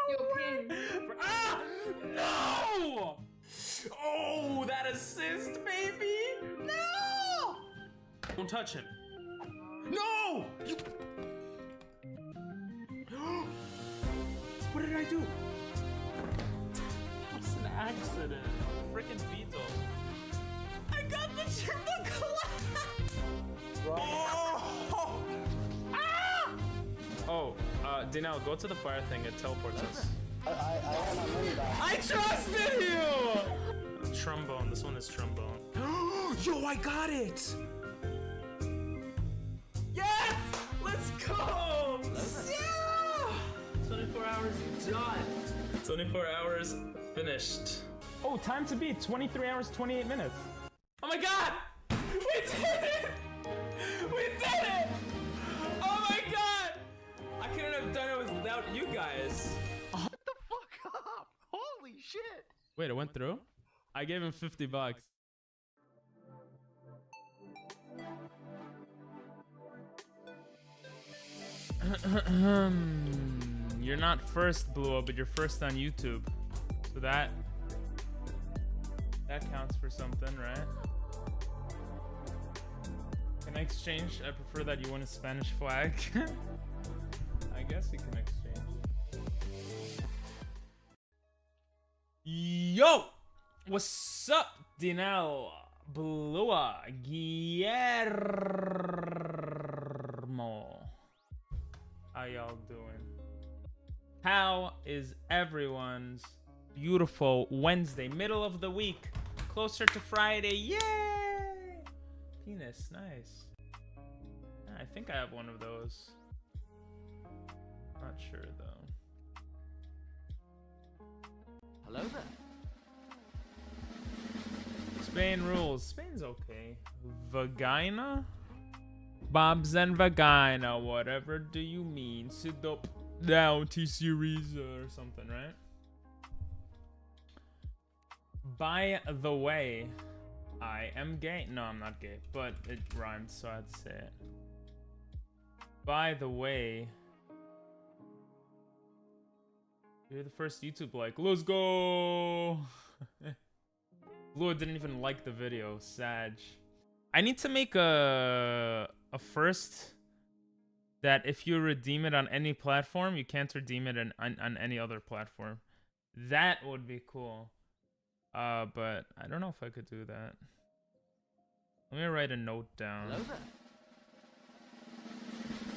Yo, pin. No! Oh, that assist, baby! No! Don't touch him. No! You... What did I do? It's an accident. Freaking Beetle. I got the triple collapse! Oh! Ah! Oh, Dinal, go to the fire thing. It teleports us. I want my money back. I trusted you! Trombone. This one is trombone. Yo, I got it! Yes! Let's go! Yeah! 24 hours done. 24 hours finished. Oh, time to beat. 23 hours, 28 minutes. Oh my god! We did it! We did it! Oh my god! I couldn't have done it without you guys. What the fuck up? Holy shit! Wait, it went through? I gave him 50 bucks. You're not first, Blue, but you're first on YouTube. So that counts for something, right? Can I exchange? I prefer that you win a Spanish flag. I guess you can exchange. Yo! What's up, Dinal, Blua, Guillermo? How y'all doing? How is everyone's beautiful Wednesday, middle of the week, closer to Friday? Yay! Penis, nice. Yeah, I think I have one of those. Not sure though. Hello there. Spain rules. Spain's okay. Vagina? Bobs and vagina. Whatever do you mean? Sit up down, T-Series or something, right? By the way, I am gay. No, I'm not gay, but it rhymed, so I had to say it. By the way, you're the first YouTube like. Let's go! Blue didn't even like the video. Sag. I need to make a first that if you redeem it on any platform, you can't redeem it on any other platform. That would be cool. But I don't know if I could do that. Let me write a note down. Hello there.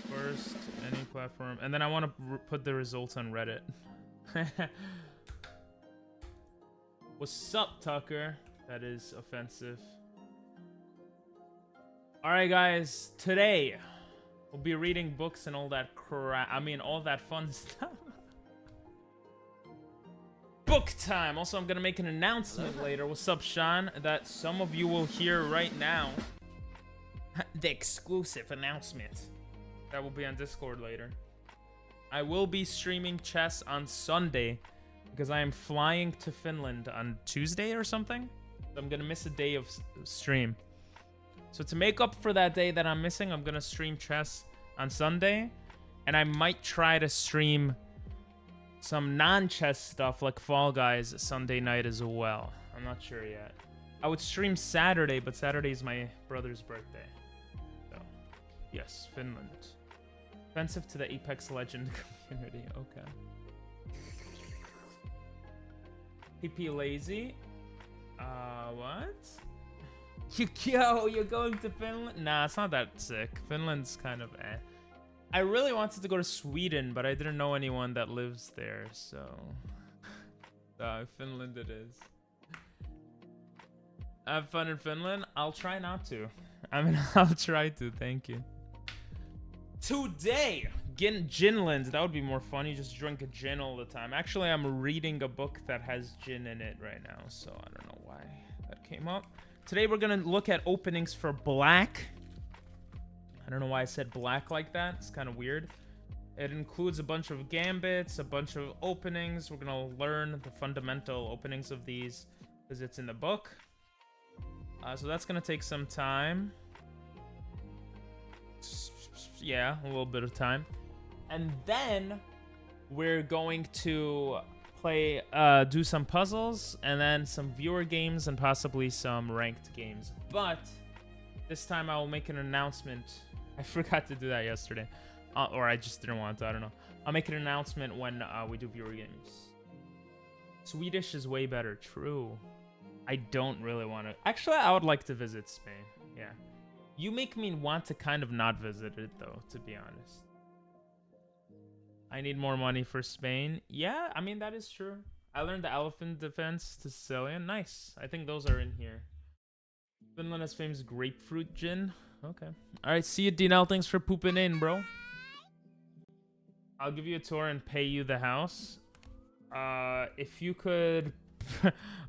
First, any platform. And then I want to put the results on Reddit. What's up, Tucker? That is offensive. Alright, guys. Today, we'll be reading books and all that crap. I mean, all that fun stuff. Book time! Also, I'm gonna make an announcement later. What's up, Sean? That some of you will hear right now. The exclusive announcement. That will be on Discord later. I will be streaming chess on Sunday because I am flying to Finland on Tuesday or something. So I'm gonna miss a day of stream. So to make up for that day that I'm missing, I'm gonna stream chess on Sunday. And I might try to stream some non-chess stuff like Fall Guys Sunday night as well. I'm not sure yet. I would stream Saturday, but Saturday is my brother's birthday. So, yes, Finland. Offensive to the Apex Legend community. Okay. PP lazy. What? Yo, you're going to Finland? Nah, it's not that sick. Finland's kind of eh. I really wanted to go to Sweden, but I didn't know anyone that lives there, so... Finland it is. Have fun in Finland? I'll try not to. I mean, I'll try to, thank you. Today, Ginland. That would be more fun. You just drink a gin all the time. Actually, I'm reading a book that has gin in it right now, so I don't know why that came up. Today, we're gonna look at openings for Black. I don't know why I said Black like that. It's kind of weird. It includes a bunch of gambits, a bunch of openings. We're gonna learn the fundamental openings of these because it's in the book. So that's gonna take some time. yeah, a little bit of time. And then we're going to play, do some puzzles, and then some viewer games, and possibly some ranked games. But this time I will make an announcement. I forgot to do that yesterday. Or I just didn't want to, I don't know. I'll make an announcement when we do viewer games. Swedish is way better, true. I don't really want to. Actually, I would like to visit Spain, yeah. You make me want to kind of not visit it, though, to be honest. I need more money for Spain. Yeah, I mean, that is true. I learned the elephant defense to Sicilian. Nice. I think those are in here. Finland has famous grapefruit gin. Okay. All right, see you, Dinel. Thanks for pooping in, bro. I'll give you a tour and pay you the house. If you could...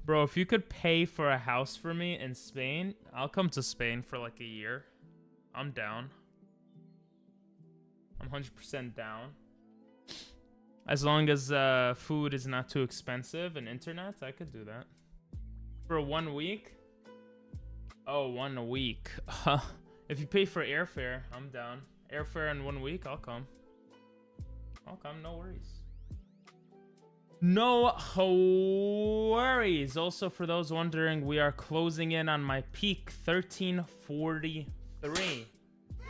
Bro, if you could pay for a house for me in Spain, I'll come to Spain for like a year. I'm down. I'm 100% down. As long as food is not too expensive and internet, I could do that. For 1 week? Oh, 1 week. If you pay for airfare, I'm down. Airfare in 1 week, I'll come. I'll come, no worries. No worries. Also, for those wondering, we are closing in on my peak, 1343.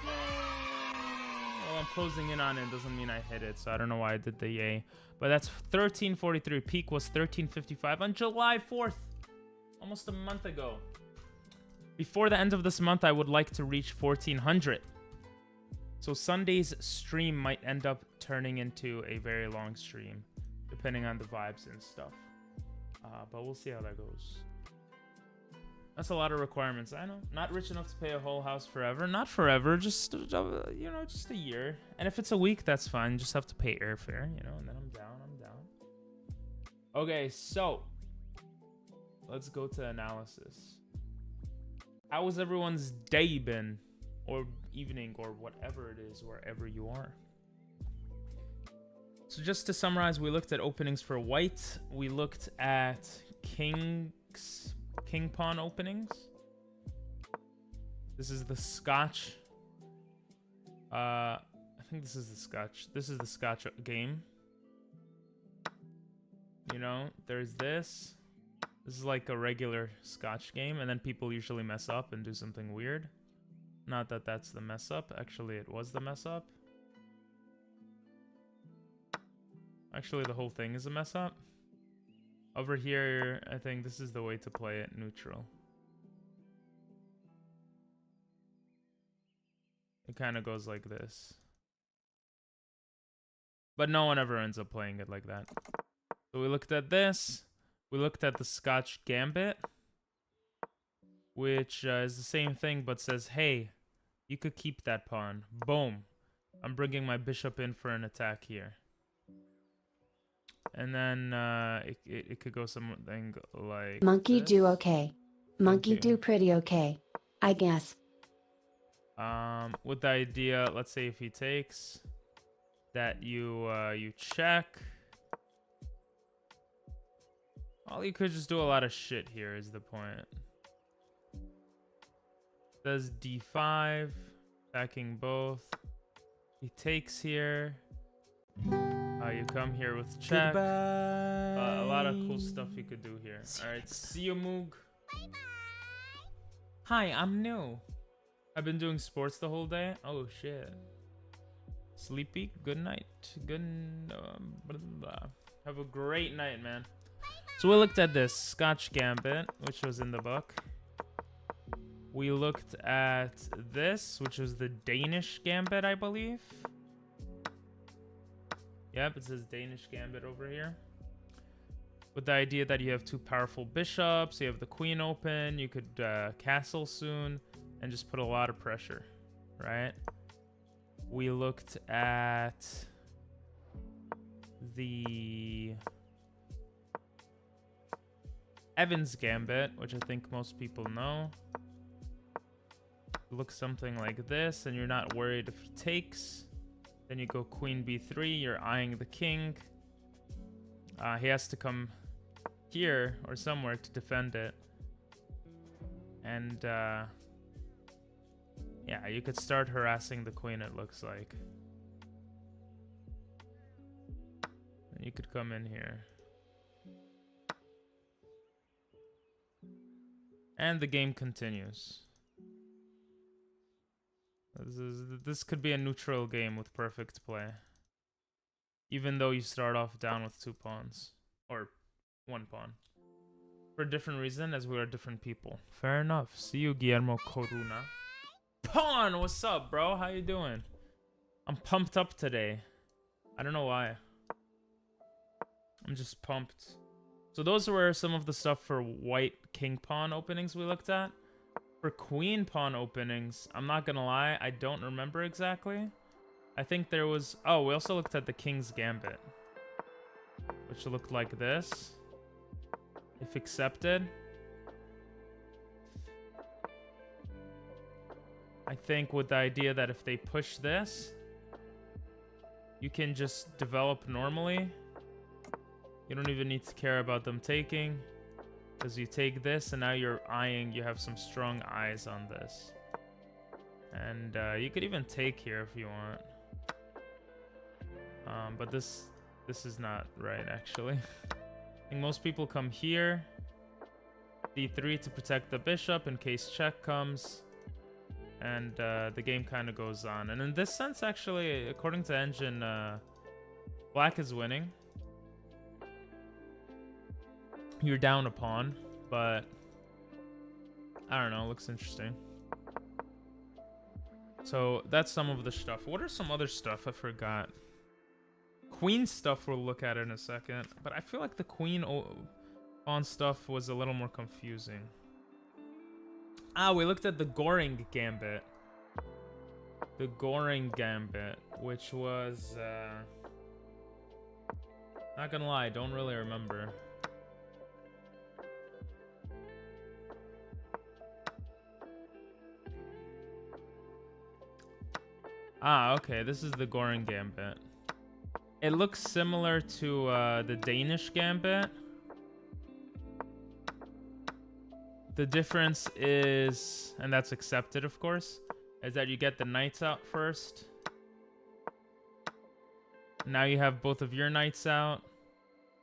Well, I'm closing in on it. Doesn't mean I hit it, so I don't know why I did the yay. But that's 1343. Peak was 1355 on July 4th. Almost a month ago. Before the end of this month, I would like to reach 1400. So Sunday's stream might end up turning into a very long stream, depending on the vibes and stuff. But we'll see how that goes. That's a lot of requirements. I know. Not rich enough to pay a whole house forever. Not forever. Just, you know, just a year. And if it's a week, that's fine. Just have to pay airfare, you know, and then I'm down. I'm down. Okay, so let's go to analysis. How has everyone's day been? Or evening, or whatever it is, wherever you are. So just to summarize, we looked at openings for white. We looked at king pawn openings. This is the Scotch. I think this is the Scotch. This is the Scotch game. You know, there's this. This is like a regular Scotch game, and then people usually mess up and do something weird. Not that that's the mess up. Actually, it was the mess up. Actually, the whole thing is a mess up. Over here, I think this is the way to play it, neutral. It kind of goes like this. But no one ever ends up playing it like that. So we looked at this. We looked at the Scotch Gambit, which is the same thing, but says, hey, you could keep that pawn. Boom. I'm bringing my bishop in for an attack here. And then it could go something like Monkey this. do okay. Monkey do pretty okay, I guess. With the idea, let's say if he takes, that you check. Well, you could just do a lot of shit here is the point. Does d5, attacking both. He takes here. You come here with check. A lot of cool stuff you could do here. All right, see you, Moog. Hi, I'm new. I've been doing sports the whole day. Oh shit. Sleepy. Good night. Good. Blah, blah. Have a great night, man. So we looked at this Scotch Gambit, which was in the book. We looked at this, which was the Danish Gambit, I believe. Yep, it says Danish Gambit over here. With the idea that you have two powerful bishops, you have the queen open, you could castle soon, and just put a lot of pressure, right? We looked at the Evans Gambit, which I think most people know. It looks something like this, and you're not worried if he takes. Then you go queen b3, you're eyeing the king. He has to come here or somewhere to defend it. And Yeah, you could start harassing the queen, it looks like. And you could come in here. And the game continues. This could be a neutral game with perfect play. Even though you start off down with 2 pawns. Or 1 pawn. For a different reason, as we are different people. Fair enough. See you, Guillermo Coruna. Pawn! What's up, bro? How you doing? I'm pumped up today. I don't know why. I'm just pumped. So those were some of the stuff for white king pawn openings we looked at. For queen pawn openings, I'm not gonna lie, I don't remember exactly. I think there was... Oh, we also looked at the king's gambit. Which looked like this. If accepted. I think with the idea that if they push this, you can just develop normally. You don't even need to care about them taking. Because you take this and now you're eyeing, you have some strong eyes on this. And you could even take here if you want. But this is not right, actually. I think most people come here. D3 to protect the bishop in case check comes. And the game kind of goes on. And in this sense, actually, according to Engine, black is winning. You're down a pawn, but I don't know, it looks interesting. So that's some of the stuff. What are some other stuff? I forgot. Queen stuff we'll look at in a second, but I feel like the queen pawn stuff was a little more confusing. Ah, we looked at the Goring Gambit. The Goring Gambit, which was not gonna lie, I don't really remember. Ah, okay, this is the Goring Gambit. It looks similar to the Danish Gambit. The difference is, and that's accepted of course, is that you get the knights out first. Now you have both of your knights out.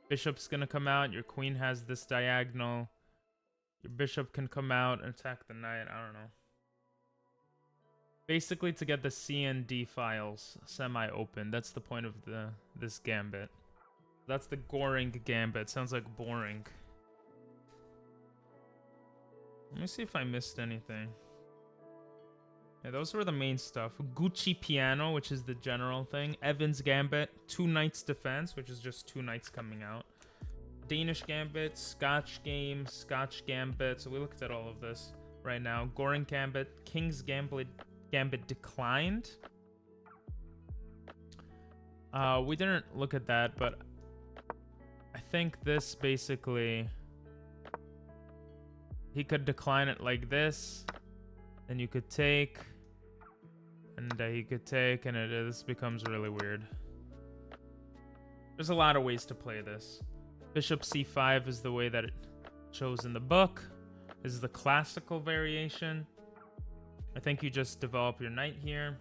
Bishop's gonna come out, your queen has this diagonal. Your bishop can come out and attack the knight, I don't know. Basically to get the C and D files semi-open. That's the point of this gambit. That's the Goring Gambit. Sounds like boring. Let me see if I missed anything. Yeah, those were the main stuff. Gucci Piano, which is the general thing. Evans Gambit. 2 knights defense, which is just 2 knights coming out. Danish Gambit. Scotch game. Scotch Gambit. So we looked at all of this right now. Goring Gambit. King's Gambit declined. We didn't look at that, but I think this basically, he could decline it like this, then you could take, and he could take, and this becomes really weird. There's a lot of ways to play this. Bishop c5 is the way that it shows in the book. This is the classical variation. I think you just develop your knight here.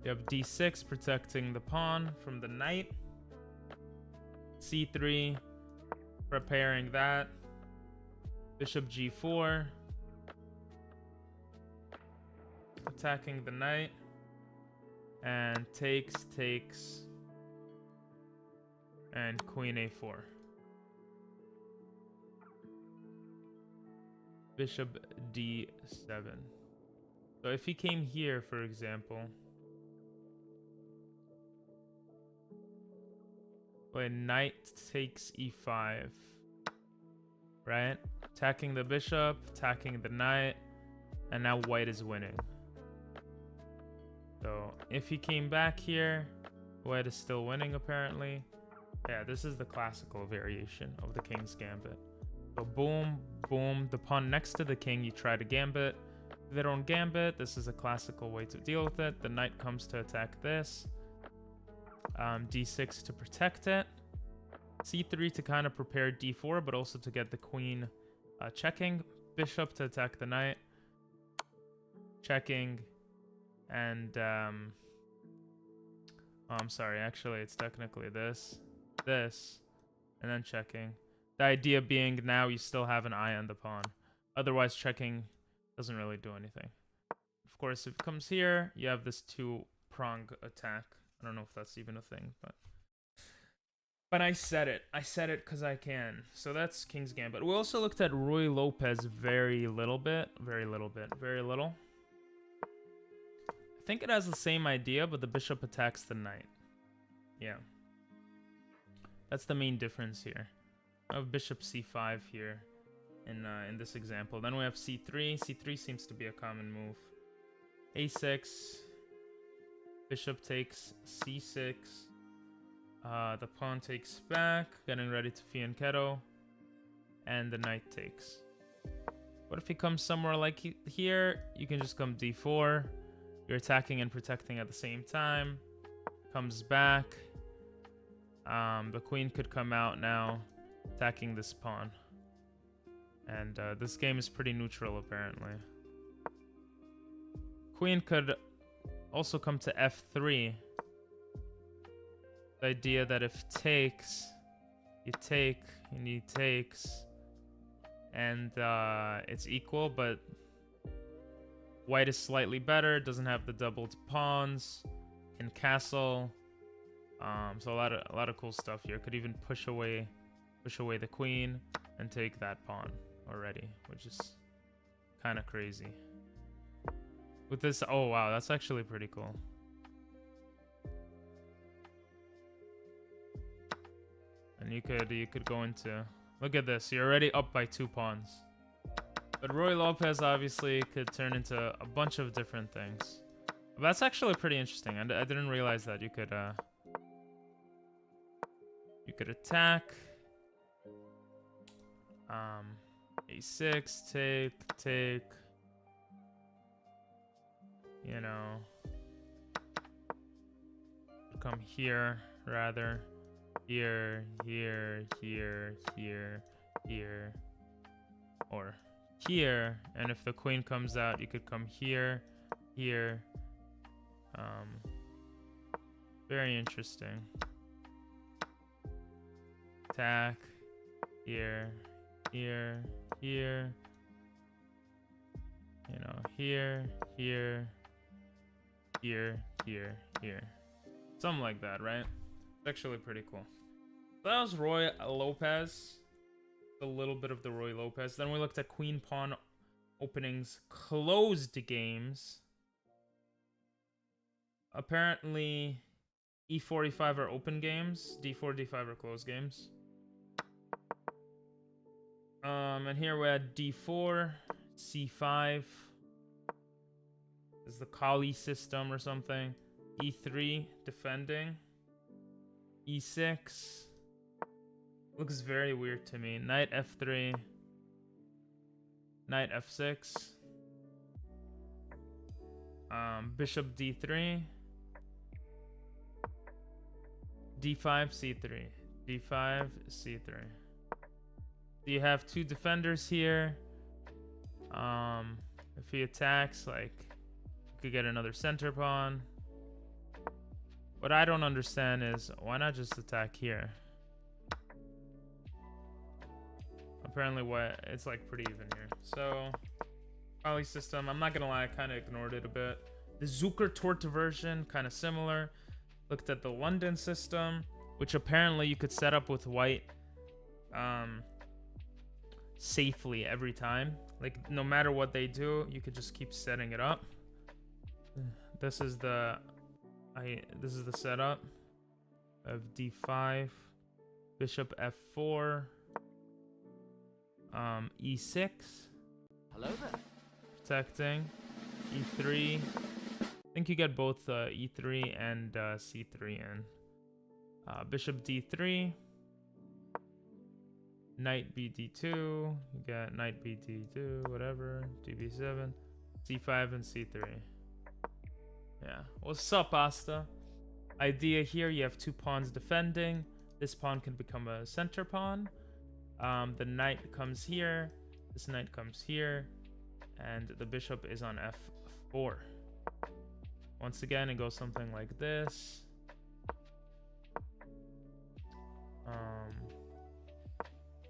You have d6 protecting the pawn from the knight. c3, preparing that. Bishop g4. Attacking the knight. And takes. And queen a4. Bishop d7. So if he came here, for example, when knight takes e5, right? Attacking the bishop, attacking the knight, and now white is winning. So if he came back here, white is still winning apparently. Yeah, this is the classical variation of the King's Gambit. So boom, boom, the pawn next to the king, you try to gambit. If they don't gambit, this is a classical way to deal with it. The knight comes to attack this. d6 to protect it. c3 to kind of prepare d4, but also to get the queen checking. Bishop to attack the knight. checking, and oh, I'm sorry. Actually, it's technically this, and then checking. The idea being now you still have an eye on the pawn. Otherwise, checking doesn't really do anything. Of course, if it comes here, you have this two-prong attack. I don't know if that's even a thing, but I said it. I said it because I can. So that's King's Gambit. We also looked at Ruy Lopez very little. I think it has the same idea, but the bishop attacks the knight. Yeah. That's the main difference here. I have bishop c5 here in this example. Then we have c3. c3 seems to be a common move. a6. Bishop takes c6. The pawn takes back, getting ready to fianchetto. And the knight takes. What if he comes somewhere like here? You can just come d4. You're attacking and protecting at the same time. Comes back. The queen could come out now, attacking this pawn. And this game is pretty neutral, apparently. Queen could also come to f3. The idea that if takes, you take, and he takes, and it's equal, but white is slightly better, doesn't have the doubled pawns, can castle. So a lot of cool stuff here. Could even push away the queen and take that pawn already, which is kind of crazy. With this, oh wow, that's actually pretty cool. And you could go into, look at this, you're already up by 2 pawns. But Ruy Lopez obviously could turn into a bunch of different things. But that's actually pretty interesting. I didn't realize that you could attack. A6, take. You know, come here rather. Here, or here, and if the queen comes out, you could come here. Very interesting. Attack here. You know, here. Something like that, right? It's actually pretty cool. That was Ruy Lopez. A little bit of the Ruy Lopez. Then we looked at Queen Pawn openings, closed games. Apparently, E4, E5 are open games. D4, D5 are closed games. And here we had D4, C5. This is the Kali system or something. E3, defending. E6. Looks very weird to me. Knight F3. Knight F6. Bishop D3. D5, C3. D5, C3. So you have 2 defenders here. If he attacks, like, you could get another center pawn. What I don't understand is, why not just attack here? Apparently it's like pretty even here. So, Kali system, I'm not gonna lie, I kind of ignored it a bit. The Zucker-Tort version, kind of similar. Looked at the London system, which apparently you could set up with white safely every time. Like, no matter what they do, you could just keep setting it up. This is the setup of D5, Bishop F4, E6. Hello there. Protecting. E3. I think you get both E3 and C3 in. Bishop D3. Knight BD2. You got Knight BD2, whatever. DB7. C5 and C3. Yeah. What's up, Asta? Idea here, you have 2 pawns defending. This pawn can become a center pawn. The knight comes here. This knight comes here. And the bishop is on 4. Once again, it goes something like this.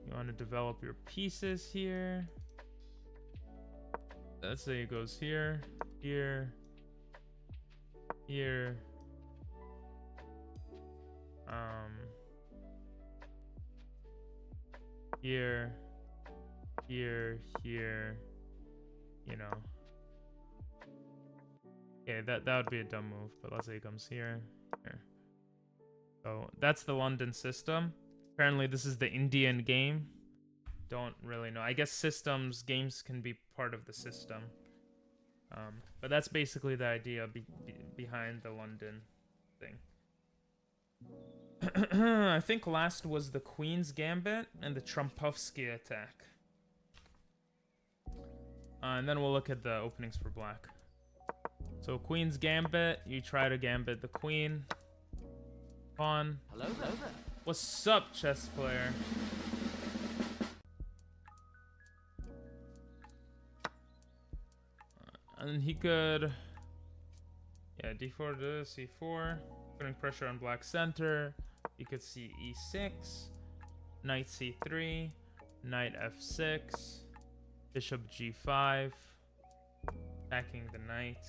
You want to develop your pieces here. Let's say it goes here, here, here. Here, here, here. You know. Okay, that would be a dumb move, but let's say it comes here, here. So that's the London system. Apparently this is the Indian game. Don't really know. I guess games can be part of the system. But that's basically the idea behind the London thing. I think last was the Queen's Gambit and the Trumpovsky attack. And then we'll look at the openings for black. So Queen's Gambit, you try to gambit the queen. Pawn. Hello there. What's up, chess player? And he could... Yeah, d4 to c4. Putting pressure on black center. You could see e6. Knight c3. Knight f6. Bishop g5. Attacking the knight.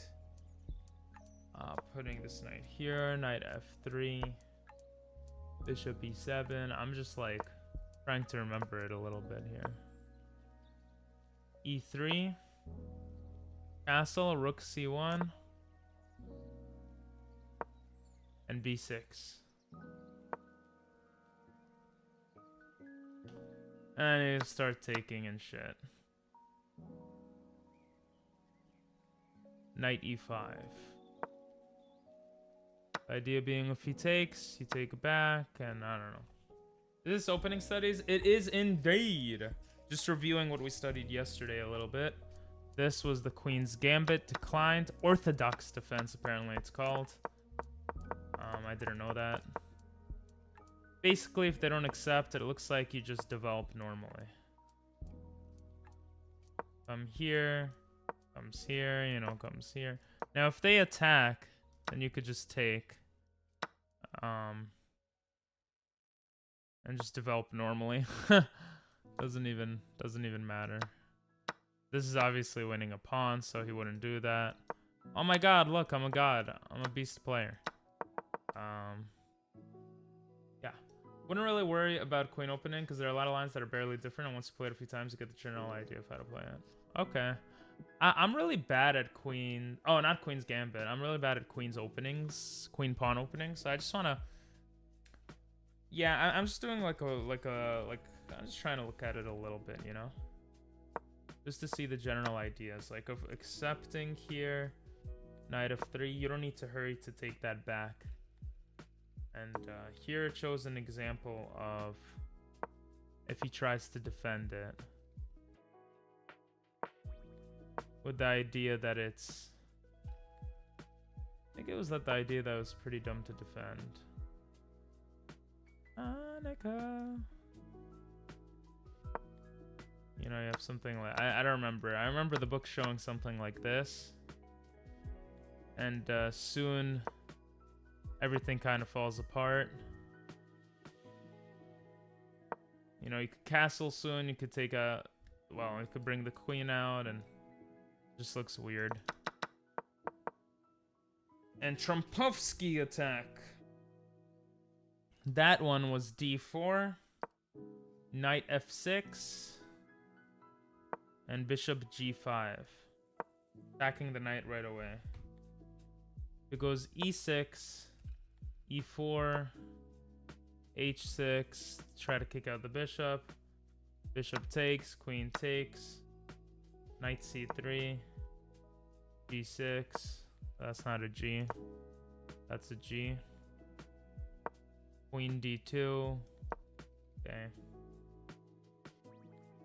Putting this knight here. Knight f3. Bishop e7. I'm just like trying to remember it a little bit here. e3. Castle, rook c1. And b6. And you start taking and shit. Knight e5. The idea being if he takes, you take it back, and I don't know. Is this opening studies? It is indeed. Just reviewing what we studied yesterday a little bit. This was the Queen's Gambit, declined. Orthodox defense, apparently it's called. I didn't know that. Basically, if they don't accept it, it looks like you just develop normally. Come here, comes here, you know, comes here. Now, if they attack, then you could just take, and just develop normally. doesn't even matter. This is obviously winning a pawn, so he wouldn't do that. Oh my god, look, I'm a god. I'm a beast player. Yeah. Wouldn't really worry about queen opening because there are a lot of lines that are barely different, and once you play it a few times, you get the general idea of how to play it. Okay. I'm really bad at queen... Oh, not Queen's Gambit. I'm really bad at queen's openings. Queen pawn openings. So I just want to... Yeah, I'm just doing like I'm just trying to look at it a little bit, you know? Just to see the general ideas. Like of accepting here, knight f3. You don't need to hurry to take that back. And here it shows an example of if he tries to defend it. With the idea that it's... I think it was the idea that was pretty dumb to defend. Annika. You know, you have something like... I don't remember. I remember the book showing something like this. And soon, everything kind of falls apart. You know, you could castle soon. You could take a... Well, you could bring the queen out and... Just looks weird. And Trumpovsky attack. That one was d4. Knight f6. And bishop g5. Attacking the knight right away. It goes e6. e4. h6. Try to kick out the bishop. Bishop takes. Queen takes. Knight c3. g6. That's not a g. That's a g. Queen d2. Okay.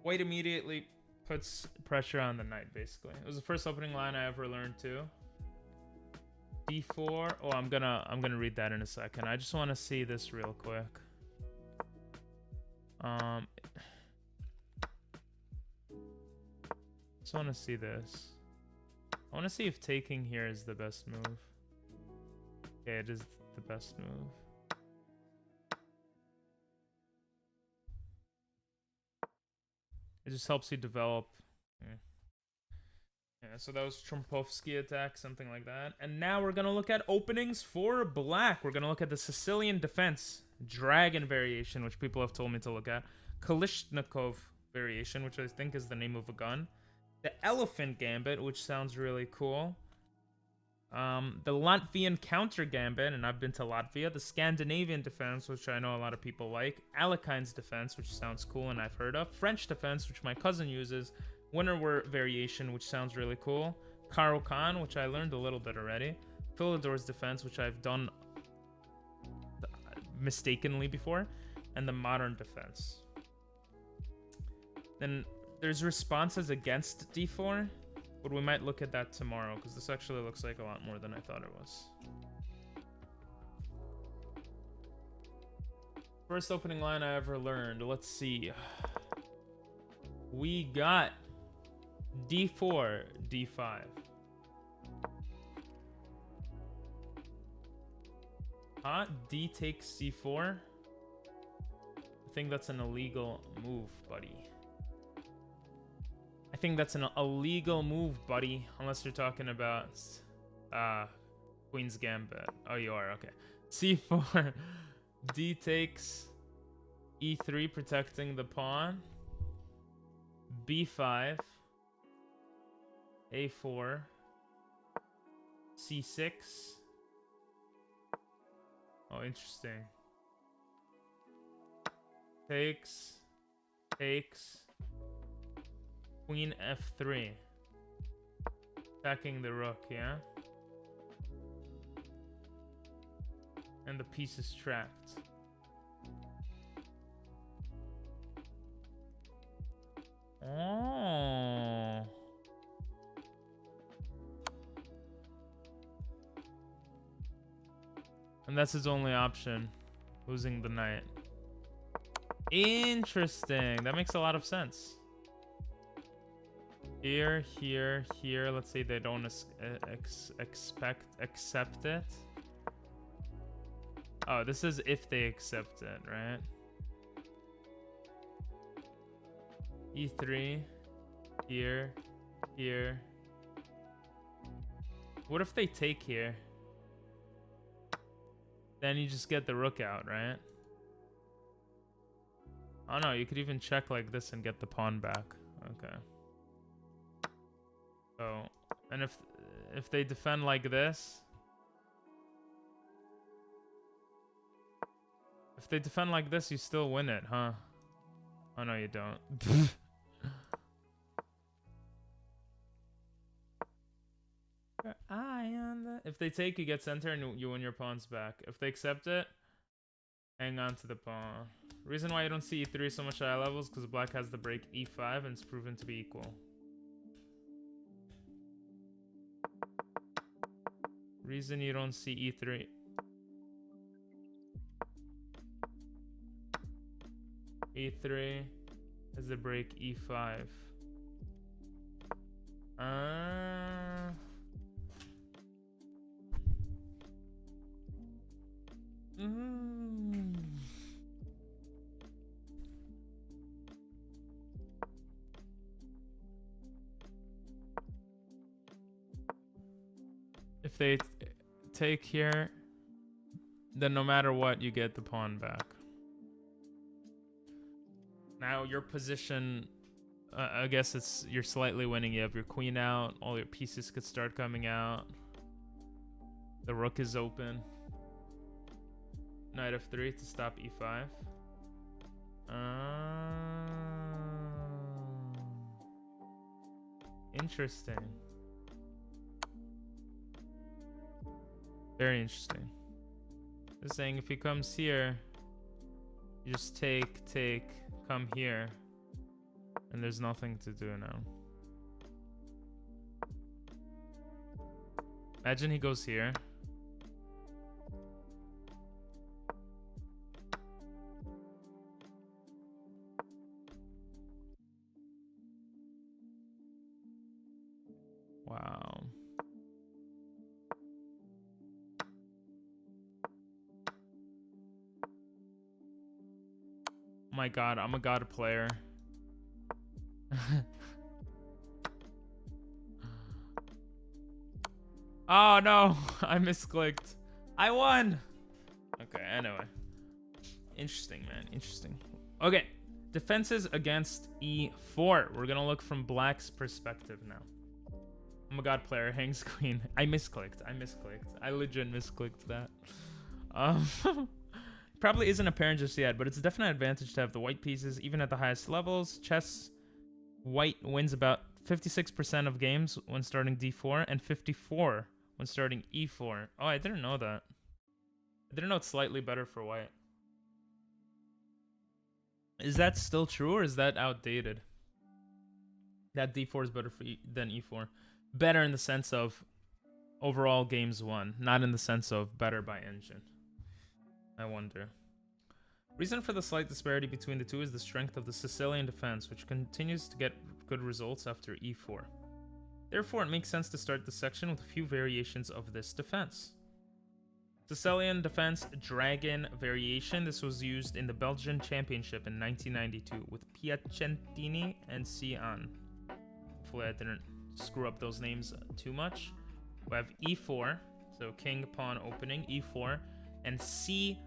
White immediately puts pressure on the knight, basically. It was the first opening line I ever learned too. d4. Oh, I'm gonna read that in a second. I just want to see this real quick. Just want to see this. I want to see if taking here is the best move. Okay, it is the best move. It just helps you develop. Yeah, so that was Trumpovsky attack, something like that. And now we're going to look at openings for black. We're going to look at the Sicilian defense, dragon variation, which people have told me to look at. Kalishnikov variation, which I think is the name of a gun. The elephant gambit, which sounds really cool. The Latvian counter gambit, and I've been to Latvia. The Scandinavian defense, which I know a lot of people like. Alekine's defense, which sounds cool and I've heard of. French defense, which my cousin uses. Winter variation, which sounds really cool. Karo Khan, which I learned a little bit already. Philidor's defense, which I've done mistakenly before. And the modern defense. Then there's responses against D4, but we might look at that tomorrow because this actually looks like a lot more than I thought it was. First opening line I ever learned. Let's see. We got D4, D5. D takes C4. I think that's an illegal move, buddy. I think that's an illegal move, buddy. Unless you're talking about Queen's Gambit. Oh, you are? Okay. C4. D takes E3, protecting the pawn. B5. A4. C6. Oh, interesting. Takes. Queen F3. Attacking the rook, yeah? And the piece is trapped. Oh. And that's his only option. Losing the knight. Interesting. That makes a lot of sense. Here. Let's say they don't accept it. Oh, this is if they accept it, right? E3. Here. What if they take here? Then you just get the rook out, right? Oh no, you could even check like this and get the pawn back. Okay. So, and if they defend like this, if they defend like this, you still win it, huh? Oh no, you don't. Eye on the. If they take, you get center and you win your pawns back. If they accept it, hang on to the pawn. Reason why you don't see E3 so much at high levels because black has the break E5 and it's proven to be equal. Reason you don't see E3. E3 has the break E5. If they take here, then no matter what, you get the pawn back. Now your position, I guess you're slightly winning. You have your queen out. All your pieces could start coming out. The rook is open. Knight F3 to stop E5. Interesting. Very interesting. They're saying if he comes here, you just take, come here, and there's nothing to do now. Imagine he goes here. Wow. my god, I'm a god player. Oh no, I misclicked. I won. Okay, anyway. Interesting, man. Interesting. Okay, defenses against e4. We're gonna look from black's perspective now. I'm a god player, hangs queen. I misclicked. I legit misclicked that. Probably isn't apparent just yet, but it's a definite advantage to have the white pieces, even at the highest levels. Chess, white wins about 56% of games when starting d4, and 54 when starting e4. Oh, I didn't know that. I didn't know it's slightly better for white. Is that still true, or is that outdated? That d4 is better than e4. Better in the sense of overall games won, not in the sense of better by engine. I wonder. Reason for the slight disparity between the two is the strength of the Sicilian defense, which continues to get good results after e4. Therefore, it makes sense to start the section with a few variations of this defense. Sicilian defense dragon variation. This was used in the Belgian Championship in 1992 with Piacentini and Cian. Hopefully I didn't screw up those names too much. We have e4, so king pawn opening, e4, and c5.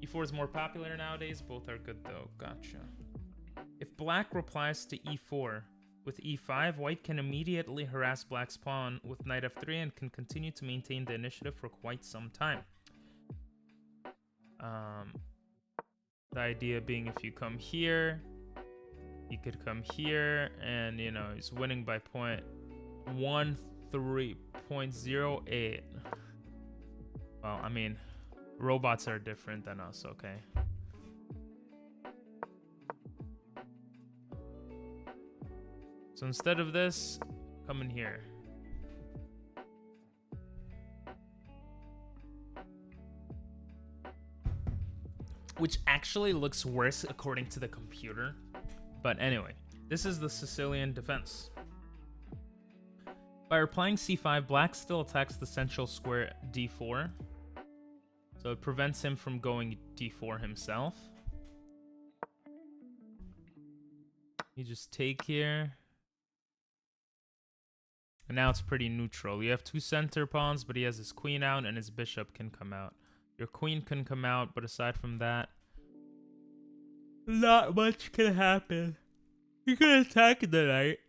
e4 is more popular nowadays. Both are good though. Gotcha. If black replies to e4 with e5, white can immediately harass black's pawn with knight f3 and can continue to maintain the initiative for quite some time. The idea being if you come here, he could come here, and you know he's winning by 0.08. Well, I mean, robots are different than us, okay? So instead of this, come in here. Which actually looks worse according to the computer. But anyway, this is the Sicilian defense. By replying c5, black still attacks the central square d4. So it prevents him from going d4 himself. You just take here. And now it's pretty neutral. You have two center pawns, but he has his queen out and his bishop can come out. Your queen can come out, but aside from that, not much can happen. You can attack the knight.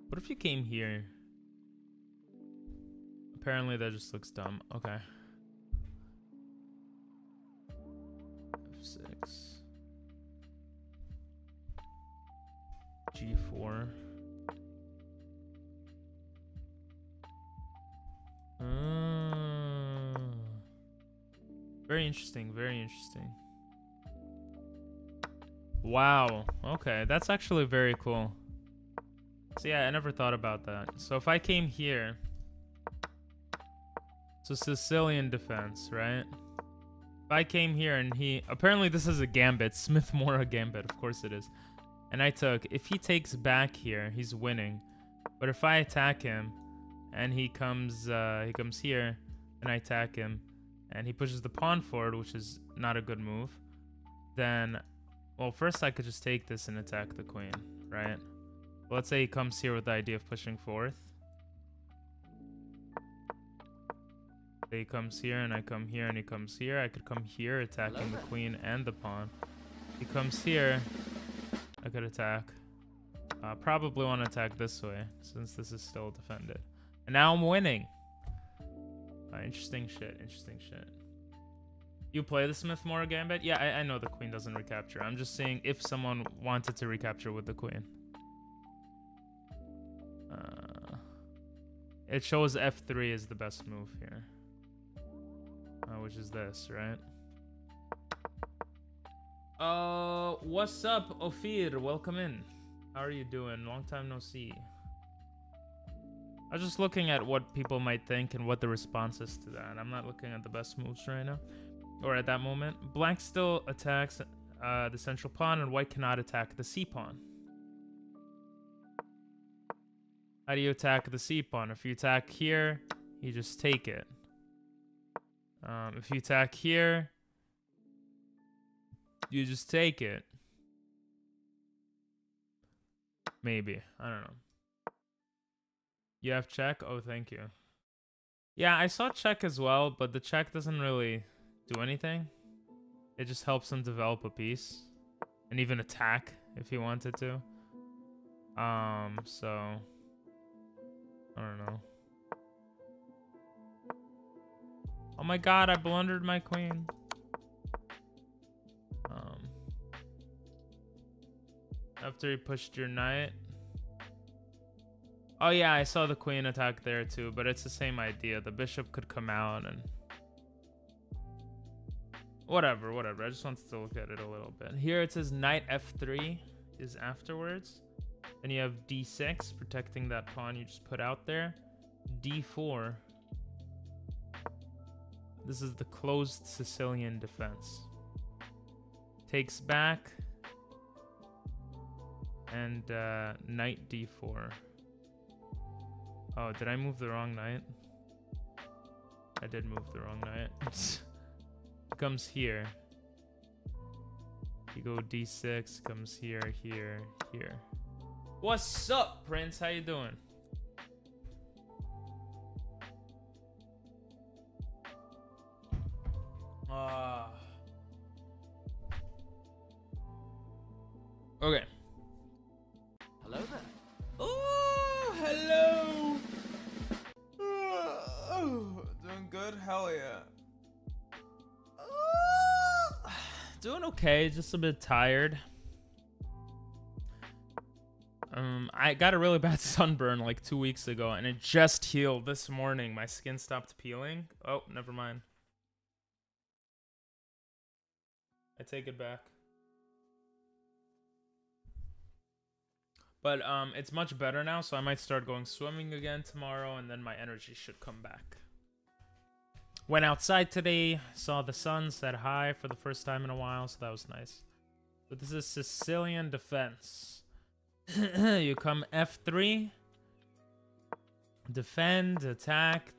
What if you came here? Apparently that just looks dumb. Okay. F6. G4. Very interesting, very interesting. Wow. Okay, that's actually very cool. So yeah, I never thought about that. So if I came here, so Sicilian defense, right? If I came here and he, apparently this is a gambit, Smith-Morra gambit, of course it is. And I took, if he takes back here, he's winning. But if I attack him and he comes here and I attack him and he pushes the pawn forward, which is not a good move, then, well, first I could just take this and attack the queen, right? Well, let's say he comes here with the idea of pushing forth. He comes here and I come here and he comes here. I could come here attacking the queen and the pawn. He comes here, I could attack. Probably want to attack this way since this is still defended. And now I'm winning. Interesting shit, interesting shit. You play the Smith-Morra gambit? Yeah, I know the queen doesn't recapture. I'm just saying if someone wanted to recapture with the queen. It shows f3 is the best move here. Which is this, right? What's up, Ophir? Welcome in. How are you doing? Long time no see. I was just looking at what people might think and what the response is to that. I'm not looking at the best moves right now. Or at that moment. Black still attacks the central pawn and white cannot attack the c-pawn. How do you attack the c-pawn? If you attack here, you just take it. If you attack here, you just take it. Maybe. I don't know. You have check? Oh, thank you. Yeah, I saw check as well, but the check doesn't really do anything. It just helps him develop a piece. And even attack if he wanted to. So I don't know. Oh my god, I blundered my queen. After you pushed your knight. Oh yeah, I saw the queen attack there too, but it's the same idea. The bishop could come out and whatever. I just wanted to look at it a little bit. Here it says knight f3 is afterwards. Then you have d6 protecting that pawn you just put out there. d4. This is the closed Sicilian defense. Takes back. And knight d4. Oh, did I move the wrong knight? I did move the wrong knight. Comes here. You go d6, comes here, here, here. What's up, Prince? How you doing? Okay. Hello there. Oh, hello. Doing good? Hell yeah. Doing okay, just a bit tired. I got a really bad sunburn like 2 weeks ago, and it just healed this morning. My skin stopped peeling. Oh, never mind. I take it back. But it's much better now, so I might start going swimming again tomorrow, and then my energy should come back. Went outside today, saw the sun, said hi for the first time in a while, so that was nice. But this is Sicilian defense. You come f3, defend, attack,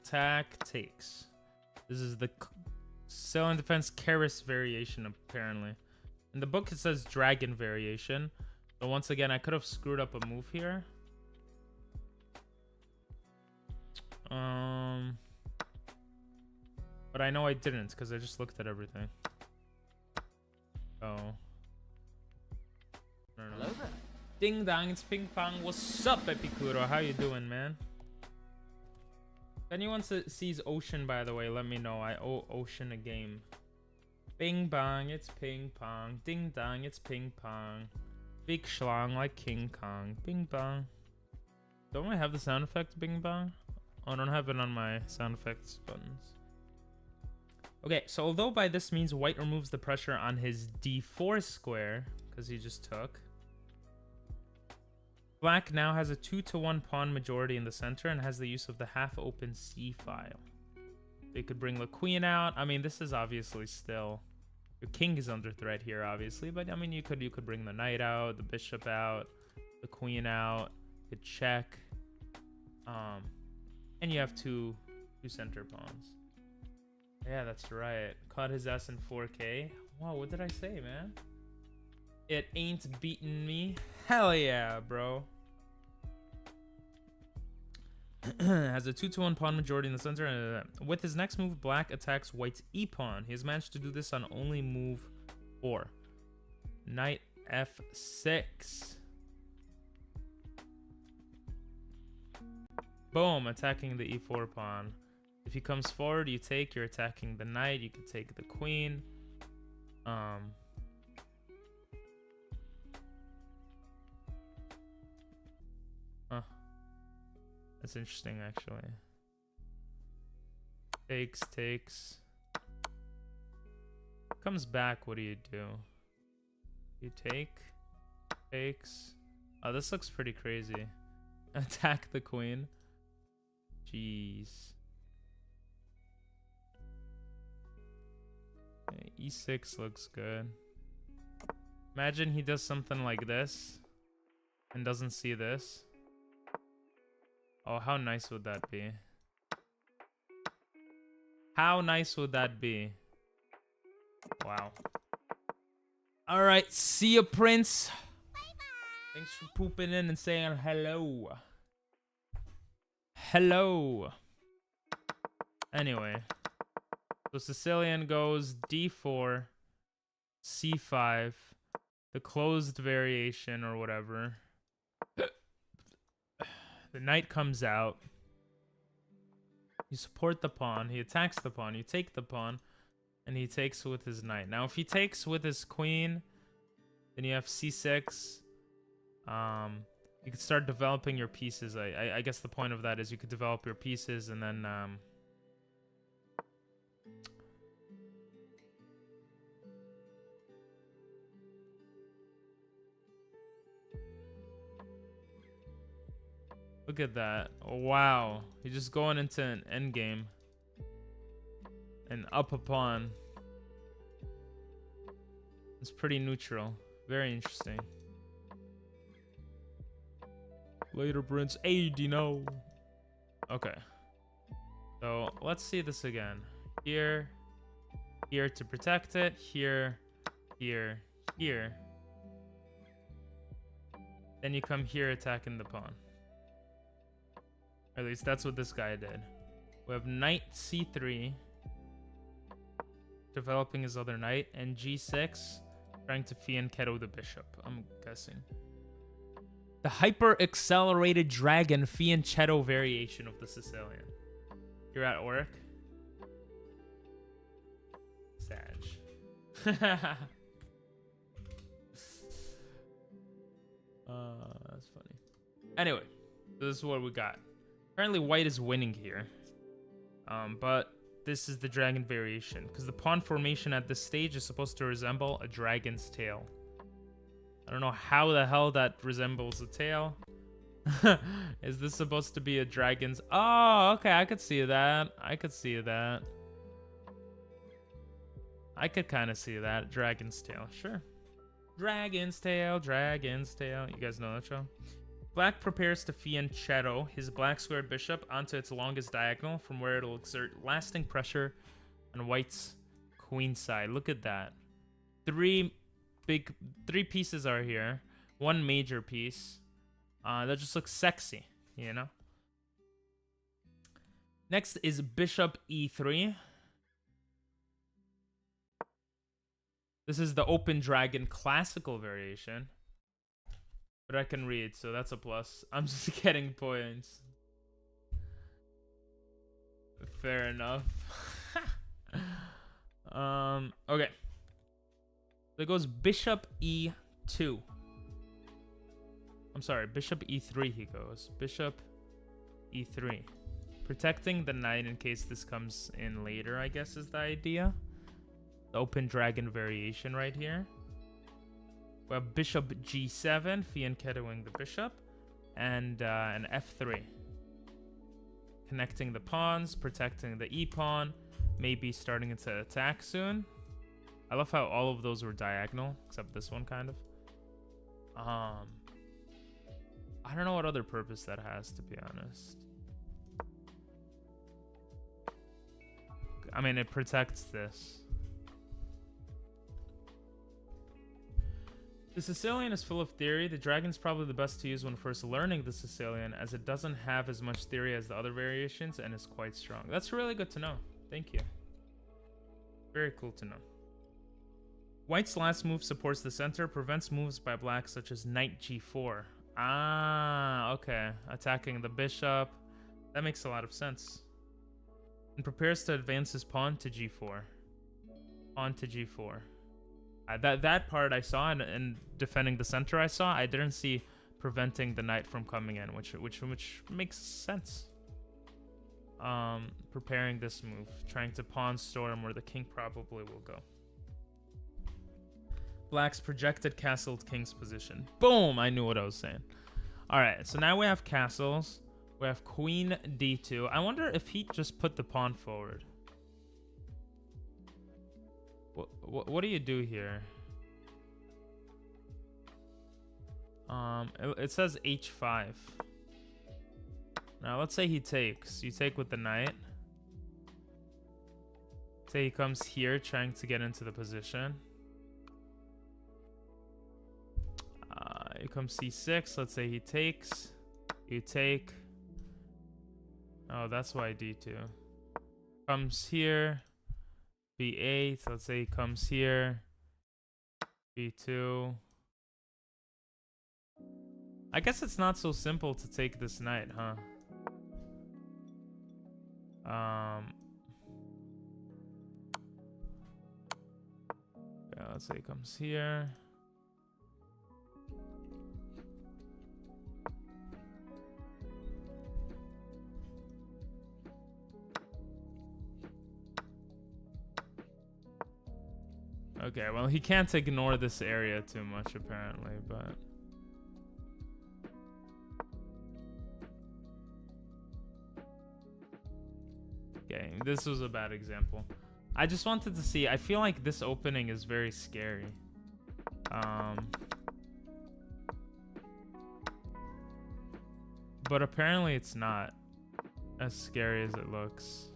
takes. This is the Sicilian defense Keris variation, apparently. In the book, it says dragon variation. But once again, I could have screwed up a move here. But I know I didn't because I just looked at everything. Oh. I don't know. Hello there. Ding dong, it's Ping Pong. What's up, Epicuro? How you doing, man? If anyone sees Ocean, by the way, let me know. I owe Ocean a game. Bing bong, it's ping pong. Ding dong, it's ping pong. Big schlong like King Kong. Bing bong. Don't I have the sound effect bing bong? Oh, I don't have it on my sound effects buttons. Okay, so although by this means white removes the pressure on his d4 square, because he just took, black now has a 2-to-1 pawn majority in the center and has the use of the half-open c file. They could bring the queen out. I mean, this is obviously still... Your king is under threat here, obviously, but I mean, you could bring the knight out, the bishop out, the queen out, you could check, and you have two center pawns. Yeah, that's right. Caught his ass in 4K. Wow, what did I say, man? It ain't beating me. Hell yeah, bro. Has a 2-to-1 pawn majority in the center. With his next move, black attacks white's e-pawn. He has managed to do this on only move 4. Knight f6. Boom, attacking the e4 pawn. If he comes forward, you take. You're attacking the knight. You could take the queen. That's interesting, actually. Takes. Comes back, what do you do? You takes. Oh, this looks pretty crazy. Attack the queen. Jeez. Okay, e6 looks good. Imagine he does something like this and doesn't see this. Oh, how nice would that be? How nice would that be? Wow. All right, see ya, Prince. Thanks for pooping in and saying hello. Hello. Anyway, so Sicilian goes d4, c5, the closed variation or whatever. The knight comes out. You support the pawn. He attacks the pawn. You take the pawn. And he takes with his knight. Now, if he takes with his queen, then you have c6. You could start developing your pieces. I guess the point of that is you could develop your pieces and then... Look at that. Oh, wow. He's just going into an endgame. And up a pawn. It's pretty neutral. Very interesting. Later, Prince. Hey, Dino. Okay. So, let's see this again. Here. Here to protect it. Here. Here. Here. Then you come here attacking the pawn. Or at least that's what this guy did. We have knight c3. Developing his other knight. And g6. Trying to fianchetto the bishop, I'm guessing. The hyper-accelerated dragon fianchetto variation of the Sicilian. You're at work? Sag. That's funny. Anyway, this is what we got. Apparently white is winning here. But this is the dragon variation, because the pawn formation at this stage is supposed to resemble a dragon's tail. I don't know how the hell that resembles a tail. Is this supposed to be a dragon's... Oh, okay, I could see that. I could see that. I could kind of see that. Dragon's tail, sure. Dragon's tail, dragon's tail. You guys know that show? Black prepares to fianchetto his black squared bishop onto its longest diagonal, from where it'll exert lasting pressure on white's queen side. Look at that. Three pieces are here. One major piece. That just looks sexy, you know? Next is bishop e3. This is the open dragon classical variation. But I can read, so that's a plus. I'm just getting points. Fair enough. Okay. There goes bishop e2. I'm sorry, bishop e3 he goes. Bishop e3. Protecting the knight in case this comes in later, I guess is the idea. The open dragon variation right here. We have bishop g7, fianchettoing the bishop, and an f3. Connecting the pawns, protecting the e-pawn, maybe starting to attack soon. I love how all of those were diagonal, except this one kind of. I don't know what other purpose that has, to be honest. I mean, it protects this. The Sicilian is full of theory. The dragon's probably the best to use when first learning the Sicilian, as it doesn't have as much theory as the other variations and is quite strong. That's really good to know. Thank you. Very cool to know. White's last move supports the center, prevents moves by black such as knight g4. Ah, okay. Attacking the bishop. That makes a lot of sense. And prepares to advance his pawn to g4. Pawn to g4. That part I saw, and defending the center I saw. I didn't see preventing the knight from coming in, which makes sense. Preparing this move, trying to pawn storm where the king probably will go. Black's projected castled king's position. Boom! I knew what I was saying. All right, so now we have castles. We have queen d2. I wonder if he just put the pawn forward. What do you do here? It says h5. Now let's say he takes. You take with the knight. Say he comes here trying to get into the position. He comes c6. Let's say he takes. You take. Oh, that's why d2. Comes here. b8. Let's say he comes here. b2. I guess it's not so simple to take this knight, huh? Yeah, let's say he comes here. Okay, well, he can't ignore this area too much, apparently, but... Okay, this was a bad example. I just wanted to see, I feel like this opening is very scary. But apparently it's not as scary as it looks.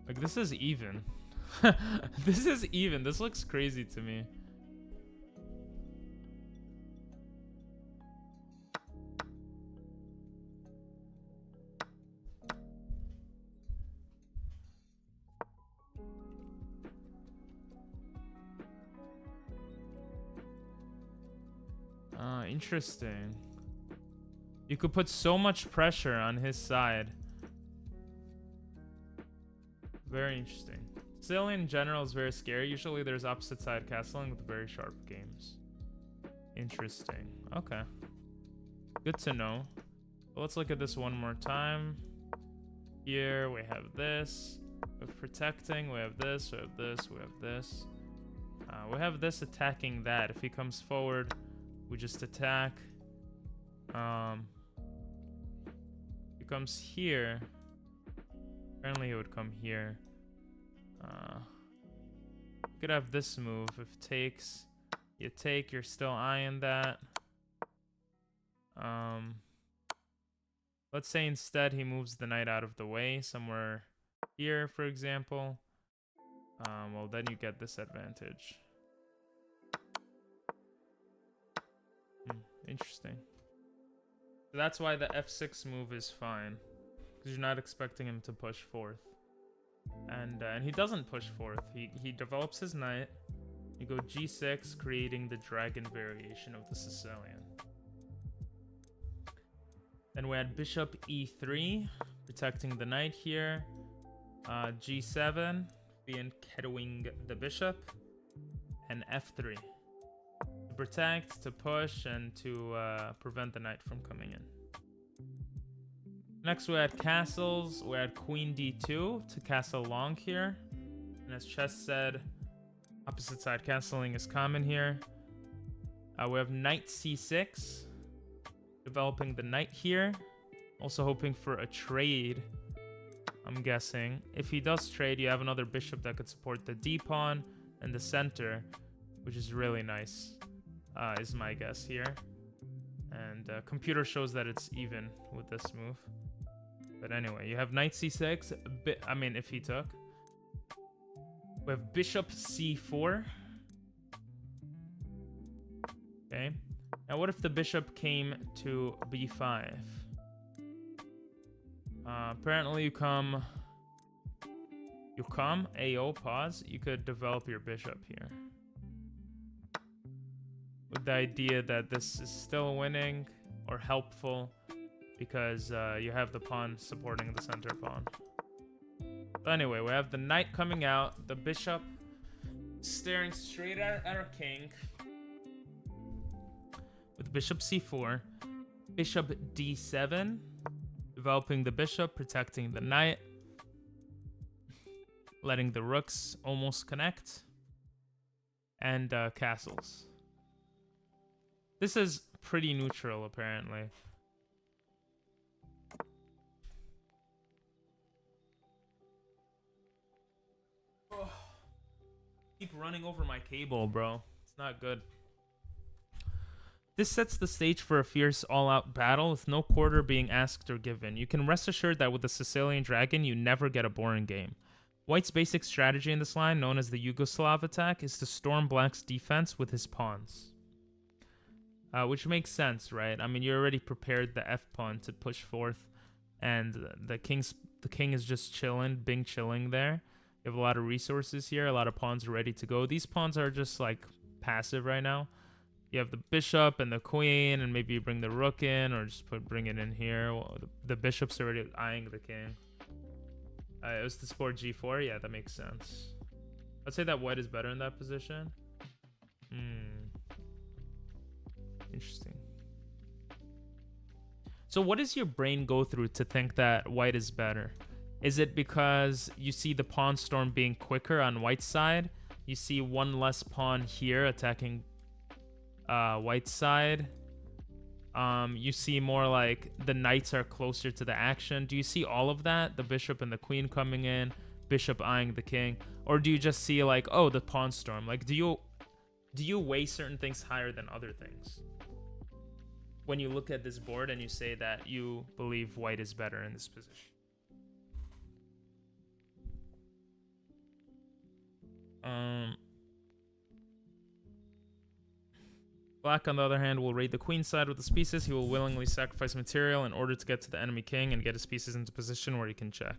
Like, this is even. This is even. This looks crazy to me. Interesting. You could put so much pressure on his side. Very interesting. Sicilian in general is very scary. Usually there's opposite side castling with very sharp games. Interesting. Okay. Good to know. Well, let's look at this one more time. Here we have this. We have protecting. We have this. We have this. We have this. We have this attacking that. If he comes forward, we just attack. He comes here. Apparently he would come here. You could have this move. If takes, you take, you're still eyeing that. Let's say instead he moves the knight out of the way, somewhere here, for example. Well, then you get this advantage. Interesting. So that's why the f6 move is fine, because you're not expecting him to push forth. And he doesn't push forth. He develops his knight. You go g6, creating the dragon variation of the Sicilian. Then we had bishop e3, protecting the knight here. G7, fianchettoing the bishop. And f3. To protect, to push, and to prevent the knight from coming in. Next we had castles. We had queen d2 to castle long here. And as Chess said, opposite side castling is common here. We have knight c6, developing the knight here. Also hoping for a trade, I'm guessing. If he does trade, you have another bishop that could support the d-pawn and the center, which is really nice, is my guess here. And computer shows that it's even with this move. But anyway, you have knight c6. I mean, if he took. We have bishop c4. Okay. Now, what if the bishop came to b5? Apparently, you come. AO, pause. You could develop your bishop here. With the idea that this is still winning or helpful, because you have the pawn supporting the center pawn. But anyway, we have the knight coming out, the bishop staring straight at our king, with bishop c4, bishop d7, developing the bishop, protecting the knight, letting the rooks almost connect, and castles. This is pretty neutral, apparently. Keep running over my cable, bro. It's not good. This sets the stage for a fierce all-out battle with no quarter being asked or given. You can rest assured that with the Sicilian Dragon, you never get a boring game. White's basic strategy in this line, known as the Yugoslav attack, is to storm Black's defense with his pawns. Which makes sense, right? I mean, you already prepared the F-pawn to push forth, and the king is just chilling, Bing chilling there. You have a lot of resources here, a lot of pawns are ready to go. These pawns are just like passive right now. You have the bishop and the queen, and maybe you bring the rook in, or just bring it in here. Well, the bishop's already eyeing the king. It was to support g4. Yeah, that makes sense. I'd say that white is better in that position. Interesting. So what does your brain go through to think that white is better? Is it because you see the pawn storm being quicker on white's side? You see one less pawn here attacking white's side. You see more like the knights are closer to the action. Do you see all of that? The bishop and the queen coming in, bishop eyeing the king, or do you just see like, oh, the pawn storm? Like, do you weigh certain things higher than other things when you look at this board and you say that you believe white is better in this position? Black, on the other hand, will raid the queen side with his pieces. He will willingly sacrifice material in order to get to the enemy king and get his pieces into position where he can check.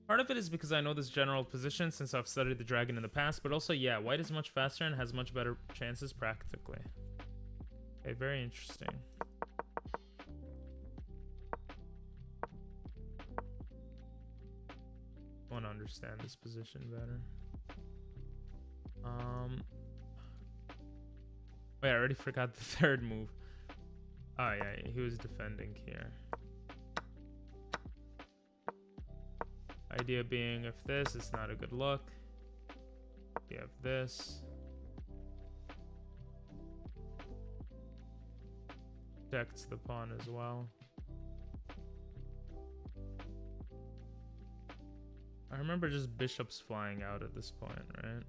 Part of it is because I know this general position since I've studied the dragon in the past, but also, yeah, white is much faster and has much better chances practically. Okay, very interesting. I want to understand this position better. Wait, I already forgot the third move. Oh yeah, he was defending here. Idea being, if this is not a good look, you have this. Protects the pawn as well. I remember just bishops flying out at this point, right?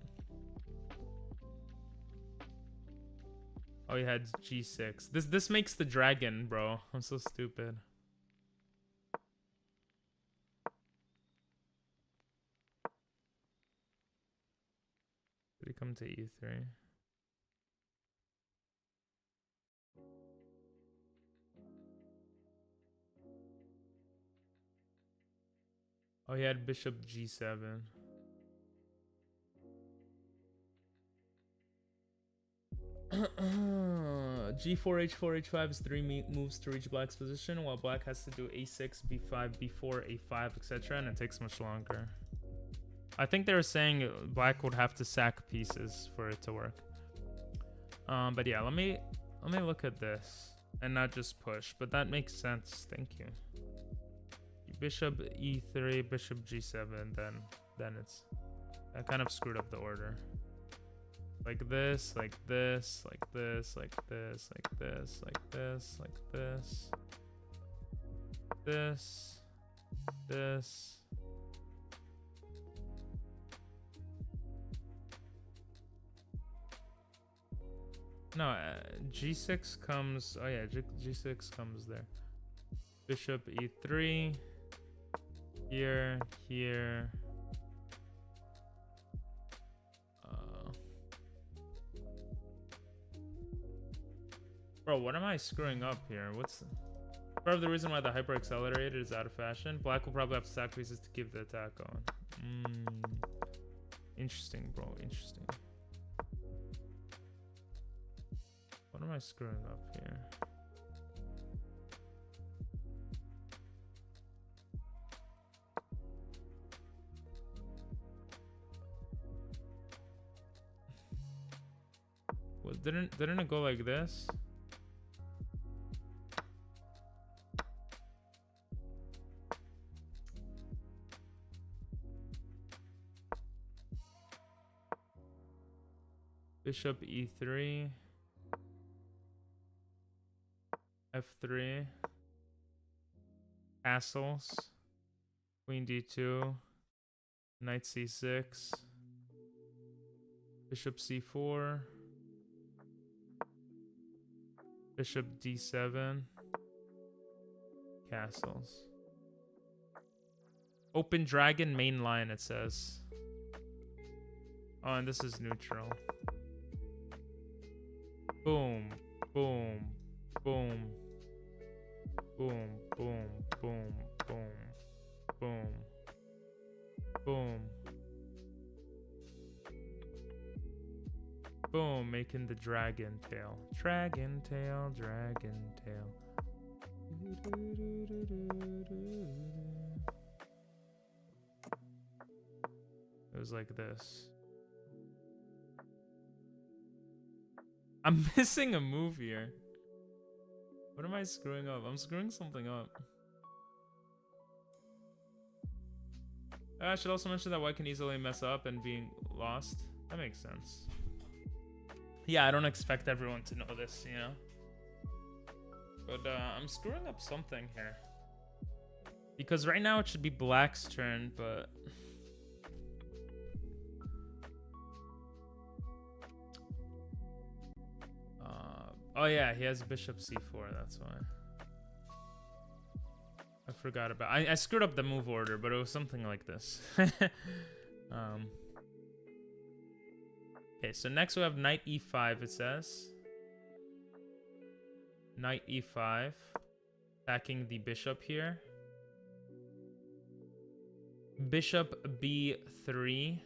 Oh, he had g6. This makes the dragon, bro. I'm so stupid. Did he come to e3? Oh, he had bishop g7. G4, H4, H5 is 3 moves to reach black's position, while black has to do A6, B5, B4, A5, etc., and it takes much longer. I think they were saying black would have to sack pieces for it to work. But yeah, let me look at this and not just push, but that makes sense. Thank you. Bishop E3, bishop G7, then it's I kind of screwed up the order. Like this, like this, like this, like this, like this, like this, like this. This. No, G6 comes, oh yeah, G6 comes there. Bishop E3. Here. Bro, what am I screwing up here? What's part of the reason why the hyper accelerated is out of fashion? Black will probably have to sack pieces to keep the attack going. Interesting, bro. Interesting. What am I screwing up here? Well, didn't it go like this? Bishop E3, F3, castles, Queen D2, Knight C6, Bishop C4, Bishop d7. Castles. Open dragon main line, it says. Oh, and this is neutral. Boom, boom, boom, boom, boom, boom, boom, boom, boom, boom, making the dragon tail. Dragon tail, dragon tail. It was like this. I'm missing a move here. What am I screwing up? I'm screwing something up. I should also mention that white can easily mess up and being lost. That makes sense. Yeah, I don't expect everyone to know this, you know? But I'm screwing up something here. Because right now it should be black's turn, but... oh yeah, he has bishop c4, that's why. I forgot about... I screwed up the move order, but it was something like this. Okay, so next we have knight e5, it says. Knight e5. Attacking the bishop here. Bishop b3.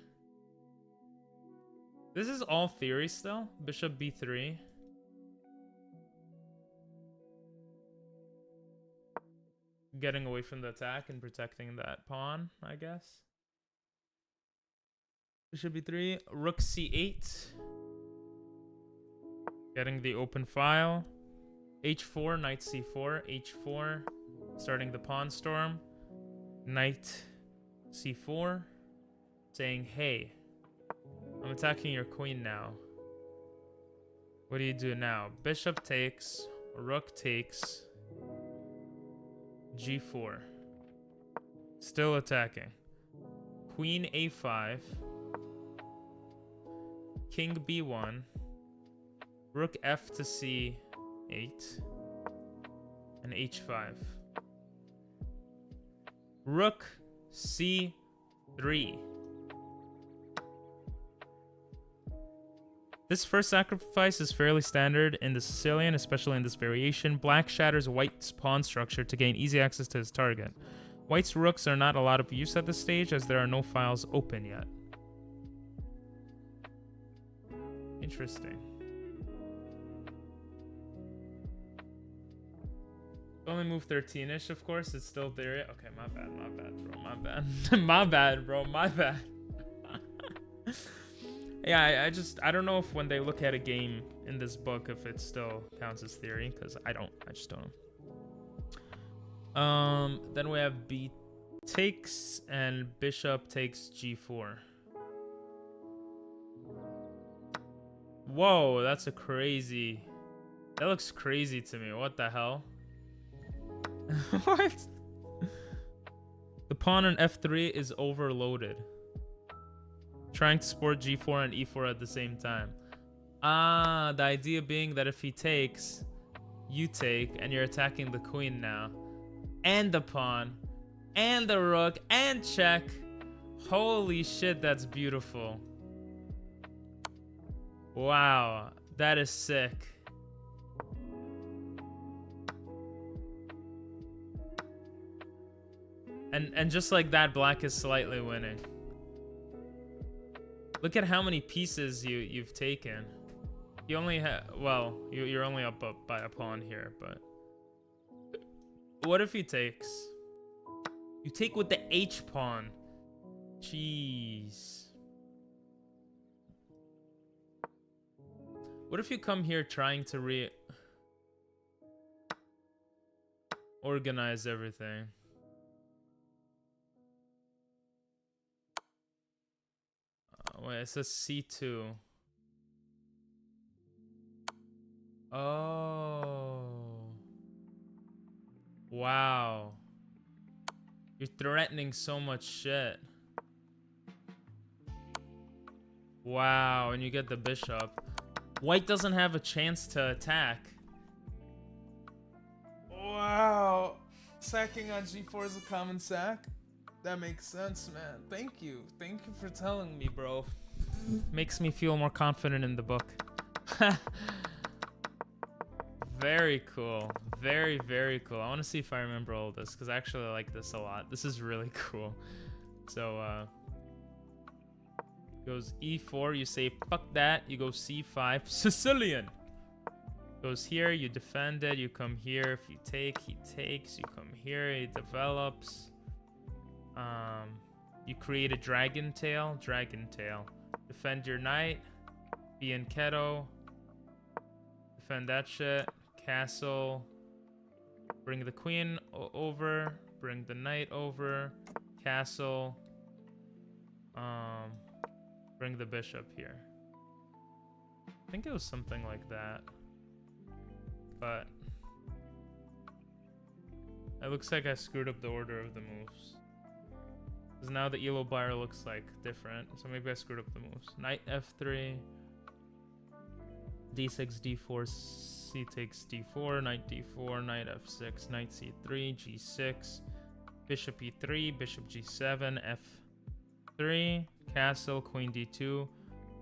This is all theory still. Bishop b3. Getting away from the attack and protecting that pawn, I guess. Bishop b3. Rook c8. Getting the open file. h4, knight c4, h4. Starting the pawn storm. Knight c4. Saying, hey, I'm attacking your queen now. What do you do now? Bishop takes. Rook takes. g4. Still attacking. Queen a5. King b1. Rook f to c8. And h5. Rook c3. This first sacrifice is fairly standard in the Sicilian, especially in this variation. Black shatters white's pawn structure to gain easy access to his target. White's rooks are not a lot of use at this stage as there are no files open yet. Interesting. Only move 13-ish, of course. It's still there. Okay, my bad, bro. My bad. My bad, bro. My bad. Yeah, I don't know if when they look at a game in this book, if it still counts as theory, because I just don't know. Then we have b takes and bishop takes g4. Whoa, that's a crazy... That looks crazy to me. What the hell? What? The pawn on f3 is overloaded. Trying to support g4 and e4 at the same time. Ah, the idea being that if he takes, you take, and you're attacking the queen now. And the pawn. And the rook. And check. Holy shit, that's beautiful. Wow, that is sick. And just like that, black is slightly winning. Look at how many pieces you've taken. You only have, well, you're only up by a pawn here, but what if he takes? You take with the H pawn. Jeez. What if you come here trying to organize everything? Wait, it says C2. Oh. Wow. You're threatening so much shit. Wow, and you get the bishop. White doesn't have a chance to attack. Sacking on g4 is a common sack. That makes sense, man. Thank you. Thank you for telling me, bro. Makes me feel more confident in the book. Very cool. Very, very cool. I want to see if I remember all of this, because I actually like this a lot. This is really cool. So, goes e4, you say fuck that, you go c5, Sicilian. Goes here, you defend it, you come here, if you take, he takes, you come here, he develops. You create a dragon tail. Defend your knight, be in Keto, defend that shit, castle, bring the queen over, bring the knight over, castle, bring the bishop here. I think it was something like that. But it looks like I screwed up the order of the moves. Because now the Elo bar looks like different. So maybe I screwed up the moves. Knight f3. d6, d4, c takes d4, knight d4, knight f6, knight c3, g6, bishop e3, bishop g7, f3, castle, queen d2,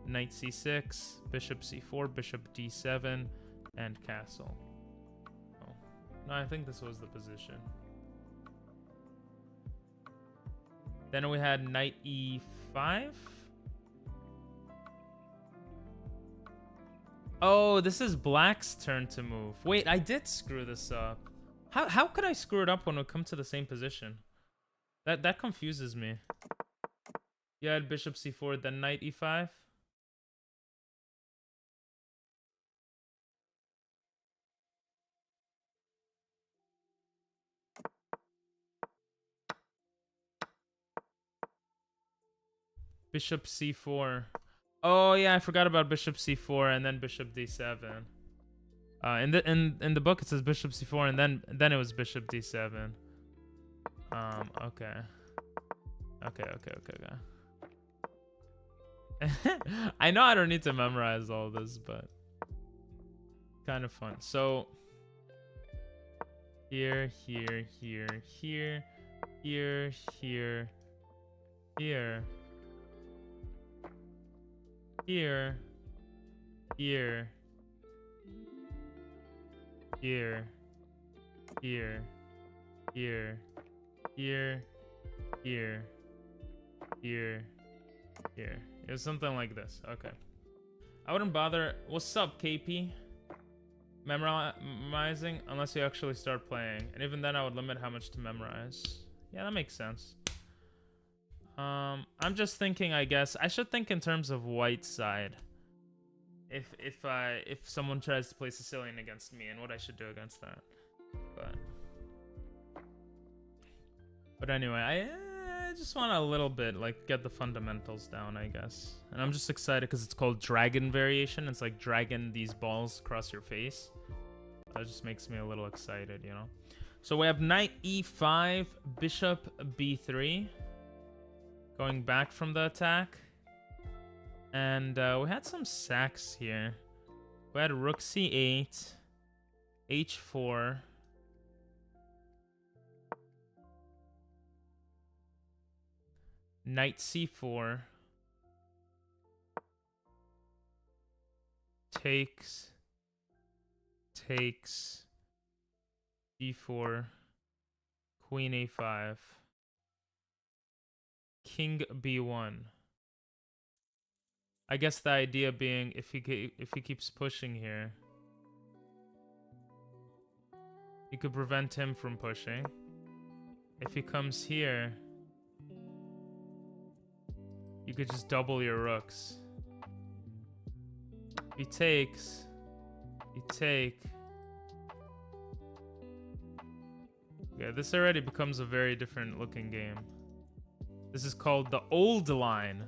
knight c6, bishop c4, bishop d7, and castle. Oh. No, I think this was the position. Then we had knight e5. Oh, this is black's turn to move. Wait, I did screw this up. How could I screw it up when we come to the same position? That confuses me. You had bishop c4, then knight e5. Bishop c4. Oh yeah, I forgot about bishop c4 and then bishop d7. In the book it says bishop c4 and then it was bishop d7. Okay. Okay. I know I don't need to memorize all this, but kind of fun. So here, here, here, here, here, here, here. Here, here, here, here, here, here, here, here, here. It was something like this. Okay. I wouldn't bother. What's up, KP? Memorizing unless you actually start playing. And even then I would limit how much to memorize. Yeah, that makes sense. I'm just thinking, I guess I should think in terms of white side. If someone tries to play Sicilian against me and what I should do against that. But anyway, I just want a little bit like get the fundamentals down, I guess. And I'm just excited because it's called dragon variation. It's like dragging these balls across your face. That just makes me a little excited, you know. So we have knight e5, bishop b3. Going back from the attack. And we had some sacks here. We had rook c8, h4. Knight c4. Takes. d4. Queen a5. King b1. I guess the idea being if he keeps pushing here, you could prevent him from pushing. If he comes here, you could just double your rooks. If he takes, you take. Yeah, this already becomes a very different looking game. This is called the old line.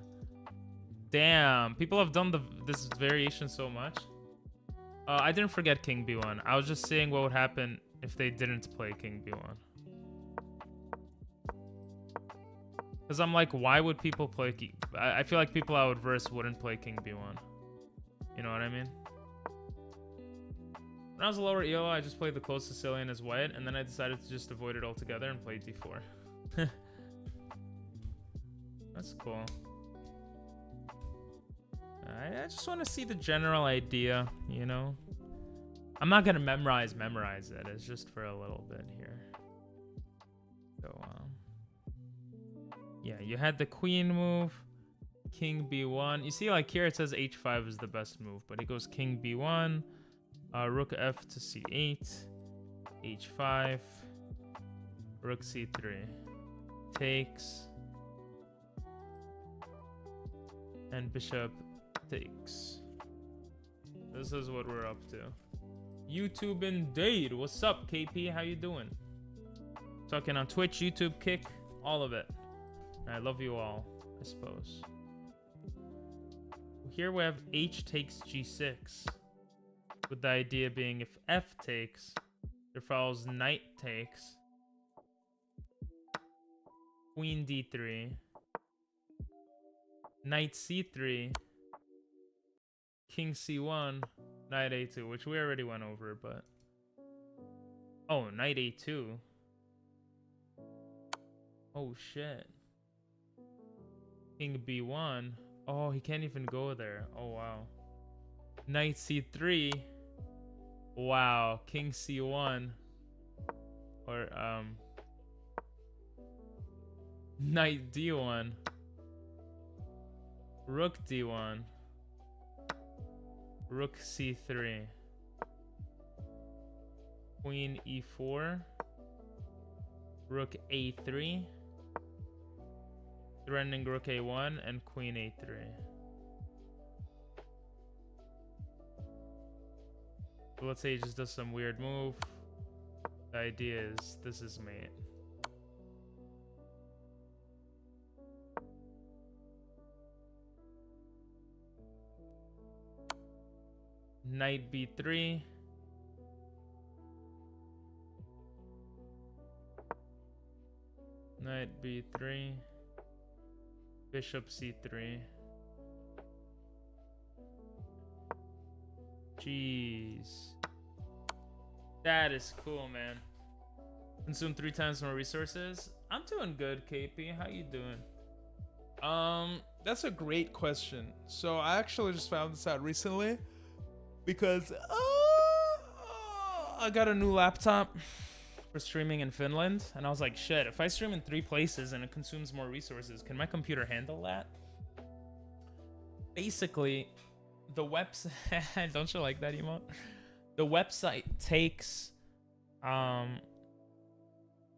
Damn, people have done this variation so much. I didn't forget King B1. I was just seeing what would happen if they didn't play King B1. Because I'm like, why would people play I feel like people I would verse wouldn't play King B1. You know what I mean? When I was a lower ELO, I just played the closest Sicilian as white, and then I decided to just avoid it altogether and play d4. That's cool. I just want to see the general idea, you know? I'm not going to memorize it. It's just for a little bit here. So, yeah, you had the queen move, king b1. You see, like here it says h5 is the best move, but he goes king b1, rook f to c8, h5, rook c3, takes, and bishop takes. This is what we're up to. YouTube indeed. What's up, KP? How you doing? Talking on Twitch, YouTube, Kick, all of it. I love you all, I suppose. Here we have h takes g6, with the idea being if f takes, there follows knight takes, queen d3, knight c3, king c1, knight a2, which we already went over, but... Oh, knight a2. Oh, shit. King b1. Oh, he can't even go there. Oh, wow. Knight c3. Wow. King c1. Or, knight d1. Rook d1. Rook c3. Queen e4. Rook a3. Threatening rook a1 and queen a3. So let's say he just does some weird move. The idea is this is mate. Knight b3. Knight b3. Bishop c3. Jeez. That is cool, man. Consume 3 times more resources. I'm doing good, KP. How you doing? That's a great question. So I actually just found this out recently because I got a new laptop for streaming in Finland, and I was like, shit, if I stream in 3 places and it consumes more resources, can my computer handle that? Basically, the website... Don't you like that emote? The website takes... The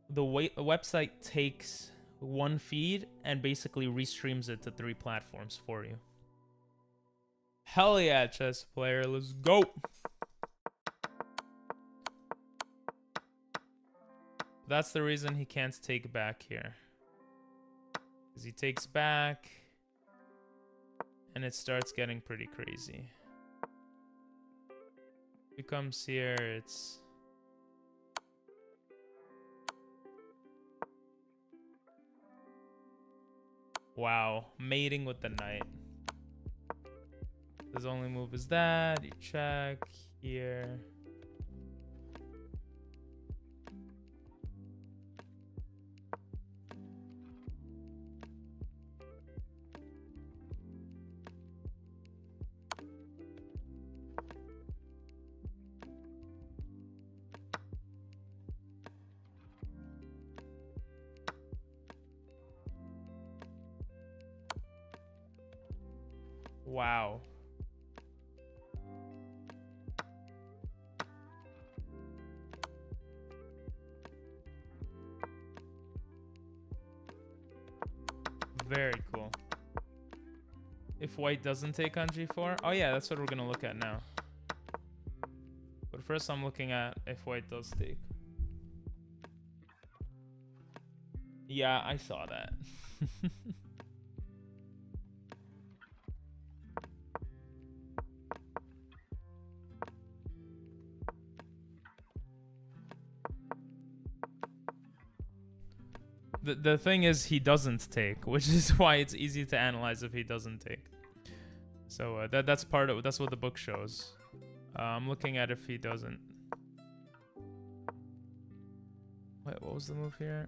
website takes one feed and basically restreams it to 3 platforms for you. Hell yeah, chess player, let's go! That's the reason he can't take back here. Because he takes back, and it starts getting pretty crazy. If he comes here, it's... Wow, mating with the knight. His only move is that, you check here. Wow. Very cool. If white doesn't take on g4? Oh yeah, that's what we're gonna look at now. But first I'm looking at if white does take. Yeah, I saw that. The thing is, he doesn't take, which is why it's easy to analyze if he doesn't take. So that's part of that's what the book shows. I'm looking at if he doesn't. Wait, what was the move here?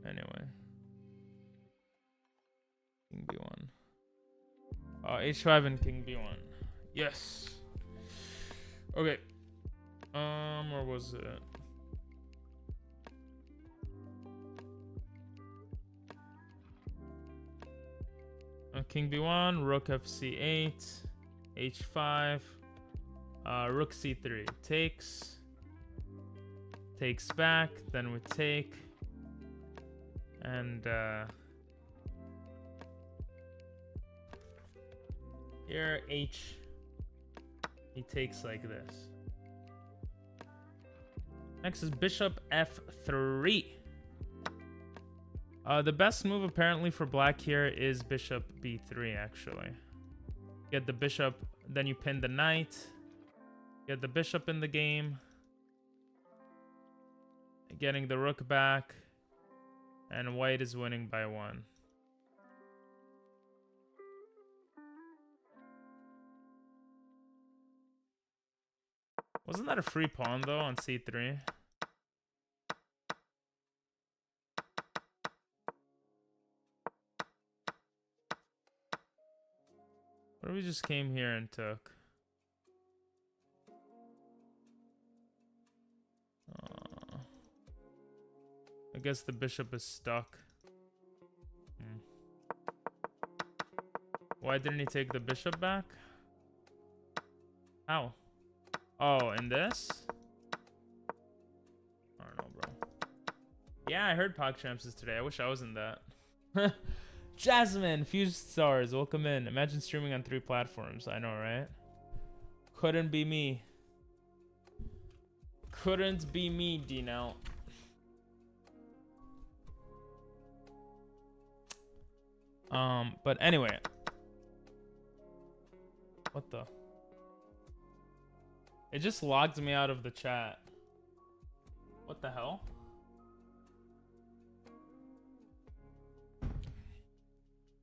Anyway. King B1. H5 and King B1. Yes. Okay. Where was it? King B1, Rook FC8, H5, Rook C3. Takes back, then we take, and here H, he takes like this. Next is Bishop F3. The best move apparently for black here is Bishop B3 actually. Get the bishop, then you pin the knight. Get the bishop in the game. Getting the rook back. And white is winning by 1. Wasn't that a free pawn though on C3? What if we just came here and took? I guess the bishop is stuck. Why didn't he take the bishop back? How? Oh, in this? I don't know, bro. Yeah, I heard PogChamps is today. I wish I was in that. Jasmine, Fused Stars, welcome in. Imagine streaming on 3 platforms. I know, right? Couldn't be me. Couldn't be me, Dino. But anyway. What the? It just logged me out of the chat. What the hell?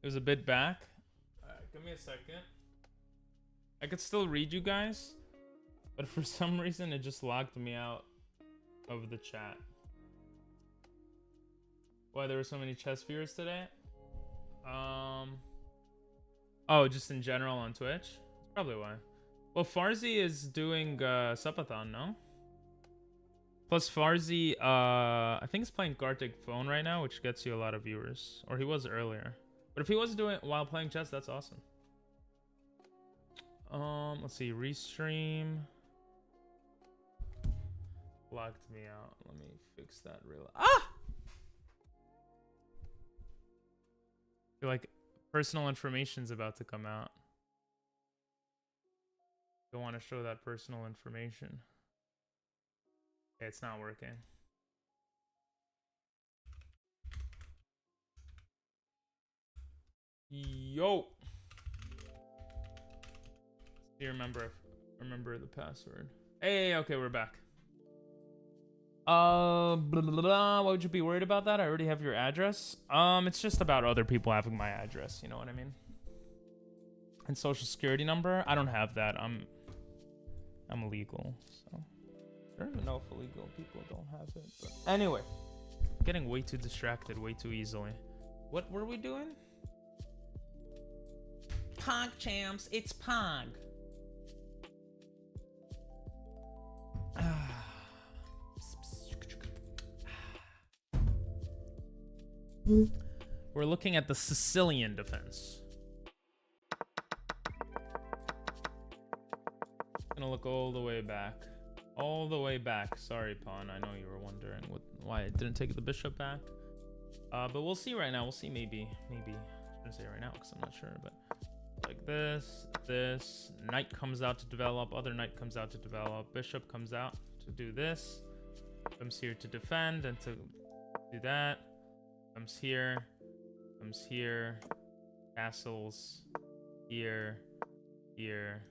It was a bit back. Alright, give me a second. I could still read you guys, but for some reason it just logged me out of the chat. Why there were so many chess viewers today? Oh, just in general on Twitch? That's probably why. Well, Farzi is doing subathon, no? Plus Farzi, I think he's playing Gartic Phone right now, which gets you a lot of viewers. Or he was earlier. But if he was doing it while playing chess, that's awesome. Let's see, restream. Locked me out. Let me fix that real. Ah! I feel like personal information's about to come out. Don't want to show that personal information. Okay, it's not working. Yo. Do you remember the password? Hey, okay, we're back. Blah, blah, blah. Why would you be worried about that? I already have your address. It's just about other people having my address, you know what I mean? And social security number? I don't have that. I'm illegal, so I don't even know if illegal people don't have it. But anyway, getting way too distracted way too easily. What were we doing? Pog champs, it's Pog. We're looking at the Sicilian defense. Gonna look all the way back. All the way back. Sorry, pawn. I know you were wondering why I didn't take the bishop back. But we'll see right now. We'll see maybe. I shouldn't say right now because I'm not sure, but like this. Knight comes out to develop. Other knight comes out to develop. Bishop comes out to do this. Comes here to defend and to do that. Comes here. Comes here. Castles. Here. Here.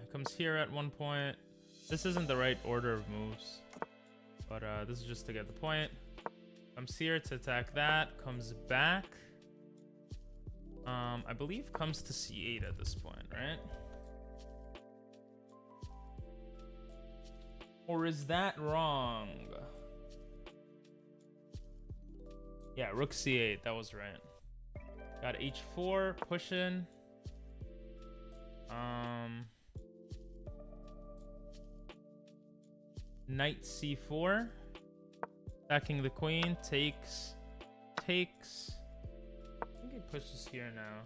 He comes here at one point. This isn't the right order of moves, but this is just to get the point. Comes here to attack that. Comes back. I believe comes to c8 at this point, right? Or is that wrong? Yeah, rook c8. That was right. Got h4 pushing. Knight c4. Attacking the queen. Takes. I think he pushes here now.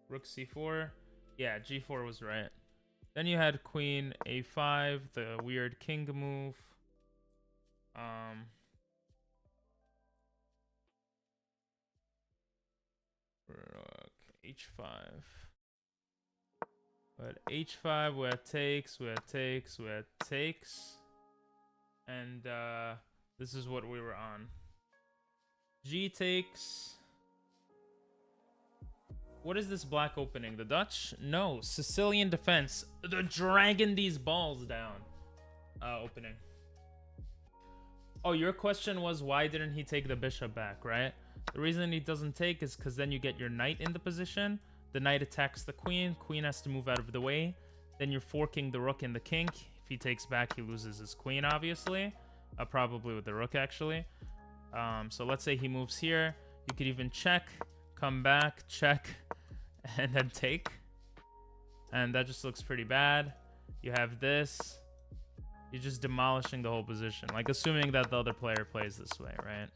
Rook c4. Yeah, g4 was right. Then you had queen a5, the weird king move. Rook h5. But h5, where it takes. And this is what we were on. G takes. What is this black opening? The Dutch? No, Sicilian defense. They're dragging these balls down. Opening. Oh, your question was why didn't he take the bishop back, right? The reason he doesn't take is because then you get your knight in the position. The knight attacks the queen. Queen has to move out of the way. Then you're forking the rook and the king. If he takes back, he loses his queen, obviously. Probably with the rook, actually. So let's say he moves here. You could even check, come back, check, and then take. And that just looks pretty bad. You have this. You're just demolishing the whole position. Like, assuming that the other player plays this way, right?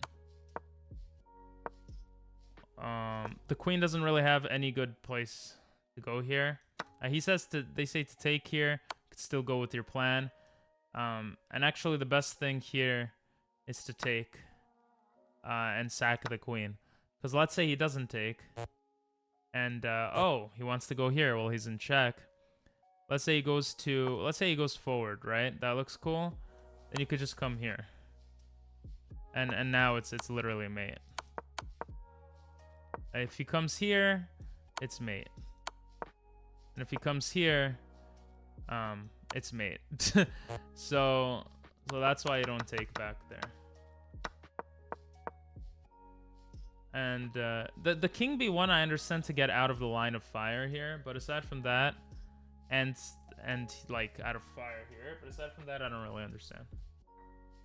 The queen doesn't really have any good place to go here. They say to take here. Could still go with your plan. And actually the best thing here is to take and sack the queen. Because let's say he doesn't take. And, oh, he wants to go here. Well, he's in check. Let's say he goes forward, right? That looks cool. Then you could just come here. And now it's literally mate. If he comes here, it's mate. And if he comes here, it's mate. So that's why you don't take back there. And the king b1 I understand to get out of the line of fire here, but aside from that, and like out of fire here, but aside from that, I don't really understand.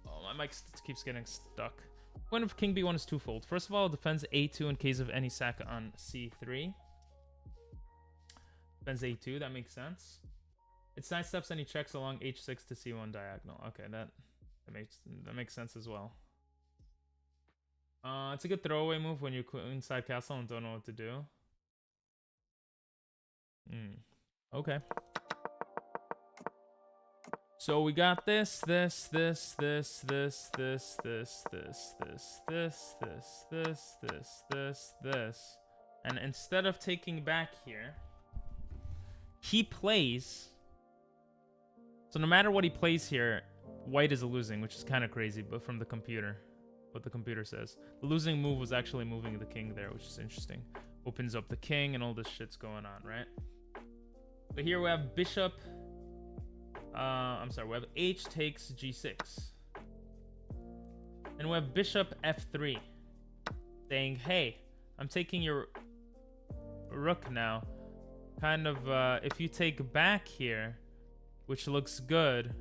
Oh, my mic keeps getting stuck. Point of king b1 is twofold. First of all, it defends a2 in case of any sack on c3. Defends a2, that makes sense. It sidesteps any checks along h6 to c1 diagonal. Okay, that makes sense as well. It's a good throwaway move when you're inside castle and don't know what to do. Okay. So we got this, and instead of taking back here, he plays. So no matter what he plays here, white is losing, which is kind of crazy, but from the computer, what the computer says. The losing move was actually moving the king there, which is interesting. Opens up the king and all this shit's going on, right? So here we have bishop. We have h takes g6. And we have bishop f3. Saying, hey, I'm taking your rook now. Kind of, if you take back here, which looks good,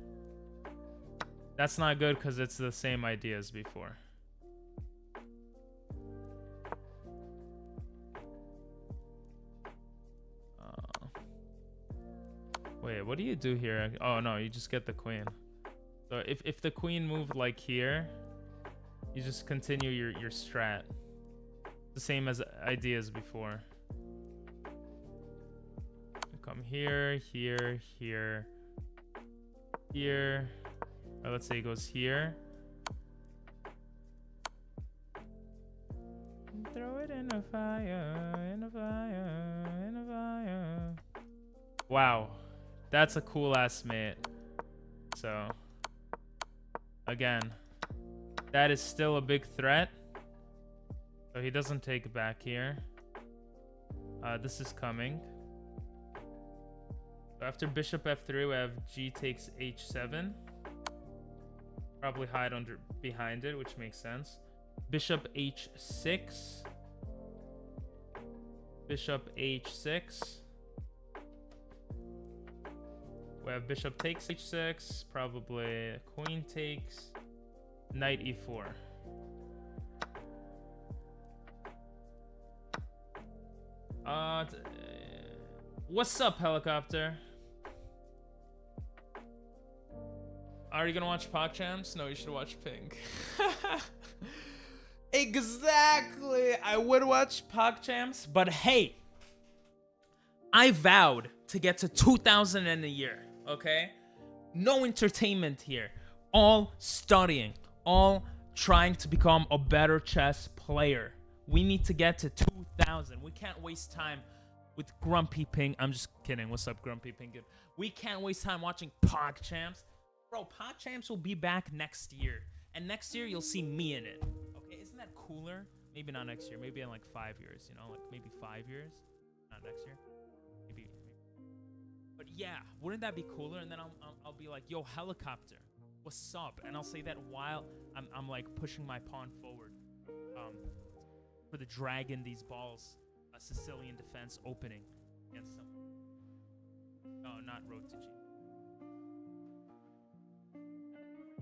that's not good because it's the same idea as before. Wait, what do you do here? Oh, no, you just get the queen. So if the queen moved like here, you just continue your strat. The same as ideas before. Come here, here, here, here. Or let's say it goes here. Throw it in the fire, in the fire, in the fire. Wow. That's a cool ass mate. So, again, that is still a big threat. So he doesn't take it back here. This is coming. After bishop f3, we have g takes h7. Probably hide under behind it, which makes sense. Bishop h6. Bishop h6. We have bishop takes h6. Probably queen takes. Knight e4. What's up, helicopter? Are you gonna watch PogChamps? No, you should watch Pink. Exactly. I would watch PogChamps, but hey, I vowed to get to 2,000 in a year, okay? No entertainment here. All studying, all trying to become a better chess player. We need to get to 2,000. We can't waste time with Grumpy Pink. I'm just kidding. What's up, Grumpy Pink? We can't waste time watching PogChamps. Bro, PogChamps will be back next year. And next year, you'll see me in it. Okay, isn't that cooler? Maybe not next year. Maybe in like 5 years, you know? Like maybe 5 years. Not next year. Maybe. But yeah, wouldn't that be cooler? And then I'll be like, yo, helicopter, what's up? And I'll say that while I'm like pushing my pawn forward. For the dragon, these balls. A Sicilian defense opening against them. No, not road to G.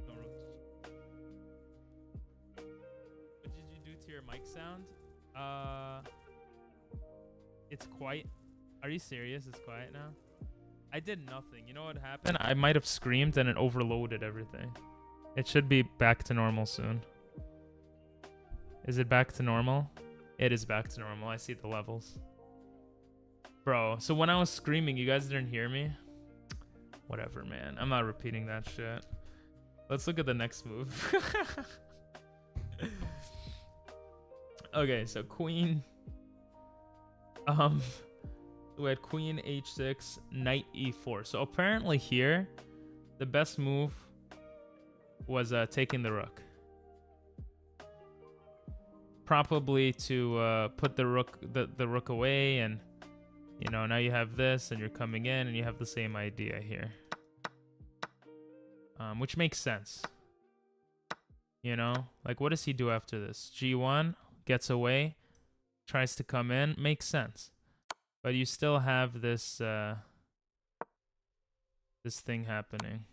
No road to G. What did you do to your mic sound? It's quiet. Are you serious? It's quiet now? I did nothing. You know what happened? I might have screamed and it overloaded everything. It should be back to normal soon. Is it back to normal? It is back to normal. I see the levels. Bro, so when I was screaming, you guys didn't hear me? Whatever, man. I'm not repeating that shit. Let's look at the next move. Okay, so queen. We had queen h6, knight e4. So apparently here, the best move was taking the rook. Probably to put the rook away, and you know, now you have this and you're coming in and you have the same idea here, which makes sense. You know, like what does he do after this? G1, gets away, tries to come in, makes sense. But you still have this this thing happening.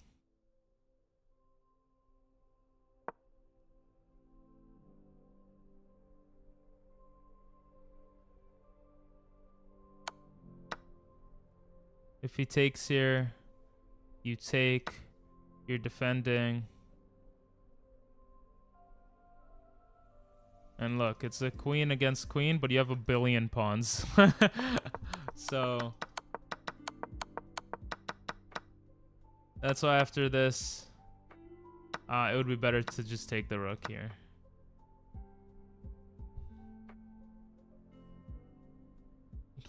If he takes here, you take, you're defending. And look, it's a queen against queen, but you have a billion pawns. So that's why after this, it would be better to just take the rook here.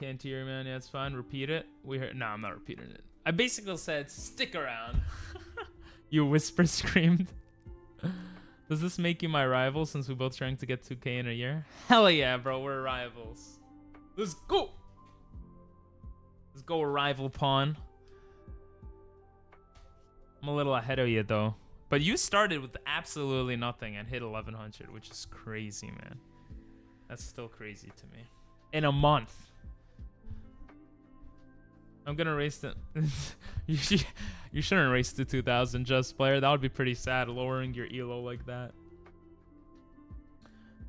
Can't hear, man. Yeah, it's fine. Repeat it. We heard. No, I'm not repeating it. I basically said, stick around. You whisper screamed. Does this make you my rival since we both trying to get 2K in a year? Hell yeah, bro. We're rivals. Let's go. Let's go, rival pawn. I'm a little ahead of you, though. But you started with absolutely nothing and hit 1100, which is crazy, man. That's still crazy to me. In a month. I'm gonna race to you shouldn't race to 2000 just player. That would be pretty sad, lowering your elo like that.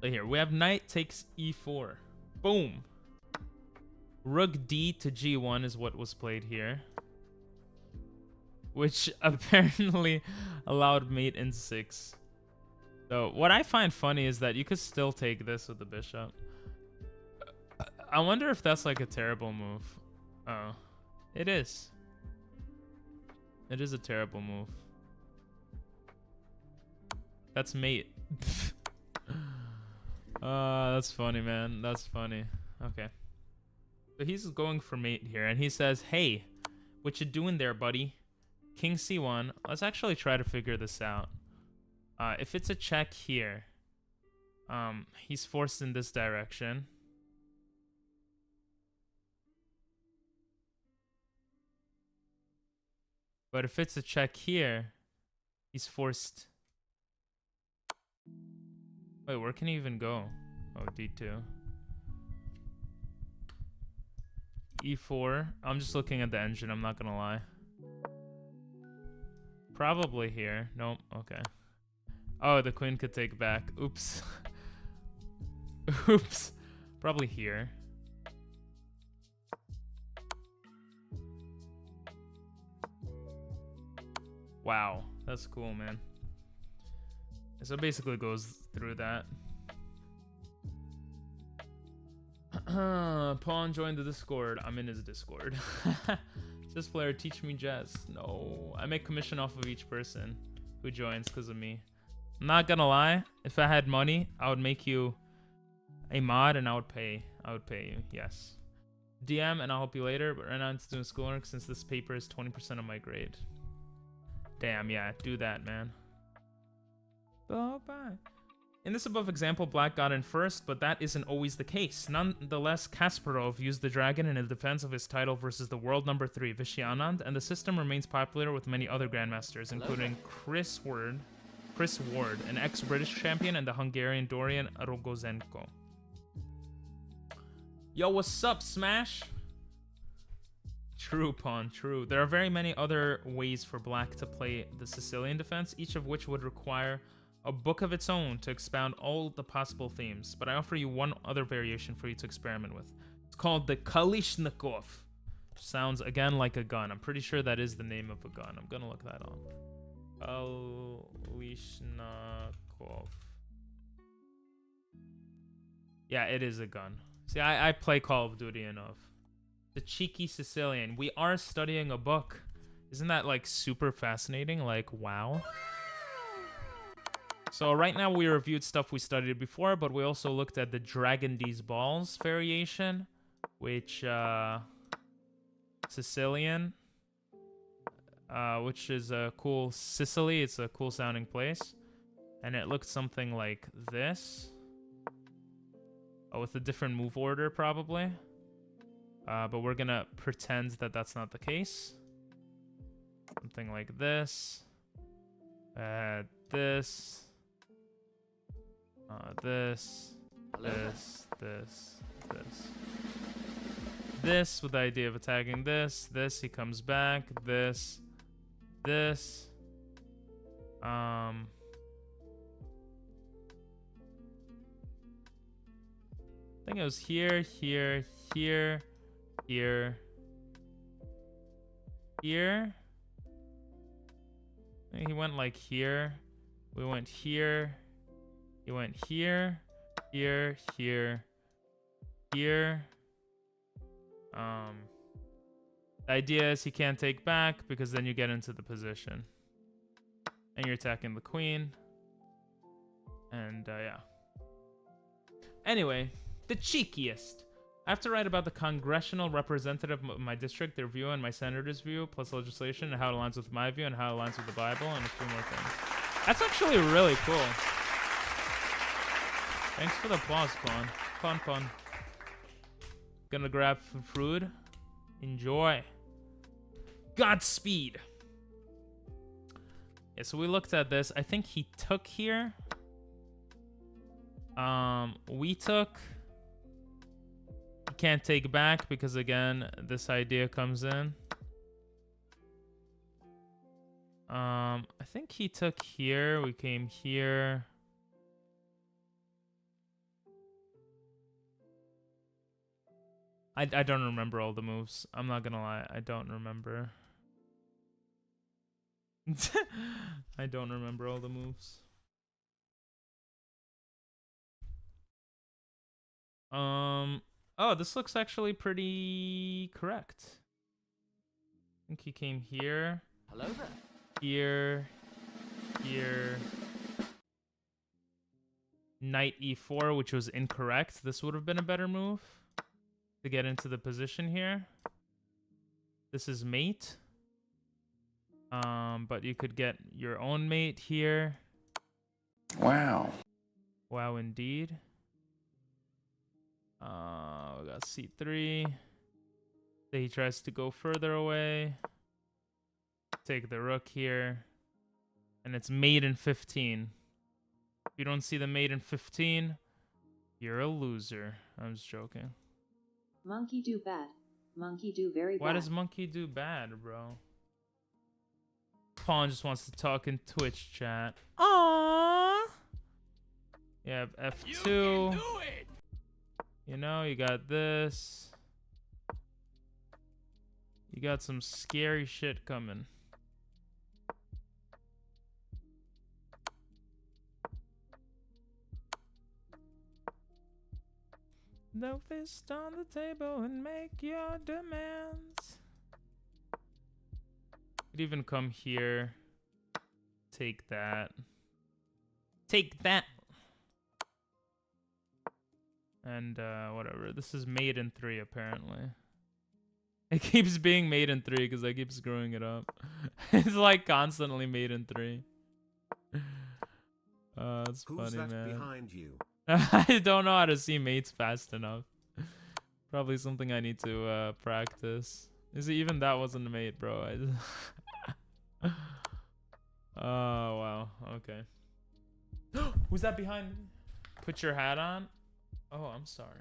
So here we have knight takes e4. Boom. Rook d to g1 is what was played here, which apparently allowed mate in 6. So what I find funny is that you could still take this with the bishop. I wonder if that's like a terrible move. Oh. It is. It is a terrible move. That's mate. That's funny, man. That's funny. Okay. So he's going for mate here, and he says, hey, what you doing there, buddy? King c1. Let's actually try to figure this out. If it's a check here, he's forced in this direction. But if it's a check here, he's forced Wait, where can he even go? Oh, D2. E4. I'm just looking at the engine, I'm not gonna lie. Probably here. Nope, okay. Oh, the queen could take back. Oops. Oops. Probably here. Wow, that's cool, man. So it basically goes through that. Pawn joined the Discord. I'm in his Discord. This player teach me jazz. No, I make commission off of each person who joins because of me. I'm not gonna lie. If I had money, I would make you a mod and I would pay you. Yes. DM and I'll help you later. But right now I'm just doing schoolwork since this paper is 20% of my grade. Damn, yeah, do that, man. Bye-bye. In this above example, black got in first, but that isn't always the case. Nonetheless, Kasparov used the dragon in defense of his title versus the world number 3, Vishy Anand, and the system remains popular with many other grandmasters, including Chris Ward, an ex-British champion, and the Hungarian Dorian Rogozenko. Yo, what's up, Smash? True, Pawn, true. There are very many other ways for black to play the Sicilian defense, each of which would require a book of its own to expound all the possible themes, but I offer you one other variation for you to experiment with. It's called the Kalishnikov. Sounds, again, like a gun. I'm pretty sure that is the name of a gun. I'm gonna look that up. Kalishnikov. Yeah, it is a gun. See, I play Call of Duty enough. The Cheeky Sicilian. We are studying a book. Isn't that, like, super fascinating? Like, wow. So right now we reviewed stuff we studied before, but we also looked at the Dragon D's Balls variation, which, Sicilian, which is a cool Sicily. It's a cool sounding place. And it looked something like this. Oh, with a different move order, probably. But we're gonna pretend that that's not the case. Something like this. This. This with the idea of attacking this. He comes back. This. I think it was here. He went like here. We went here. He went here. The idea is he can't take back because then you get into the position. And you're attacking the queen. And, yeah. Anyway, the cheekiest. I have to write about the congressional representative of my district, their view, and my senator's view, plus legislation, and how it aligns with my view, and how it aligns with the Bible, and a few more things. That's actually really cool. Thanks for the applause, Pawn. Pawn. Gonna grab some food. Enjoy. Godspeed. Yeah, so we looked at this. I think he took here. We took. He can't take back because, again, this idea comes in. I think he took here. We came here. I don't remember all the moves. I'm not gonna lie. I don't remember. I don't remember all the moves. Oh, this looks actually pretty correct. I think he came here. Hello there. Here. Knight e4, which was incorrect. This would have been a better move to get into the position here. This is mate. But you could get your own mate here. Wow. Wow, indeed. We got c3. Then he tries to go further away. Take the rook here. And it's mate in 15. If you don't see the mate in 15, you're a loser. I'm just joking. Monkey do bad. Monkey do very bad. Why does monkey do bad, bro? Pawn just wants to talk in Twitch chat. Aww. You have F2. You can do it. You know, you got this. You got some scary shit coming. No fist on the table and make your demands. Could even come here. Take that. Take that. And whatever. This is made in 3 apparently. It keeps being made in 3 because I keep screwing it up. It's like constantly made in 3. It's Who's funny, that man. behind you? I don't know how to see mates fast enough. Probably something I need to practice. Is it even that wasn't a mate, bro? I just oh wow. Okay. Who's that behind me? Put your hat on. Oh, I'm sorry.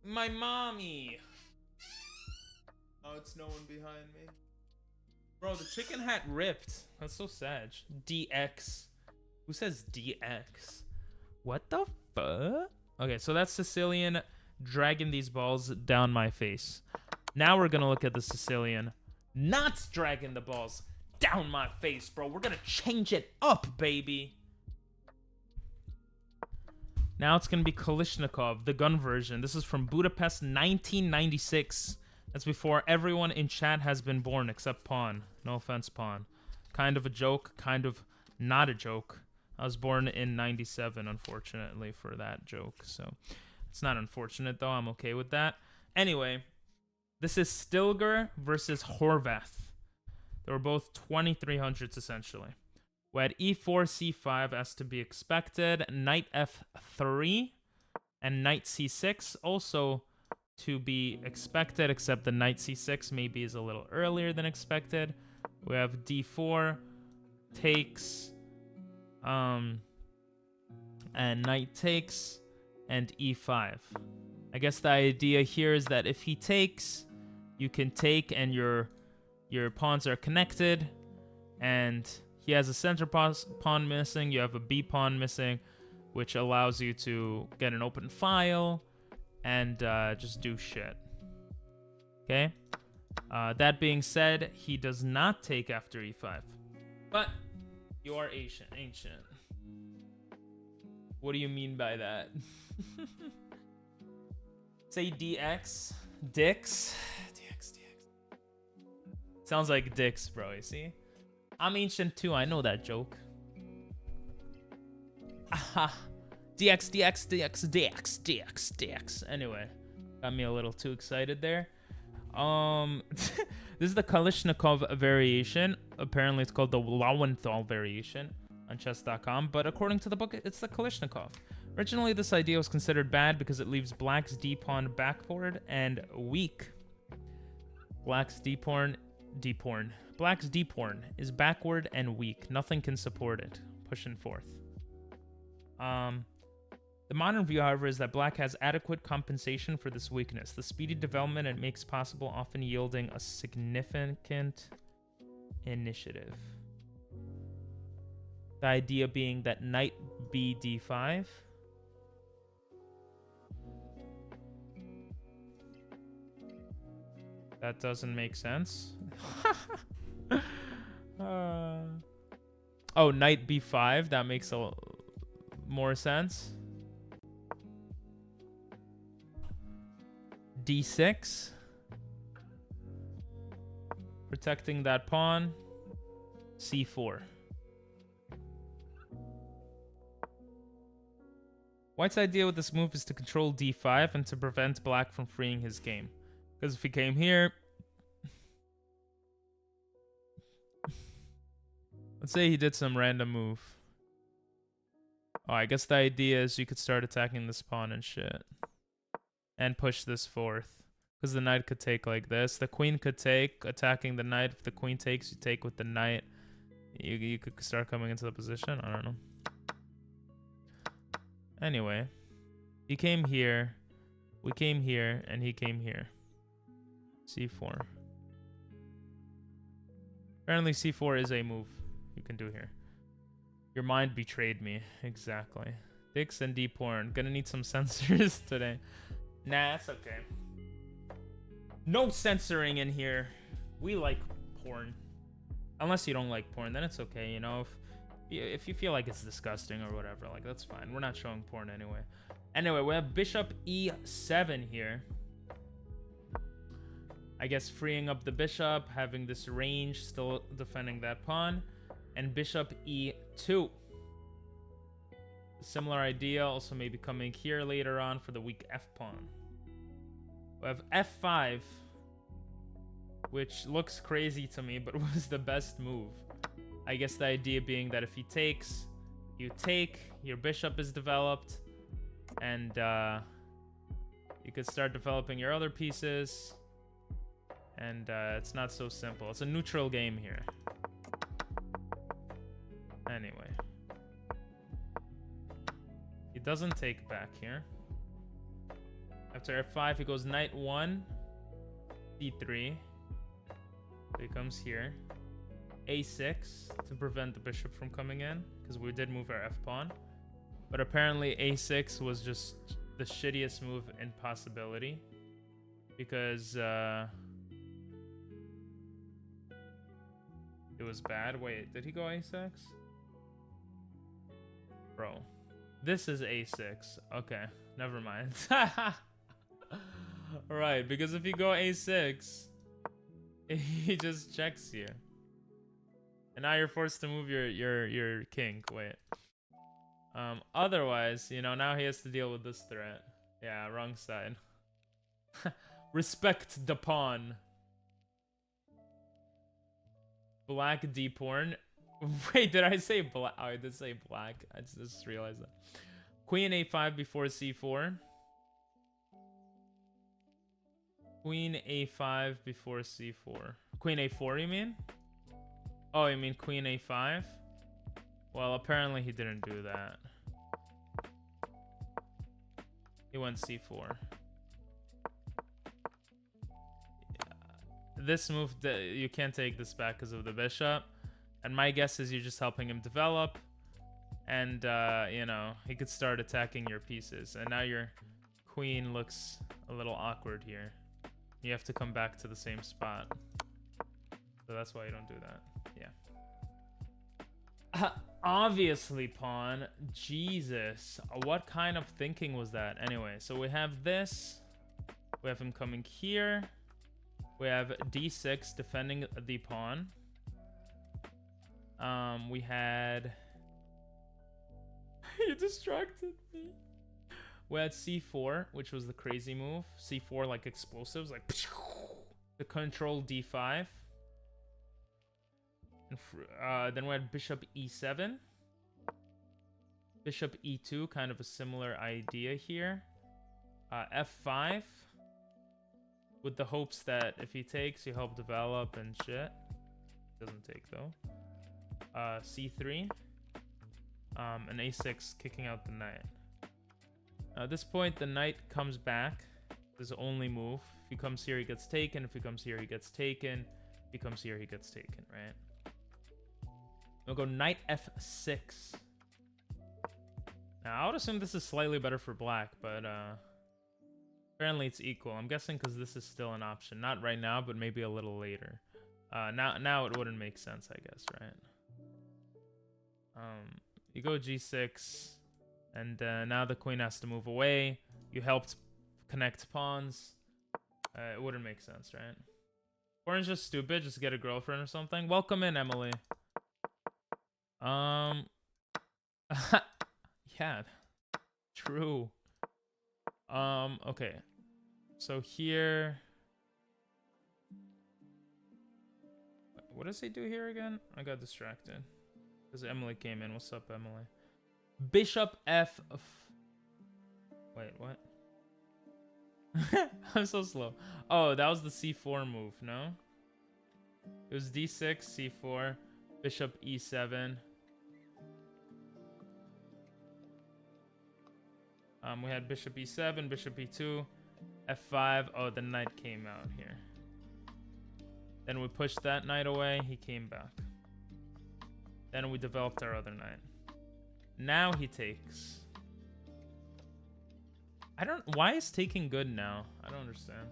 My mommy. Oh, it's no one behind me. Bro, the chicken hat ripped. That's so sad. DX. Who says DX? What the fuck? Okay, so that's Sicilian dragging these balls down my face. Now we're gonna look at the Sicilian not dragging the balls down my face, bro. We're gonna change it up, baby. Now it's gonna be Kalishnikov, the gun version. This is from Budapest 1996. That's before everyone in chat has been born except Pawn. No offense, Pawn. Kind of a joke, kind of not a joke. I was born in 97, unfortunately, for that joke. So it's not unfortunate, though. I'm okay with that. Anyway, this is Stilgar versus Horvath. They were both 2300s, essentially. We had e4, c5 as to be expected. Knight f3 and knight c6 also to be expected, except the knight c6 maybe is a little earlier than expected. We have d4 takes, and knight takes, and e5. I guess the idea here is that if he takes, you can take and your pawns are connected, and he has a center pawn missing, you have a b pawn missing, which allows you to get an open file and just do shit. Okay? That being said, he does not take after e5. But you are ancient. What do you mean by that? Say DX. Dix. DX. Sounds like dicks, bro, you see? I'm ancient too, I know that joke. Aha. DX. Anyway, got me a little too excited there. This is the Kalishnikov variation. Apparently it's called the Lowenthal variation on chess.com, but according to the book, it's the Kalishnikov. Originally, this idea was considered bad because it leaves black's d-pawn backward and weak. Black's d-pawn is backward and weak. Nothing can support it. Pushing forth. The modern view, however, is that black has adequate compensation for this weakness. The speedy development it makes possible, often yielding a significant initiative. The idea being that knight b d5. That doesn't make sense. Oh, knight b5. That makes a more sense. d6. Protecting that pawn. c4. White's idea with this move is to control d5 and to prevent black from freeing his game. Because if he came here... Let's say he did some random move. Oh, I guess the idea is you could start attacking this pawn and shit. And push this forth. Because the knight could take like this. The queen could take, attacking the knight. If the queen takes, you take with the knight. You could start coming into the position. I don't know. Anyway, he came here. We came here, and he came here. C4. Apparently C4 is a move you can do here. Your mind betrayed me. Exactly. Dicks and D porn. Gonna need some censors today. Nah, that's okay. No censoring in here. We like porn. Unless you don't like porn, then it's okay, you know. If you feel like it's disgusting or whatever, like, that's fine. We're not showing porn anyway. Anyway, we have bishop e7 here. I guess freeing up the bishop, having this range, still defending that pawn. And bishop e2. Similar idea, also maybe coming here later on for the weak f pawn. We have f5, which looks crazy to me, but was the best move. I guess the idea being that if he takes, you take, your bishop is developed, and you could start developing your other pieces. And it's not so simple. It's a neutral game here. Anyway. He doesn't take back here. After f5, he goes knight 1, d3. So he comes here. a6 to prevent the bishop from coming in, because we did move our f-pawn. But apparently a6 was just the shittiest move in possibility, because it was bad. Wait, did he go a6? Bro, this is a6. Okay, never mind. Right, because if you go a6, he just checks you. And now you're forced to move your king. Wait. Otherwise, you know, now he has to deal with this threat. Yeah, wrong side. Respect the pawn. Black D porn. Wait, did I say black? Oh, I did say black. I just realized that. Queen a5 before c4. Queen a5 before c4. Queen a4, you mean? Oh, you mean queen a5? Well, apparently he didn't do that. He went c4. Yeah. This move, you can't take this back because of the bishop. And my guess is you're just helping him develop. And, you know, he could start attacking your pieces. And now your queen looks a little awkward here. You have to come back to the same spot. So that's why you don't do that. Yeah. Obviously, pawn. Jesus. What kind of thinking was that? Anyway, so we have this. We have him coming here. We have d6 defending the pawn. We had... You distracted me. We had c4, which was the crazy move. c4 like explosives, like to control d5. And then we had bishop e7. Bishop e2, kind of a similar idea here. f5. With the hopes that if he takes, you help develop and shit. Doesn't take though. c3. And a6 kicking out the knight. At this point, the knight comes back. His only move. If he comes here, he gets taken. If he comes here, he gets taken. If he comes here, he gets taken, right? We'll go knight f6. Now, I would assume this is slightly better for black, but apparently it's equal. I'm guessing because this is still an option. Not right now, but maybe a little later. Now it wouldn't make sense, I guess, right? You go g6, and now the queen has to move away. You helped connect pawns. It wouldn't make sense, right? Orange just stupid, just get a girlfriend or something. Welcome in, Emily. Yeah, true. Okay. So here, what does he do here again? I got distracted because Emily came in. What's up, Emily? Bishop f. Wait, what? I'm so slow. Oh, that was the c4 move, no? It was d6, c4. Bishop e7. We had bishop e7, bishop e2, f5. Oh, the knight came out here. Then we pushed that knight away. He came back. Then we developed our other knight. Now he takes. Why is taking good now? I don't understand.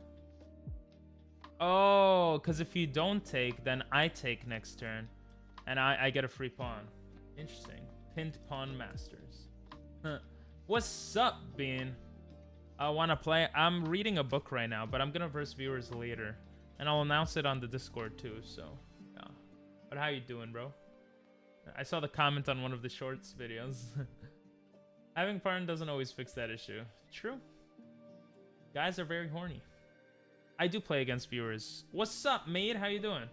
Oh, because if you don't take, then I take next turn. And I get a free pawn. Interesting. Pinned pawn masters. Huh. What's up, Bean? I want to play. I'm reading a book right now, but I'm going to verse viewers later. And I'll announce it on the Discord too, so yeah. But how you doing, bro? I saw the comment on one of the shorts videos. Having partner doesn't always fix that issue. True. Guys are very horny. I do play against viewers. What's up, mate? How you doing?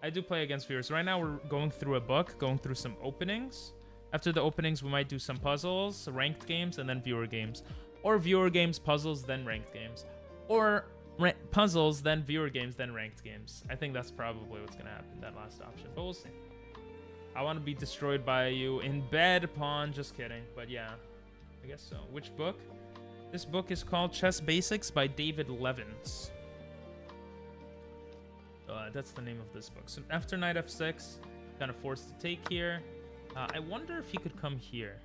I do play against viewers. Right now we're going through a book, going through some openings. After the openings, we might do some puzzles, ranked games, and then viewer games. Or viewer games, puzzles, then ranked games. Or puzzles, then viewer games, then ranked games. I think that's probably what's going to happen, that last option. But we'll see. I want to be destroyed by you in bed, pawn. Just kidding. But yeah, I guess so. Which book? This book is called Chess Basics by David Levins. That's the name of this book. So after knight f6, kind of forced to take here. I wonder if he could come here.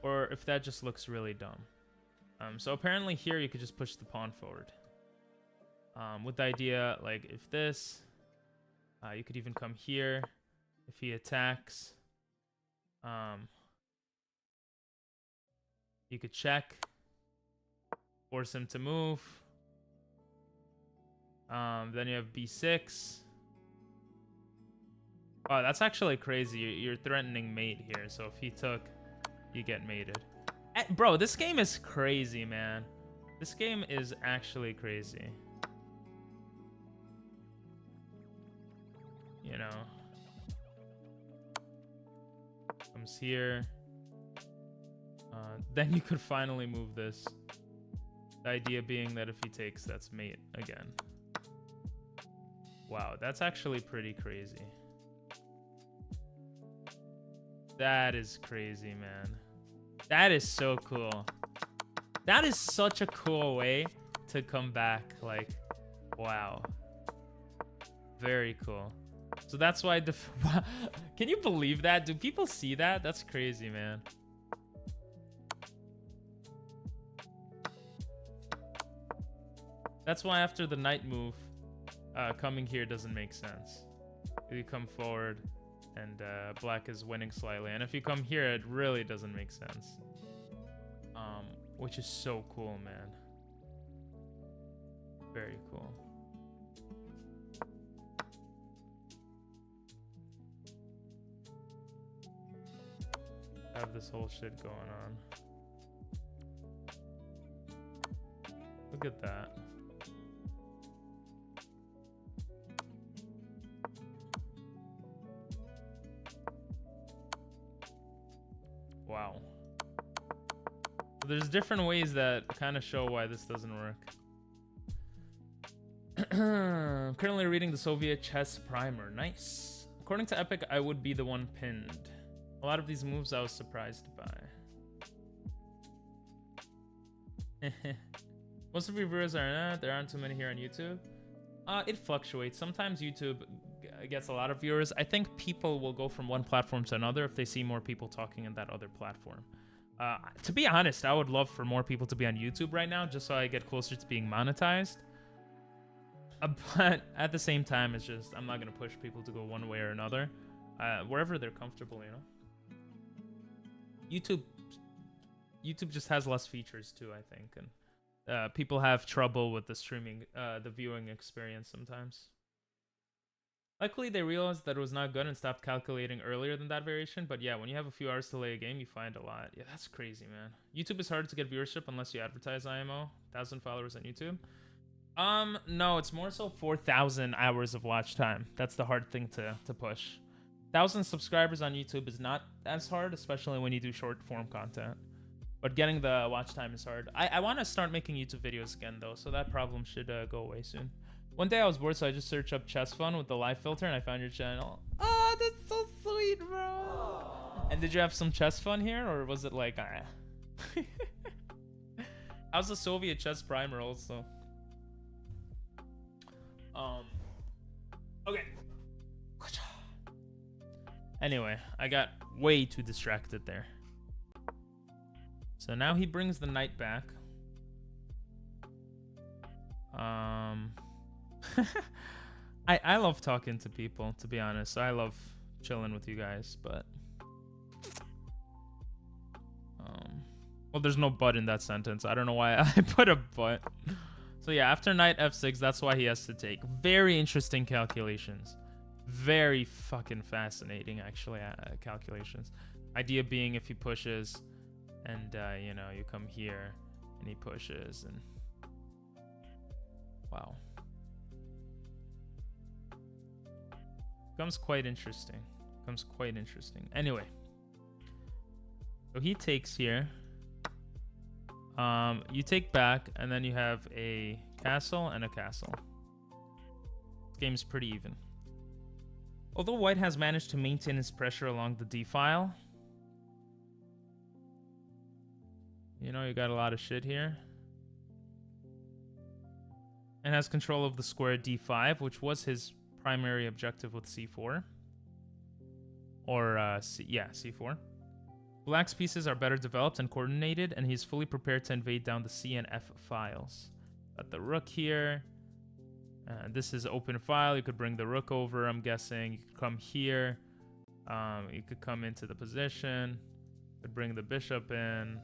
Or if that just looks really dumb. So apparently here you could just push the pawn forward. With the idea, like, if this, you could even come here. If he attacks, you could check, force him to move. Then you have b6. Oh, that's actually crazy. You're threatening mate here. So if he took, you get mated. Bro, this game is crazy, man. This game is actually crazy. You know. Comes here. Then you could finally move this. The idea being that if he takes, that's mate again. Wow, that's actually pretty crazy. That is crazy, man. That is so cool. That is such a cool way to come back. Like, wow. Very cool. So that's why can you believe that? Do people see that? That's crazy, man. That's why after the knight move, coming here doesn't make sense. You come forward and black is winning slightly. And if you come here, it really doesn't make sense. Which is so cool, man. Very cool. Have this whole shit going on. Look at that. Wow. There's different ways that kind of show why this doesn't work. I'm currently reading the Soviet chess primer. Nice. According to Epic, I would be the one pinned. A lot of these moves I was surprised by. Most of your viewers are there aren't too many here on YouTube. It fluctuates. Sometimes YouTube gets a lot of viewers. I think people will go from one platform to another if they see more people talking in that other platform. To be honest, I would love for more people to be on YouTube right now, just so I get closer to being monetized. But at the same time, it's just, I'm not going to push people to go one way or another. Wherever they're comfortable, you know? YouTube just has less features too, I think. And people have trouble with the streaming, the viewing experience sometimes. Luckily, they realized that it was not good and stopped calculating earlier than that variation. But yeah, when you have a few hours to play a game, you find a lot. Yeah, that's crazy, man. YouTube is hard to get viewership unless you advertise IMO. 1,000 followers on YouTube. No, it's more so 4,000 hours of watch time. That's the hard thing to push. 1,000 subscribers on YouTube is not as hard, especially when you do short form content. But getting the watch time is hard. I want to start making YouTube videos again, though, so that problem should go away soon. One day I was bored, so I just searched up chess fun with the live filter, and I found your channel. Oh, Did you have some chess fun here, or was it like, How's the Soviet chess primer also? Okay. Anyway, I got way too distracted there. So now he brings the knight back. I love talking to people, to be honest. I love chilling with you guys, but well, there's no but in that sentence. I don't know why I put a but. So yeah, after knight f6, that's why he has to take. Very interesting calculations. Very fucking fascinating, actually, calculations. Idea being, if he pushes and you know, you come here and he pushes, and wow, becomes quite interesting. Anyway, so he takes here. You take back, and then you have a castle and a castle. This game is pretty even. Although white has managed to maintain his pressure along the d file, you know, you got a lot of shit here. And has control of the square d5, which was his primary objective with c4. Or, c4. Black's pieces are better developed and coordinated, and he's fully prepared to invade down the C and F files. Got the rook here. This is open file. You could bring the rook over, I'm guessing. You could come here. You could come into the position. You could bring the bishop in.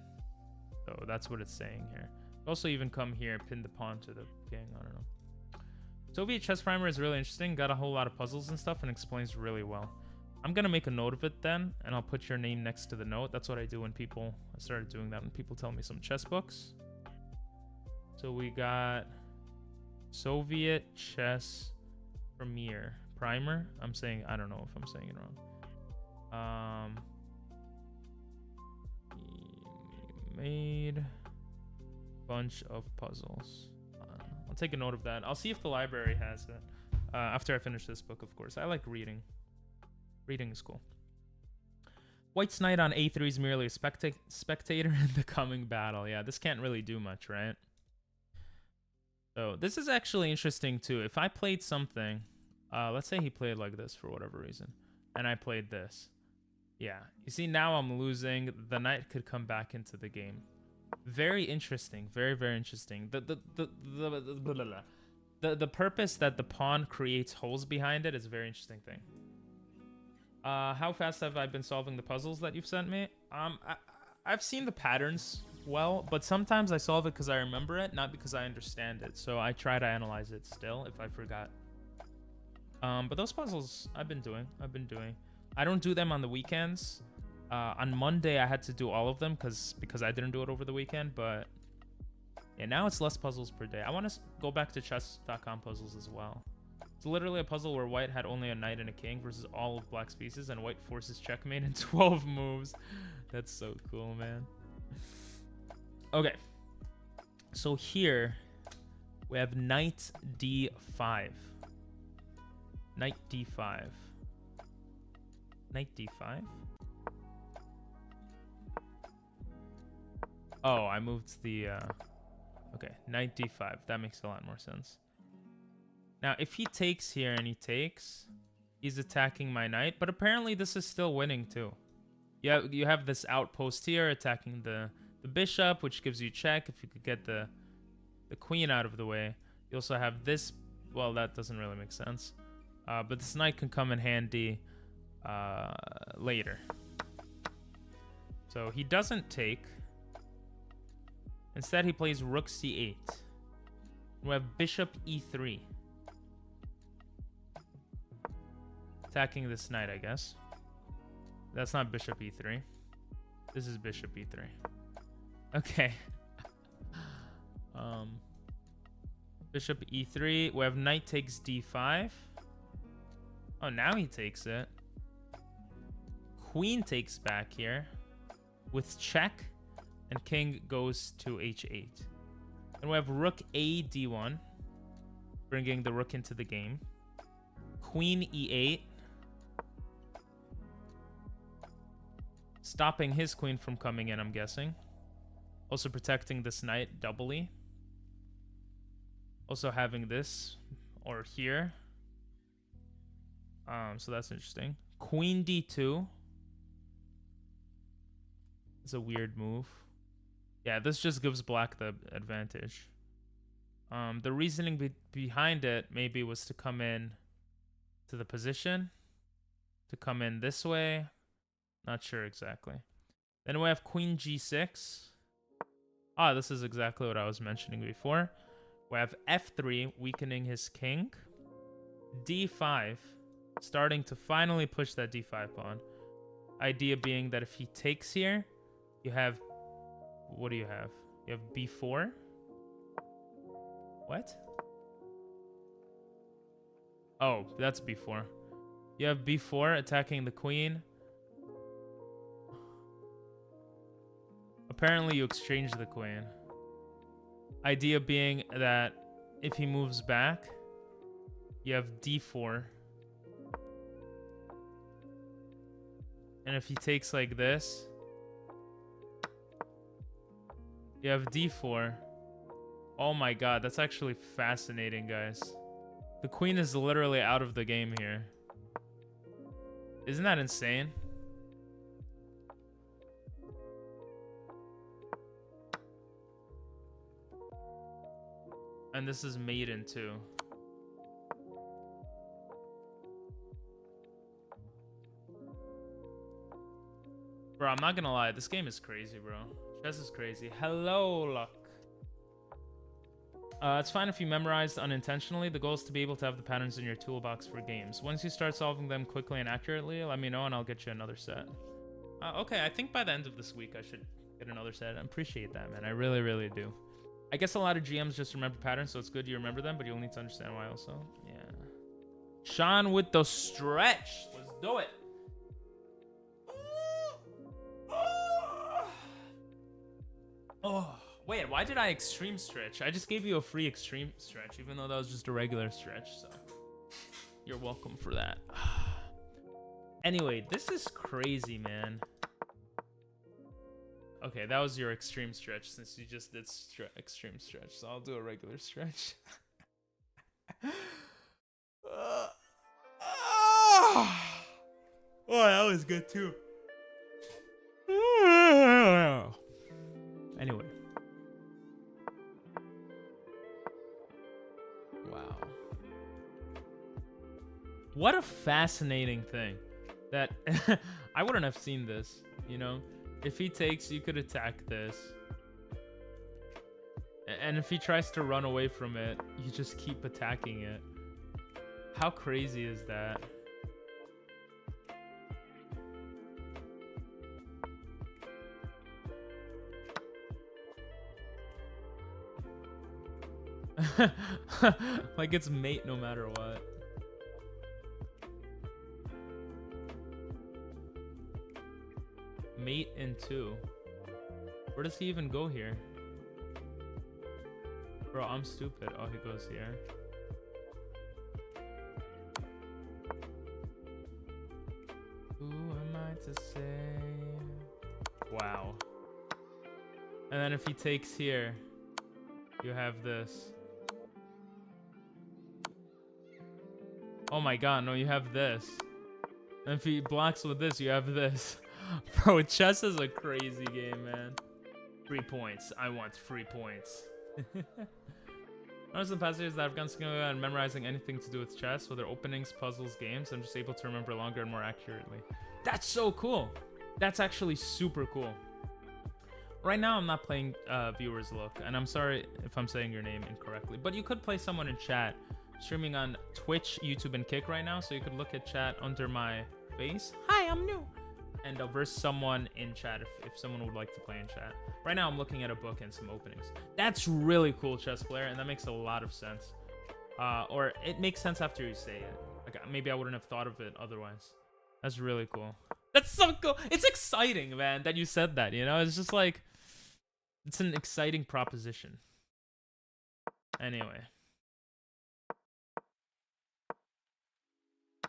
So that's what it's saying here. Also even come here, pin the pawn to the king. I don't know. Soviet chess primer is really interesting. Got a whole lot of puzzles and stuff and explains really well. I'm going to make a note of it then, and I'll put your name next to the note. That's what I do when people... I started doing that when people tell me some chess books. So we got Soviet chess primer. I'm saying... I don't know if I'm saying it wrong. Made bunch of puzzles. I'll take a note of that. I'll see if the library has it. After I finish this book, of course. I like reading. Reading is cool. White's knight on a3 is merely a spectator in the coming battle. Yeah, this can't really do much, right? So this is actually interesting too. If I played something, let's say he played like this for whatever reason, and I played this. Yeah, you see now I'm losing. The knight could come back into the game. Very interesting. Very, very interesting. The purpose that the pawn creates holes behind it is a very interesting thing. How fast have I been solving the puzzles that you've sent me? I've seen the patterns well, but sometimes I solve it because I remember it, not because I understand it. So I try to analyze it still if I forgot. But those puzzles I've been doing. I don't do them on the weekends. On Monday I had to do all of them because I didn't do it over the weekend. But yeah, now it's less puzzles per day. I want to go back to chess.com puzzles as well. It's literally a puzzle where white had only a knight and a king versus all of black's pieces, and white forces checkmate in 12 moves. That's so cool, man. Okay. So here we have knight d5. Knight d5. Knight d5? Oh, I moved the... Okay, knight d5. That makes a lot more sense. Now, if he takes here and he takes, he's attacking my knight. But apparently this is still winning too. Yeah, you have this outpost here attacking the bishop, which gives you check if you could get the queen out of the way. You also have this. Well, that doesn't really make sense. But this knight can come in handy later. So he doesn't take. Instead, he plays rook c8. We have bishop e3. Attacking this knight, I guess. That's not bishop e3. This is bishop e3. Okay. Bishop e3. We have knight takes d5. Oh, now he takes it. Queen takes back here with check, and king goes to h8. And we have rook a d1, bringing the rook into the game. Queen e8. stopping his queen from coming in, I'm guessing. Also protecting this knight doubly. Also having this or here. So that's interesting. Queen d2. It's a weird move. Yeah, this just gives black the advantage. The reasoning behind it maybe was to come in to the position. To come in this way. Not sure exactly. Then we have queen g6. Ah, this is exactly what I was mentioning before. We have f3, weakening his king. d5, starting to finally push that d5 pawn. Idea being that if he takes here, you have... What do you have? You have b4? What? Oh, that's b4. You have b4 attacking the queen. Apparently you exchange the queen. Idea being that if he moves back, you have d4. And if he takes like this, you have d4. Oh my god, that's actually fascinating, guys. The queen is literally out of the game here. Isn't that insane? And this is maiden too. Bro, I'm not gonna lie. This game is crazy, bro. Chess is crazy. Hello, Luck. It's fine if you memorized unintentionally. The goal is to be able to have the patterns in your toolbox for games. Once you start solving them quickly and accurately, let me know and I'll get you another set. Okay, I think by the end of this week I should get another set. I appreciate that, man. I really, really do. I guess a lot of GMs just remember patterns, so it's good you remember them, but you'll need to understand why also. Yeah. Sean with the stretch. Let's do it. Oh, wait, why did I extreme stretch? I just gave you a free extreme stretch, even though that was just a regular stretch, so you're welcome for that. Anyway, this is crazy, man. Okay, that was your extreme stretch since you just did extreme stretch, so I'll do a regular stretch. Oh, that was good too. Anyway. Wow. What a fascinating thing. That I wouldn't have seen this, you know? If he takes, you could attack this. And if he tries to run away from it, you just keep attacking it. How crazy is that? Like it's mate no matter what. Mate in 2. Where does he even go here? Bro, I'm stupid. Oh, he goes here. Who am I to say? Wow. And then if he takes here, you have this. Oh my god, no, you have this. And if he blocks with this, you have this. Bro, chess is a crazy game, man. 3 points. I want 3 points. Notice in the past years that I've gone skill and memorizing anything to do with chess, whether openings, puzzles, games, I'm just able to remember longer and more accurately. That's so cool. That's actually super cool. Right now, I'm not playing Viewers Look, and I'm sorry if I'm saying your name incorrectly, but you could play someone in chat. Streaming on Twitch, YouTube, and Kick right now, so you could look at chat under my face. Hi, I'm new. And verse someone in chat if someone would like to play in chat. Right now, I'm looking at a book and some openings. That's really cool, chess player, and that makes a lot of sense. Or it makes sense after you say it. Like maybe I wouldn't have thought of it otherwise. That's really cool. That's so cool. It's exciting, man, that you said that. You know, it's just like it's an exciting proposition. Anyway.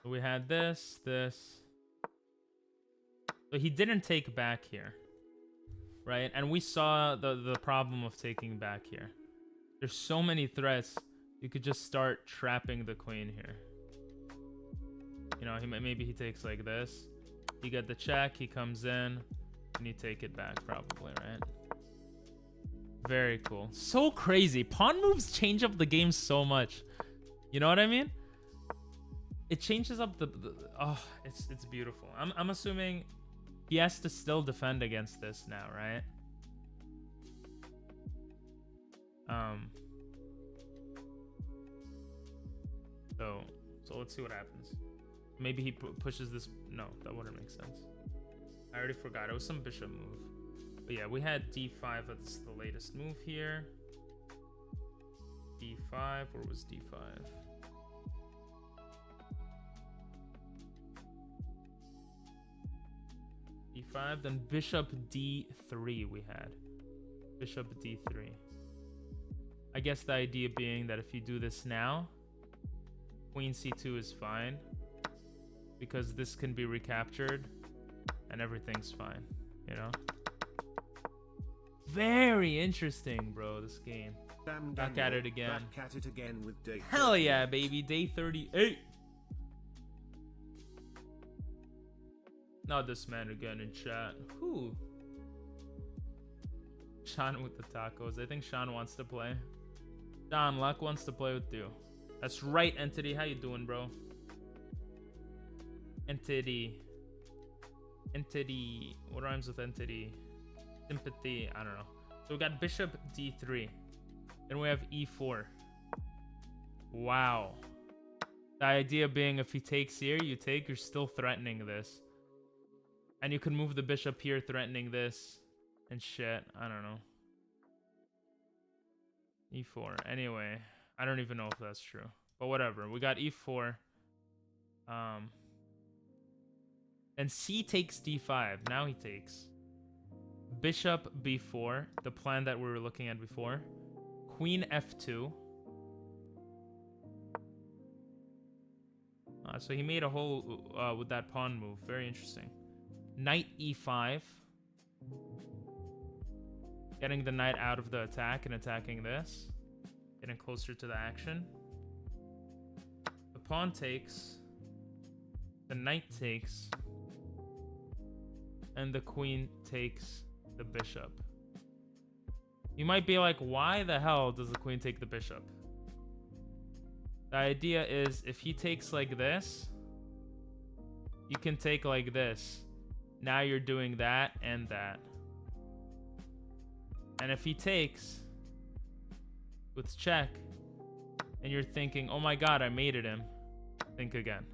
We had this. So he didn't take back here, right? And we saw the problem of taking back here. There's so many threats. You could just start trapping the queen here. You know, maybe he takes like this. You get the check, he comes in, and you take it back probably, right? Very cool. So crazy. Pawn moves change up the game so much. You know what I mean? It changes up the oh, it's beautiful. I'm assuming he has to still defend against this now, right? So let's see what happens. Maybe he pushes this. No, that wouldn't make sense. I already forgot. It was some bishop move. But yeah, we had d5. That's the latest move here. d5. Where was d5? d5. Then bishop d3 we had. Bishop d3. I guess the idea being that if you do this now, queen c2 is fine. Because this can be recaptured. And everything's fine. You know? Very interesting, bro, this game. Back at it again. Back at it again with day Hell yeah, baby. Day 38. Not this man again in chat. Who? Sean with the tacos. I think Sean wants to play. Sean, Luck wants to play with you. That's right, Entity. How you doing, bro? Entity. Entity. What rhymes with entity? Sympathy. I don't know. So we got bishop d3. Then we have e4. Wow. The idea being if he takes here, you take, you're still threatening this. And you can move the bishop here, threatening this. And shit. I don't know. e4. Anyway, I don't even know if that's true. But whatever. We got e4. And c takes d5. Now he takes. Bishop b4. The plan that we were looking at before. Queen f2. So he made a whole with that pawn move. Very interesting. Knight e5. Getting the knight out of the attack and attacking this. Getting closer to the action. The pawn takes. The knight takes. And the queen takes the bishop. You might be like, why the hell does the queen take the bishop? The idea is if he takes like this, you can take like this. Now you're doing that and that. And if he takes with check, and you're thinking, oh my god, I mated him, think again.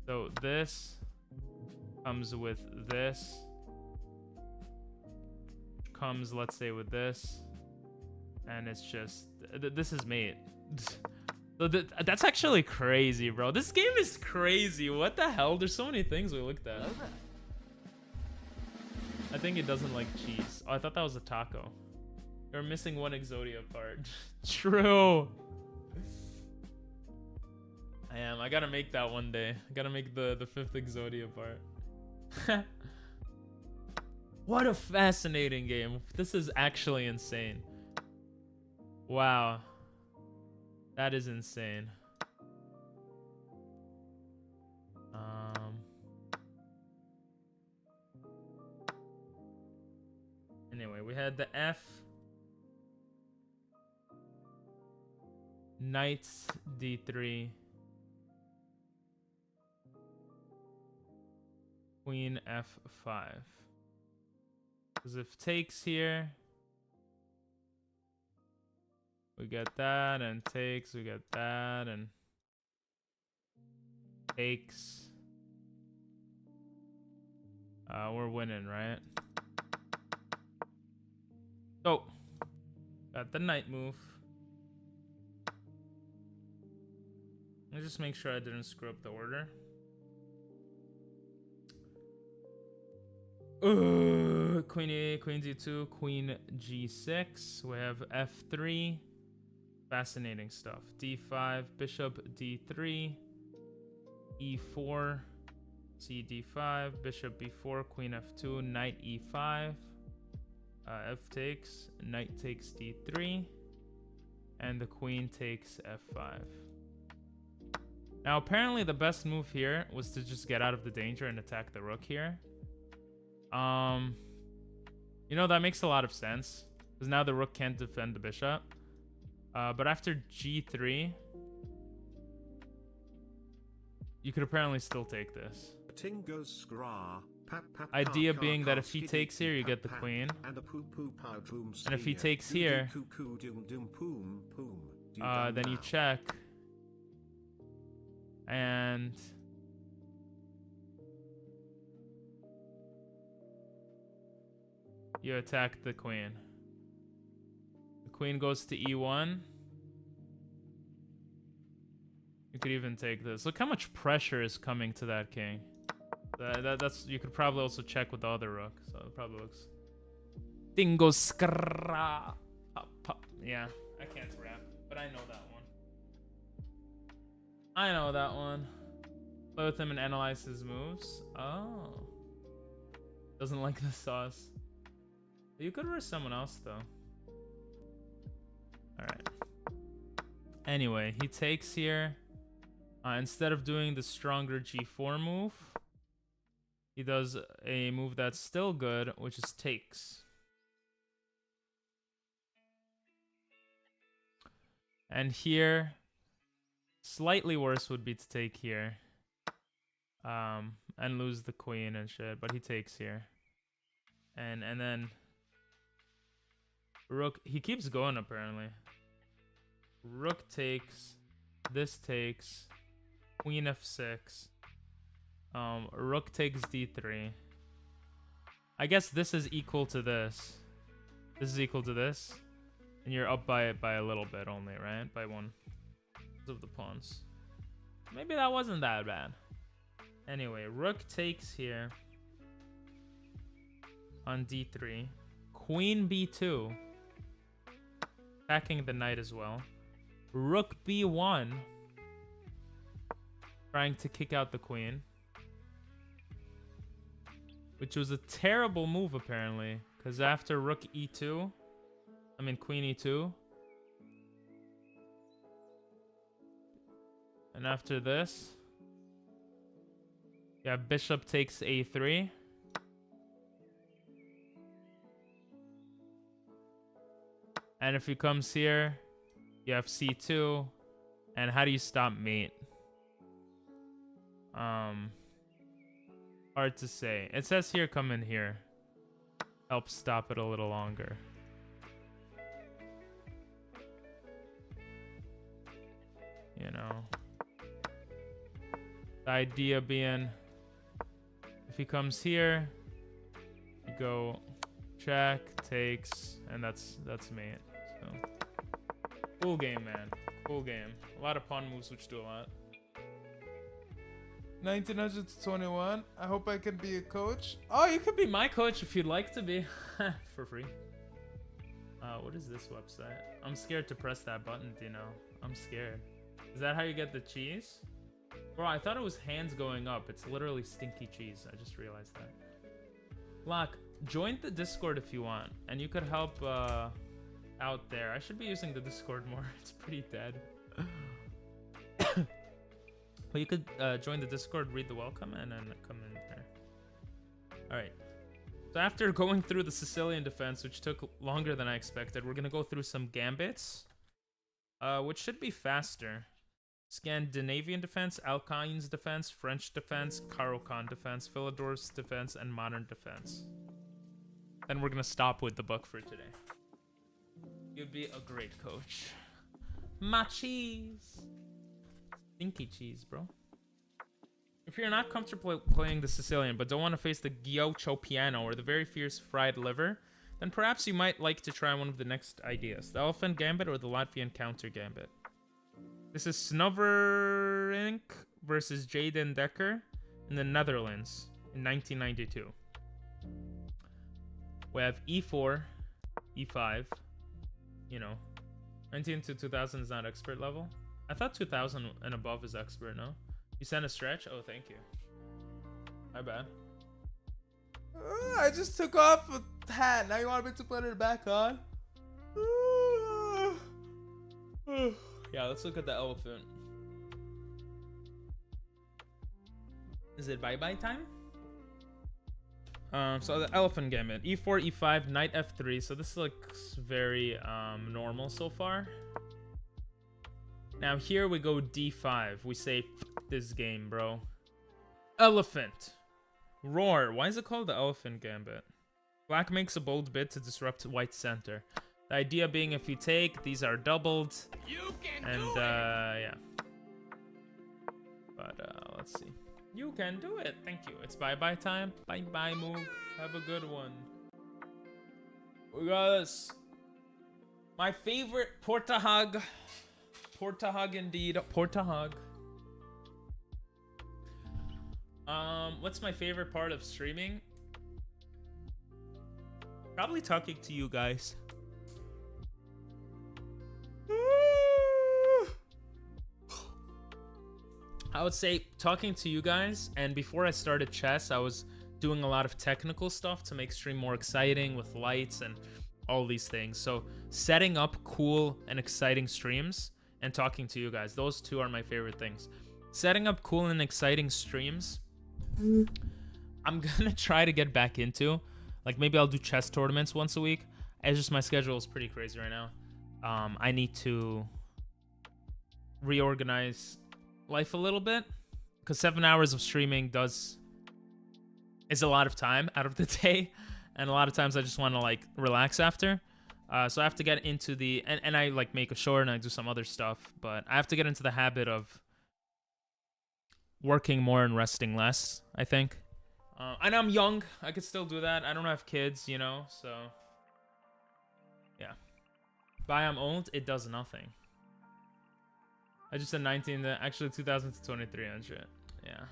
So this comes with this. Comes, let's say, with this. And it's just... this is mate. So that's actually crazy, bro. This game is crazy. What the hell? There's so many things we looked at. I think it doesn't like cheese. Oh, I thought that was a taco. You're missing one Exodia part. True. I am. I gotta make that one day. I gotta make the 5th Exodia part. What a fascinating game. This is actually insane. Wow. That is insane. Anyway, we had the F. Knight D3. Queen F5. Because if takes here, we get that, and takes, we get that, and takes. We're winning, right? So, got the knight move. Let me just make sure I didn't screw up the order. Queen A, Queen D2, Queen G6. We have F3. Fascinating stuff. D5, bishop D3, E4, C D5, bishop B4, queen F2, knight E5, F takes, knight takes D3, and the queen takes F5. Now, apparently the best move here was to just get out of the danger and attack the rook here. You know, that makes a lot of sense, because now the rook can't defend the bishop. But after G3, you could apparently still take this. Idea being that if he takes here, you get the queen. And if he takes here, then you check. And you attack the queen. The queen goes to E1. You could even take this. Look how much pressure is coming to that king. That's you could probably also check with the other rook. So it probably looks. Dingo skra. Pop, pop. Yeah, I can't rap, but I know that one. I know that one. Play with him and analyze his moves. Oh. Doesn't like the sauce. You could verse someone else though. Alright. Anyway, he takes here. Instead of doing the stronger G4 move, he does a move that's still good, which is takes. And here, slightly worse would be to take here. And lose the queen and shit, but he takes here. And then rook, he keeps going apparently. Rook takes, this takes, queen f6. Rook takes d3. I guess this is equal to this. This is equal to this. And you're up by a little bit only, right? By one of the pawns. Maybe that wasn't that bad. Anyway, rook takes here on d3. Queen b2. Attacking the knight as well. Rook b1. Trying to kick out the queen. Which was a terrible move apparently. Because after rook e2. I mean queen e2. And after this. Yeah, bishop takes a3. And if he comes here, you have c2. And how do you stop mate? Hard to say. It says here, come in here. Help stop it a little longer. You know. The idea being, if he comes here, you go check, takes, and that's mate. So cool game, man. Cool game. A lot of pawn moves which do a lot. 1900 to 21. I hope I can be a coach. Oh, you could be my coach if you'd like to be. For free. What is this website? I'm scared to press that button, you know. I'm scared. Is that how you get the cheese? Bro, I thought it was hands going up. It's literally stinky cheese. I just realized that. Lock, join the Discord if you want. And you could help out there. I should be using the Discord more. It's pretty dead. But you could join the Discord, read the welcome, and then come in there. Alright. So after going through the Sicilian defense, which took longer than I expected, we're going to go through some gambits. Which should be faster. Scandinavian defense, Alkine's defense, French defense, Caro-Kann defense, Philidor's defense, and modern defense. Then we're going to stop with the book for today. You'd be a great coach. My cheese. Stinky cheese, bro. If you're not comfortable playing the Sicilian, but don't want to face the Ghiaccio Piano or the very fierce fried liver, then perhaps you might like to try one of the next ideas. The Elephant Gambit or the Latvian Counter Gambit. This is Snoverink versus Jaden Decker in the Netherlands in 1992. We have e4, e5, you know, 19 to 2000 is not expert level. I thought 2000 and above is expert, no? You sent a stretch? Oh, thank you. My bad. I just took off a hat. Now you want me to put it back on? Yeah, let's look at the elephant. Is it bye-bye time? So the elephant gambit. E4, E5, knight F3. So this looks very normal so far. Now here we go D5. We say, F this game, bro. Elephant. Roar. Why is it called the elephant gambit? Black makes a bold bid to disrupt white's center. The idea being if you take, these are doubled. And yeah. But let's see. You can do it. Thank you. It's bye-bye time. Bye-bye move. Have a good one. We got this. My favorite Portahog. Portahog indeed. Portahog. What's my favorite part of streaming? Probably talking to you guys. I would say talking to you guys, and before I started chess, I was doing a lot of technical stuff to make stream more exciting with lights and all these things. So setting up cool and exciting streams and talking to you guys, those two are my favorite things. Setting up cool and exciting streams, I'm gonna try to get back into. Like maybe I'll do chess tournaments once a week. It's just my schedule is pretty crazy right now. I need to reorganize life a little bit, because 7 hours of streaming is a lot of time out of the day, and a lot of times I just want to like relax after. So I have to get into the and I like make a short and I do some other stuff, but I have to get into the habit of working more and resting less, I think. And I'm young, I could still do that. I don't have kids, you know, so yeah. By I'm old, it does nothing. I just said 19, actually 2000 to 2300. Yeah.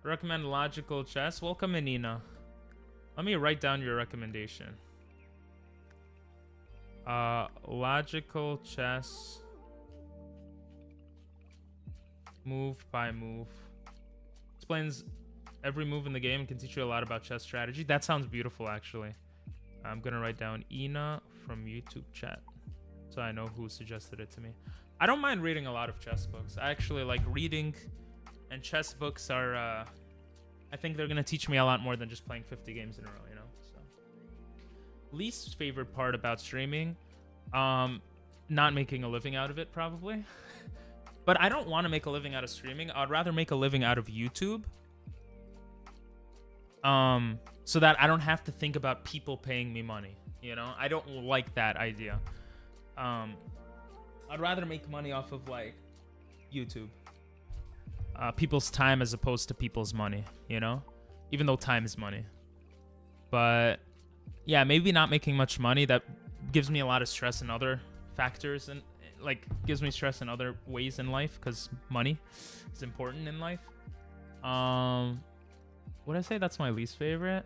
Recommend logical chess. Welcome in, Nina. Let me write down your recommendation. Logical chess. Move by move. Explains every move in the game and can teach you a lot about chess strategy. That sounds beautiful, actually. I'm gonna write down Ina from YouTube chat, so I know who suggested it to me. I don't mind reading a lot of chess books. I actually like reading, and chess books are, I think they're gonna teach me a lot more than just playing 50 games in a row, you know? So, least favorite part about streaming, not making a living out of it, probably. But I don't want to make a living out of streaming. I'd rather make a living out of YouTube. So that I don't have to think about people paying me money, you know? I don't like that idea. I'd rather make money off of like YouTube, people's time as opposed to people's money, you know, even though time is money. But yeah, maybe not making much money, that gives me a lot of stress and other factors, and like gives me stress in other ways in life, because money is important in life. Would I say that's my least favorite?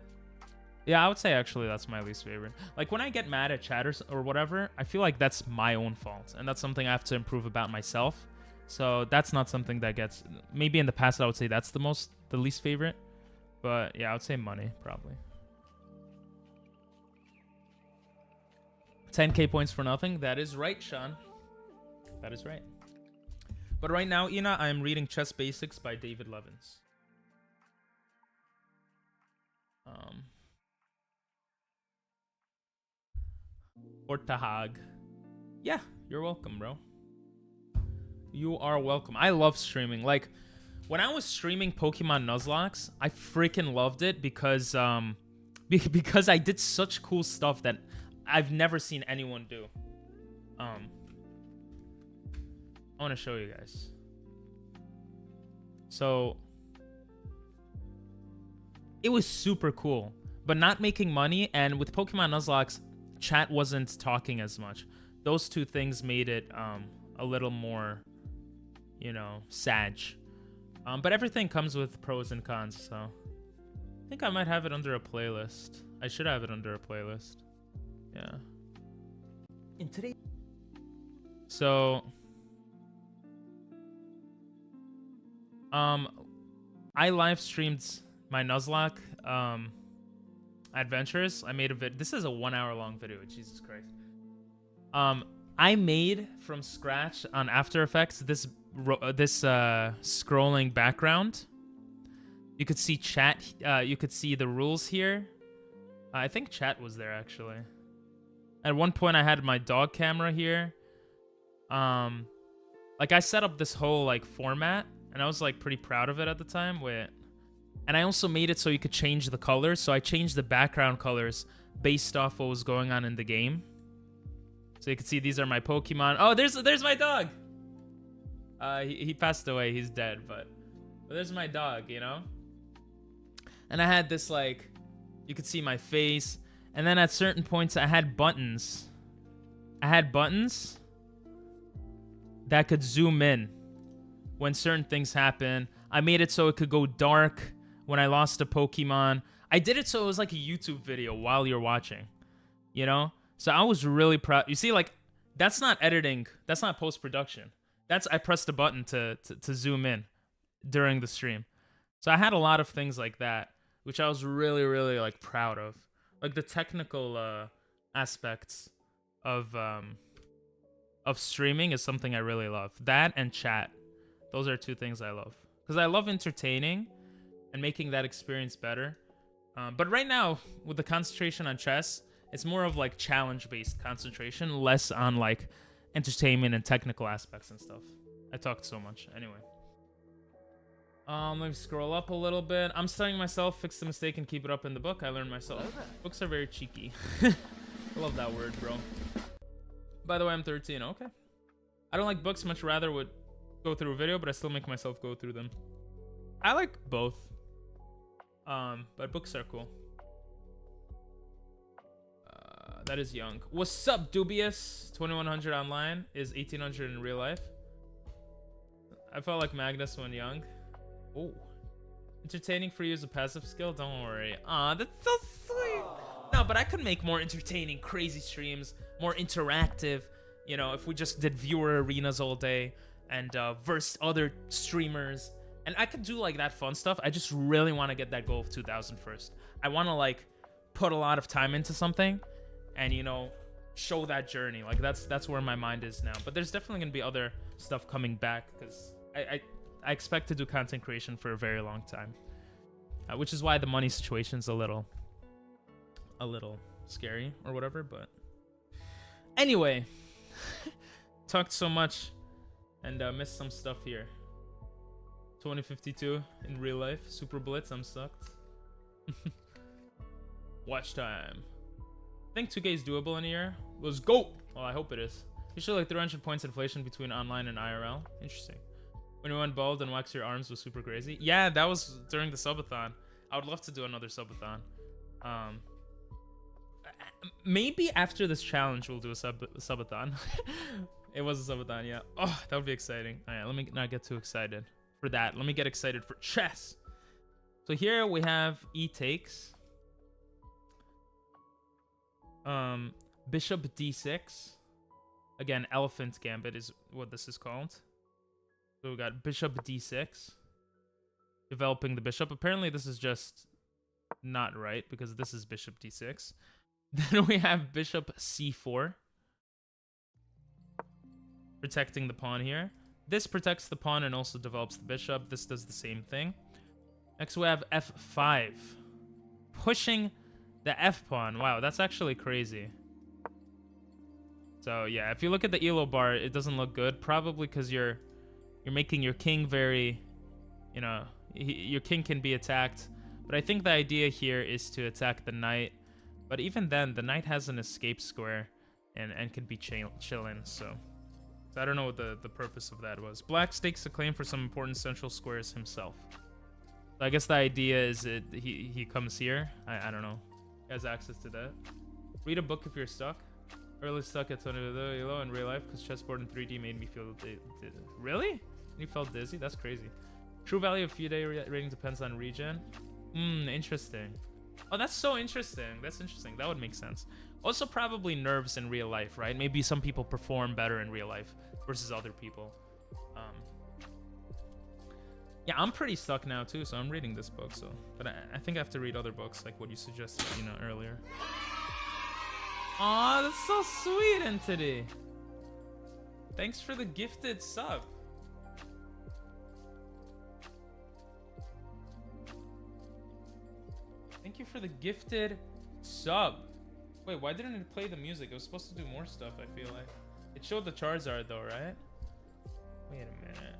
Yeah, I would say actually that's my least favorite. Like when I get mad at chatters or whatever, I feel like that's my own fault, and that's something I have to improve about myself. So that's not something that gets, maybe in the past I would say that's the least favorite, but yeah, I would say money probably. 10k points for nothing. That is right, Sean. That is right. But right now, Ina, I am reading Chess Basics by David Levins. Portahog. Yeah, you're welcome, bro. You are welcome. I love streaming. Like, when I was streaming Pokemon Nuzlocke, I freaking loved it because because I did such cool stuff that I've never seen anyone do. I want to show you guys. So it was super cool, but not making money, and with Pokemon Nuzlocke, chat wasn't talking as much. Those two things made it a little more, you know, sag. But everything comes with pros and cons, so I think I might have it under a playlist. I should have it under a playlist. Yeah. In today, So, I live streamed my Nuzlocke adventures. I made a vid. This is a 1 hour long video. Jesus Christ. I made from scratch on After Effects this scrolling background. You could see chat. You could see the rules here. I think chat was there actually. At one point, I had my dog camera here. Like I set up this whole like format, and I was like pretty proud of it at the time. Wait, and I also made it so you could change the colors. So I changed the background colors based off what was going on in the game. So you can see these are my Pokemon. Oh, there's my dog. He passed away. He's dead, but there's my dog, you know. And I had this like, you could see my face, and then at certain points I had buttons. I had buttons that could zoom in when certain things happen. I made it so it could go dark when I lost a Pokemon. I did it so it was like a YouTube video while you're watching, you know? So I was really proud. You see, like, that's not editing. That's not post-production. That's I pressed a button to zoom in during the stream. So I had a lot of things like that, which I was really, really, like, proud of. Like, the technical aspects of streaming is something I really love. That and chat. Those are two things I love. Because I love entertaining and making that experience better. But right now, with the concentration on chess, it's more of like challenge-based concentration, less on like entertainment and technical aspects and stuff. I talked so much. Anyway. Let me scroll up a little bit. I'm studying myself, fix the mistake, and keep it up in the book. I learned myself. Books are very cheeky. I love that word, bro. By the way, I'm 13. Okay. I don't like books. Much rather would go through a video, but I still make myself go through them. I like both. But books are cool. That is young. What's up, dubious? 2100 online is 1800 in real life. I felt like Magnus when young. Oh. Entertaining for you is a passive skill? Don't worry. Aw, that's so sweet. No, but I could make more entertaining, crazy streams, more interactive. You know, if we just did viewer arenas all day and verse other streamers. And I could do like that fun stuff. I just really want to get that goal of 2000 first. I want to like put a lot of time into something and, you know, show that journey. Like that's where my mind is now. But there's definitely going to be other stuff coming back because I expect to do content creation for a very long time. Which is why the money situation's a little scary or whatever. But anyway, talked so much and missed some stuff here. 2052 in real life. Super Blitz, I'm sucked. Watch time. I think 2K is doable in a year. Let's go! Well, I hope it is. Usually like 300 points inflation between online and IRL. Interesting. When you went bald and waxed your arms was super crazy. Yeah, that was during the subathon. I would love to do another subathon. Maybe after this challenge we'll do a subathon. It was a subathon, yeah. Oh, that would be exciting. Alright, let me not get too excited for that. Let me get excited for chess. So here we have e-takes. Bishop d6. Again, elephant gambit is what this is called. So we got bishop d6. Developing the bishop. Apparently this is just not right because this is bishop d6. Then we have bishop c4. Protecting the pawn here. This protects the pawn and also develops the bishop. This does the same thing. Next we have f5. Pushing the f pawn. Wow, that's actually crazy. So yeah, if you look at the elo bar, it doesn't look good. Probably because you're making your king very, you know, your king can be attacked. But I think the idea here is to attack the knight. But even then, the knight has an escape square and can be chilling. So I don't know what the purpose of that was. Black stakes a claim for some important central squares himself. So I guess the idea is that he comes here. I don't know. He has access to that. Read a book if you're stuck. Early stuck at Tony Elo in real life because chessboard in 3D made me feel really? You felt dizzy? That's crazy. True value of few day rating depends on regen. Interesting. Oh, that's so interesting. That's interesting. That would make sense. Also, probably nerves in real life, right? Maybe some people perform better in real life versus other people. Yeah, I'm pretty stuck now too, so I'm reading this book. So, but I think I have to read other books, like what you suggested, you know, earlier. Aw, that's so sweet, Entity. Thanks for the gifted sub. Thank you for the gifted sub. Wait, why didn't it play the music? It was supposed to do more stuff, I feel like. It showed the Charizard though, right? Wait a minute.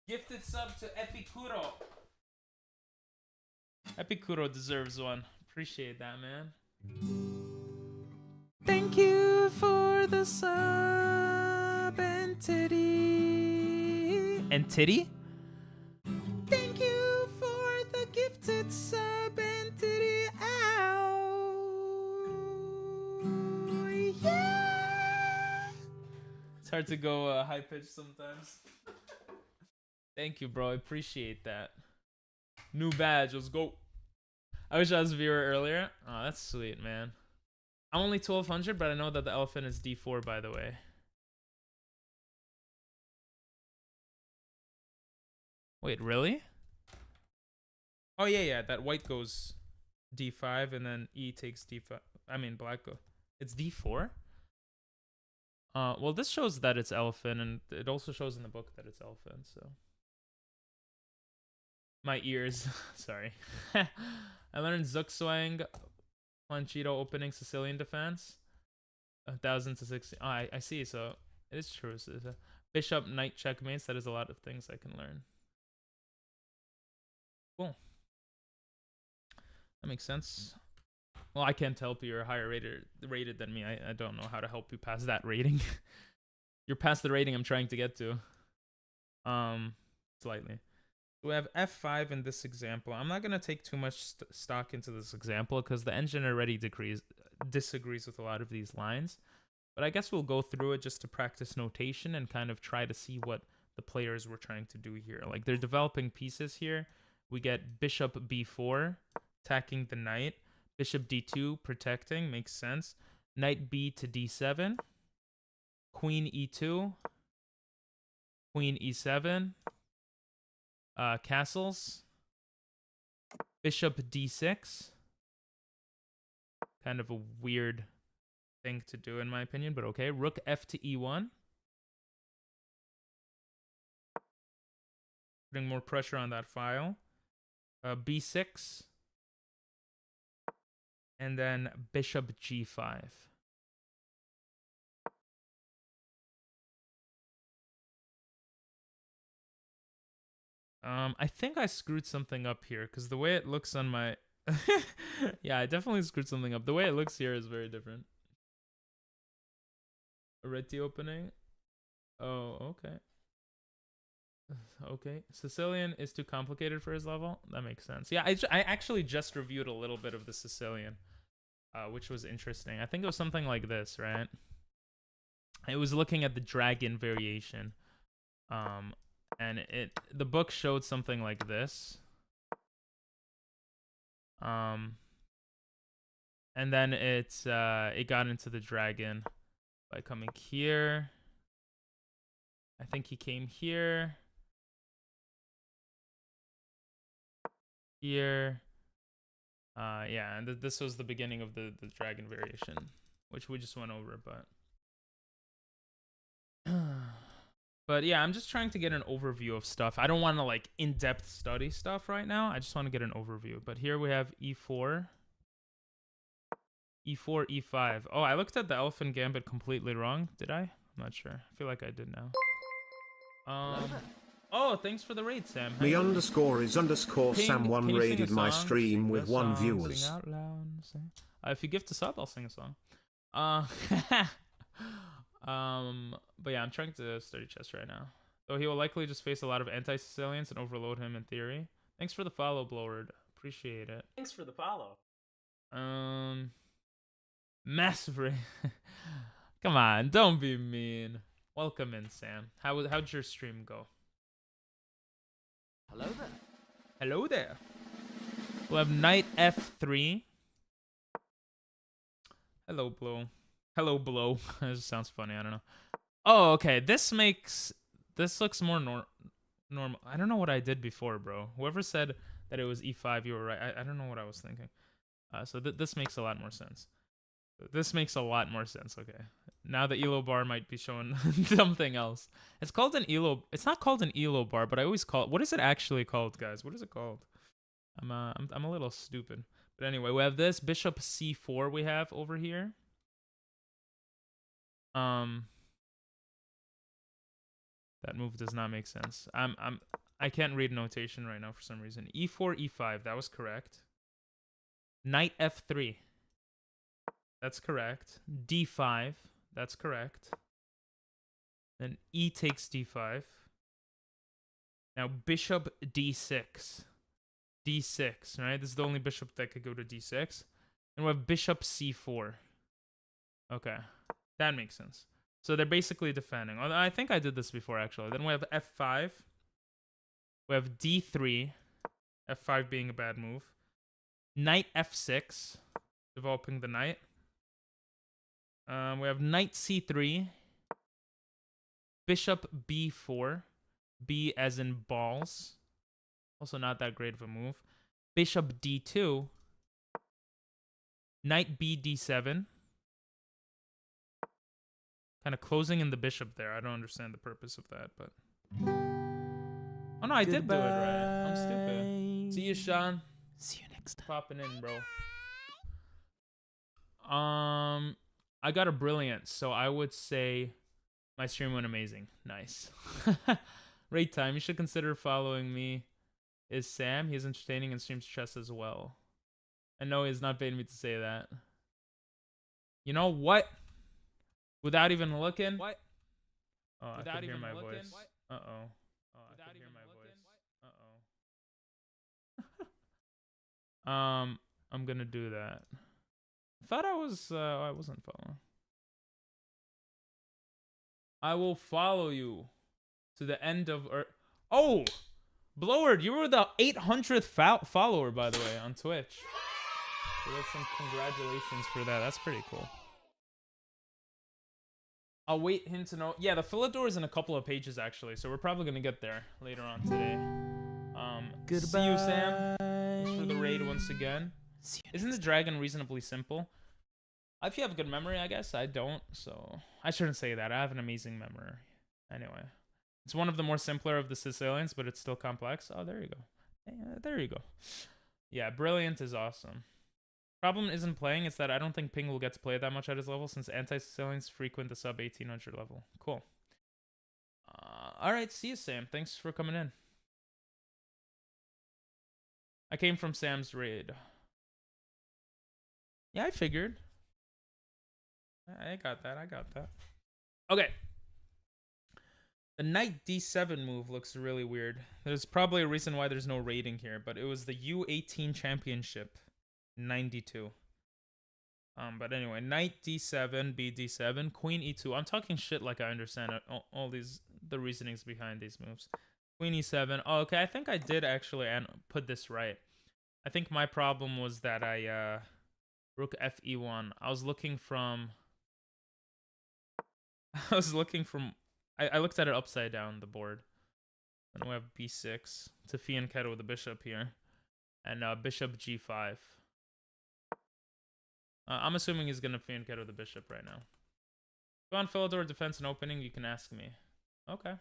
Gifted sub to Epicuro. Epicuro deserves one. Appreciate that, man. Thank you for the sub, Entity. Entity? Thank you for the gifted sub, Entity. Ow. Yeah. It's hard to go high pitch sometimes. Thank you, bro. I appreciate that. New badge. Let's go. I wish I was a viewer earlier. Oh, that's sweet, man. I'm only 1200, but I know that the elephant is D4, by the way. Wait, really? Oh, yeah. That white goes D5, and then E takes D5. I mean, black go. It's D4? Well, this shows that it's elephant, and it also shows in the book that it's elephant, so... My ears. Sorry. I learned Zugzwang, Planchito opening Sicilian defense. 1,000 to 60. Oh, I see. So it is true. So Bishop Knight checkmates. That is a lot of things I can learn. Cool. That makes sense. Well, I can't help you. You're higher rated than me. I don't know how to help you pass that rating. You're past the rating I'm trying to get to. Slightly. We have F5 in this example. I'm not going to take too much stock into this example because the engine already disagrees with a lot of these lines. But I guess we'll go through it just to practice notation and kind of try to see what the players were trying to do here. Like, they're developing pieces here. We get Bishop B4, attacking the knight. Bishop D2, protecting, makes sense. Knight B to D7. Queen E2. Queen E7. Castles. Bishop D6. Kind of a weird thing to do in my opinion, but okay. Rook F to E1. Putting more pressure on that file. B6. And then Bishop G5. I think I screwed something up here because the way it looks on my... Yeah, I definitely screwed something up. The way it looks here is very different. Areti opening. Oh, okay. Okay. Sicilian is too complicated for his level. That makes sense. Yeah, I actually just reviewed a little bit of the Sicilian, which was interesting. I think it was something like this, right? It was looking at the dragon variation. And the book showed something like this. And then it got into the dragon by coming here. I think he came here. Here. Yeah, and this was the beginning of the dragon variation, which we just went over, but but yeah, I'm just trying to get an overview of stuff. I don't want to like in-depth study stuff right now. I just want to get an overview. But here we have E4. E4, E5. Oh, I looked at the Elephant Gambit completely wrong. Did I? I'm not sure. I feel like I did now. Oh, thanks for the raid, Sam. Me underscore is underscore Ping, Sam1 can you sing a raided my song? stream Sing with the 1 song, viewers. Sing out loud, sing. If you gift a sub, I'll sing a song. But yeah, I'm trying to study chess right now. Though he will likely just face a lot of anti-Sicilians and overload him in theory. Thanks for the follow, Bloward. Appreciate it. Thanks for the follow. Massive raid. Come on, don't be mean. Welcome in, Sam. How'd your stream go? Hello there. Hello there. We'll have knight F3. Hello, blow. Hello, blow. That just sounds funny. I don't know. Oh, okay. This looks more normal. I don't know what I did before, bro. Whoever said that it was e5, you were right. I don't know what I was thinking. So this makes a lot more sense. This makes a lot more sense. Okay. Now the elo bar might be showing something else. It's called an elo. It's not called an elo bar, but I always call it. What is it actually called, guys? What is it called? I'm a little stupid. But anyway, we have this bishop c4 we have over here. That move does not make sense. I can't read notation right now for some reason. e4, e5, that was correct. Knight f3. That's correct. d5, that's correct. Then e takes d5. Now bishop d6. d6, right? This is the only bishop that could go to d6. And we have bishop c4. Okay, that makes sense. So they're basically defending. I think I did this before, actually. Then we have f5. We have d3. f5 being a bad move. Knight f6. Developing the knight. We have knight c3. Bishop b4. B as in balls. Also not that great of a move. Bishop d2. Knight b d7. Kind of closing in the bishop there. I don't understand the purpose of that, but... Oh no, I did do it right. I'm stupid. See you, Sean. See you next time. Popping in, bro. I got a brilliant, so I would say my stream went amazing. Nice. Rate time. You should consider following me. Is Sam? He's entertaining and streams chess as well. I know he's not paying me to say that. You know what? Without even looking. What? Oh, I can hear my voice. Uh-oh. Oh, I can hear my voice. Uh-oh. I'm gonna do that. I thought I was, I wasn't following. I will follow you to the end of Oh! Bloward, you were the 800th follower, by the way, on Twitch. So that's some congratulations for that. That's pretty cool. I'll wait him to know. Yeah, the Philidor is in a couple of pages, actually, so we're probably going to get there later on today. Goodbye. See you, Sam. Thanks for the raid once again. Isn't the dragon reasonably simple? If you have good memory, I guess. I don't, so... I shouldn't say that. I have an amazing memory. Anyway. It's one of the more simpler of the Sicilians, but it's still complex. Oh, there you go. Yeah, there you go. Yeah, Brilliant is awesome. Problem isn't playing, it's that I don't think Ping will get to play that much at his level since anti-Sicilians frequent the sub 1800 level. Cool. Alright, see you, Sam. Thanks for coming in. I came from Sam's raid. Yeah, I figured. I got that. Okay. The knight d7 move looks really weird. There's probably a reason why there's no rating here, but it was the U18 championship. 92. But anyway, knight d7, b d7, queen e2. I'm talking shit like I understand all these the reasonings behind these moves. Queen e7. Oh, okay, I think I did actually put this right. I think my problem was that I rook fe1. I looked at it upside down the board. And we have b6 to fianchetto with the bishop here, and bishop g5. I'm assuming he's going to fianchetto the bishop right now. Go on Philidor defense and opening, you can ask me. Okay.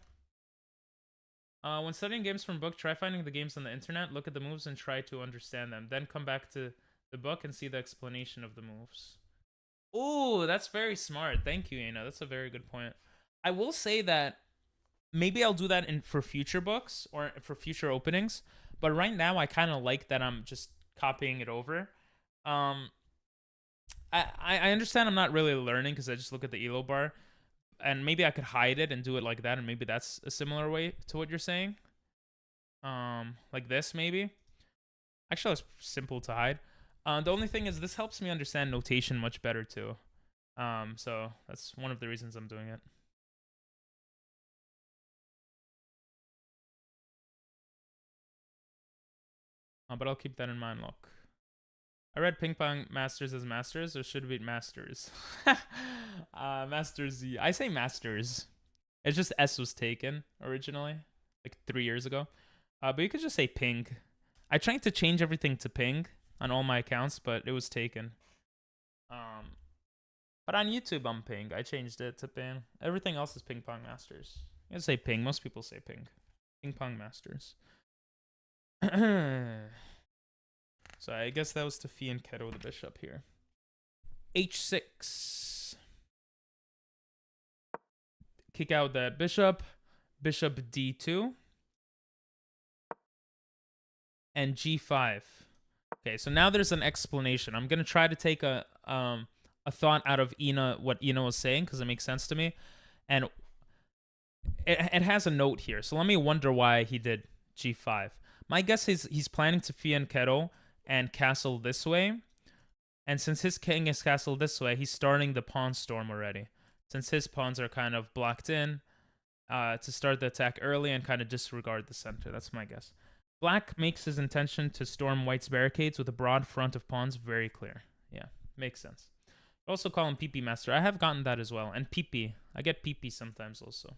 When studying games from book, try finding the games on the internet, look at the moves and try to understand them. Then come back to the book and see the explanation of the moves. Ooh, that's very smart. Thank you, Aina. That's a very good point. I will say that maybe I'll do that for future books or for future openings. But right now, I kind of like that I'm just copying it over. I understand I'm not really learning because I just look at the elo bar, and maybe I could hide it and do it like that, and maybe that's a similar way to what you're saying. Like this maybe. Actually, it's simple to hide. The only thing is this helps me understand notation much better too. So that's one of the reasons I'm doing it. But I'll keep that in mind. Look. I read ping pong masters as masters, or should it be masters? Masters Z. I say masters. It's just S was taken originally, like 3 years ago. But you could just say ping. I tried to change everything to ping on all my accounts, but it was taken. But on YouTube, I'm ping. I changed it to ping. Everything else is ping pong masters. You can say ping. Most people say ping. Ping pong masters. So I guess that was to Fee and Keto the bishop here. H6. Kick out that bishop. Bishop D2. And G5. Okay, so now there's an explanation. I'm gonna try to take a thought out of what Ina was saying, because it makes sense to me. And it has a note here. So let me wonder why he did G5. My guess is he's planning to Fee and Keto and castle this way. And since his king is castled this way, he's starting the pawn storm already. Since his pawns are kind of blocked in, to start the attack early and kind of disregard the center. That's my guess. Black makes his intention to storm White's barricades with a broad front of pawns very clear. Yeah, makes sense. Also call him PP Master. I have gotten that as well. And PP. I get PP sometimes also.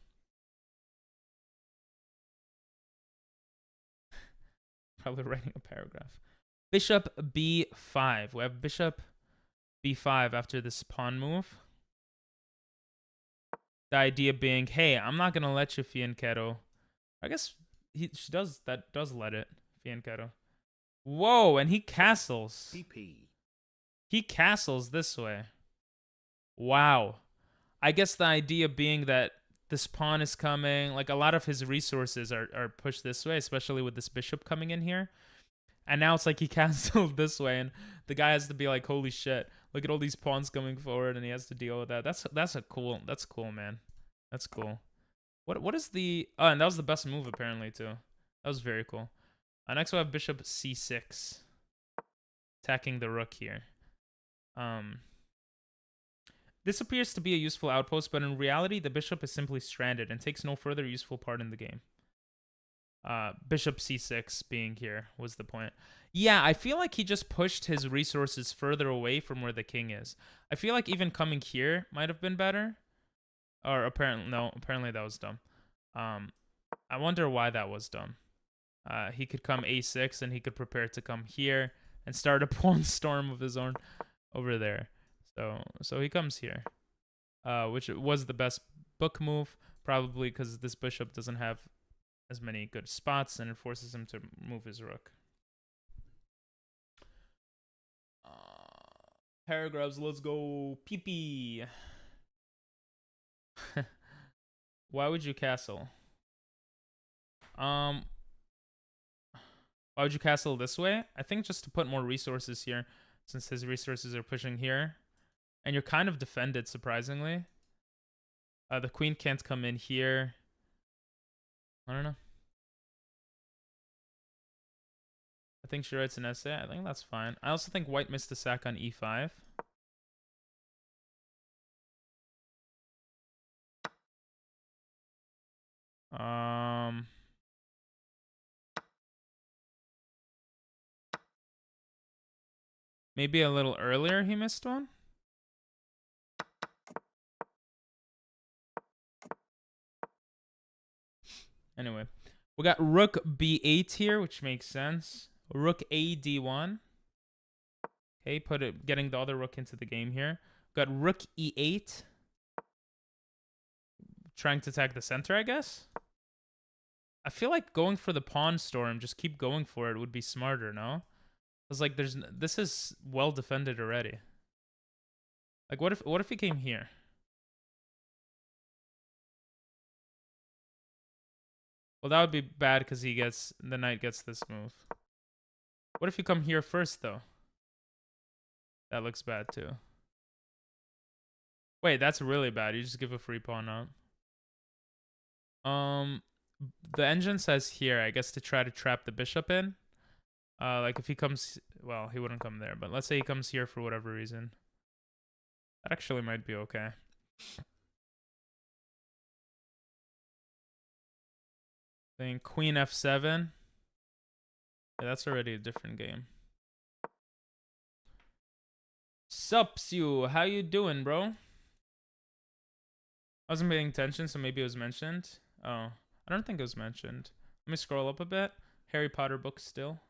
Probably writing a paragraph. Bishop B5. We have Bishop B5 after this pawn move. The idea being, hey, I'm not going to let you Fee and Keto. I guess she does let it. Fee and Keto. Whoa, and he castles. PP. He castles this way. Wow. I guess the idea being that this pawn is coming, like a lot of his resources are pushed this way, especially with this bishop coming in here. And now it's like he castled this way, and the guy has to be like, holy shit, look at all these pawns coming forward, and he has to deal with that. That's cool, man. That's cool. What is the... Oh, and that was the best move, apparently, too. That was very cool. Next we have Bishop C6. Attacking the rook here. This appears to be a useful outpost, but in reality, the bishop is simply stranded and takes no further useful part in the game. Bishop C6 being here was the point. Yeah, I feel like he just pushed his resources further away from where the king is. I feel like even coming here might have been better. Or apparently that was dumb. I wonder why that was dumb. He could come A6 and he could prepare to come here and start a pawn storm of his own over there. So he comes here, which was the best book move, probably because this bishop doesn't have as many good spots and it forces him to move his rook. Paragraphs, let's go. PP. Why would you castle? Why would you castle this way? I think just to put more resources here, since his resources are pushing here. And you're kind of defended, surprisingly. The queen can't come in here. I don't know. I think she writes an essay. I think that's fine. I also think white missed a sack on E5. Maybe a little earlier he missed one. Anyway, we got rook B8 here, which makes sense. Rook A D1. Okay, getting the other rook into the game here. We got rook E8. Trying to attack the center, I guess. I feel like going for the pawn storm, just keep going for it, would be smarter, no? Because like this is well defended already. Like what if he came here? Well, that would be bad because the knight gets this move. What if you come here first, though? That looks bad, too. Wait, that's really bad. You just give a free pawn out. The engine says here, I guess, to try to trap the bishop in. Like if he comes... Well, he wouldn't come there, but let's say he comes here for whatever reason. That actually might be okay. Then queen f7. Yeah, that's already a different game. Sups you, how you doing, bro? I wasn't paying attention, so maybe it was mentioned. Oh, I don't think it was mentioned. Let me scroll up a bit. Harry Potter book still.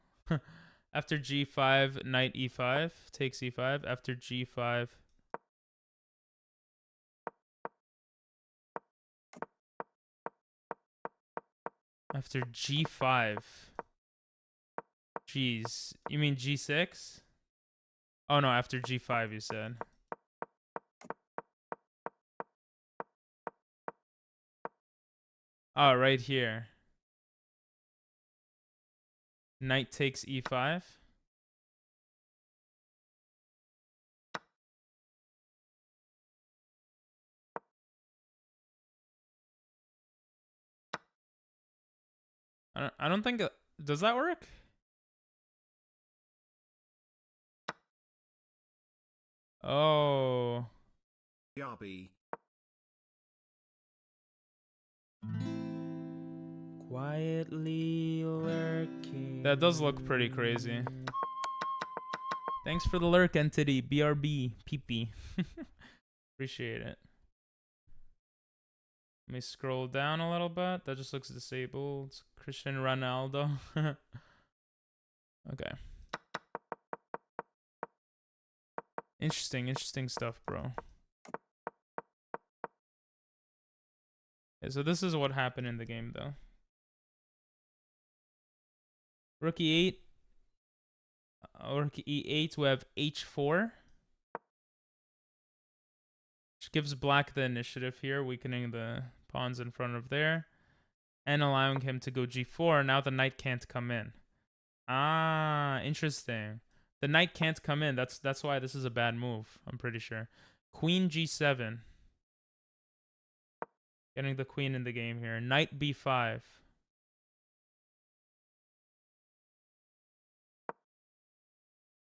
After g5, knight e5, takes e5. After g5. After g5. Jeez, you mean g6? Oh no, after g5 you said. Oh, right here. Knight takes e5. I don't think does that work? Oh. Yarby. Quietly lurking. That does look pretty crazy. Thanks for the lurk, entity. BRB. PP. Appreciate it. Let me scroll down a little bit. That just looks disabled. Cristiano Ronaldo. Okay. Interesting stuff, bro. Okay, so this is what happened in the game, though. Rook e8. Rook e8, we have h4. Which gives black the initiative here, weakening the pawns in front of there. And allowing him to go g4. Now the knight can't come in. Ah, interesting. The knight can't come in. That's why this is a bad move, I'm pretty sure. Queen g7. Getting the queen in the game here. Knight b5.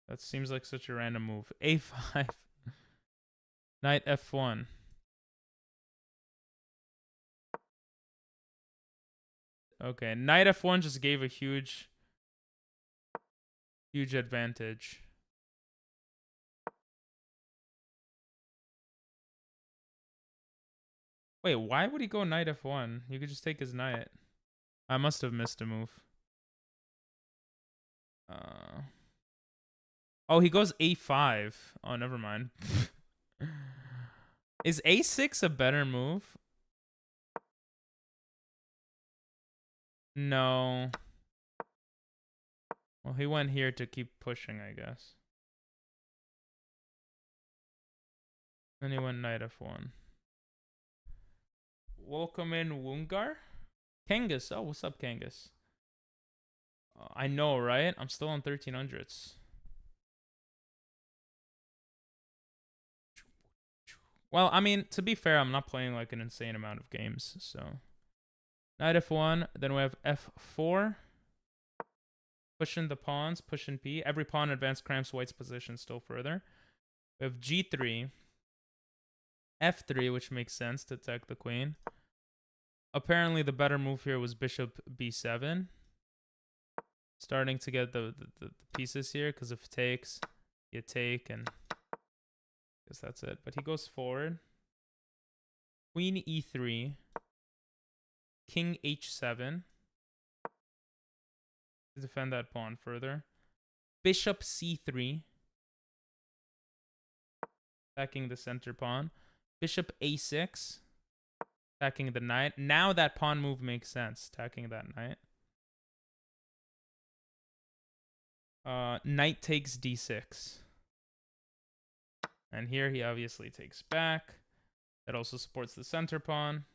That seems like such a random move. a5. Knight f1. Okay, knight f1 just gave a huge advantage. Wait, why would he go knight f1? You could just take his knight. I must have missed a move. Oh, he goes a5. Oh, never mind. Is a6 a better move? No. Well, he went here to keep pushing, I guess. Then he went knight f1. Welcome in, Wungar. Kangas. Oh, what's up, Kangas? I know, right? I'm still on 1300s. Well, I mean, to be fair, I'm not playing like an insane amount of games, so. Knight f1, then we have f4. Pushing the pawns, pushing p. Every pawn advance cramps white's position still further. We have g3. f3, which makes sense to attack the queen. Apparently, the better move here was bishop b7. Starting to get the pieces here, because if takes, you take, and I guess that's it. But he goes forward. Queen e3. King h7. To defend that pawn further. Bishop c3. Attacking the center pawn. Bishop a6. Attacking the knight. Now that pawn move makes sense. Attacking that knight. Knight takes d6. And here he obviously takes back. That also supports the center pawn.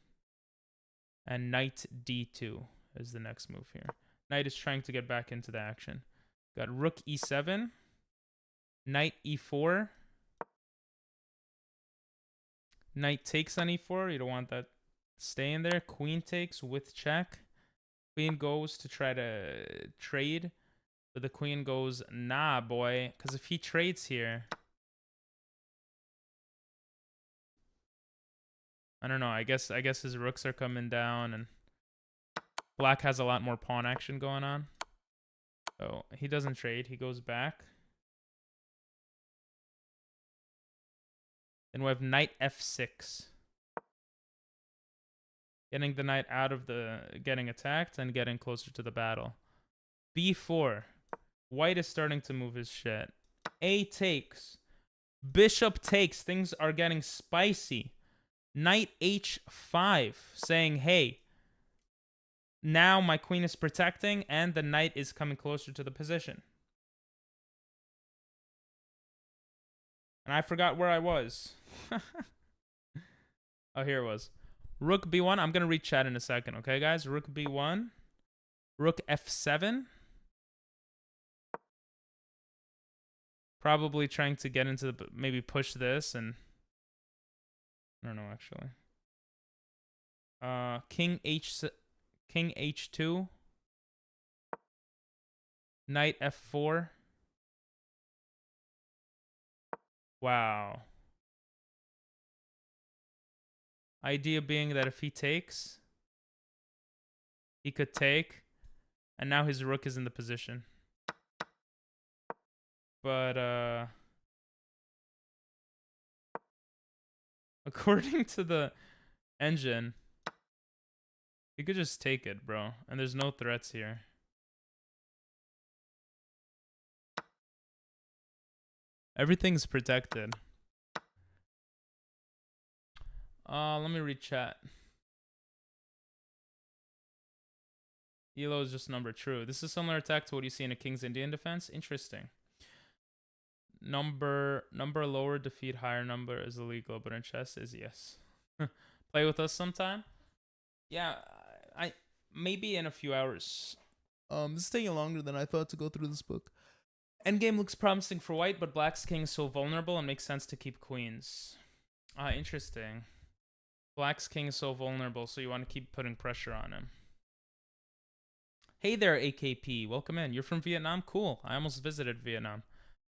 And knight d2 is the next move here. Knight is trying to get back into the action. Got rook e7. Knight e4. Knight takes on e4. You don't want that staying there. Queen takes with check. Queen goes to try to trade. But the queen goes, nah, boy. Because if he trades here... I don't know. I guess his rooks are coming down. And black has a lot more pawn action going on. So he doesn't trade. He goes back. Then we have knight f6. Getting the knight out of the... Getting attacked and getting closer to the battle. b4. White is starting to move his shit. A takes. Bishop takes. Things are getting spicy. Knight h5. Saying, hey, now my queen is protecting and the knight is coming closer to the position. And I forgot where I was. Oh, here it was. Rook b1. I'm going to read chat in a second, okay, guys? Rook b1. Rook f7. Probably trying to get into the... Maybe push this and... I don't know, actually. King h2. Knight f4. Wow. Idea being that if he takes, he could take, and now his rook is in the position. But, according to the engine, you could just take it, bro. And there's no threats here. Everything's protected. Let me read chat. Elo is just number true. This is similar attack to what you see in a King's Indian defense. Interesting. Number lower defeat higher number is illegal, but in chess is yes. Play with us sometime? Yeah, I maybe in a few hours. This is taking longer than I thought to go through this book. Endgame looks promising for white, but black's king is so vulnerable and makes sense to keep queens. Interesting. Black's king is so vulnerable, so you want to keep putting pressure on him. Hey there, AKP. Welcome in. You're from Vietnam? Cool. I almost visited Vietnam.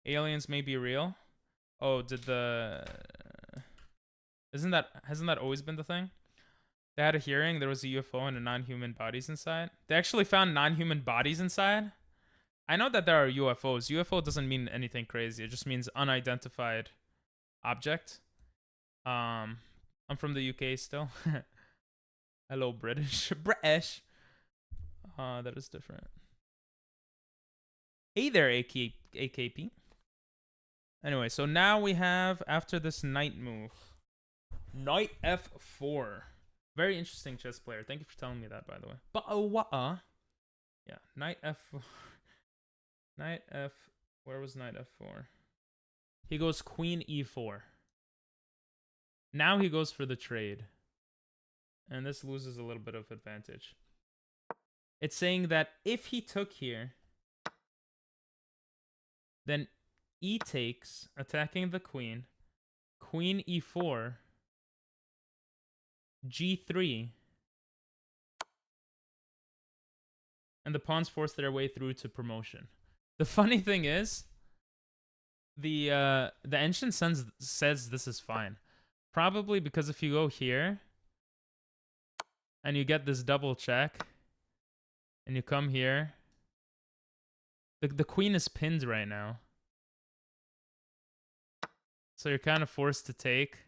Aliens may be real. Oh, did the... hasn't that always been the thing? They had a hearing. There was a UFO and a non-human bodies inside. They actually found non-human bodies inside? I know that there are UFOs. UFO doesn't mean anything crazy. It just means unidentified object. I'm from the UK still. Hello, British. British. That is different. Hey there, AKP. Anyway, so now we have, after this knight move, knight f4. Very interesting chess player. Thank you for telling me that, by the way. But yeah, knight f4. Knight f... Where was knight f4? He goes queen e4. Now he goes for the trade. And this loses a little bit of advantage. It's saying that if he took here, then e takes, attacking the queen, queen e4, g3, and the pawns force their way through to promotion. The funny thing is, the engine says this is fine. Probably because if you go here, and you get this double check, and you come here, the queen is pinned right now. So you're kind of forced to take.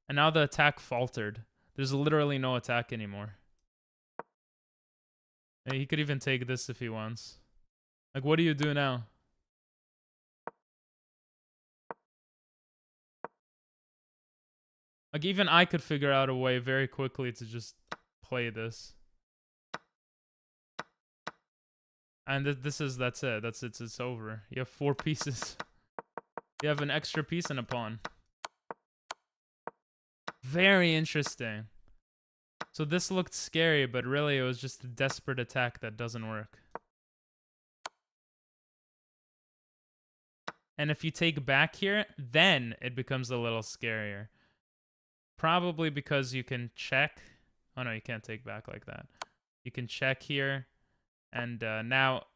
And now the attack faltered. There's literally no attack anymore. And he could even take this if he wants. Like, what do you do now? Like, even I could figure out a way very quickly to just play this. And that's it. It's over. You have 4 pieces. You have an extra piece and a pawn. Very interesting. So this looked scary, but really it was just a desperate attack that doesn't work. And if you take back here, then it becomes a little scarier. Probably because you can check. Oh no, you can't take back like that. You can check here. And now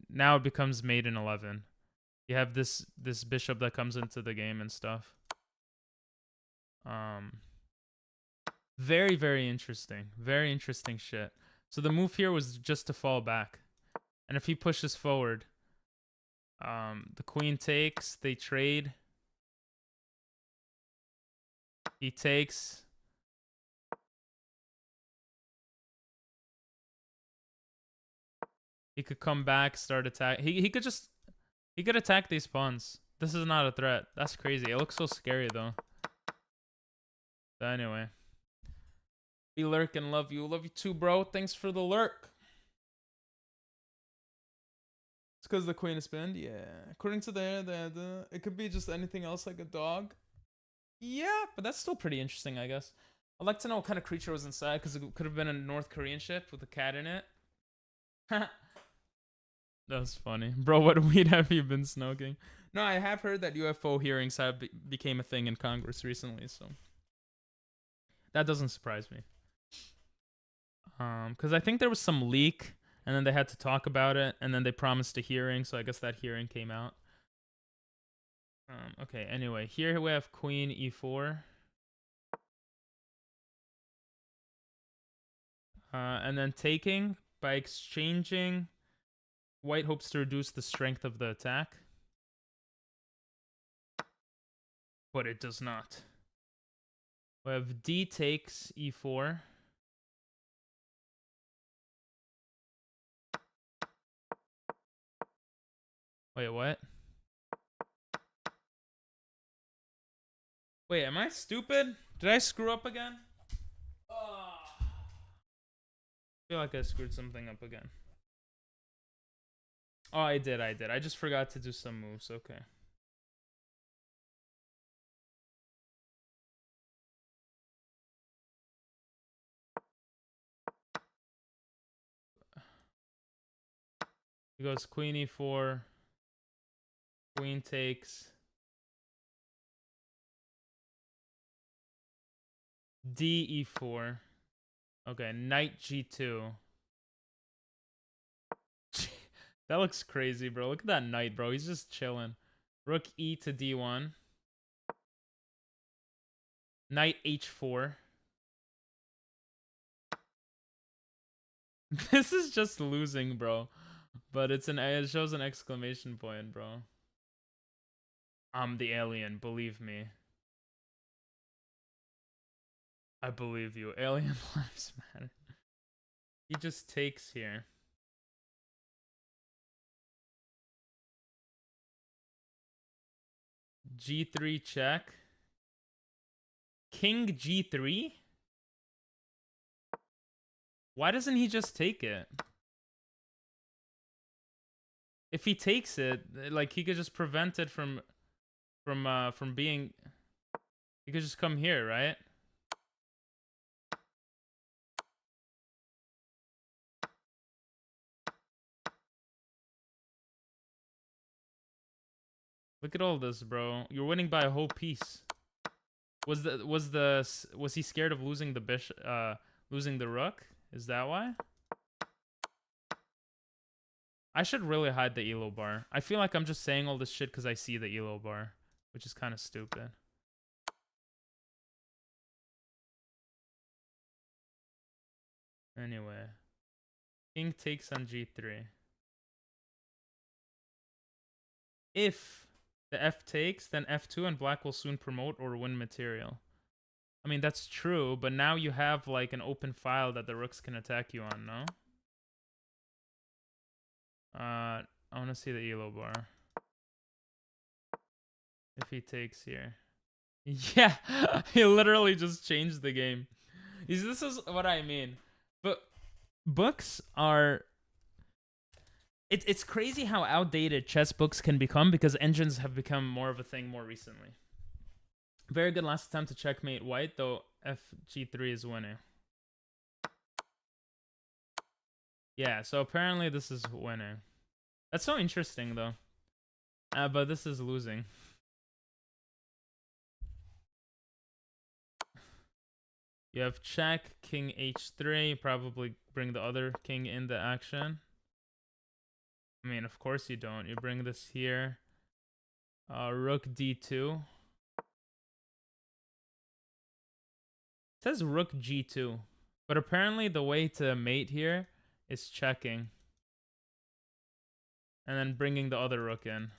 it becomes mate in 11. You have this bishop that comes into the game and stuff. Very, very interesting. Very interesting shit. So the move here was just to fall back. And if he pushes forward, the queen takes, they trade. He takes. He could come back, start attack. He could just he could attack these pawns. This is not a threat. That's crazy. It looks so scary though. But anyway. Be lurk and love you. Love you too, bro. Thanks for the lurk. It's because the queen is spinned. Yeah. According to the it could be just anything else like a dog. Yeah, but that's still pretty interesting, I guess. I'd like to know what kind of creature was inside, because it could have been a North Korean ship with a cat in it. That was funny. Bro, what weed have you been smoking? No, I have heard that UFO hearings have became a thing in Congress recently, so that doesn't surprise me. Because I think there was some leak, and then they had to talk about it, and then they promised a hearing, so I guess that hearing came out. Okay, anyway, here we have Queen E4. And then taking by exchanging. White hopes to reduce the strength of the attack. But it does not. We have D takes E4. Wait, what? Wait, am I stupid? Did I screw up again? I feel like I screwed something up again. Oh, I did. I just forgot to do some moves. Okay. He goes Queen E4. Queen takes. D E4. Okay, Knight G2. That looks crazy, bro. Look at that knight, bro. He's just chilling. Rook E to D1. Knight H4. This is just losing, bro. But it shows an exclamation point, bro. I'm the alien, believe me. I believe you. Alien lives matter. He just takes here. G3 check. King G3? Why doesn't he just take it? If he takes it, like he could just prevent it from being. He could just come here, right? Look at all this, bro. You're winning by a whole piece. Was he scared of losing the losing the rook? Is that why? I should really hide the elo bar. I feel like I'm just saying all this shit because I see the elo bar, which is kind of stupid. Anyway, king takes on G3. If the F takes, then F2 and black will soon promote or win material. I mean, that's true, but now you have like an open file that the rooks can attack you on, no? I want to see the elo bar. If he takes here. Yeah, he literally just changed the game. This is what I mean. But books are... It's crazy how outdated chess books can become because engines have become more of a thing more recently. Very good last attempt to checkmate white, though FG3 is winning. Yeah, so apparently this is winning. That's so interesting, though. But this is losing. You have check, king h3, probably bring the other king into action. I mean, of course you don't. You bring this here. Rook d2. It says rook g2. But apparently the way to mate here is checking. And then bringing the other rook in.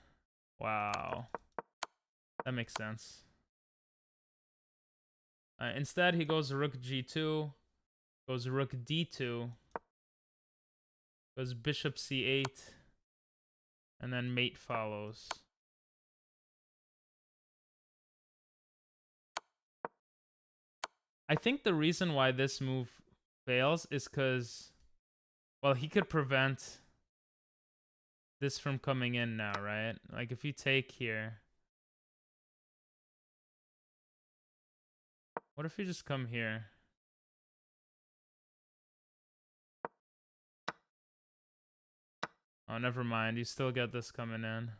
Wow. That makes sense. Instead, he goes rook g2, goes rook d2, goes bishop c8, and then mate follows. I think the reason why this move fails is because, well, he could prevent this from coming in now, right? Like if you take here, what if you just come here? Oh, never mind. You still get this coming in.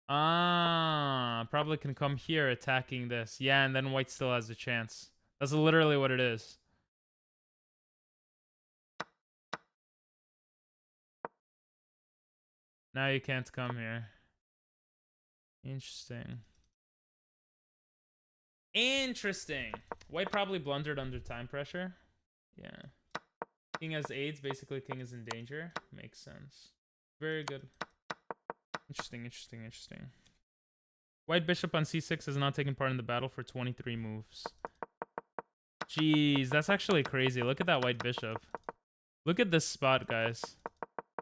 Ah, probably can come here attacking this. Yeah, and then white still has a chance. That's literally what it is. Now you can't come here. Interesting. Interesting. White probably blundered under time pressure. Yeah. King has aids. Basically, king is in danger. Makes sense. Very good. Interesting, interesting, interesting. White bishop on c6 has not taken part in the battle for 23 moves. Jeez, that's actually crazy. Look at that white bishop. Look at this spot, guys.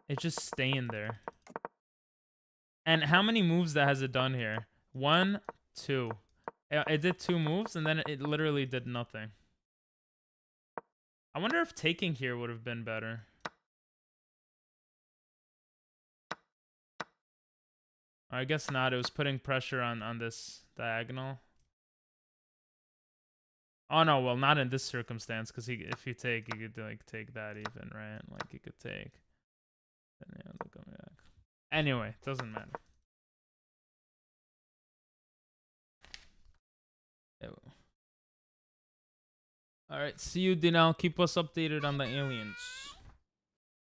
It's just staying there. And how many moves that has it done here? 1, 2. It did 2 moves, and then it literally did nothing. I wonder if taking here would have been better. I guess not. It was putting pressure on this diagonal. Oh no, well, not in this circumstance, because if you take, you could like take that even, right? Like you could take. Then, yeah, look at back. Anyway, doesn't matter. Alright, see you, Dinal. Keep us updated on the aliens.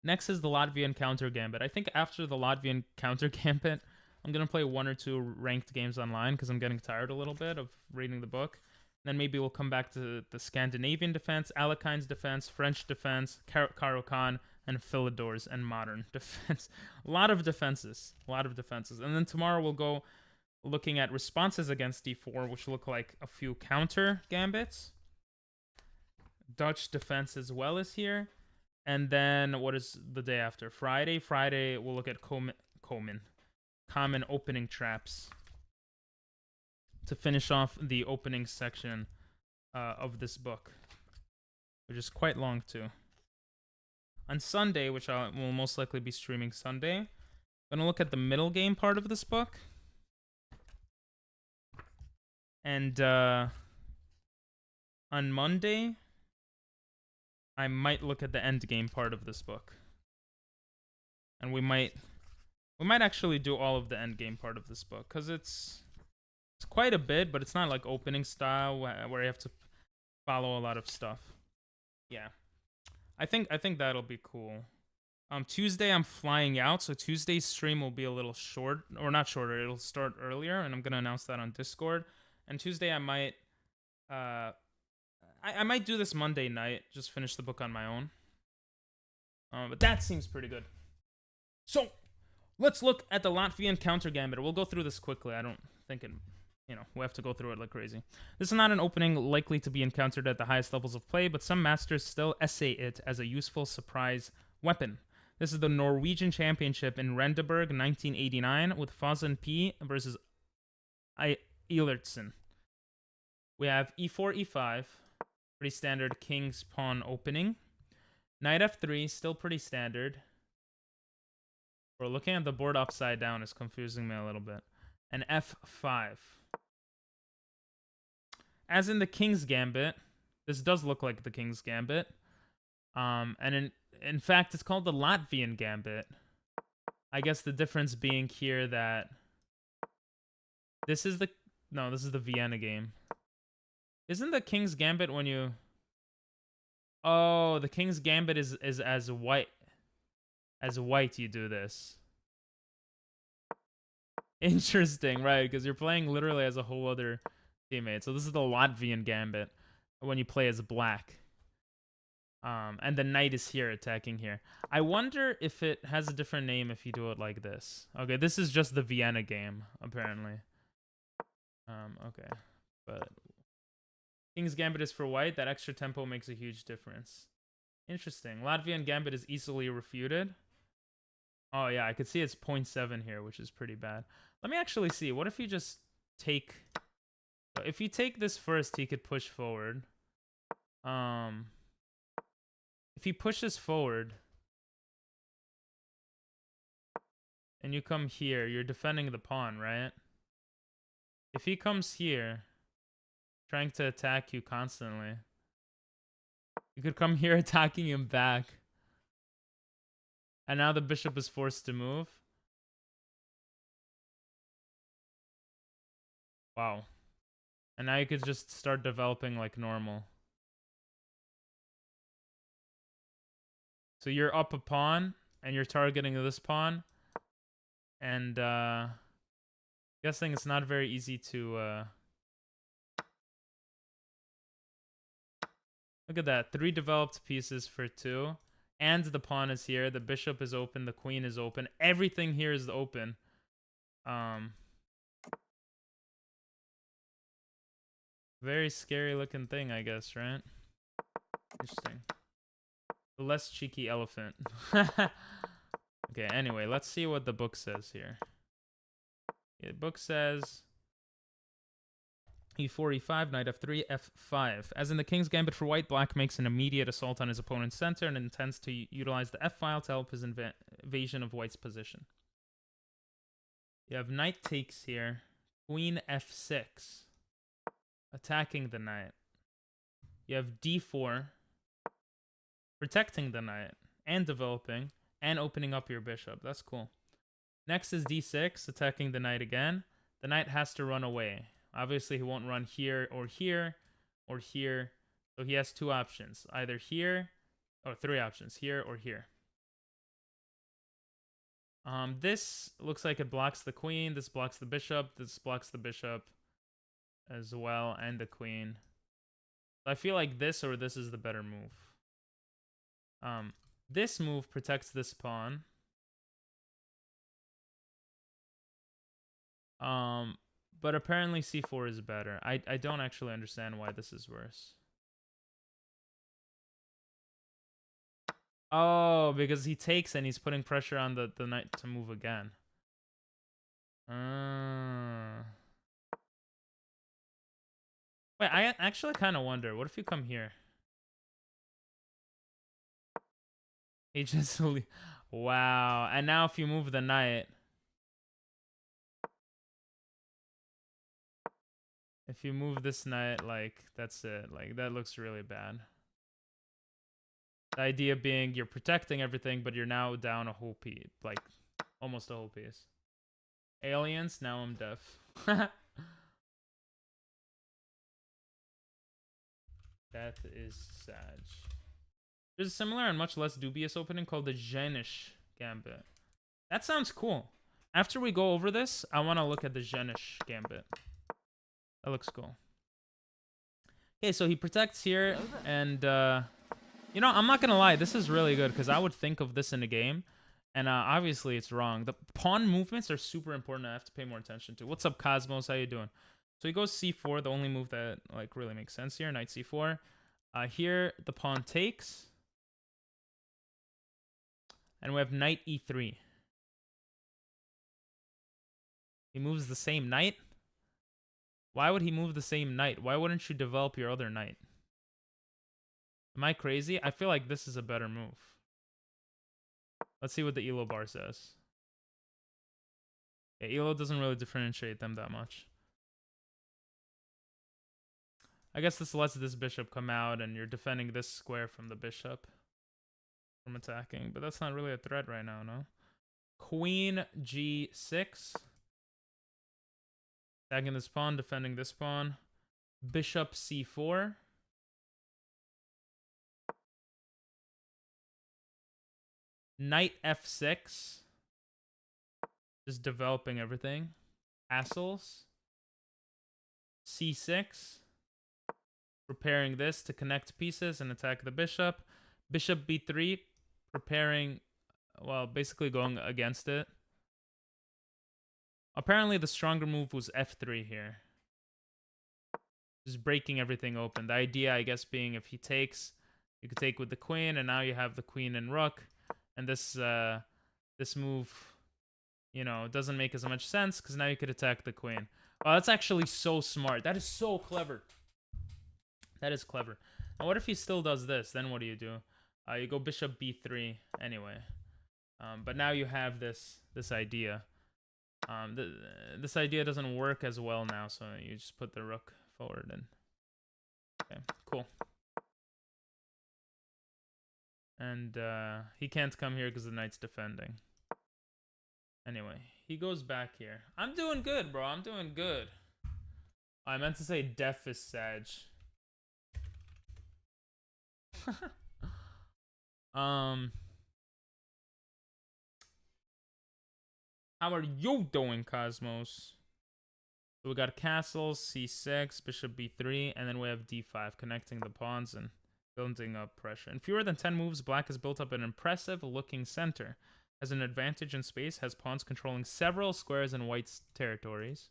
Next is the Latvian counter gambit. I think after the Latvian counter gambit, I'm going to play 1 or 2 ranked games online because I'm getting tired a little bit of reading the book. Then maybe we'll come back to the Scandinavian defense, Alekine's defense, French defense, Caro-Kann, and Philidor's and modern defense. A lot of defenses. A lot of defenses. And then tomorrow we'll go looking at responses against d4, which look like a few counter gambits. Dutch defense as well as here. And then what is the day after? Friday. Friday we'll look at common opening traps to finish off the opening section of this book, which is quite long too. On Sunday, which I will most likely be streaming Sunday, I'm going to look at the middle game part of this book. And on Monday, I might look at the end game part of this book. And we might actually do all of the end game part of this book, because it's quite a bit, but it's not like opening style where you have to follow a lot of stuff. Yeah. I think that'll be cool. Tuesday I'm flying out, so Tuesday's stream will be a little short, or not shorter, it'll start earlier, and I'm going to announce that on Discord. And Tuesday I might I might do this Monday night, just finish the book on my own. But that seems pretty good. So, let's look at the Latvian counter gambit. We'll go through this quickly. I don't think we have to go through it like crazy. This is not an opening likely to be encountered at the highest levels of play, but some masters still essay it as a useful surprise weapon. This is the Norwegian Championship in Rendeburg, 1989, with Fazen P versus Eilertsen. We have e4, e5, pretty standard king's pawn opening. Knight f3, still pretty standard. We're looking at the board upside down is confusing me a little bit. And f5. As in the King's Gambit, this does look like the King's Gambit. And in fact, it's called the Latvian Gambit. I guess the difference being here that this is the Vienna game. Isn't the King's Gambit when you... Oh, the King's Gambit is as white. As white you do this. Interesting, right? Because you're playing literally as a whole other teammate. So this is the Latvian Gambit when you play as black. And the knight is here attacking here. I wonder if it has a different name if you do it like this. Okay, this is just the Vienna game, apparently. Okay. But King's Gambit is for white. That extra tempo makes a huge difference. Interesting. Latvian Gambit is easily refuted. Oh, yeah, I could see it's 0.7 here, which is pretty bad. Let me actually see. What if you just take... If you take this first, he could push forward. If he pushes forward... And you come here, you're defending the pawn, right? If he comes here, trying to attack you constantly, you could come here attacking him back. And now the bishop is forced to move. Wow. And now you could just start developing like normal. So you're up a pawn, and you're targeting this pawn. And guessing it's not very easy to look at that. 3 developed pieces for 2. And the pawn is here. The bishop is open. The queen is open. Everything here is open. Very scary looking thing, I guess, right? Interesting. The less cheeky elephant. Okay, anyway, let's see what the book says here. Yeah, the book says e4, e5, knight f3, f5. As in the King's Gambit for white, black makes an immediate assault on his opponent's center and intends to utilize the f-file to help his invasion of white's position. You have knight takes here, queen f6, attacking the knight. You have d4, protecting the knight and developing and opening up your bishop. That's cool. Next is d6, attacking the knight again. The knight has to run away. Obviously, he won't run here or here or here. So he has 2 options. Either here, or 3 options. Here or here. This looks like it blocks the queen. This blocks the bishop. This blocks the bishop as well, and the queen. I feel like this or this is the better move. This move protects this pawn. But apparently c4 is better. I don't actually understand why this is worse. Oh, because he takes and he's putting pressure on the knight to move again. Wait, I actually kind of wonder, what if you come here? He just... Wow. And now if you move the knight... If you move this knight, like, that's it. Like, that looks really bad. The idea being you're protecting everything, but you're now down a whole piece. Like, almost a whole piece. Aliens, now I'm deaf. That is sad. There's a similar and much less dubious opening called the Zhenish Gambit. That sounds cool. After we go over this, I want to look at the Zhenish Gambit. That looks cool. Okay, so he protects here, and, you know, I'm not going to lie. This is really good, because I would think of this in a game, and obviously it's wrong. The pawn movements are super important. I have to pay more attention to. What's up, Cosmos? How you doing? So he goes c4, the only move that, like, really makes sense here. Knight c4. Here, the pawn takes. And we have knight e3. He moves the same knight. Why would he move the same knight? Why wouldn't you develop your other knight? Am I crazy? I feel like this is a better move. Let's see what the ELO bar says. Yeah, ELO doesn't really differentiate them that much. I guess this lets this bishop come out and you're defending this square from the bishop from attacking, but that's not really a threat right now, no? Queen g6. Attacking this pawn, defending this pawn. Bishop c4. Knight f6. Just developing everything. Castles. c6. Preparing this to connect pieces and attack the bishop. Bishop b3. Preparing, well, basically going against it. Apparently the stronger move was f3 here. Just breaking everything open. The idea, I guess, being if he takes, you could take with the queen, and now you have the queen and rook. And this this move, you know, doesn't make as much sense because now you could attack the queen. Oh, that's actually so smart. That is so clever. That is clever. Now, what if he still does this? Then what do? You go bishop b3 anyway. But now you have this idea. This idea doesn't work as well now, so you just put the rook forward and okay, cool. And he can't come here because the knight's defending. Anyway, he goes back here. I'm doing good, bro. I'm doing good. I meant to say def is Sag. How are you doing, Cosmos? So we got castles, c6, bishop b3, and then we have d5, connecting the pawns and building up pressure. In fewer than 10 moves, black has built up an impressive-looking center. Has an advantage in space, has pawns controlling several squares in white's territories.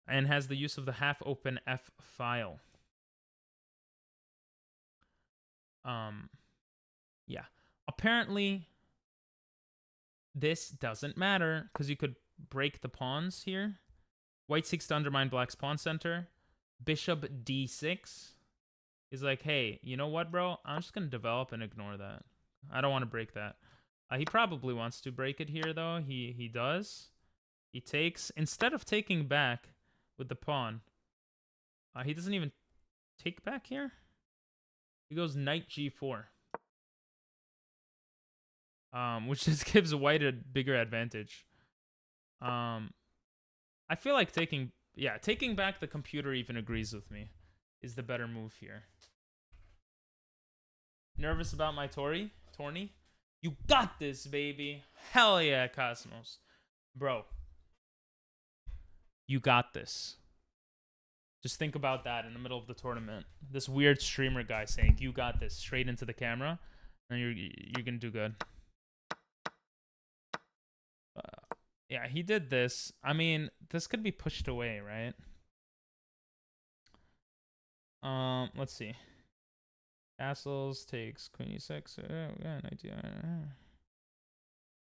And has the use of the half-open F file. Yeah. Apparently, this doesn't matter because you could break the pawns here. White seeks to undermine black's pawn center. Bishop d6 is like, hey, you know what, bro? I'm just going to develop and ignore that. I don't want to break that. He probably wants to break it here, though. He does. He takes, instead of taking back with the pawn, he doesn't even take back here. He goes knight g4. Which just gives white a bigger advantage. I feel like taking back, the computer even agrees with me, is the better move here. Nervous about my tourney? You got this, baby. Hell yeah, Cosmos. Bro. You got this. Just think about that in the middle of the tournament. This weird streamer guy saying, you got this, straight into the camera. And you're gonna do good. Yeah, he did this. I mean, this could be pushed away, right? Let's see. Castles takes queen e6. We got an idea.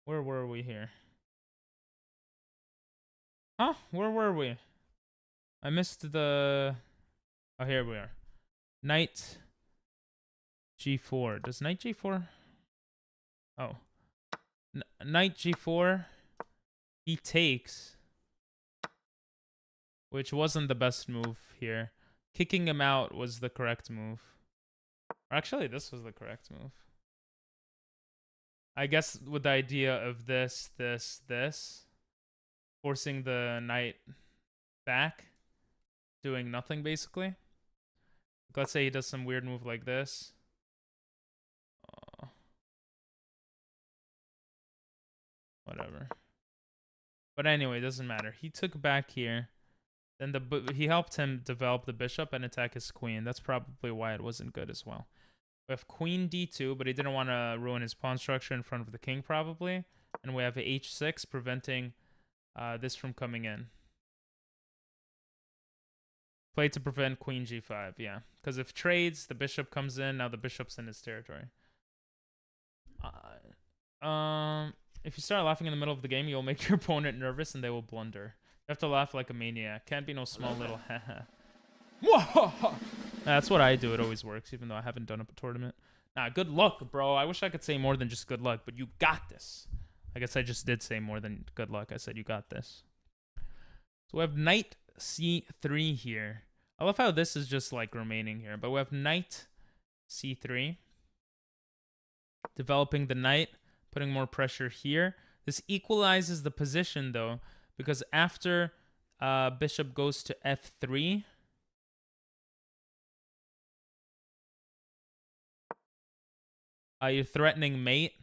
Where were we here? Huh? Where were we? I missed the... Oh, here we are. Knight g4. Does knight g4? Oh. Knight g4. He takes. Which wasn't the best move here. Kicking him out was the correct move. Or actually, this was the correct move. I guess with the idea of this. Forcing the knight back. Doing nothing, basically. Let's say he does some weird move like this. Whatever. But anyway, it doesn't matter. He took back here. Then he helped him develop the bishop and attack his queen. That's probably why it wasn't good as well. We have queen d2, but he didn't want to ruin his pawn structure in front of the king, probably. And we have h6, preventing this from coming in. Play to prevent queen g5, yeah. Because if trades, the bishop comes in. Now the bishop's in his territory. If you start laughing in the middle of the game, you'll make your opponent nervous and they will blunder. You have to laugh like a maniac. Can't be no small little haha. That's what I do. It always works, even though I haven't done a tournament. Nah, good luck, bro. I wish I could say more than just good luck, but you got this. I guess I just did say more than good luck. I said you got this. So we have knight c3 here. I love how this is just like remaining here, but we have knight c3. Developing the knight, putting more pressure here. This equalizes the position, though, because after bishop goes to f3, you're threatening mate.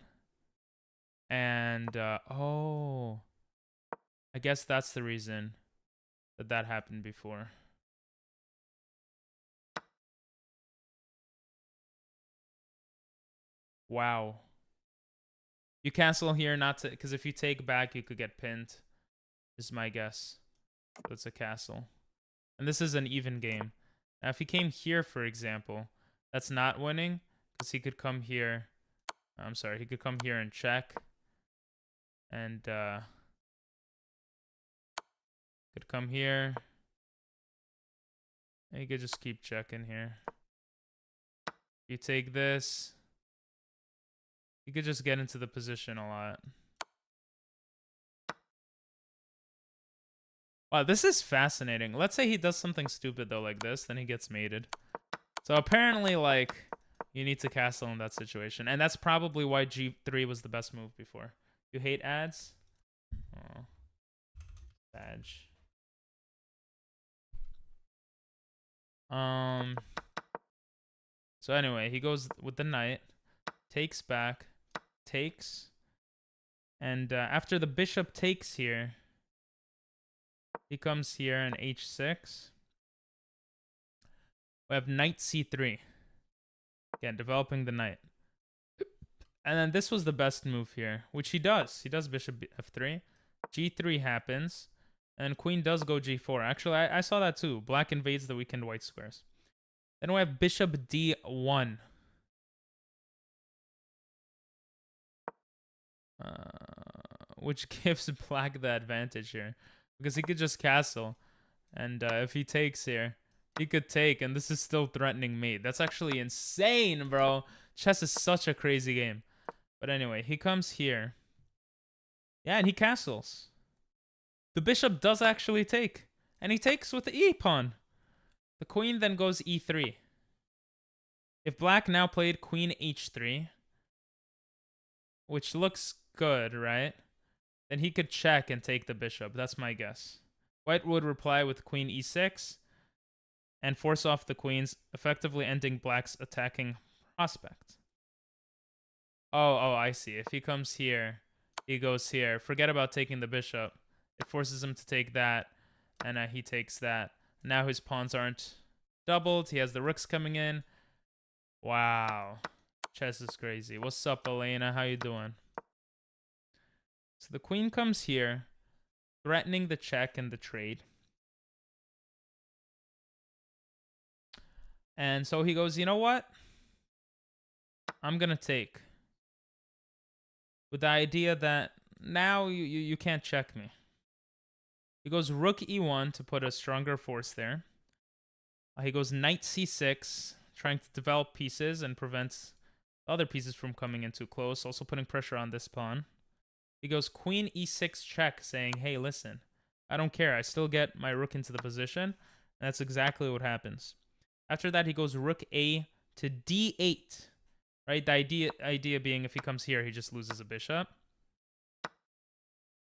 And, oh, I guess that's the reason that happened before. Wow. You cancel here not to, because if you take back, you could get pinned, is my guess. So it's a castle. And this is an even game. Now, if he came here, for example, that's not winning because he could come here. I'm sorry, he could come here and check. And could come here. And he could just keep checking here. You take this. You could just get into the position a lot. Wow, this is fascinating. Let's say he does something stupid though like this, then he gets mated. So apparently, like, you need to castle in that situation. And that's probably why G3 was the best move before. You hate ads? Oh. Badge. So anyway, he goes with the knight. Takes back. Takes. And after the bishop takes here, he comes here in h6. We have knight c3. Again, developing the knight. And then this was the best move here, which he does. He does bishop f3. g3 happens. And queen does go g4. Actually, I saw that too. Black invades the weakened white squares. Then we have bishop d1. Which gives black the advantage here. Because he could just castle. And if he takes here, he could take. And this is still threatening mate. That's actually insane, bro. Chess is such a crazy game. But anyway, he comes here. Yeah, and he castles. The bishop does actually take. And he takes with the e pawn. The queen then goes e3. If black now played queen h3, which looks good, right? Then he could check and take the bishop. That's my guess. White would reply with queen e6 and force off the queens, effectively ending black's attacking prospect. Oh, I see. If he comes here, he goes here. Forget about taking the bishop. It forces him to take that, and he takes that. Now his pawns aren't doubled. He has the rooks coming in. Wow. Chess is crazy. What's up, Elena? How you doing? So the queen comes here, threatening the check and the trade. And so he goes, you know what? I'm going to take. With the idea that now you can't check me. He goes rook e1 to put a stronger force there. He goes knight c6, trying to develop pieces and prevents other pieces from coming in too close, also putting pressure on this pawn. He goes queen e6 check, saying, hey, listen, I don't care. I still get my rook into the position. And that's exactly what happens. After that, he goes rook a to d8. Right? The idea being if he comes here, he just loses a bishop.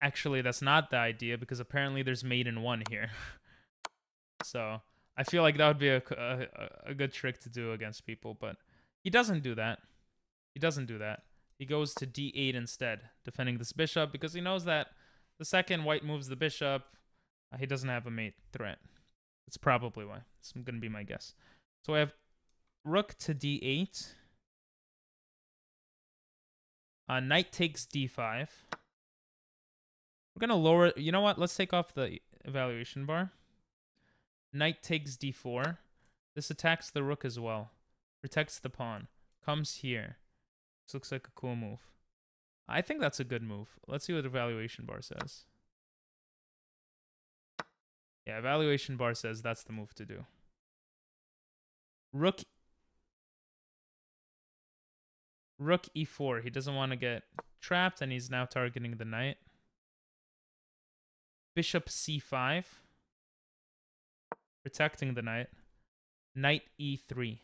Actually, that's not the idea because apparently there's mate in one here. So I feel like that would be a good trick to do against people, but he doesn't do that. He doesn't do that. He goes to d8 instead, defending this bishop because he knows that the second white moves the bishop, he doesn't have a mate threat. That's probably why. It's going to be my guess. So I have rook to d8. Knight takes d5. We're going to lower... You know what? Let's take off the evaluation bar. Knight takes d4. This attacks the rook as well. Protects the pawn. Comes here. This looks like a cool move. I think that's a good move. Let's see what the evaluation bar says. Yeah, evaluation bar says that's the move to do. Rook e4. He doesn't want to get trapped, and he's now targeting the knight. Bishop c5. Protecting the knight. Knight e3.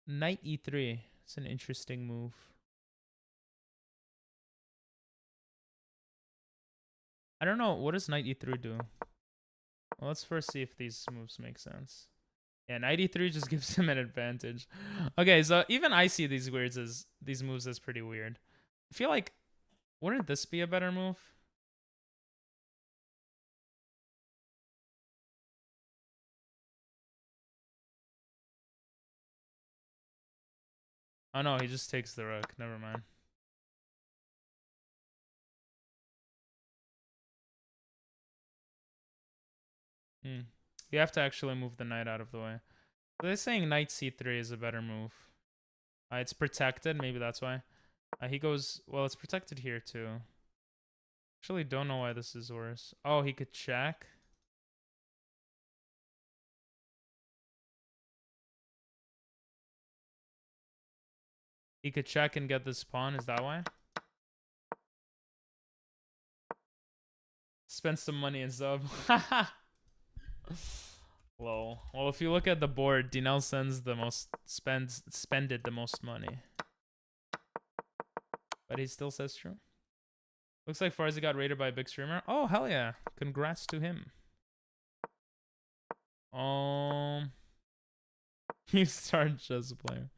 Knight e3. It's an interesting move. I don't know. What does knight e3 do? Well, let's first see if these moves make sense. Yeah, knight e3 just gives him an advantage. Okay, so even I see these moves as pretty weird. I feel like, wouldn't this be a better move? Oh no, he just takes the rook. Never mind. Hmm. You have to actually move the knight out of the way. They're saying knight c3 is a better move. It's protected. Maybe that's why. He goes... Well, it's protected here, too. Actually, don't know why this is worse. Oh, he could check. He could check and get this pawn. Is that why? Spend some money in sub. Lol. Well, if you look at the board, Dinel sends the most... Spended the most money. But he still says true. Looks like Farzi got raided by a big streamer. Oh, hell yeah. Congrats to him. You start chess player.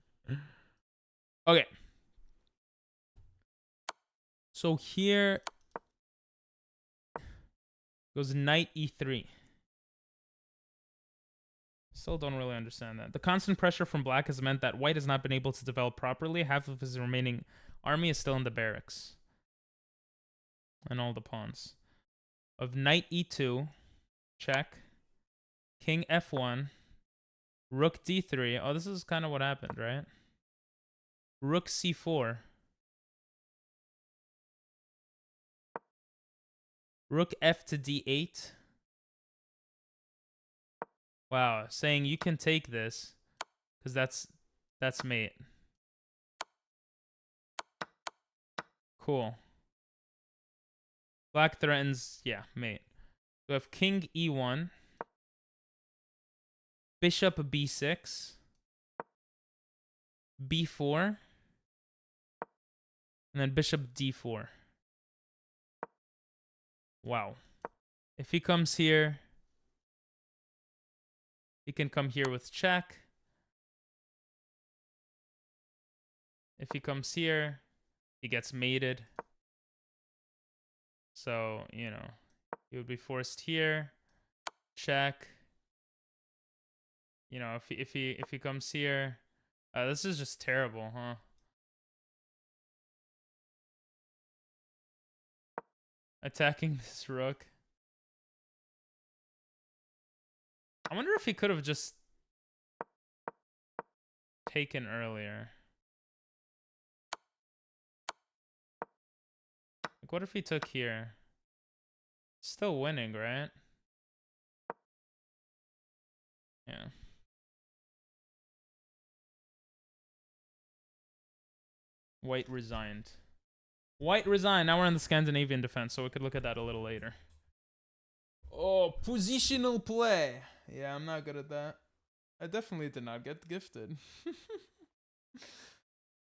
Okay. So here goes knight e3. Still don't really understand that. The constant pressure from black has meant that white has not been able to develop properly. Half of his remaining army is still in the barracks. And all the pawns. Of knight e2, check. King f1. Rook d3. Oh, this is kind of what happened, right? Rook c4. Rook f to d8. Wow, saying you can take this because that's mate. Cool. Black threatens, yeah, mate. We have king e1. Bishop b6. b4. And then bishop d4. Wow. If he comes here, he can come here with check. If he comes here, he gets mated. So, you know, he would be forced here. Check. You know, if he comes here, this is just terrible, huh? Attacking this rook. I wonder if he could have just taken earlier. Like, what if he took here? Still winning, right? Yeah. White resigned. White resigned. Now we're in the Scandinavian defense, so we could look at that a little later. Oh, positional play. Yeah, I'm not good at that. I definitely did not get gifted.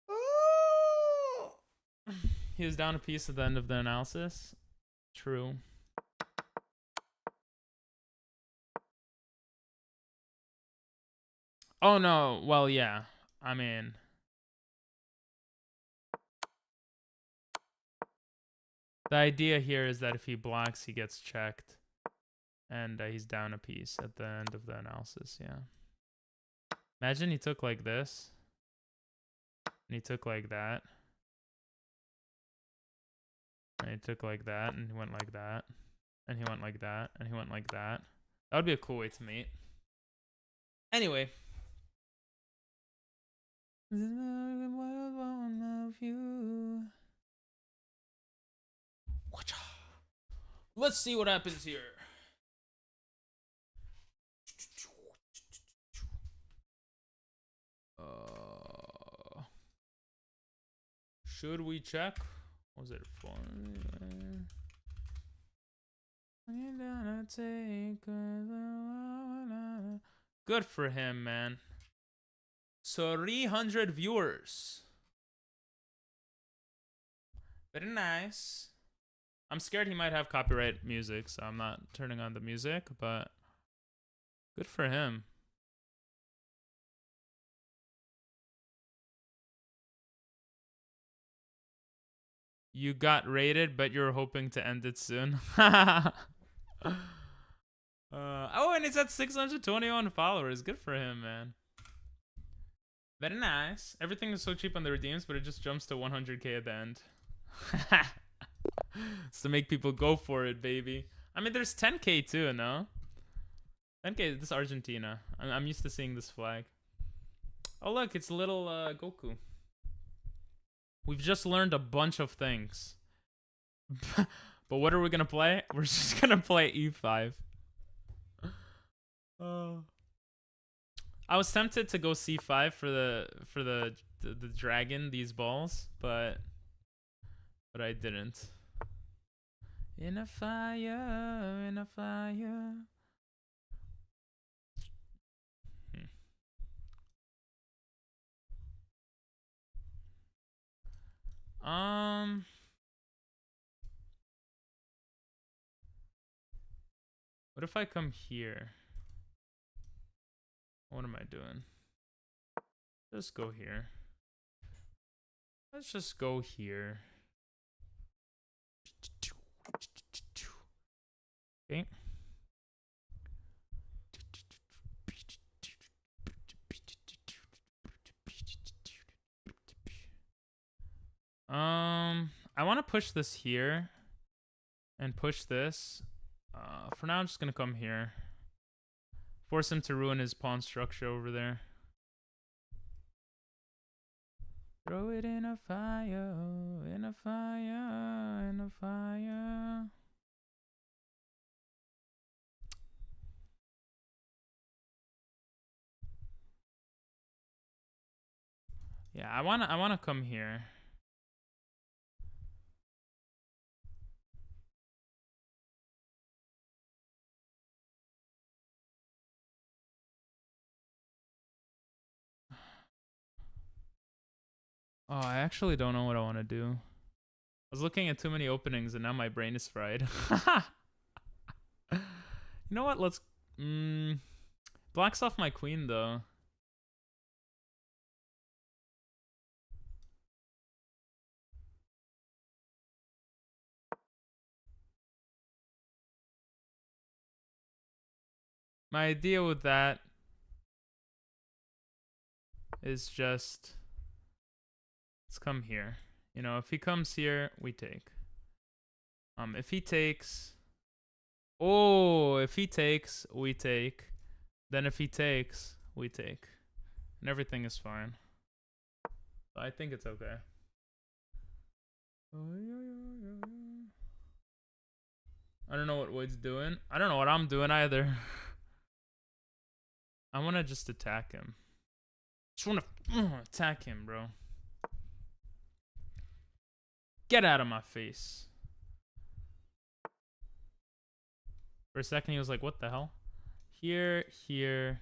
Oh! He was down a piece at the end of the analysis. True. Oh, no. Well, yeah. I mean... The idea here is that if he blocks, he gets checked. And he's down a piece at the end of the analysis, yeah. Imagine he took like this. And he took like that. And he took like that, and he went like that. And he went like that, and he went like that. That would be a cool way to mate. Anyway. Let's see what happens here. Should we check? Was it fun? Good for him, man. 300 viewers. Very nice. I'm scared he might have copyright music, so I'm not turning on the music, but good for him. You got rated, but you're hoping to end it soon. Oh, and it's at 621 followers. Good for him, man. Very nice. Everything is so cheap on the redeems, but it just jumps to 100k at the end. It's to make people go for it, baby. I mean, there's 10k too, no? Okay, this is Argentina. I'm used to seeing this flag. Oh look, it's little Goku. We've just learned a bunch of things. But what are we gonna play? We're just gonna play E5. I was tempted to go C5 for the dragon, these balls, but I didn't. In a fire, in a fire. What if I come here? What am I doing? Just go here. Let's just go here. Okay. I want to push this here and push this. For now, I'm just gonna come here. Force him to ruin his pawn structure over there. Throw it in a fire, in a fire, in a fire. Yeah, I wanna come here. Oh, I actually don't know what I want to do. I was looking at too many openings and now my brain is fried. You know what? Let's... blocks off my queen, though. My idea with that is just... let's come here. You know, if he comes here, we take. If he takes... oh, if he takes, we take. Then if he takes, we take. And everything is fine. So I think it's okay. I don't know what Wood's doing. I don't know what I'm doing either. I want to just attack him. Just want to attack him, bro. Get out of my face. For a second, he was like, what the hell? Here, here.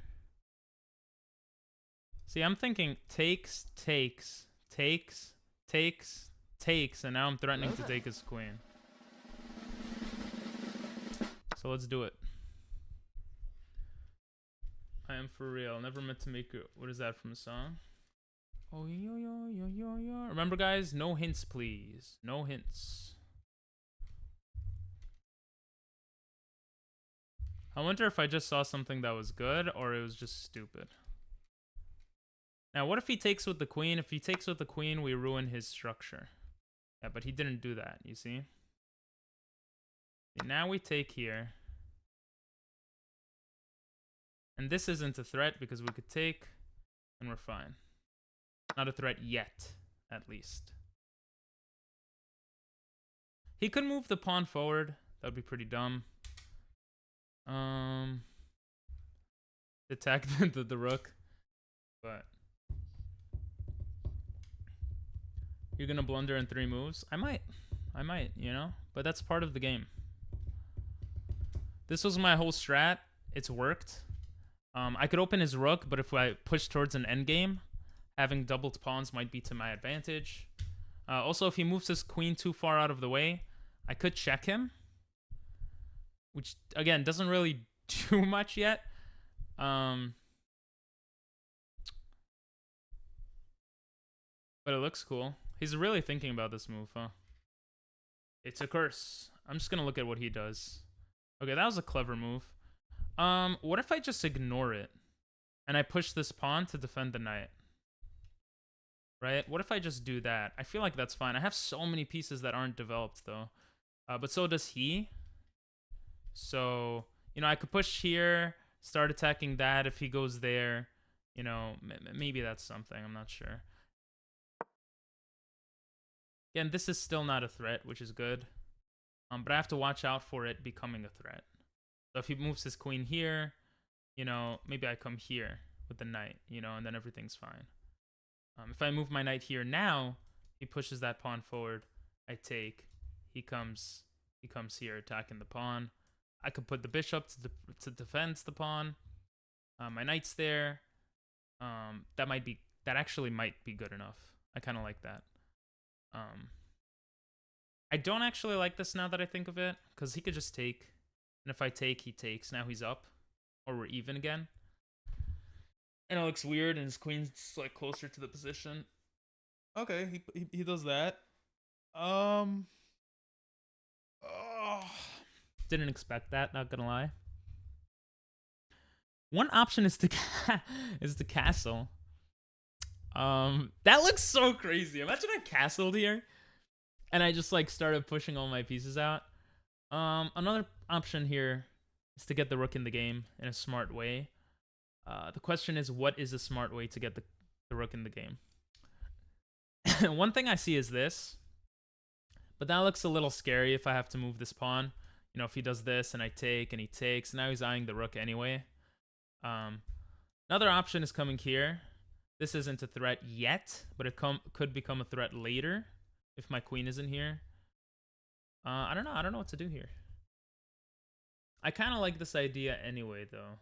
See, I'm thinking takes, takes, takes, takes, takes, and now I'm threatening to take his queen. So let's do it. I am for real. Never meant to make it. What is that from a song? Oh, yo, yo, yo, yo, yo. Remember, guys, no hints, please. No hints. I wonder if I just saw something that was good or it was just stupid. Now, what if he takes with the queen? If he takes with the queen, we ruin his structure. Yeah, but he didn't do that, you see? Okay, now we take here. And this isn't a threat because we could take and we're fine. Not a threat yet, at least. He could move the pawn forward. That would be pretty dumb. Attack the rook. But you're gonna blunder in 3 moves? I might, you know? But that's part of the game. This was my whole strat. It's worked. I could open his rook, but if I push towards an endgame, having doubled pawns might be to my advantage. Also, if he moves his queen too far out of the way, I could check him. Which, again, doesn't really do much yet. But it looks cool. He's really thinking about this move, huh? It's a curse. I'm just going to look at what he does. Okay, that was a clever move. What if I just ignore it? And I push this pawn to defend the knight? Right? What if I just do that? I feel like that's fine. I have so many pieces that aren't developed, though. But so does he. So, you know, I could push here, start attacking that if he goes there. You know, maybe that's something. I'm not sure. Again, this is still not a threat, which is good. But I have to watch out for it becoming a threat. So if he moves his queen here, you know, maybe I come here with the knight, you know, and then everything's fine. If I move my knight here now, he pushes that pawn forward. I take. He comes here attacking the pawn. I could put the bishop to defend the pawn. My knight's there. That actually might be good enough. I kind of like that. I don't actually like this now that I think of it, because he could just take, and if I take, he takes. Now he's up, or we're even again. And it looks weird, and his queen's like closer to the position. Okay, he does that. Oh. Didn't expect that, not gonna lie. One option is to is the castle. That looks so crazy. Imagine I castled here and I just like started pushing all my pieces out. Another option here is to get the rook in the game in a smart way. The question is, what is a smart way to get the rook in the game? One thing I see is this, but that looks a little scary if I have to move this pawn. You know, if he does this and I take and he takes, now he's eyeing the rook anyway. Another option is coming here. This isn't a threat yet, but it could become a threat later if my queen isn't here. I don't know. I don't know what to do here. I kind of like this idea anyway, though.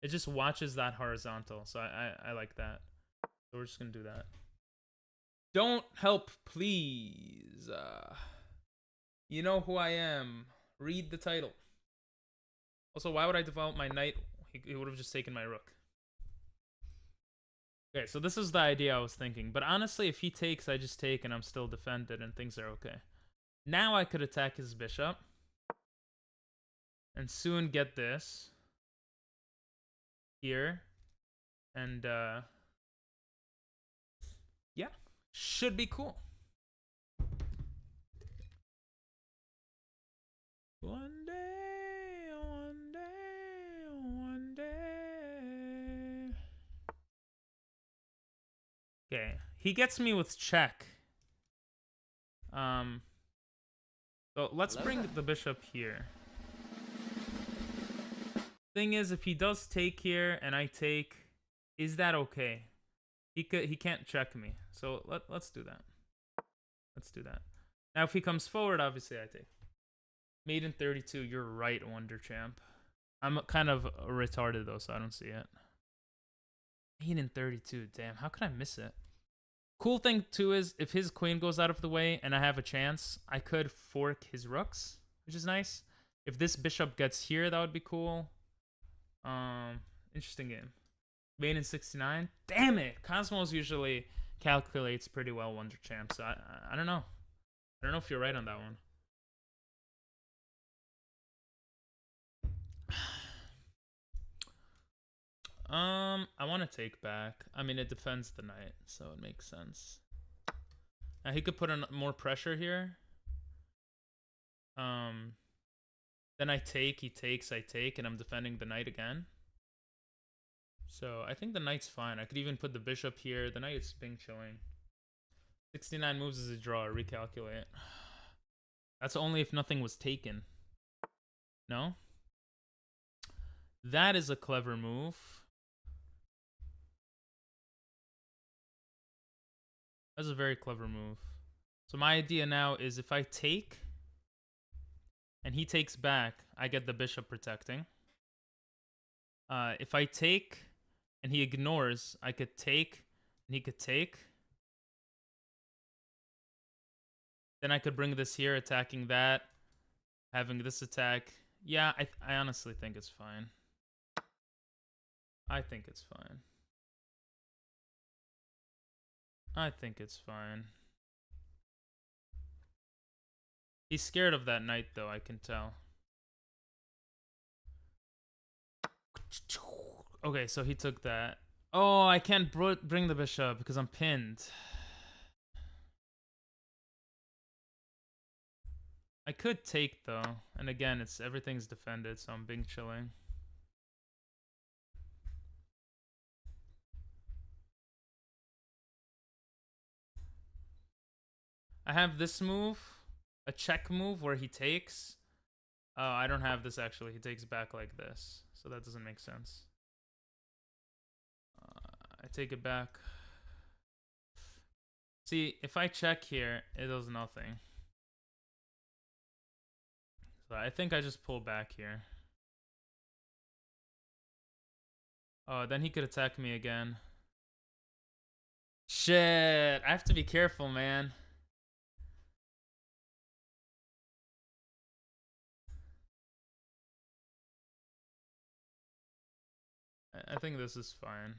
It just watches that horizontal, so I like that. So we're just gonna do that. Don't help, please. You know who I am. Read the title. Also, why would I develop my knight? He would have just taken my rook. Okay, so this is the idea I was thinking. But honestly, if he takes, I just take and I'm still defended and things are okay. Now I could attack his bishop. And soon get this. Here. And, yeah. Should be cool. One day, one day, one day. Okay, he gets me with check. So let's bring the bishop here. Thing is, if he does take here and I take, is that okay? He can't check me. So let's do that. Let's do that. Now if he comes forward, obviously I take. Made in 32, you're right, Wonder Champ. I'm kind of retarded though, so I don't see it. Made in 32, damn, how could I miss it? Cool thing too is, if his queen goes out of the way and I have a chance, I could fork his rooks, which is nice. If this bishop gets here, that would be cool. Interesting game. Made in 69, damn it! Cosmos usually calculates pretty well, Wonder Champ, so I don't know. I don't know if you're right on that one. I want to take back. I mean, it defends the knight, so it makes sense. Now he could put on more pressure here. Then I take, he takes, I take, and I'm defending the knight again. So I think the knight's fine. I could even put the bishop here. The knight is being chilling. 69 moves is a draw. Recalculate. That's only if nothing was taken. No? That is a clever move. That's a very clever move. So my idea now is if I take and he takes back, I get the bishop protecting. If I take and he ignores, I could take and he could take. Then I could bring this here, attacking that, having this attack. Yeah, I honestly think it's fine. I think it's fine. I think it's fine. He's scared of that knight, though, I can tell. Okay, so he took that. Oh, I can't bring the bishop because I'm pinned. I could take, though. And again, everything's defended, so I'm being chilling. I have this move, a check move where he takes. Oh, I don't have this actually. He takes back like this, so that doesn't make sense. I take it back. See, if I check here, it does nothing. So I think I just pull back here. Oh, then he could attack me again. Shit, I have to be careful, man. I think this is fine.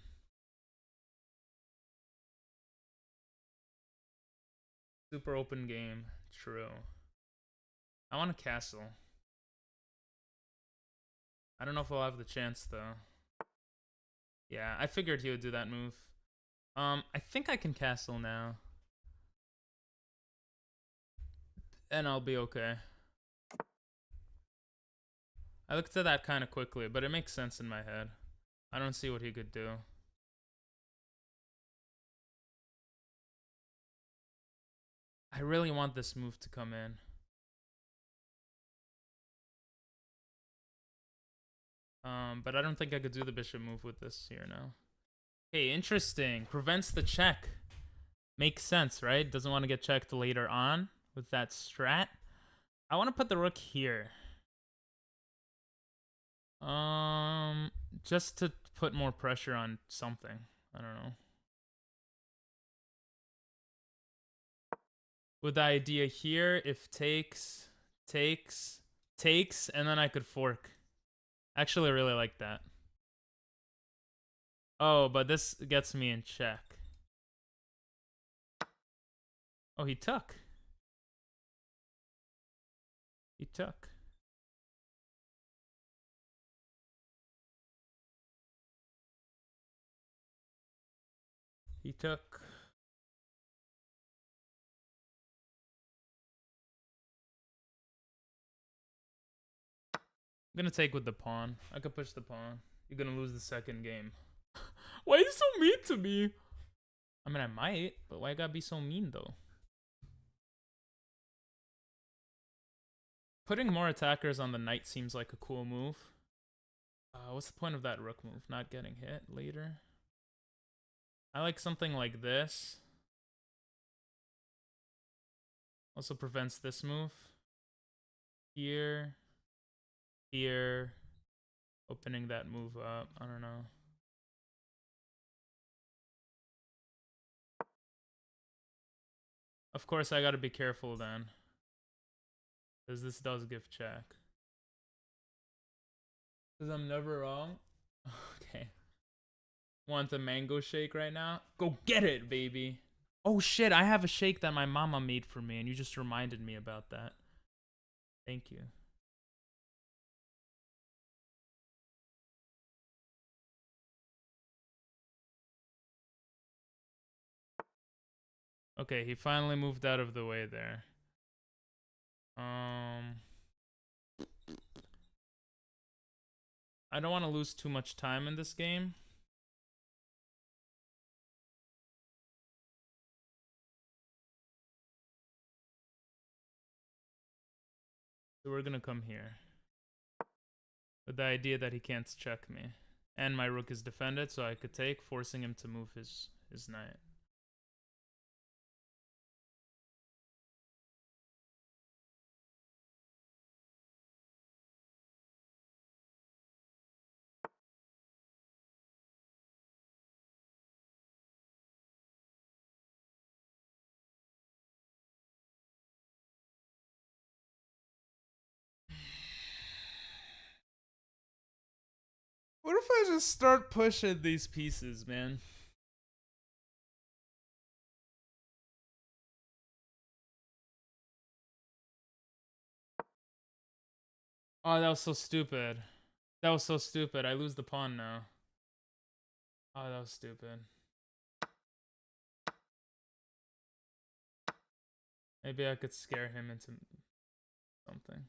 Super open game. True. I want a castle. I don't know if I'll have the chance, though. Yeah, I figured he would do that move. I think I can castle now. And I'll be okay. I looked at that kind of quickly, but it makes sense in my head. I don't see what he could do. I really want this move to come in. But I don't think I could do the bishop move with this here now. Okay, interesting. Prevents the check. Makes sense, right? Doesn't want to get checked later on with that strat. I want to put the rook here. Just to put more pressure on something. I don't know. With the idea here, if takes, and then I could fork. Actually, I really like that. Oh, but this gets me in check. Oh, he took. He took. He took. I'm gonna take with the pawn. I could push the pawn. You're gonna lose the second game. Why are you so mean to me? I mean, I might, but why you gotta be so mean, though? Putting more attackers on the knight seems like a cool move. What's the point of that rook move? Not getting hit later? I like something like this. Also prevents this move. Here. Here. Opening that move up. I don't know. Of course, I gotta be careful then. Because this does give check. Because I'm never wrong. Okay. Want the mango shake right now? Go get it, baby. Oh shit, I have a shake that my mama made for me, and you just reminded me about that. Thank you. Okay, he finally moved out of the way there. I don't want to lose too much time in this game. So we're gonna come here. With the idea that he can't check me. And my rook is defended, so I could take, forcing him to move his knight. What if I just start pushing these pieces, man? Oh, that was so stupid. That was so stupid. I lose the pawn now. Oh, that was stupid. Maybe I could scare him into something.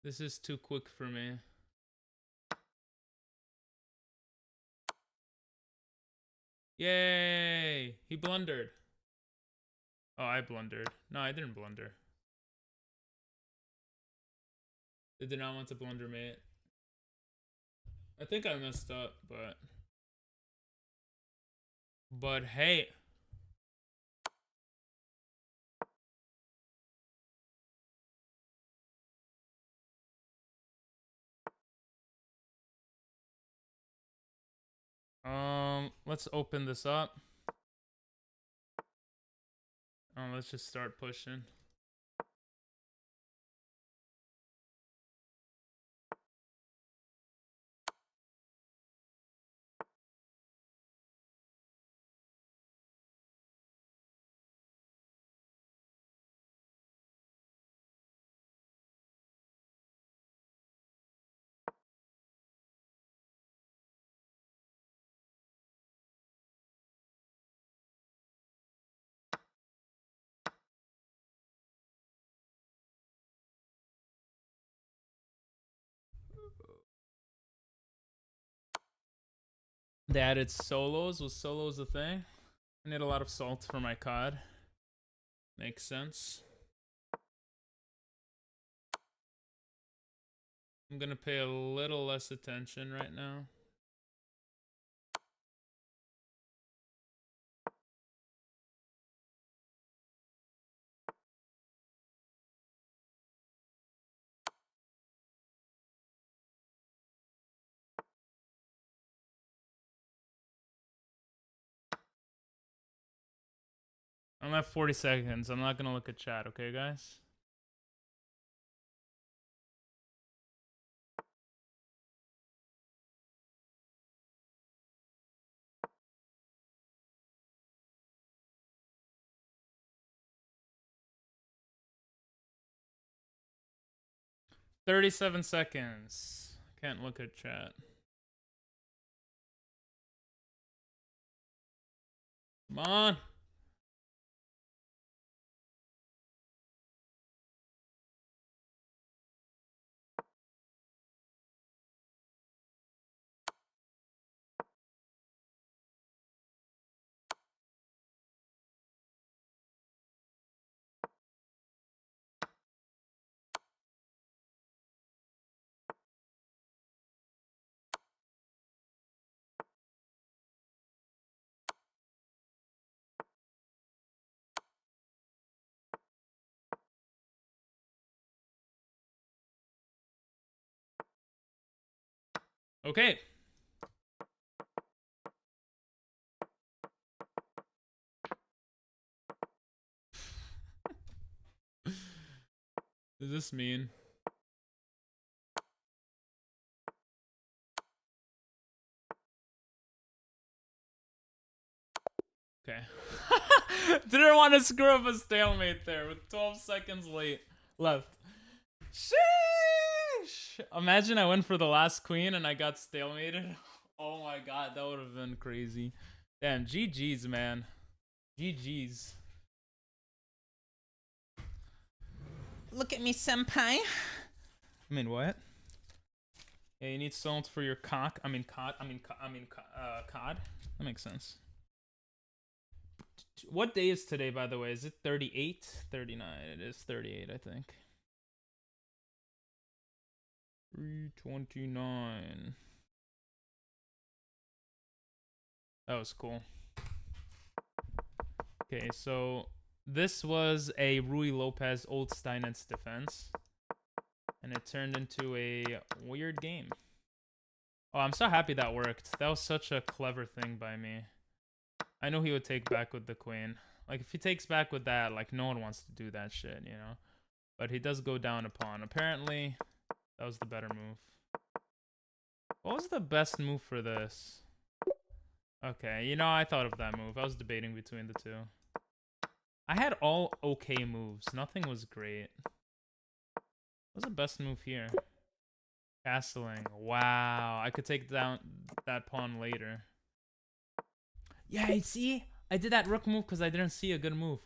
This is too quick for me. Yay! He blundered. Oh, I blundered. No, I didn't blunder. They did not want to blunder, mate. I think I messed up, but hey. Let's open this up. Let's just start pushing. They added solos. Was solos a thing? I need a lot of salt for my COD. Makes sense. I'm gonna pay a little less attention right now. I'm at 40 seconds. I'm not gonna look at chat, okay, guys? $37 seconds. Can't look at chat. Come on. Okay. Does this mean? Okay. Didn't want to screw up a stalemate there with 12 seconds left. Sheesh! Imagine I went for the last queen and I got stalemated. Oh my god, that would have been crazy. Damn, GG's, man. GG's. Look at me, senpai. I mean, what? Yeah, you need salt for your cock. I mean, cod. Cod. That makes sense. What day is today, by the way? Is it 38? 39. It is 38, I think. 329. That was cool. Okay, so this was a Rui Lopez Old Steinitz defense. And it turned into a weird game. Oh, I'm so happy that worked. That was such a clever thing by me. I knew he would take back with the queen. Like, if he takes back with that, like, no one wants to do that shit, you know? But he does go down a pawn. Apparently, that was the better move. What was the best move for this? Okay, you know, I thought of that move. I was debating between the two. I had all okay moves. Nothing was great. What's the best move here? Castling. Wow. I could take down that pawn later. Yeah, see? I did that rook move because I didn't see a good move.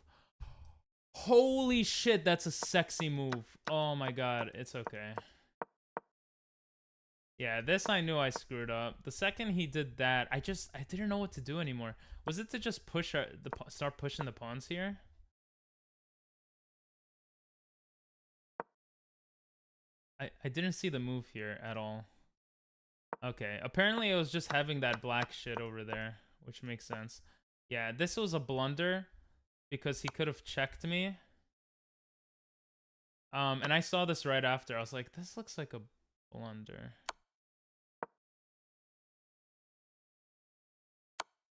Holy shit, that's a sexy move. Oh my god, it's okay. Yeah, this I knew I screwed up. The second he did that, I didn't know what to do anymore. Was it to just push start pushing the pawns here? I didn't see the move here at all. Okay, apparently it was just having that black shit over there, which makes sense. Yeah, this was a blunder because he could have checked me. And I saw this right after. I was like, this looks like a blunder.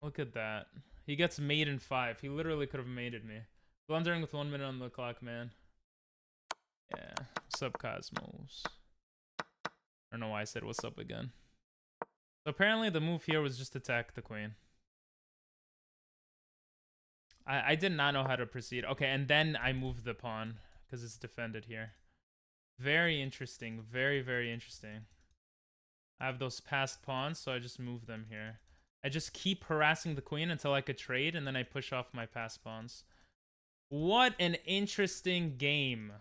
Look at that. He gets mate in 5. He literally could have mated me. Blundering with 1 minute on the clock, man. Yeah. What's up, Cosmos? I don't know why I said what's up again. So apparently the move here was just attack the queen. I did not know how to proceed. Okay, and then I moved the pawn because it's defended here. Very interesting. Very, very interesting. I have those passed pawns, so I just move them here. I just keep harassing the queen until I could trade, and then I push off my passed pawns. What an interesting game.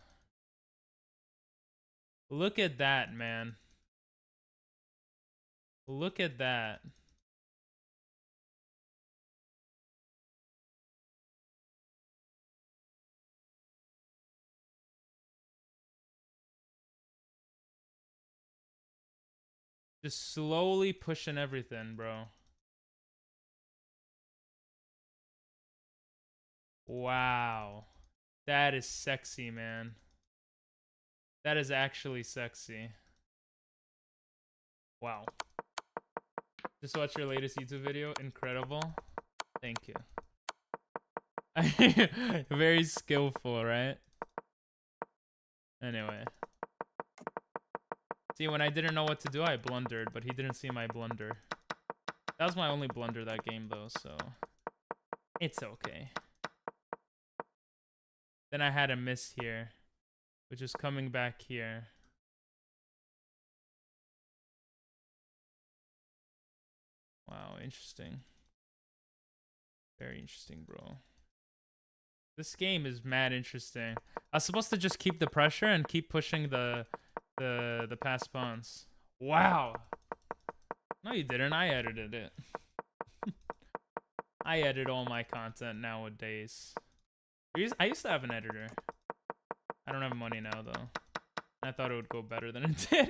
Look at that, man. Look at that. Just slowly pushing everything, bro. Wow. That is sexy, man. That is actually sexy. Wow. Just watch your latest YouTube video. Incredible. Thank you. Very skillful, right? Anyway. See, when I didn't know what to do, I blundered, but he didn't see my blunder. That was my only blunder that game, though, so it's okay. Then I had a miss here, which is coming back here. Wow, interesting. Very interesting, bro. This game is mad interesting. I was supposed to just keep the pressure and keep pushing the pass pawns. Wow. No, you didn't. I edited it. I edit all my content nowadays. I used to have an editor. I don't have money now, though. I thought it would go better than it did.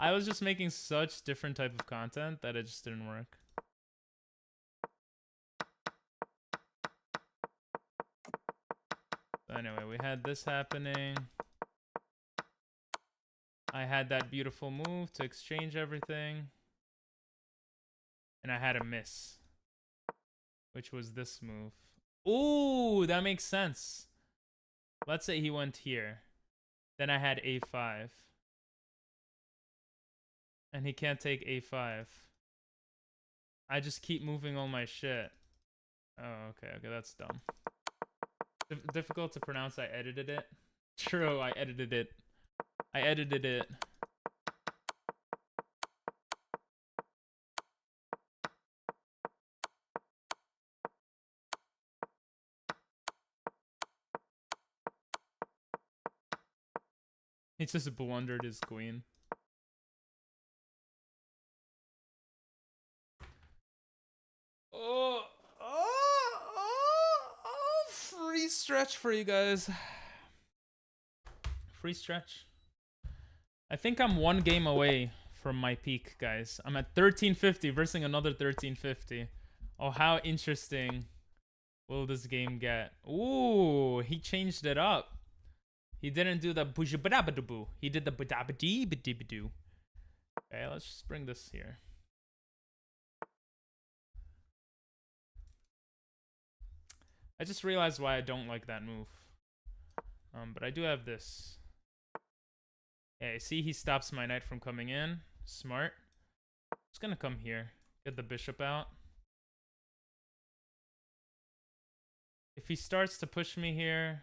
I was just making such different type of content that it just didn't work. So anyway, we had this happening. I had that beautiful move to exchange everything. And I had a miss, which was this move. Ooh, that makes sense. Let's say he went here. Then I had a5. And he can't take a5. I just keep moving all my shit. Oh, okay, that's dumb. Difficult to pronounce. I edited it. True, I edited it. I edited it. He just blundered his queen. Free stretch for you guys. Free stretch. I think I'm 1 game away from my peak, guys. I'm at 1350 versus another 1350. Oh, how interesting will this game get? Ooh, he changed it up. He didn't do the boo. He did the badabadee. Okay, let's just bring this here. I just realized why I don't like that move. But I do have this. Okay, see, he stops my knight from coming in. Smart. Just gonna come here. Get the bishop out. If he starts to push me here,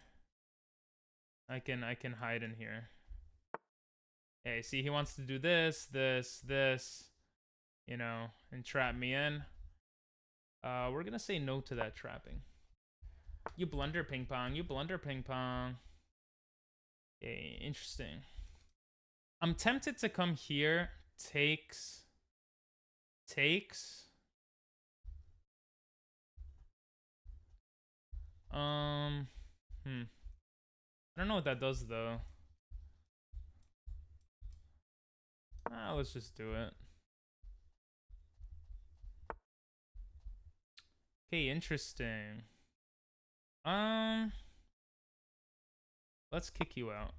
I can hide in here. Okay, see, he wants to do this, you know, and trap me in. We're gonna say no to that trapping. You blunder ping pong. You blunder ping pong. Okay, interesting. I'm tempted to come here takes. I don't know what that does though. Let's just do it. Okay, interesting. Let's kick you out.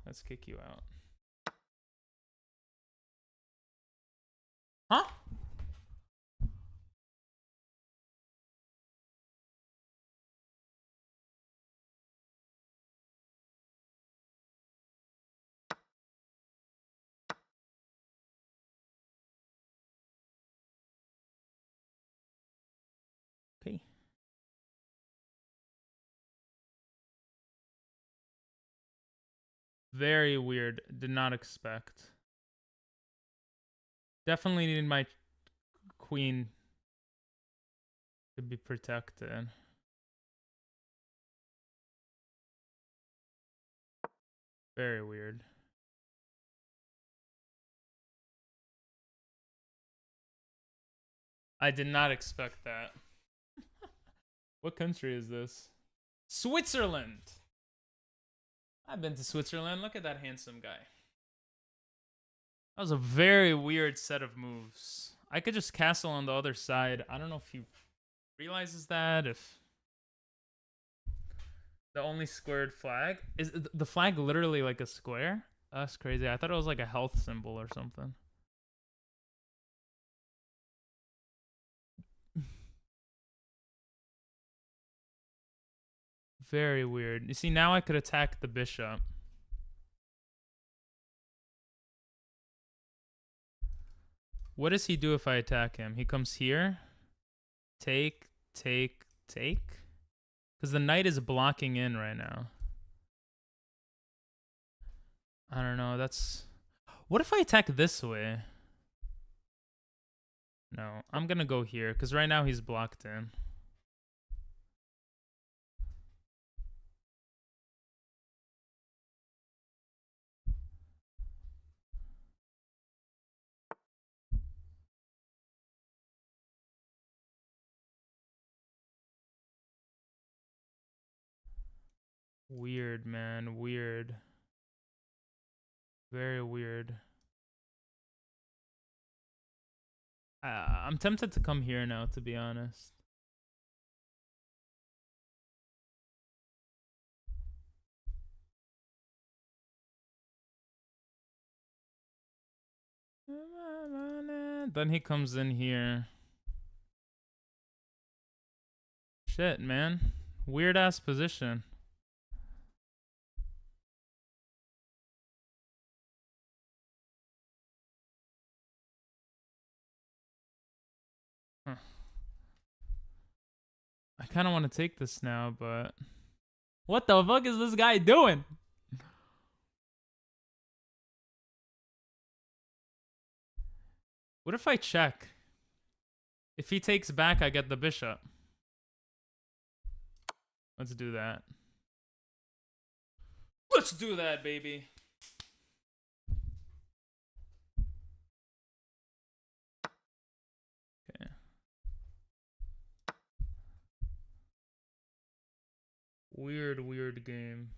Let's kick you out. Huh? Okay. Very weird. Did not expect. Definitely need my queen to be protected. Very weird. I did not expect that. What country is this? Switzerland! I've been to Switzerland. Look at that handsome guy. That was a very weird set of moves. I could just castle on the other side. I don't know if he realizes that, if the only squared flag is the flag literally like a square. That's crazy. I thought it was like a health symbol or something. Very weird. You see, now I could attack the bishop. What does he do if I attack him? He comes here. Take. Because the knight is blocking in right now. I don't know. That's... What if I attack this way? No, I'm going to go here. Because right now he's blocked in. Weird, man. Weird. Very weird. I'm tempted to come here now, to be honest. Then he comes in here. Shit, man. Weird ass position. Huh. I kind of want to take this now, but... What the fuck is this guy doing? What if I check? If he takes back, I get the bishop. Let's do that. Let's do that, baby. Okay. Weird game.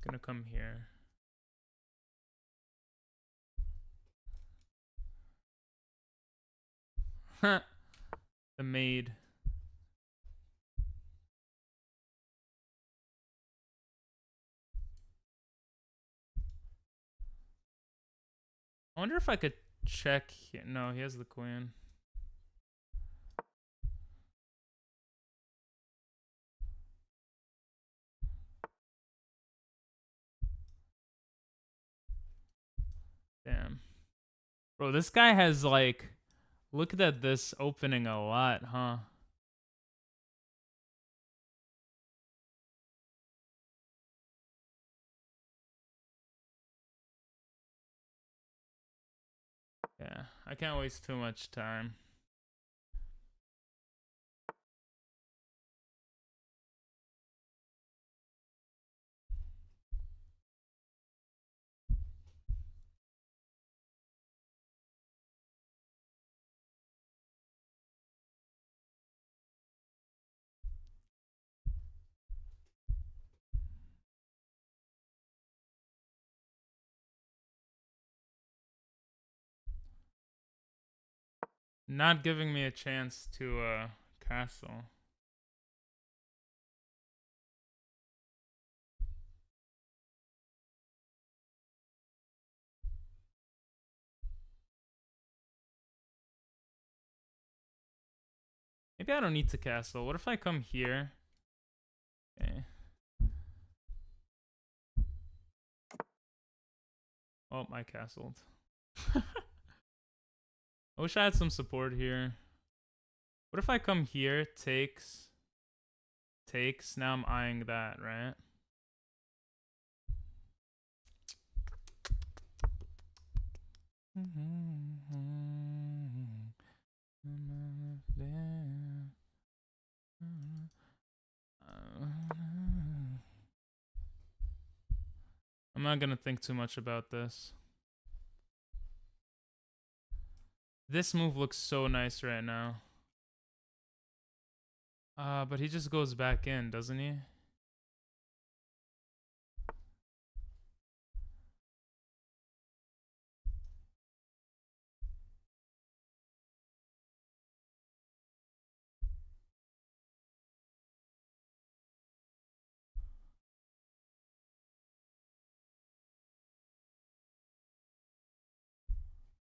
Gonna come here. The maid. I wonder if I could check here. No, he has the queen. Damn. Bro, this guy has like looked at this opening a lot, huh? I can't waste too much time. Not giving me a chance to castle. Maybe I don't need to castle. What if I come here? Okay. Oh, I castled. I wish I had some support here. What if I come here, takes. Now I'm eyeing that, right? I'm not gonna think too much about this. This move looks so nice right now. But he just goes back in, doesn't he?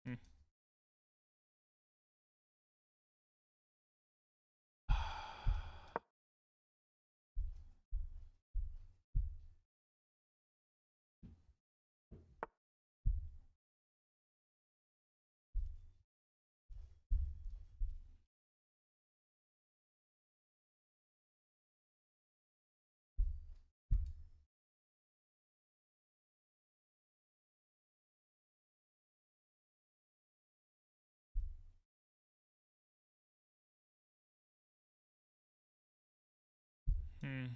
Hmm. Hmm.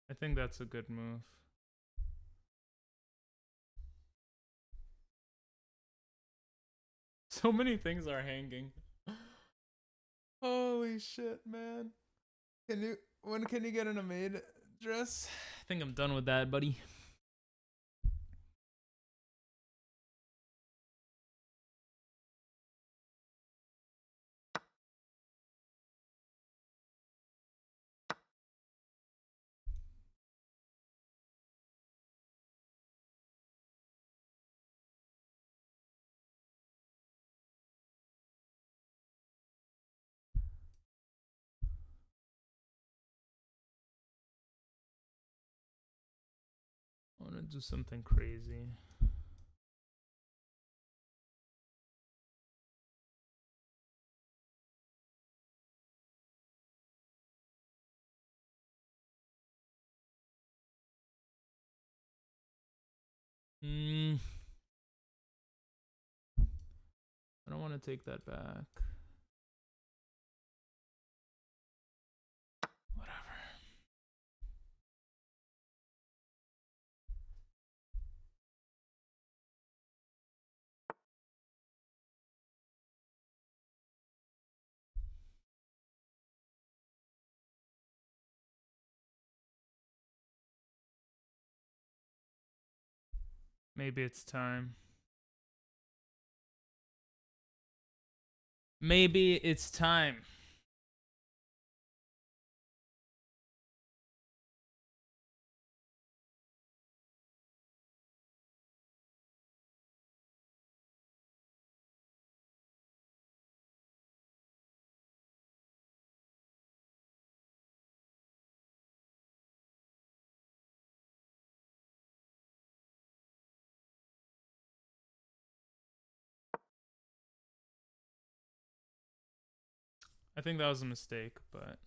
I think that's a good move. So many things are hanging. Holy shit, man. When can you get in a maid dress? I think I'm done with that, buddy. I want to do something crazy. Hmm. I don't want to take that back. Whatever. Maybe it's time. Maybe it's time. I think that was a mistake, but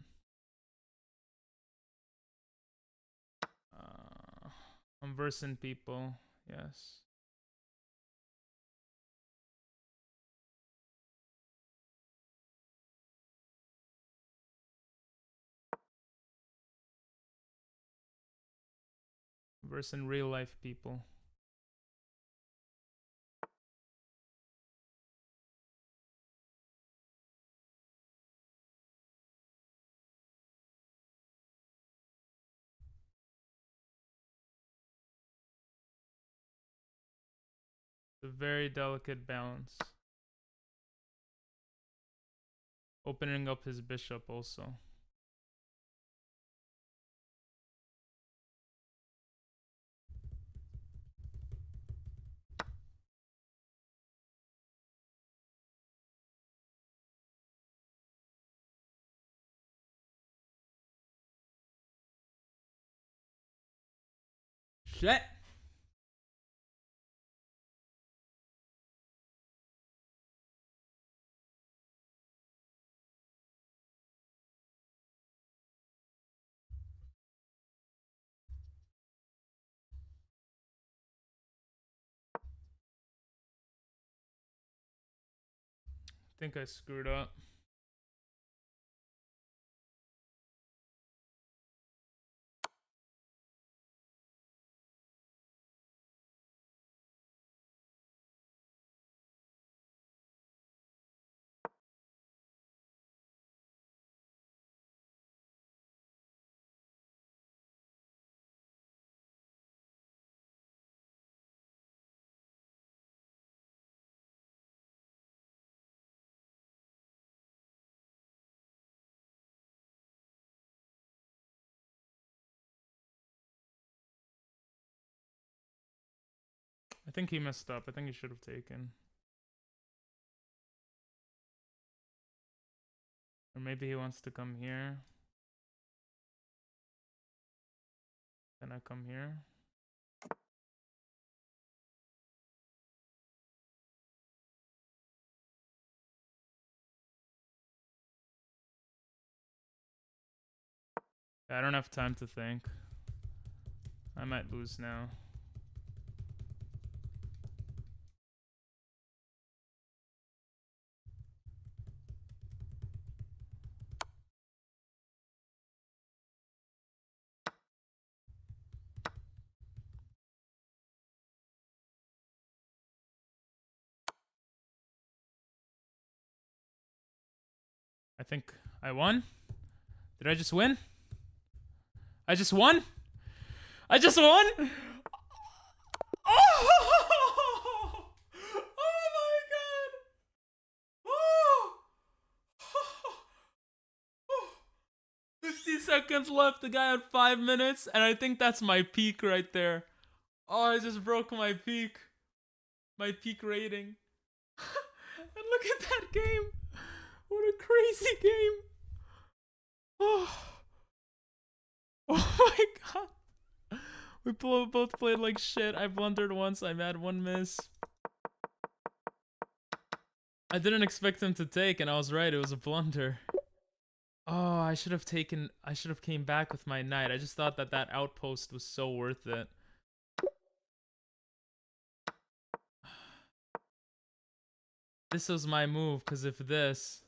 I'm versing people. Yes. Versing real life people. It's a very delicate balance. Opening up his bishop also. Shit. I think I screwed up. I think he messed up. I think he should have taken. Or maybe he wants to come here. Then I come here. I don't have time to think. I might lose now. I think I won. Did I just win? I just won? I just won? Oh! Oh my god! Oh! 50 seconds left. The guy had 5 minutes, and I think that's my peak right there. Oh, I just broke my peak. My peak rating. And look at that game. What a crazy game. Oh. Oh my god. We both played like shit. I blundered once. I had one miss. I didn't expect him to take, and I was right. It was a blunder. Oh, I should have came back with my knight. I just thought that that outpost was so worth it. This was my move, because if this...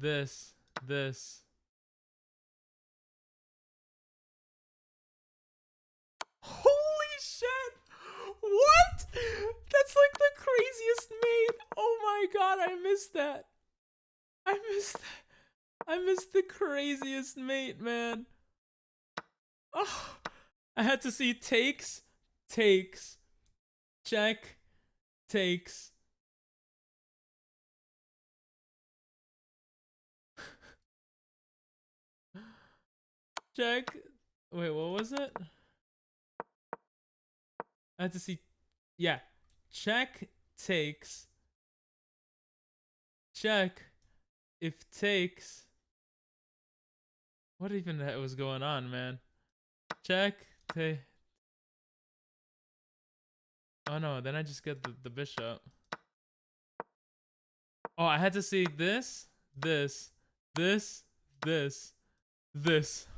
This... Holy shit! What? That's like the craziest mate. Oh my god, I missed that. I missed the craziest mate, man. Oh, I had to see takes, check, takes. Check. Wait, what was it? I had to see, yeah. Check, takes. Check, if takes. What even that was going on, man? Check, take. Oh no, then I just get the bishop. Oh, I had to see this, this, this, this, this.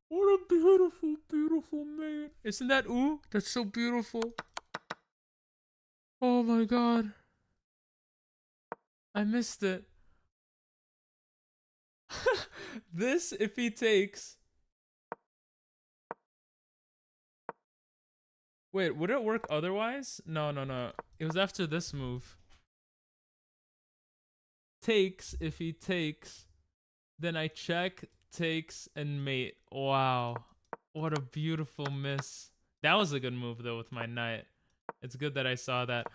What a beautiful, beautiful man. Isn't that ooh? That's so beautiful. Oh my god. I missed it. This, if he takes. Wait, would it work otherwise? No, no, no. It was after this move. Takes, if he takes. Then I check, takes, and mate. Wow. What a beautiful miss. That was a good move, though, with my knight. It's good that I saw that.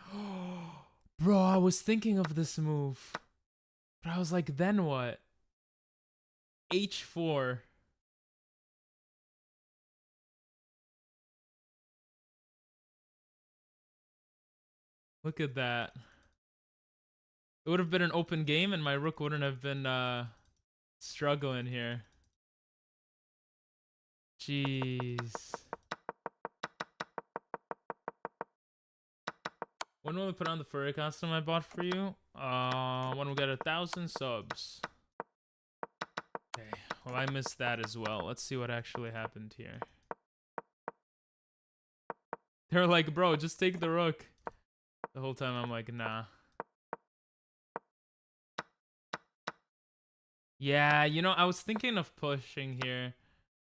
Bro, I was thinking of this move. But I was like, then what? H4. Look at that. It would have been an open game and my rook wouldn't have been struggling here. Jeez. When will we put on the furry costume I bought for you? When we get 1,000 subs. Okay, well I missed that as well. Let's see what actually happened here. They're like, bro, just take the rook. The whole time I'm like, nah. Yeah, you know, I was thinking of pushing here.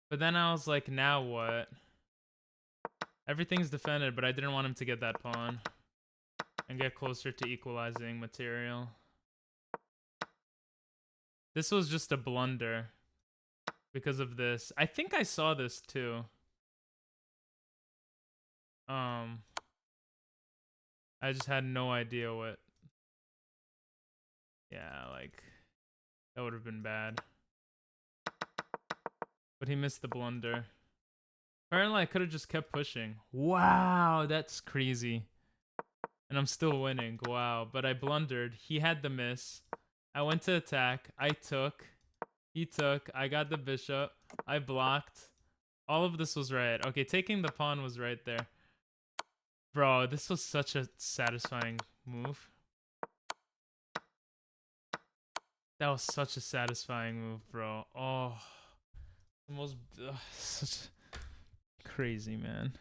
But then I was like, now what? Everything's defended, but I didn't want him to get that pawn. And get closer to equalizing material. This was just a blunder. Because of this. I think I saw this too. I just had no idea what. Yeah, like that would have been bad. But he missed the blunder. Apparently I could have just kept pushing. Wow, that's crazy. And I'm still winning. Wow, but I blundered. He had the miss. I went to attack. I took. He took. I got the bishop. I blocked. All of this was right. Okay, taking the pawn was right there. Bro, this was such a satisfying move. That was such a satisfying move, bro. Oh, the most such crazy, man.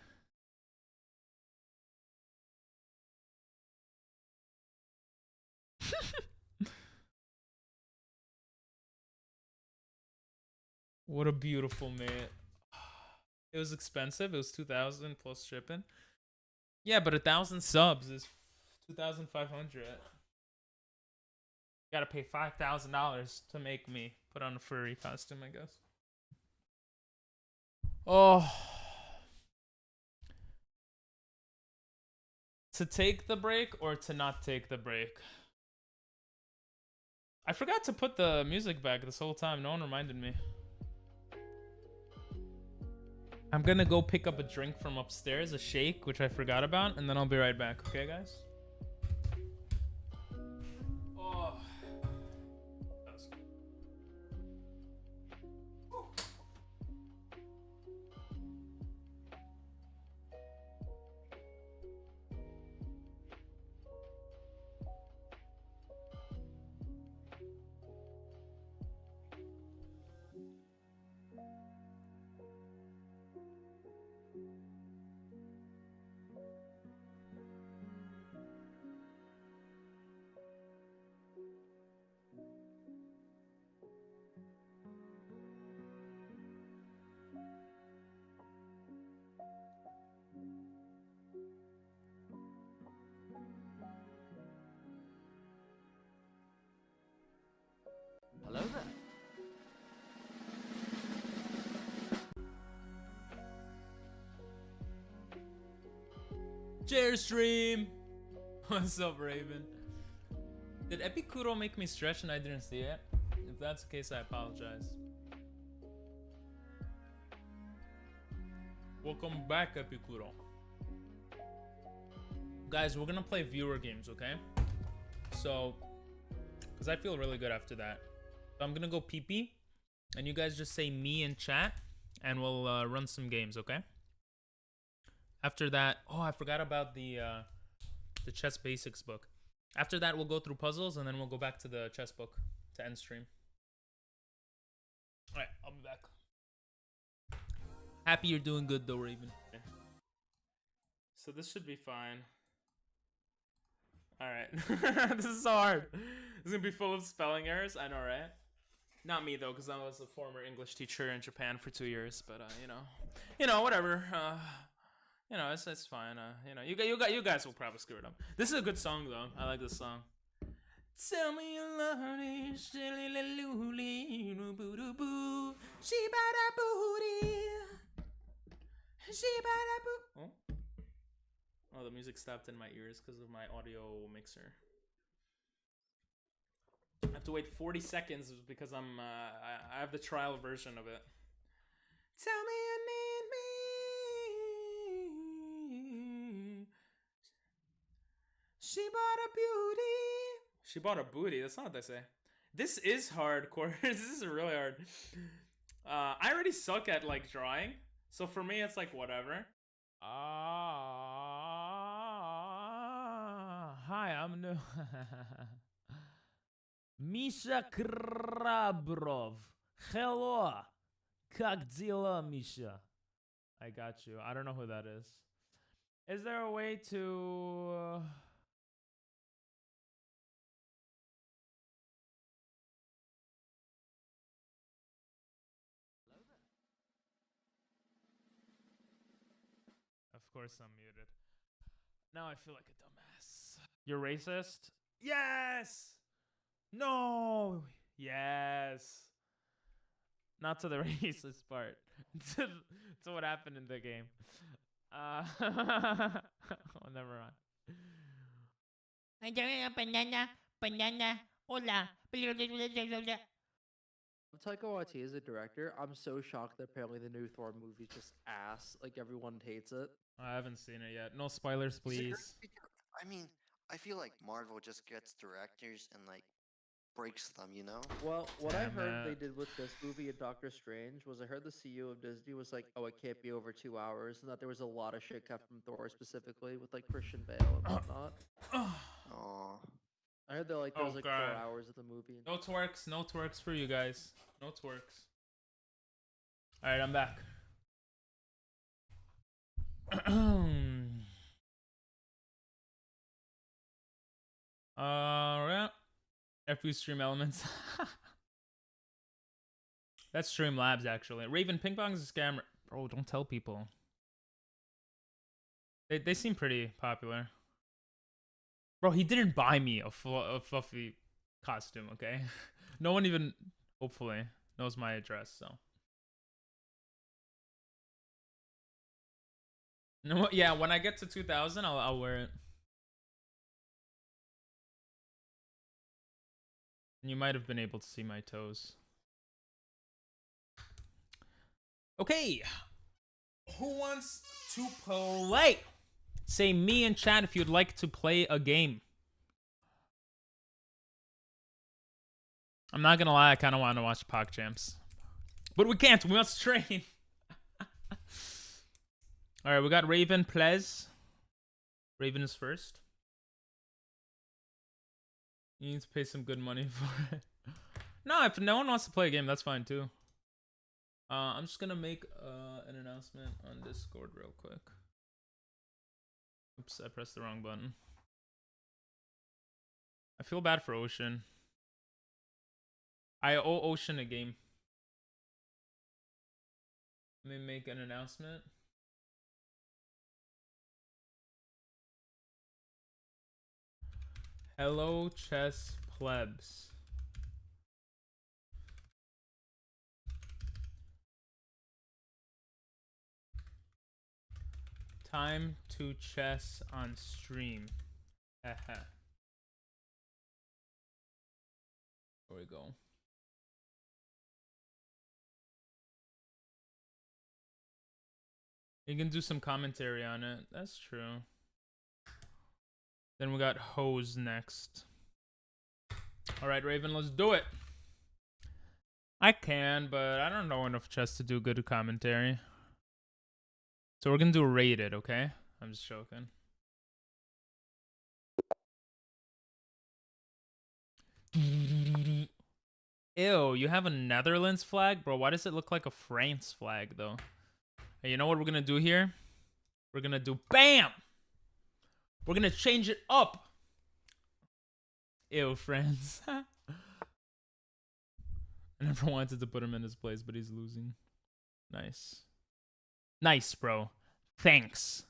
What a beautiful mate. It was expensive. It was 2,000 plus shipping. Yeah, but 1,000 subs is 2,500. Gotta pay $5,000 to make me put on a furry costume, I guess. Oh. To take the break or to not take the break? I forgot to put the music back this whole time. No one reminded me. I'm gonna go pick up a drink from upstairs, a shake, which I forgot about, and then I'll be right back. Okay, guys? Oh. That was good. Hello there. Cheers, stream. What's up, Raven? Did Epicuro make me stretch and I didn't see it? If that's the case, I apologize. Welcome back, Epicuro. Guys, we're gonna play viewer games, okay? So, because I feel really good after that. So I'm gonna go pee-pee, and you guys just say me in chat, and we'll run some games, okay? After that, oh, I forgot about the the chess basics book. After that, we'll go through puzzles, and then we'll go back to the chess book to end stream. All right, I'll be back. Happy you're doing good though, Raven. So this should be fine. All right, this is so hard. This is gonna be full of spelling errors. I know, right? Not me though, because I was a former English teacher in Japan for 2 years. But you know, whatever. You know, it's fine. You know, you guys will probably screw it up. This is a good song though. I like this song. Tell me you love me, oh, the music stopped in my ears because of my audio mixer. I have to wait 40 seconds because I have the trial version of it. Tell me you need me. She bought a beauty. She bought a booty. That's not what they say. This is hardcore. This is really hard. I already suck at like drawing, so for me it's like whatever. Hi, I'm new. Misha Krabrov. Hello. Как дела, Misha? I got you. I don't know who that is. Is there a way to... Of course I'm muted. Now I feel like a dumbass. You're racist? Yes! No! Yes! Not to the racist part. to what happened in the game. Oh, never mind. Banana, hola. Taika Waititi is a director. I'm so shocked that apparently the new Thor movie is just ass. Like everyone hates it. I haven't seen it yet. No spoilers, please. I mean, I feel like Marvel just gets directors and like breaks them, you know? Well, what I Damn heard it. they did with this movie and Doctor Strange was I heard the CEO of Disney was like, "Oh, it can't be over 2 hours," and that there was a lot of shit cut from Thor specifically with like Christian Bale and whatnot. Oh, I heard there was like 4 God. hours of the movie. No twerks. No twerks for you guys. No twerks. Alright, I'm back. Alright. FU Stream Elements. That's Streamlabs, actually. Raven Ping Pong is a scammer. Bro, don't tell people. They seem pretty popular. Bro, he didn't buy me a fluffy costume, okay? No one even, hopefully, knows my address, so. No, yeah, when I get to 2,000, I'll wear it. You might have been able to see my toes. Okay. Who wants to play? Say me in chat if you'd like to play a game. I'm not gonna lie, I kind of want to watch PogChamps. But we can't, we must train. Alright, we got Raven Plez. Raven is first. You need to pay some good money for it. No, if no one wants to play a game, that's fine too. I'm just gonna make an announcement on Discord real quick. Oops, I pressed the wrong button. I feel bad for Ocean. I owe Ocean a game. Let me make an announcement. Hello, chess plebs. Time to chess on stream. Haha. There we go. You can do some commentary on it. That's true. Then we got Hose next. Alright, Raven, let's do it. I can, but I don't know enough chess to do good commentary. So we're gonna do rated, okay? I'm just joking. Ew, you have a Netherlands flag? Bro, why does it look like a France flag, though? Hey, you know what we're gonna do here? We're gonna do BAM! We're gonna change it up! Ew, France. I never wanted to put him in his place, but he's losing. Nice. Nice, bro. Thanks.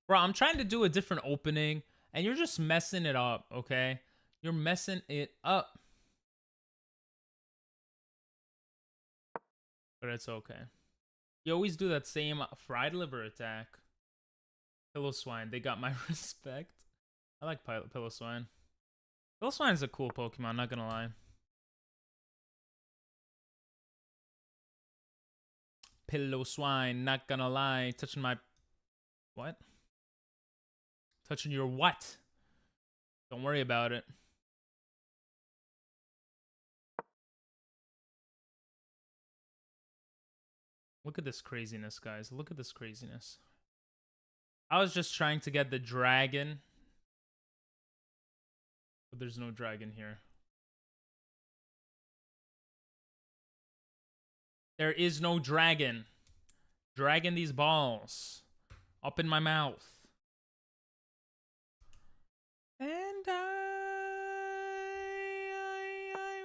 Bro, I'm trying to do a different opening, and you're just messing it up, okay? You're messing it up. But it's okay. You always do that same fried liver attack. Pillow Swine, they got my respect. I like Pillow Swine. Pillow Swine is a cool Pokemon, not gonna lie. Pillow Swine, not gonna lie. Touching my... What? Touching your what? Don't worry about it. Look at this craziness, guys. Look at this craziness. I was just trying to get the dragon. But there's no dragon here. There is no dragon. Dragon these balls. Up in my mouth. And I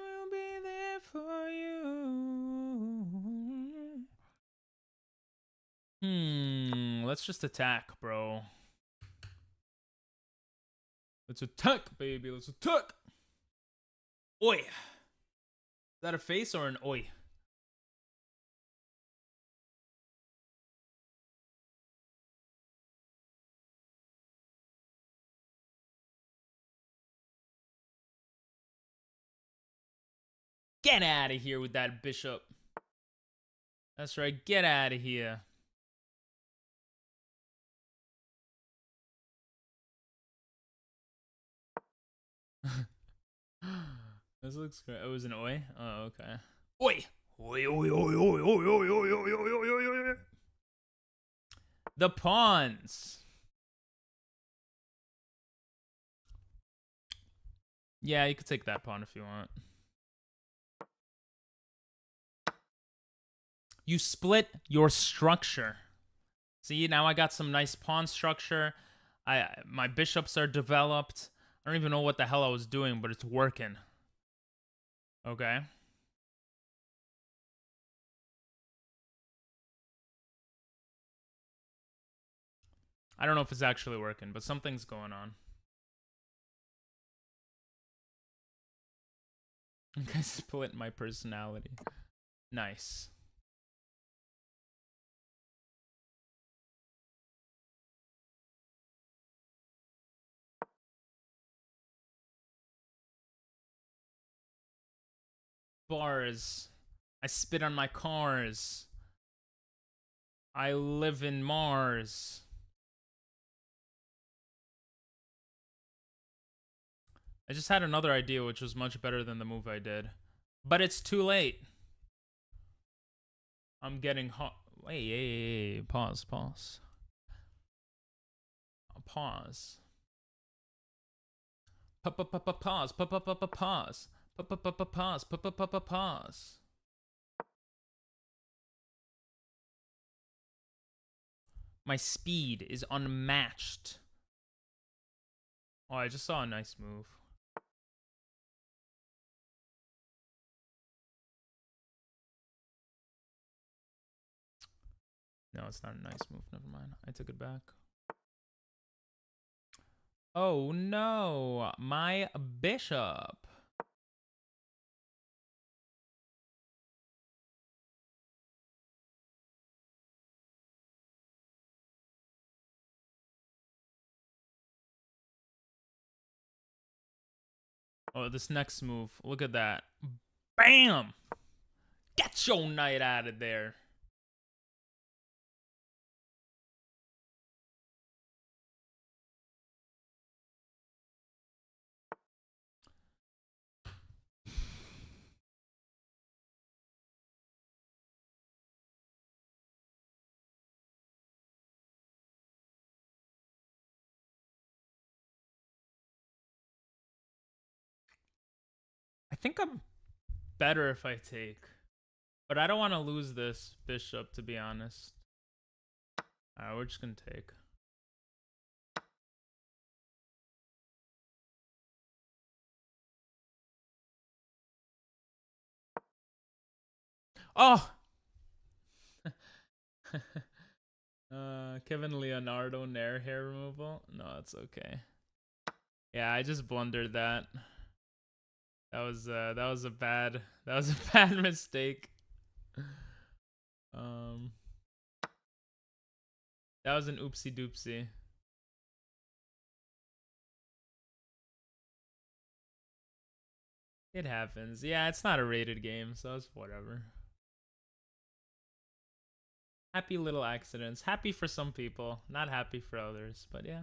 will be there for you. Let's just attack, bro. Let's attack, baby. Let's attack. Oi. Is that a face or an oi? Get out of here with that bishop. That's right. Get out of here. This looks great. Oh, it was an oi? Oh, okay. Oi! Oi, oi, oi, oi, oi, oi, oi, oi, oi, oi, oi. The pawns. Yeah, you could take that pawn if you want. You split your structure. See, now I got some nice pawn structure. My bishops are developed. I don't even know what the hell I was doing, but it's working. Okay. I don't know if it's actually working, but something's going on. I split my personality. Nice. Bars. I spit on my cars. I live in Mars. I just had another idea which was much better than the move I did. But it's too late. I'm getting hot. Wait, hey, pause. Pause. Pause. Pause. Pause. My speed is unmatched. Oh, I just saw a nice move. No, it's not a nice move. Never mind. I took it back. Oh no, my bishop. Oh, this next move. Look at that. Bam! Get your knight out of there. think I'm better if I take. But I don't want to lose this bishop, to be honest. Alright, we're just gonna take. Oh! Kevin Leonardo Nair hair removal? No, it's okay. Yeah, I just blundered that. That was a bad mistake. That was an oopsie doopsie. It happens. Yeah, it's not a rated game, so it's whatever. Happy little accidents. Happy for some people, not happy for others, but yeah.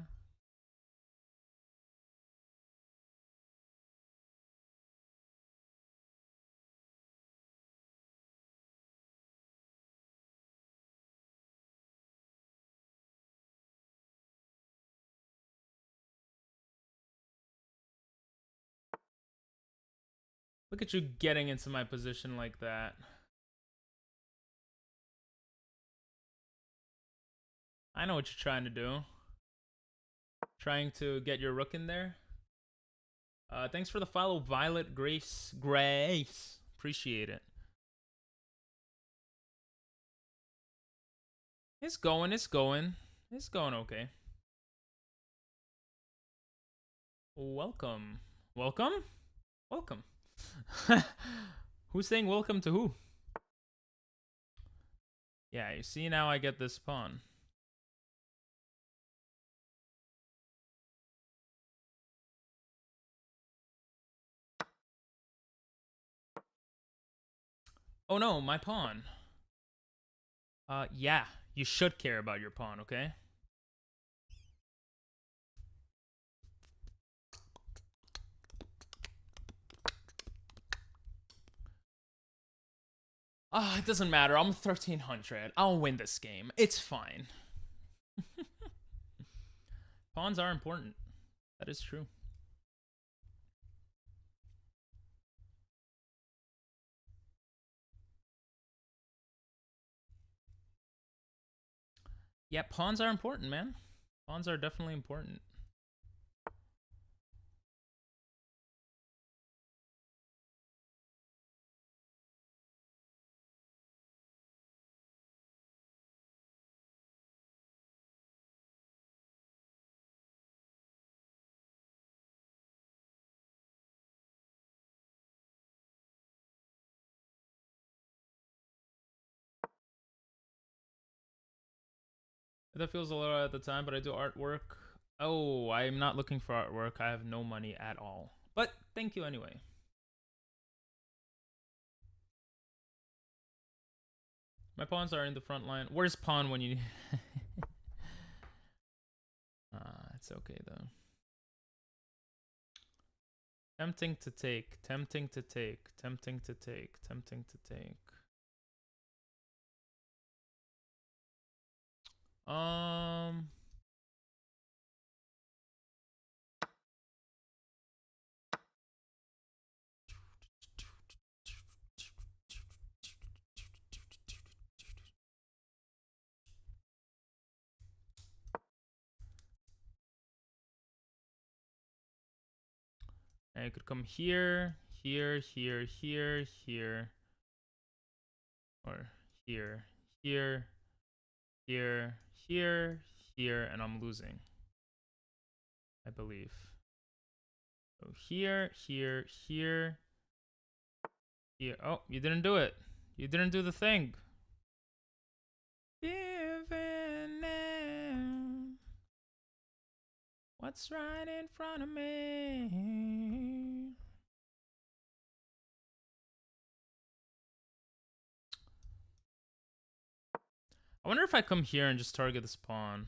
Look at you getting into my position like that. I know what you're trying to do. Trying to get your rook in there. Thanks for the follow, Violet Grace. Appreciate it. It's going okay. Welcome. Who's saying welcome to who? Yeah, you see now I get this pawn. Oh no, my pawn. Yeah, you should care about your pawn, okay? It doesn't matter. I'm 1300. I'll win this game. It's fine. Pawns are important. That is true. Yeah, pawns are important, man. Pawns are definitely important. That feels a little at the time, but I do artwork. Oh, I'm not looking for artwork. I have no money at all. But thank you anyway. My pawns are in the front line. Where's pawn when you... it's okay though. Tempting to take. And you could come here, here, here, here, here. Or here, here, here, here, here, and I'm losing. I believe. So here, here, here, here. Oh, you didn't do it. You didn't do the thing. Giving in. What's right in front of me? I wonder if I come here and just target this pawn.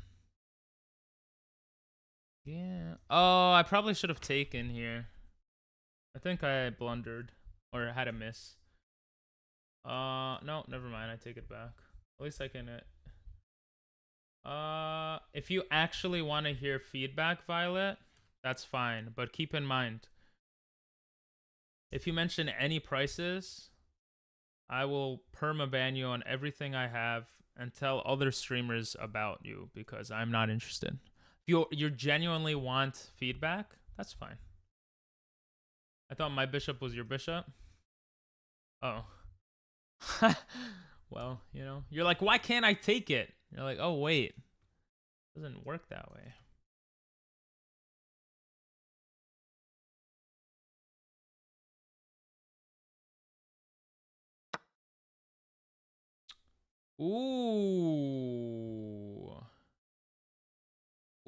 Yeah. Oh, I probably should have taken here. I think I blundered or had a miss. No, never mind. I take it back. At least I can. If you actually want to hear feedback, Violet, that's fine. But keep in mind, If you mention any prices, I will perma-ban you on everything I have and tell other streamers about you because I'm not interested. If you genuinely want feedback, that's fine. I thought my bishop was your bishop. Oh. Well, you know, you're like, why can't I take it? You're like, oh, wait. It doesn't work that way. Ooh.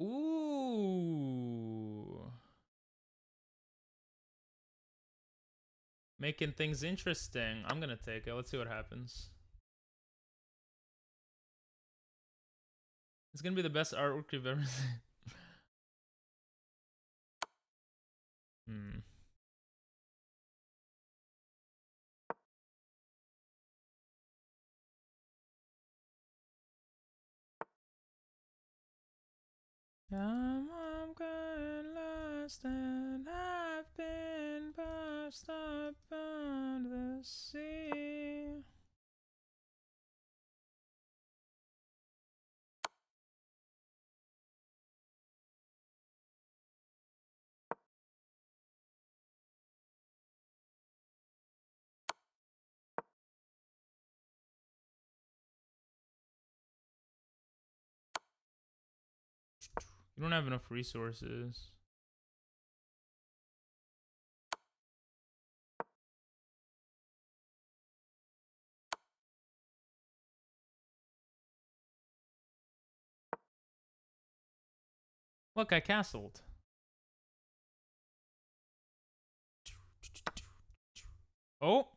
Ooh. Making things interesting. I'm gonna take it. Let's see what happens. It's gonna be the best artwork you've ever seen. Hmm. I'm going lost and I've been passed up on the sea. You don't have enough resources. Look, I castled. Oh.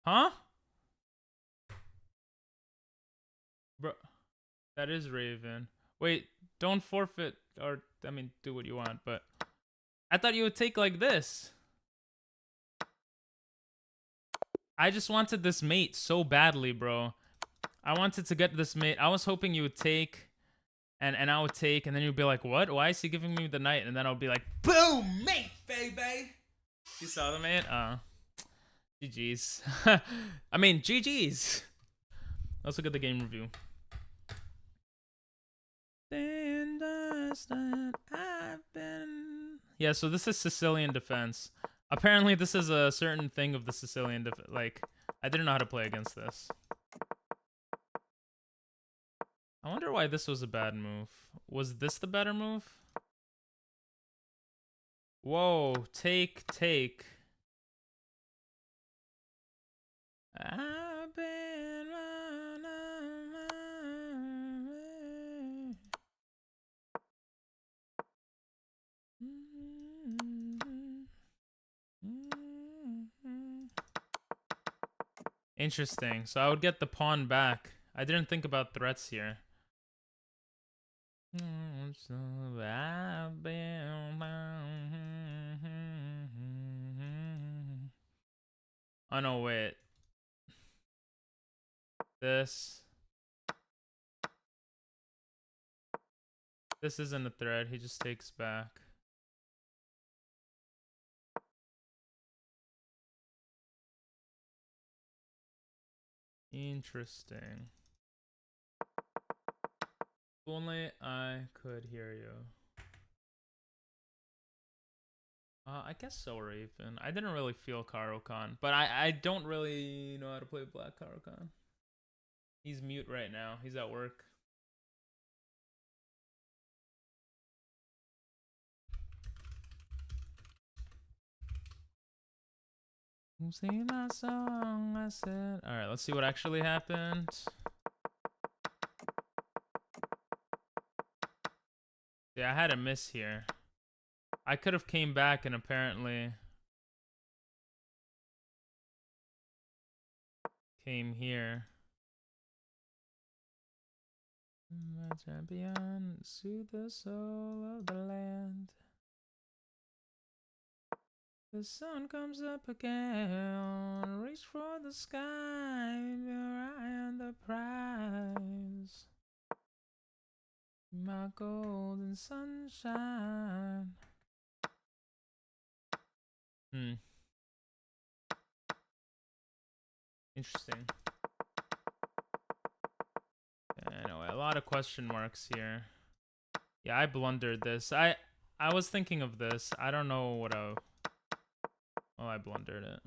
Huh? Bro, that is Raven. Wait, don't forfeit, or, I mean, do what you want, but I thought you would take like this. I just wanted this mate so badly, bro. I wanted to get this mate. I was hoping you would take, and I would take, and then you'd be like, what? Why is he giving me the knight? And then I'll be like, boom, mate, baby. You saw the mate? GG's. I mean, GG's. Let's look at the game review. Yeah, so this is Sicilian defense. Apparently, this is a certain thing of the Sicilian defense. Like, I didn't know how to play against this. I wonder why this was a bad move. Was this the better move? Whoa, take. I've been running my way. Interesting. So I would get the pawn back. I didn't think about threats here. Oh no, wait. This isn't a threat. He just takes back. Interesting. If only I could hear you. I guess so, Raven. I didn't really feel Karo-Khan, but I don't really know how to play Black Karo-Khan. He's mute right now. He's at work. You sing my song, I said. Alright, let's see what actually happened. Yeah, I had a miss here. I could have came back and apparently came here. My champion, soothe the soul of the land. The sun comes up again, reach for the sky, your eye on the prize. My golden sunshine. Hmm. Interesting. Anyway, a lot of question marks here. Yeah, I blundered this. I was thinking of this. I don't know what I... Oh, I blundered it.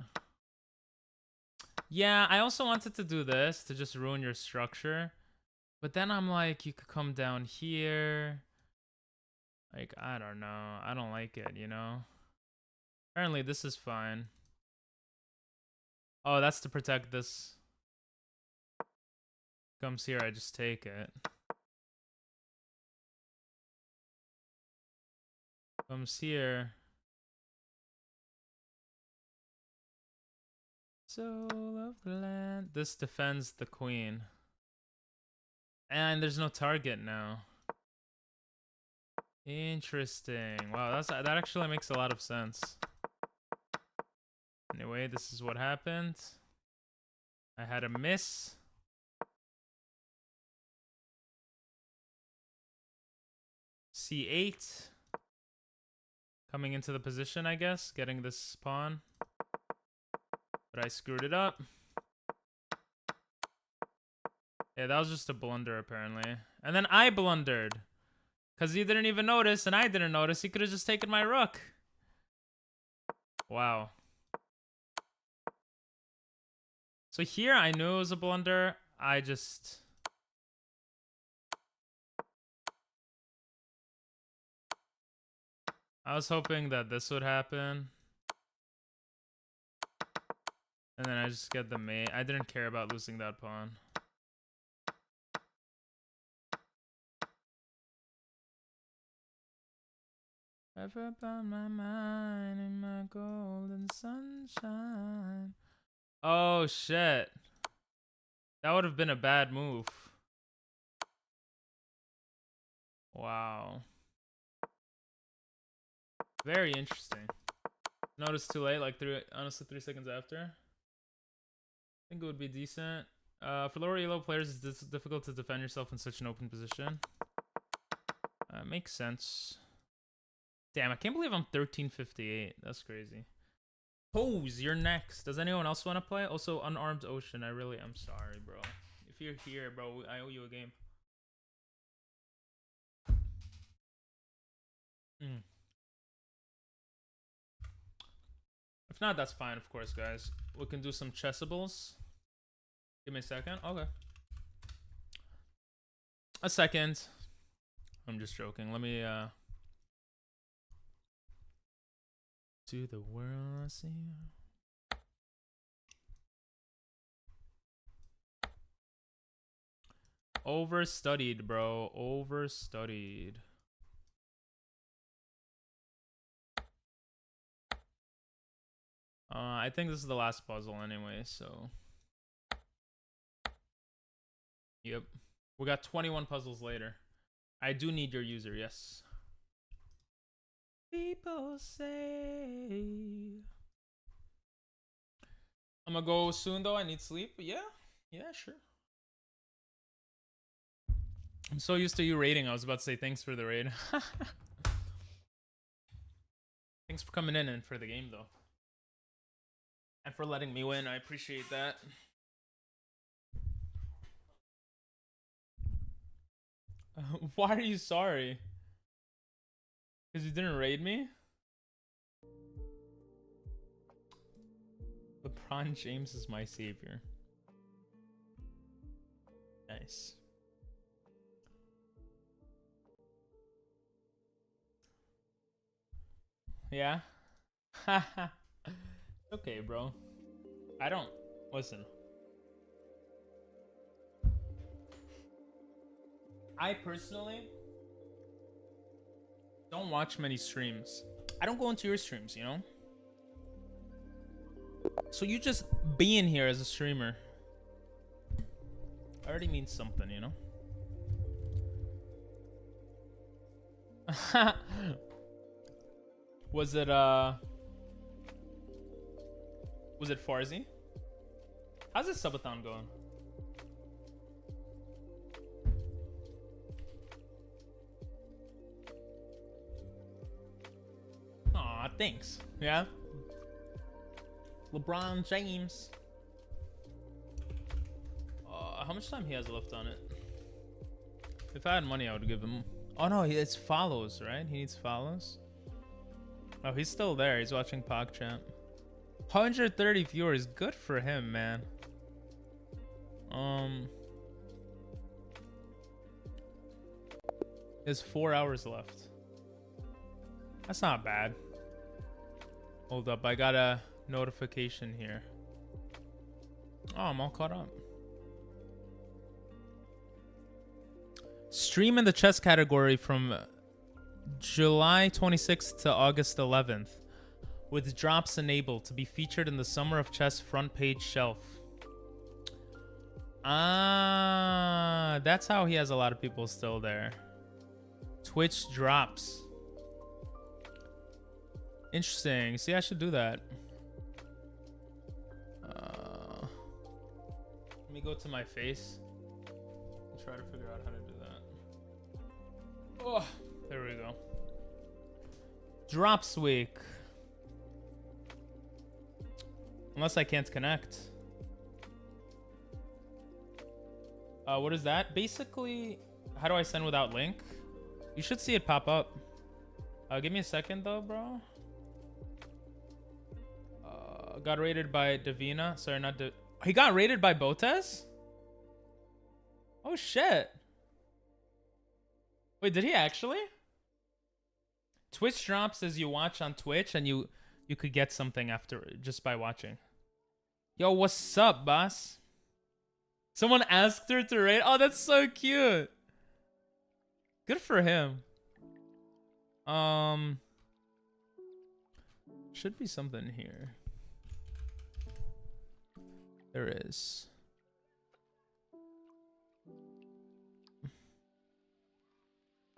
Yeah, I also wanted to do this to just ruin your structure. But then I'm like, you could come down here. Like, I don't know. I don't like it, you know? Apparently, this is fine. Oh, that's to protect this. Comes here, I just take it. Comes here. Soul of the land. This defends the queen. And there's no target now. Interesting. Wow, that actually makes a lot of sense. Anyway, this is what happened. I had a miss. C8. Coming into the position, I guess. Getting this pawn. But I screwed it up. Yeah, that was just a blunder, apparently. And then I blundered. Because he didn't even notice, and I didn't notice. He could have just taken my rook. Wow. So here, I knew it was a blunder. I was hoping that this would happen. And then I just get the mate. I didn't care about losing that pawn. Ever found my mind in my golden sunshine. Oh, shit. That would have been a bad move. Wow. Very interesting. Noticed too late, like honestly 3 seconds after. I think it would be decent. For lower elo players, it's difficult to defend yourself in such an open position. Makes sense. Damn, I can't believe I'm 1358. That's crazy. Pose, you're next. Does anyone else want to play? Also, Unarmed Ocean, I really am sorry, bro. If you're here, bro, I owe you a game. If not, that's fine, of course, guys. We can do some chessables. Give me a second. Okay. A second. I'm just joking. Let me, To the world I see you. Overstudied, bro. Overstudied. I think this is the last puzzle anyway, so. Yep. We got 21 puzzles later. I do need your user, yes. People say. I'm gonna go soon though. I need sleep. Yeah, sure. I'm so used to you raiding. I was about to say thanks for the raid. Thanks for coming in and for the game though. And for letting me win. I appreciate that. Why are you sorry? Because you didn't raid me? LeBron James is my savior. Nice. Yeah? Okay, bro. I don't... Listen. I personally don't watch many streams. I don't go into your streams, you know? So you just being here as a streamer already means something, you know? Was it Farzi? How's this subathon going? Aw, thanks. Yeah? LeBron James. How much time he has left on it? If I had money, I would give him. Oh no, it's follows, right? He needs follows. Oh, he's still there. He's watching PogChamp. 130 viewers. Good for him, man. There's 4 hours left. That's not bad. Hold up, I got a notification here. Oh, I'm all caught up. Stream in the chess category from July 26th to August 11th, with drops enabled to be featured in the Summer of Chess front page shelf. Ah, that's how he has a lot of people still there. Twitch drops. Interesting. See, I should do that. Let me go to my face and try to figure out how to do that. Oh, there we go. Drops week. Unless I can't connect. What is that? Basically, how do I send without link? You should see it pop up. Give me a second though, bro. Got rated by Davina. Sorry, not he got rated by Botes? Oh shit. Wait, did he actually? Twitch drops as you watch on Twitch, and you could get something after just by watching. Yo, what's up, boss? Someone asked her to rate. Oh, that's so cute. Good for him. Should be something here. There is.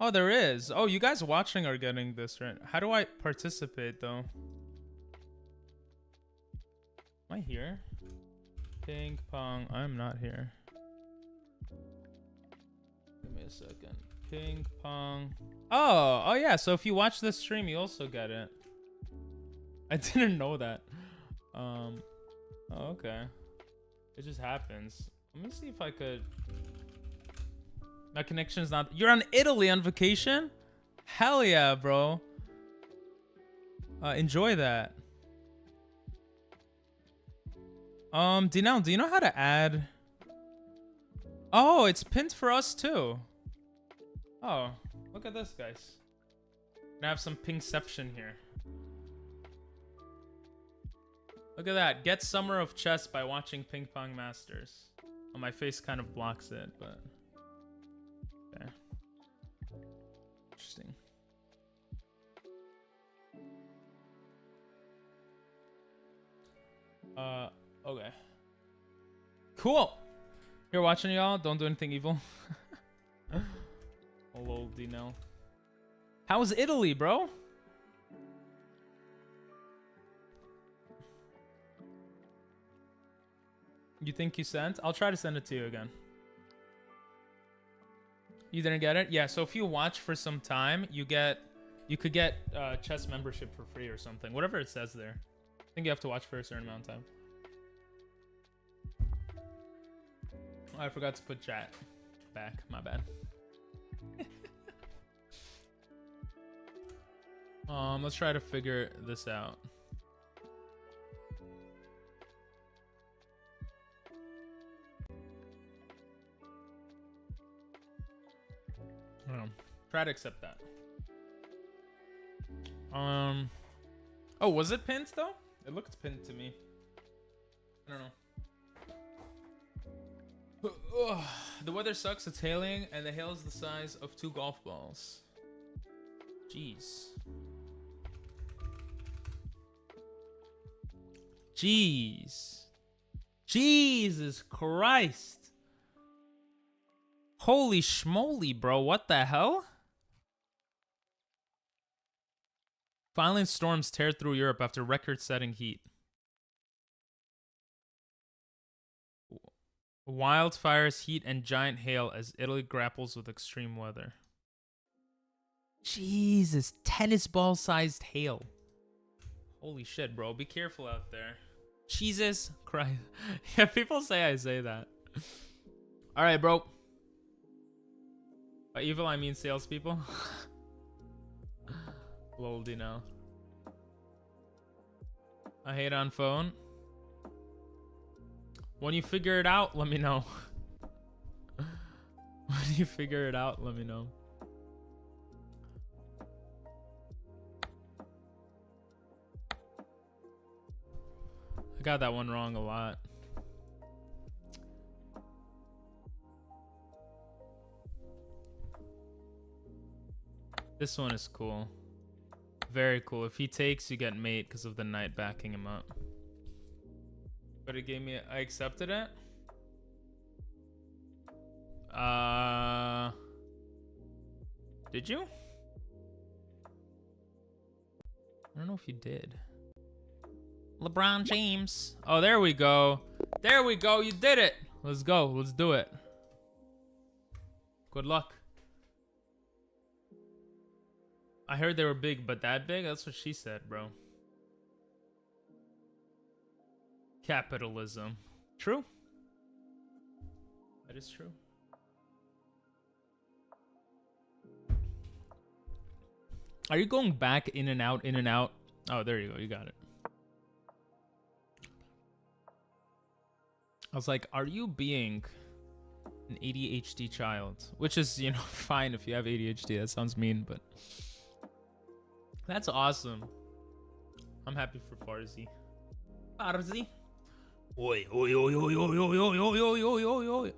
Oh, there is. Oh, you guys watching are getting this, right? How do I participate, though? Am I here? Ping pong. I'm not here. Give me a second. Ping pong. Oh yeah. So if you watch this stream, you also get it. I didn't know that. Oh, okay. It just happens. Let me see if I could. My connection's not. You're on Italy on vacation? Hell yeah, bro. Enjoy that. Dinell, do you know how to add? Oh, it's pinned for us too. Oh, look at this, guys. I have some pingception here. Look at that. Get Summer of Chess by watching Ping Pong Masters. Oh, my face kind of blocks it, but okay. Interesting. Okay. Cool. Here watching y'all. Don't do anything evil. Hello, Dino. How's Italy, bro? You think you sent? I'll try to send it to you again. You didn't get it? Yeah, so if you watch for some time, you could get chess membership for free or something. Whatever it says there. I think you have to watch for a certain amount of time. Oh, I forgot to put chat back. My bad. Let's try to figure this out. Try to accept that. Oh, was it pinned though? It looked pinned to me. I don't know. The weather sucks. It's hailing, and the hail is the size of 2 golf balls. Jeez. Jeez. Jesus Christ. Holy schmoly, bro. What the hell? Violent storms tear through Europe after record-setting heat. Wildfires, heat, and giant hail as Italy grapples with extreme weather. Jesus, tennis ball-sized hail. Holy shit, bro. Be careful out there. Jesus Christ. Yeah, people say I say that. All right, bro. By evil, I mean salespeople. Lol, do you know? I hate on phone. When you figure it out, let me know. When you figure it out, let me know. I got that one wrong a lot. This one is cool. Very cool. If he takes, you get mate because of the knight backing him up. But it gave me... I accepted it? Did you? I don't know if you did. LeBron James. Oh, there we go. There we go. You did it. Let's go. Let's do it. Good luck. I heard they were big, but that big? That's what she said, bro. Capitalism. True. That is true. Are you going back in and out, in and out? Oh, there you go. You got it. I was like, are you being an ADHD child? Which is, you know, fine if you have ADHD. That sounds mean, but that's awesome. I'm happy for Farzi. Farzi. Oi, oi, oi, oi, oi, oi, oi, oi, oi, oi, oi, oi.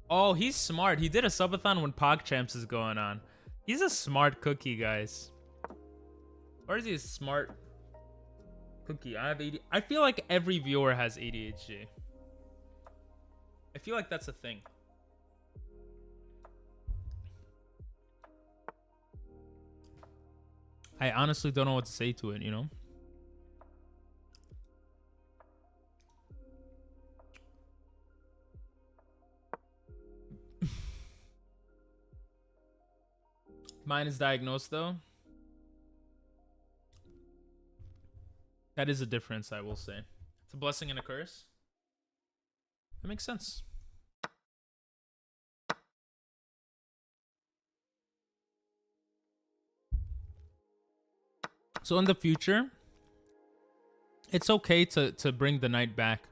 Oh, he's smart. He did a subathon when PogChamps is going on. He's a smart cookie, guys. Farzi is smart cookie. I feel like every viewer has ADHD. I feel like that's a thing. I honestly don't know what to say to it, you know? Mine is diagnosed, though. That is a difference, I will say. It's a blessing and a curse. That makes sense. So in the future, it's okay to bring the knight back.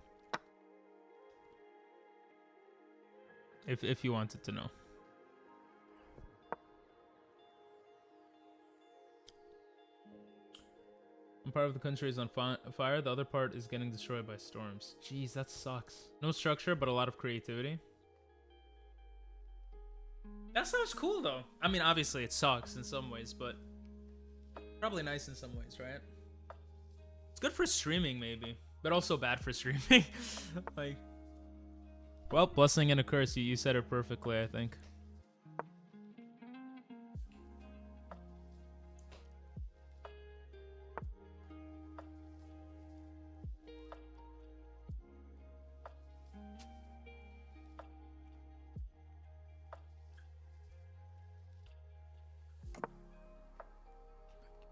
If you wanted to know. One part of the country is on fire, the other part is getting destroyed by storms. Jeez, that sucks. No structure, but a lot of creativity. That sounds cool, though. I mean, obviously it sucks in some ways, but probably nice in some ways, right? It's good for streaming, maybe, but also bad for streaming. Like, well, blessing and a curse. You said it perfectly, I think.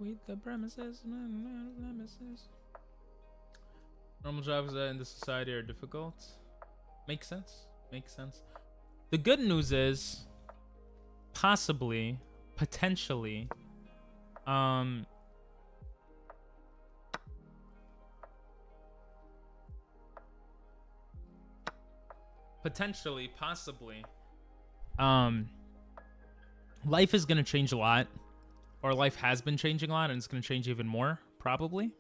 With the premises. Normal jobs in this society are difficult. Makes sense. Makes sense. The good news is, possibly, potentially, potentially, possibly, life is gonna change a lot. Or life has been changing a lot, and it's going to change even more, probably.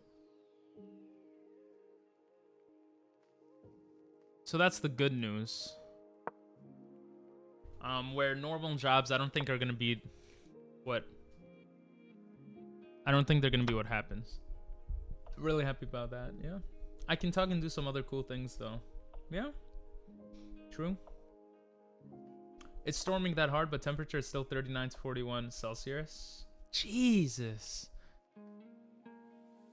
So that's the good news. Where normal jobs, I don't think are going to be what... I don't think they're going to be what happens. Really happy about that, yeah. I can talk and do some other cool things, though. Yeah. True. It's storming that hard, but temperature is still 39 to 41 Celsius. Jesus.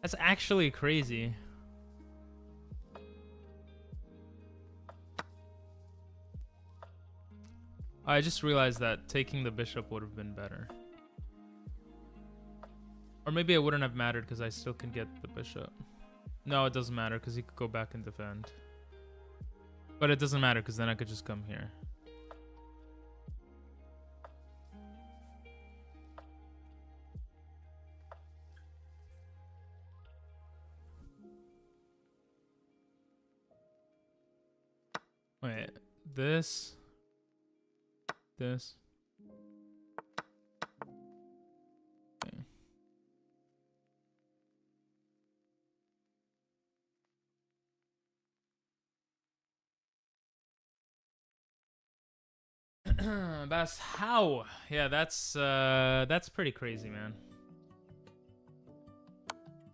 That's actually crazy. I just realized that taking the bishop would have been better. Or maybe it wouldn't have mattered because I still can get the bishop. No, it doesn't matter because he could go back and defend. But it doesn't matter because then I could just come here. Wait, this. Okay. That's how. Yeah, that's pretty crazy, man.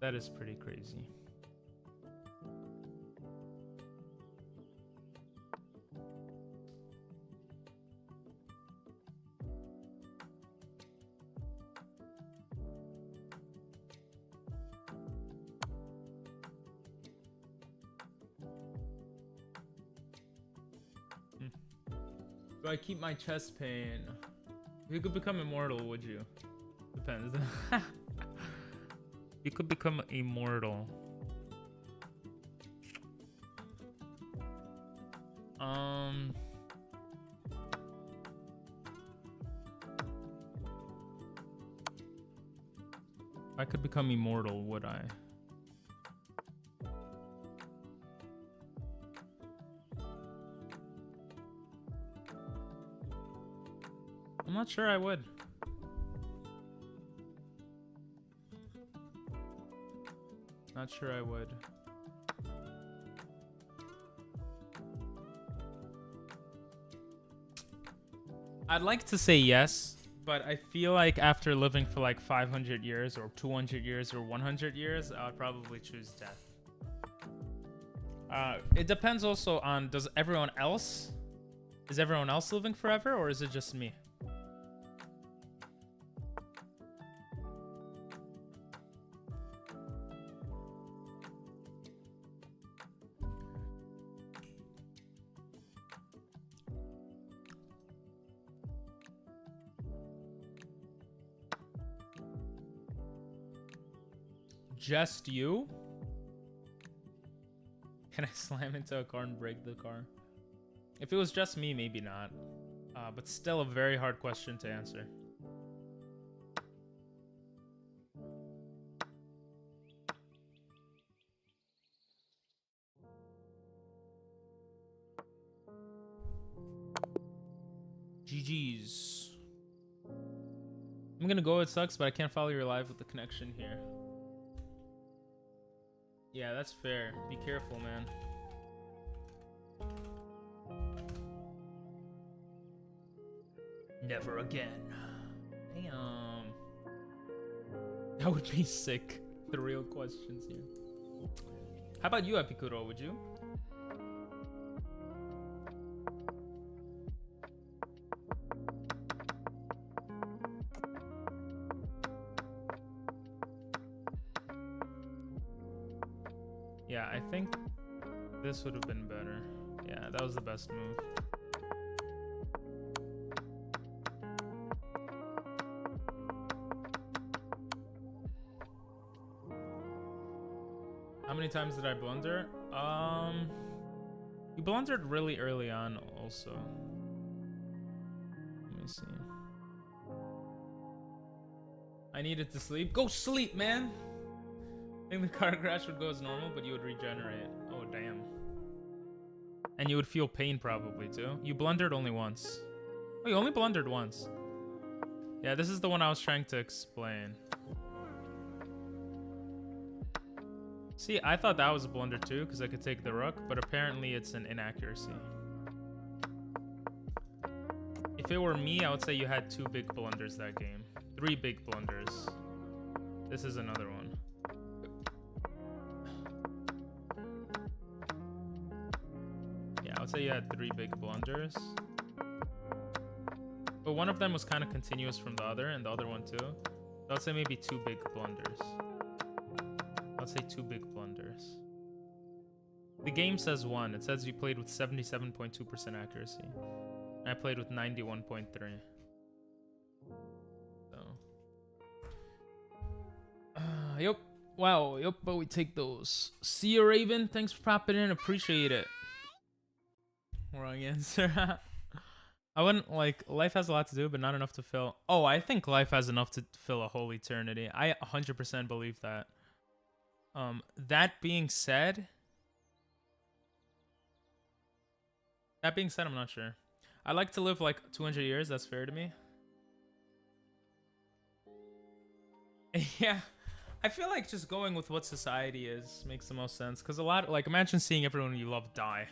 That is pretty crazy. Do I keep my chest pain? You could become immortal, would you? Depends. You could become immortal. If I could become immortal, would I? I'm not sure I would. Not sure I would. I'd like to say yes, but I feel like after living for like 500 years or 200 years or 100 years, I would probably choose death. It depends also on, is everyone else living forever or is it just me? Just you? Can I slam into a car and break the car? If it was just me, maybe not. But still a very hard question to answer. GG's. I'm gonna go, it sucks, but I can't follow your live with the connection here. Yeah, that's fair. Be careful, man. Never again. Damn. That would be sick. The real questions here. How about you, Epikuro? Would you? Yeah, I think this would have been better. Yeah, that was the best move. How many times did I blunder? You blundered really early on also. Let me see. I needed to sleep. Go sleep, man! I think the car crash would go as normal, but you would regenerate. Oh, damn. And you would feel pain probably, too. You blundered only once. Oh, you only blundered once. Yeah, this is the one I was trying to explain. See, I thought that was a blunder, too, because I could take the rook, but apparently it's an inaccuracy. If it were me, I would say you had 2 big blunders that game. 3 big blunders. This is another one. I would say you had 3 big blunders. But one of them was kind of continuous from the other, and the other one too. So I'd say maybe 2 big blunders. I'd say 2 big blunders. The game says 1. It says you played with 77.2% accuracy. And I played with 91.3. So. Yep. Wow, yep, but we take those. See you, Raven. Thanks for popping in. Appreciate it. Wrong answer. I wouldn't like life has a lot to do, but not enough to fill. Oh, I think life has enough to fill a whole eternity. I 100% believe that. That being said, I'm not sure. I like to live like 200 years. That's fair to me. Yeah. I feel like just going with what society is makes the most sense. Because a lot, like, imagine seeing everyone you love die.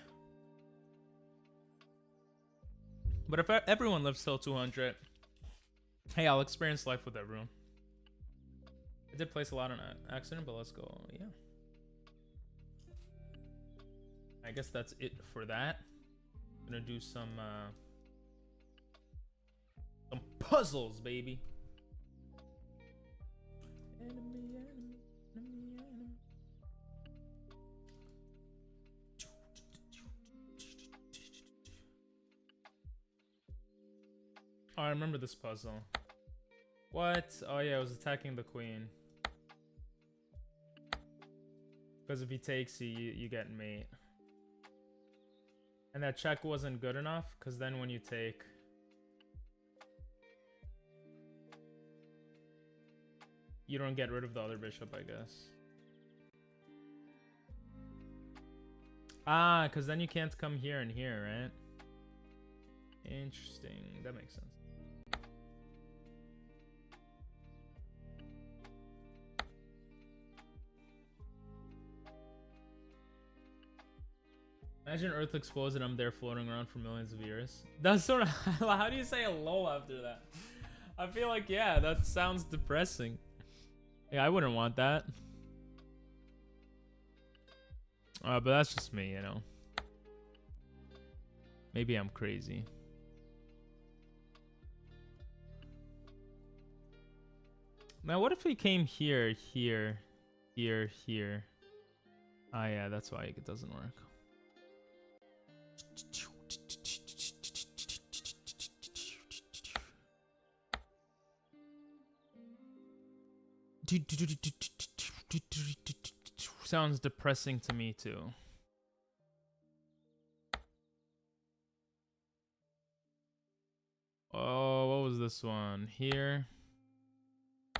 But if everyone lives till 200, hey, I'll experience life with everyone. I did place a lot on accident, but let's go. Yeah. I guess that's it for that. I'm gonna do some puzzles, baby. Oh, I remember this puzzle. What? Oh yeah, I was attacking the queen. Because if he takes you get mate. And that check wasn't good enough, because then when you take... you don't get rid of the other bishop, I guess. Ah, because then you can't come here and here, right? Interesting. That makes sense. Imagine Earth explodes and I'm there floating around for millions of years. That's sort of... how do you say a lol after that? I feel like, yeah, that sounds depressing. Yeah, I wouldn't want that. But that's just me, you know. Maybe I'm crazy. Now, what if we came here, here, here, here? Ah, yeah, that's why it doesn't work. Sounds depressing to me too. Oh, what was this one? Here.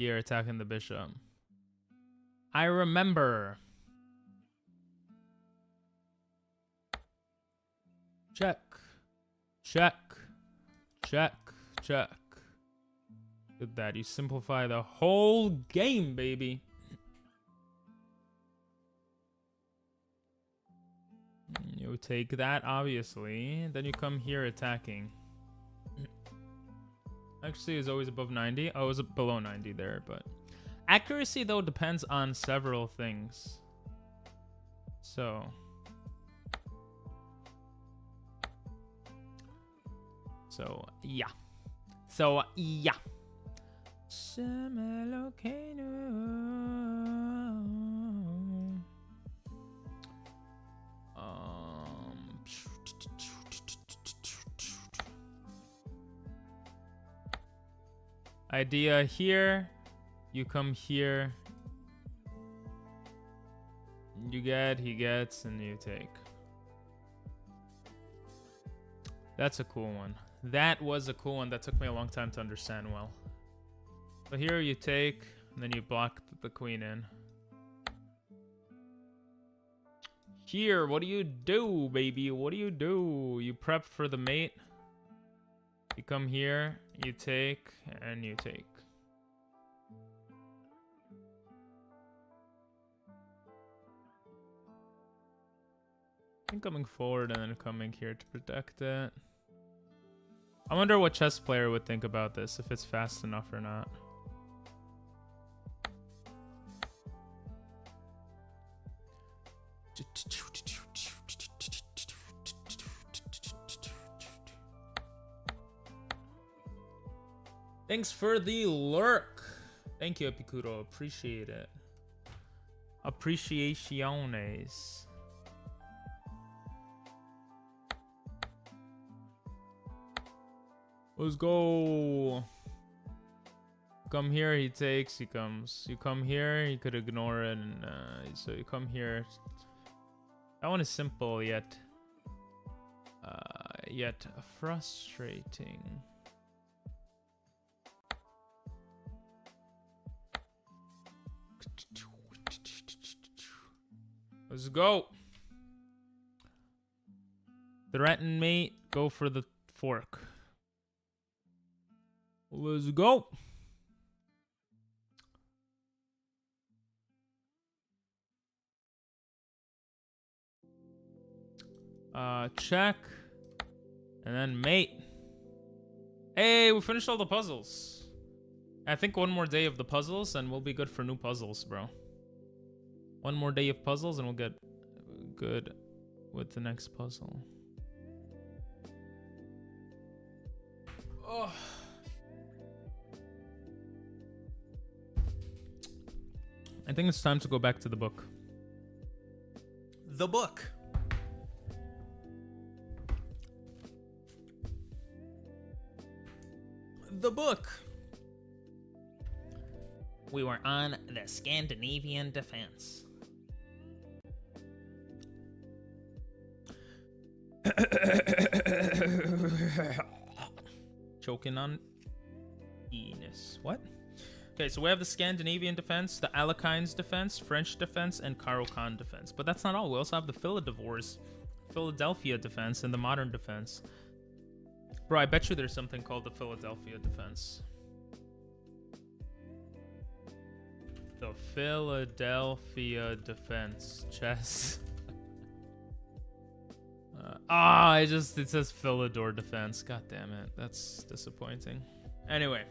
Here, attacking the bishop. I remember. Check. Check. Check. Check. Look at that. You simplify the whole game, baby. You take that, obviously. Then you come here attacking. Actually, is always above 90. Oh, it was below 90 there, but... accuracy, though, depends on several things. So... yeah. Idea here. You come here. You get, he gets, and you take. That's a cool one. That was a cool one that took me a long time to understand well. So here you take, and then you block the queen in. Here, what do you do, baby? What do? You prep for the mate. You come here, you take, and you take. I think coming forward and then coming here to protect it. I wonder what chess player would think about this, if it's fast enough or not. Thanks for the lurk. Thank you, Epicuro. Appreciate it. Appreciaciones. Let's go. come here, he takes, he comes. You come here, he could ignore it, and so you come here. That one is simple yet frustrating. Let's go. Threaten mate, go for the fork. Let's go. Check. And then mate. Hey, we finished all the puzzles. I think one more day of the puzzles and we'll be good for new puzzles, bro. One more day of puzzles and we'll get good with the next puzzle. Oh. I think it's time to go back to the book. The book. The book. We were on the Scandinavian defense. Choking on Enos. What? Okay, so we have the Scandinavian defense, the Alekhines defense, French defense, and Caro-Kann defense. But that's not all. We also have the Philadelphia defense, and the modern defense. Bro, I bet you there's something called the Philadelphia defense. The Philadelphia defense. Chess. It says Philidor defense. God damn it. That's disappointing. Anyway.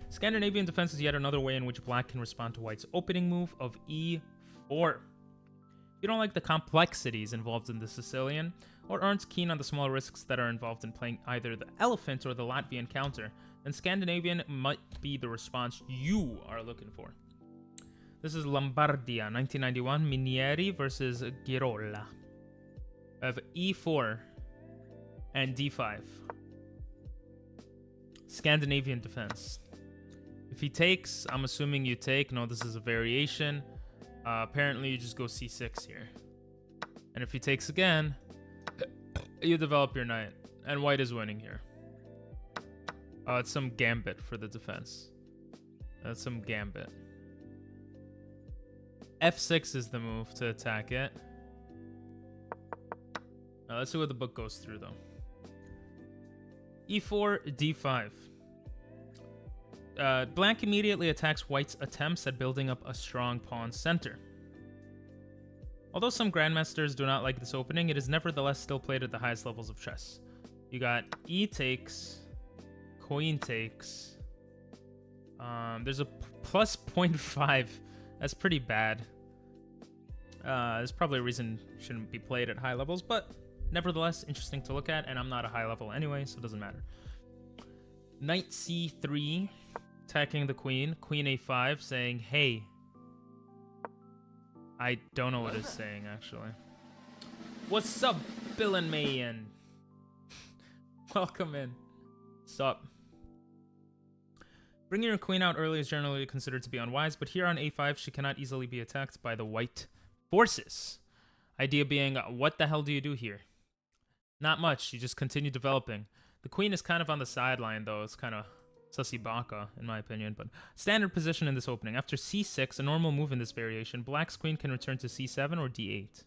Scandinavian defense is yet another way in which black can respond to white's opening move of e4. If you don't like the complexities involved in the Sicilian, or aren't keen on the small risks that are involved in playing either the elephant or the Latvian counter, then Scandinavian might be the response you are looking for. This is Lombardia, 1991, Minieri versus Girola. I have e4 and d5. Scandinavian defense. If he takes, I'm assuming you take. No, this is a variation. Apparently, you just go c6 here. And if he takes again, you develop your knight. And white is winning here. It's some gambit for the defense. That's some gambit. f6 is the move to attack it. Now, let's see what the book goes through, though. e4, d5. Black immediately attacks white's attempts at building up a strong pawn center. Although some grandmasters do not like this opening, it is nevertheless still played at the highest levels of chess. You got e takes, queen takes. There's a plus 0.5. That's pretty bad. There's probably a reason it shouldn't be played at high levels, but nevertheless interesting to look at, and I'm not a high level anyway, so it doesn't matter. Knight c3. Attacking the queen. Queen a5 saying, hey. I don't know what it's saying, actually. What's up, Bill and Mayan? Welcome in. Sup. Bringing your queen out early is generally considered to be unwise, but here on a5, she cannot easily be attacked by the white forces. Idea being, what the hell do you do here? Not much. You just continue developing. The queen is kind of on the sideline, though. It's kind of sussy baka, in my opinion, but standard position in this opening. After c6, a normal move in this variation, black's queen can return to c7 or d8.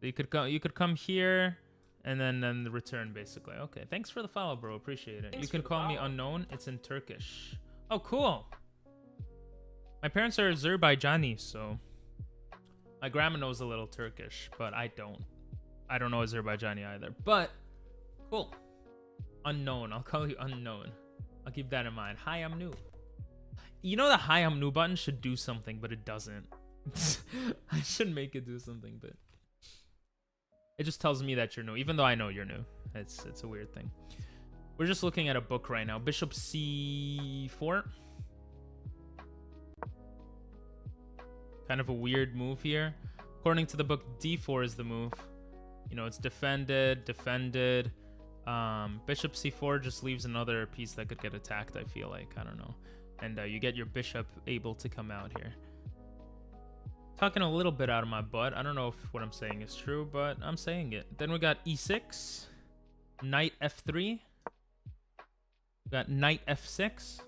So you could come here and then return, basically. Okay, thanks for the follow, bro. Appreciate it. You can call me unknown. It's in Turkish. Oh, cool. My parents are Azerbaijani, so my grandma knows a little Turkish, but I don't. I don't know Azerbaijani either, but cool. Unknown. I'll call you unknown. I'll keep that in mind. Hi, I'm new. You know the hi, I'm new button should do something, but it doesn't. I should make it do something, but it just tells me that you're new, even though I know you're new. It's a weird thing. We're just looking at a book right now. Bishop c4. Kind of a weird move here. According to the book, d4 is the move. You know, it's defended. Bishop c4 just leaves another piece that could get attacked, I feel like. I don't know. And you get your bishop able to come out here. Talking a little bit out of my butt. I don't know if what I'm saying is true, but I'm saying it. Then we got e6, knight f3. We got knight f6,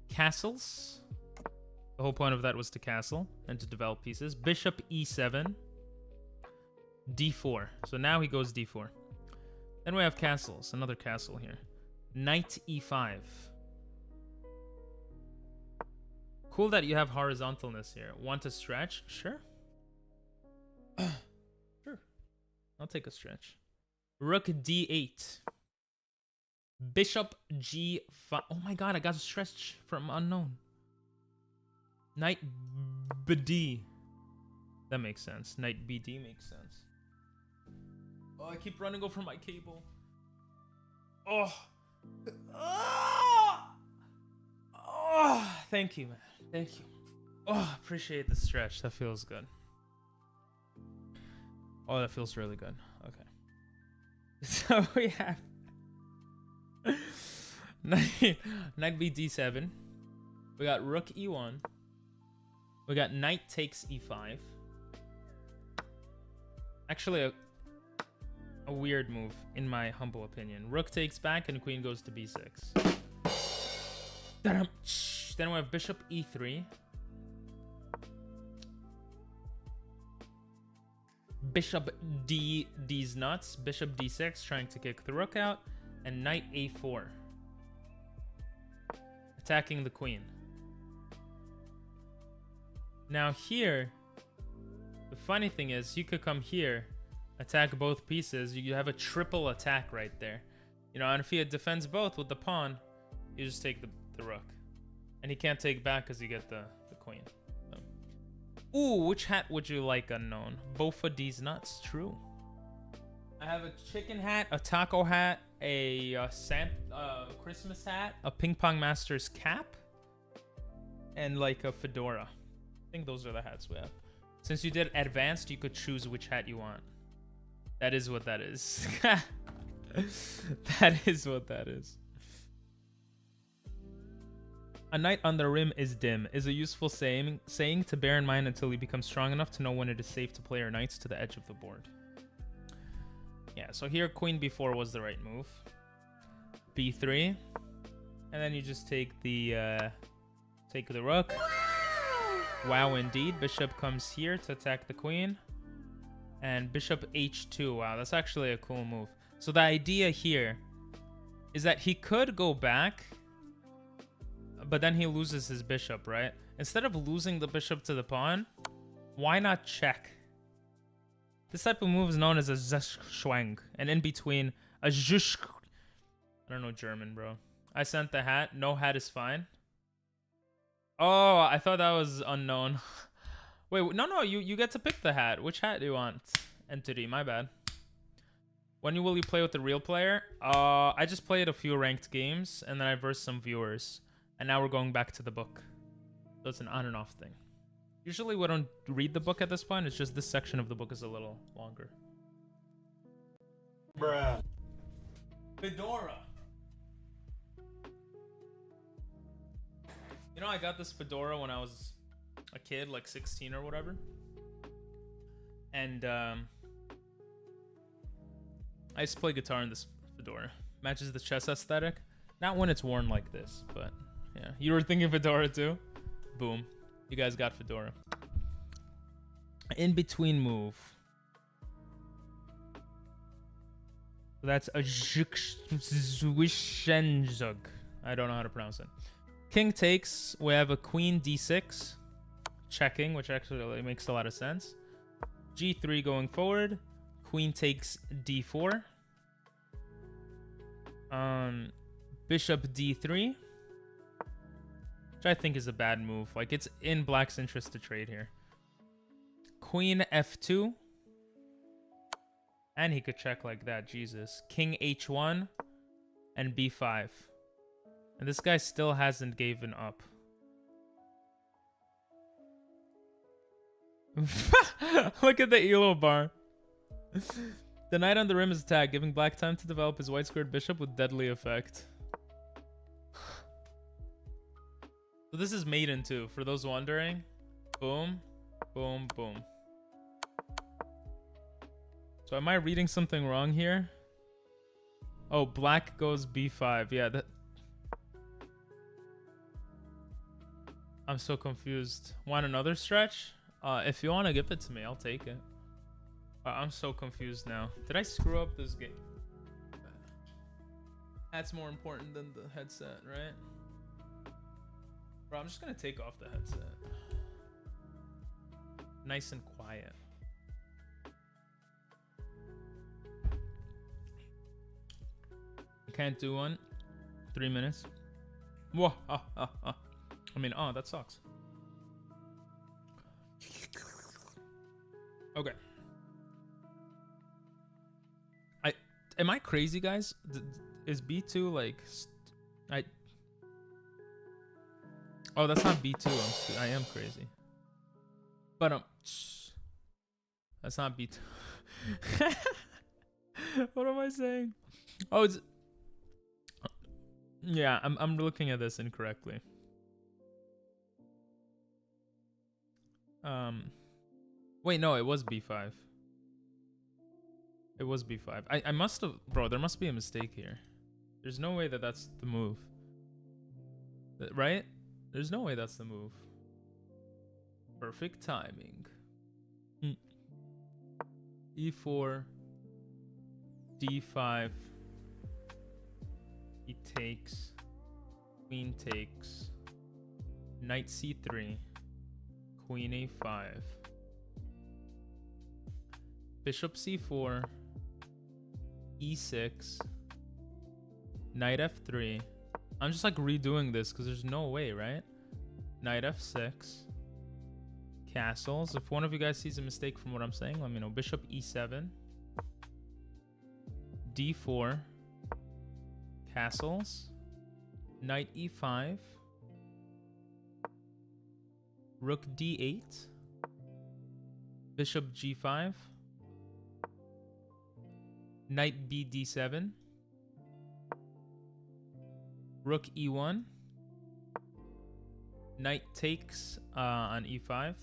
castles. The whole point of that was to castle and to develop pieces. Bishop e7, d4. So now he goes d4. Then we have castles. Another castle here. Knight e5. Cool that you have horizontalness here. Want to stretch? Sure. Sure. I'll take a stretch. Rook d8. Bishop g5. Oh my god, I got a stretch from unknown. Knight bd. That makes sense. Knight bd makes sense. Oh, I keep running over my cable. Oh. Oh, thank you, man. Thank you. Oh, appreciate the stretch. That feels good. Oh, that feels really good. Okay. So we have knight b d7. We got rook e1. We got knight takes e5. Actually, a weird move, in my humble opinion. Rook takes back and queen goes to b6. Then we have bishop e3. Bishop d's nuts. Bishop d6 trying to kick the rook out. And knight a4. Attacking the queen. Now here, the funny thing is you could come here, attack both pieces. You have a triple attack right there. You know, and if he defends both with the pawn, you just take the rook. And he can't take back because you get the queen. So. Ooh, which hat would you like, unknown? Both of these nuts, true. I have a chicken hat, a taco hat, a Christmas hat, a ping pong master's cap, and like a fedora. I think those are the hats we have. Since you did advanced, you could choose which hat you want. That is what that is. That is what that is. A knight on the rim is dim is a useful saying to bear in mind until you become strong enough to know when it is safe to play your knights to the edge of the board. Yeah, so here queen b4 was the right move. b3, and then you just take the rook. Wow, indeed. Bishop comes here to attack the queen, and bishop h2. Wow, that's actually a cool move. So the idea here is that he could go back, but then he loses his bishop, right? Instead of losing the bishop to the pawn, why not check? This type of move is known as a Zerschwang, and in between a Zhush. I don't know German, bro. I sent the hat. No hat is fine. Oh, I thought that was unknown. Wait, no, you get to pick the hat. Which hat do you want? Entity, my bad. When will you play with the real player? I just played a few ranked games, and then I versed some viewers. And now we're going back to the book. So it's an on and off thing. Usually we don't read the book at this point. It's just this section of the book is a little longer. Bruh. Fedora. You know, I got this fedora when I was a kid, like 16 or whatever. And I used to play guitar in this fedora. Matches the chess aesthetic. Not when it's worn like this, but yeah. You were thinking fedora too? Boom. You guys got fedora. In between move. That's a zwischenzug. I don't know how to pronounce it. King takes. We have a queen d6. Checking, which actually makes a lot of sense. g3 going forward. Queen takes d4. Bishop d3. Which I think is a bad move. Like, it's in black's interest to trade here. Queen f2. And he could check like that. Jesus. King h1 and b5. And this guy still hasn't given up. Look at the elo bar. The knight on the rim is attacked, giving black time to develop his white squared bishop with deadly effect. So this is maiden too, for those wondering. Boom, boom, boom. So am I reading something wrong here? Oh, black goes b5. Yeah, that... I'm so confused. Want another stretch? If you want to give it to me, I'll take it. I'm so confused now. Did I screw up this game? That's more important than the headset, right? Bro, I'm just gonna take off the headset. Nice and quiet. I can't do one. 3 minutes. Whoa. I mean, oh, that sucks. Okay. Am I crazy, guys? Is B2 like... Oh, that's not B2. I am crazy. But that's not B2. What am I saying? Oh, it's... Yeah, I'm looking at this incorrectly. Wait, no, it was B5. It was B5. I must have... Bro, there must be a mistake here. There's no way that that's the move. Right? There's no way that's the move. Perfect timing. E4. D5. He takes. Queen takes. Knight C3. Queen A5. Bishop C4. E6. Knight F3. I'm just like redoing this because there's no way, right? Knight F6. Castles. If one of you guys sees a mistake from what I'm saying, let me know. Bishop E7. D4. Castles. Knight E5. Rook D8. Bishop G5. Knight B D7. Rook E1. Knight takes on E5.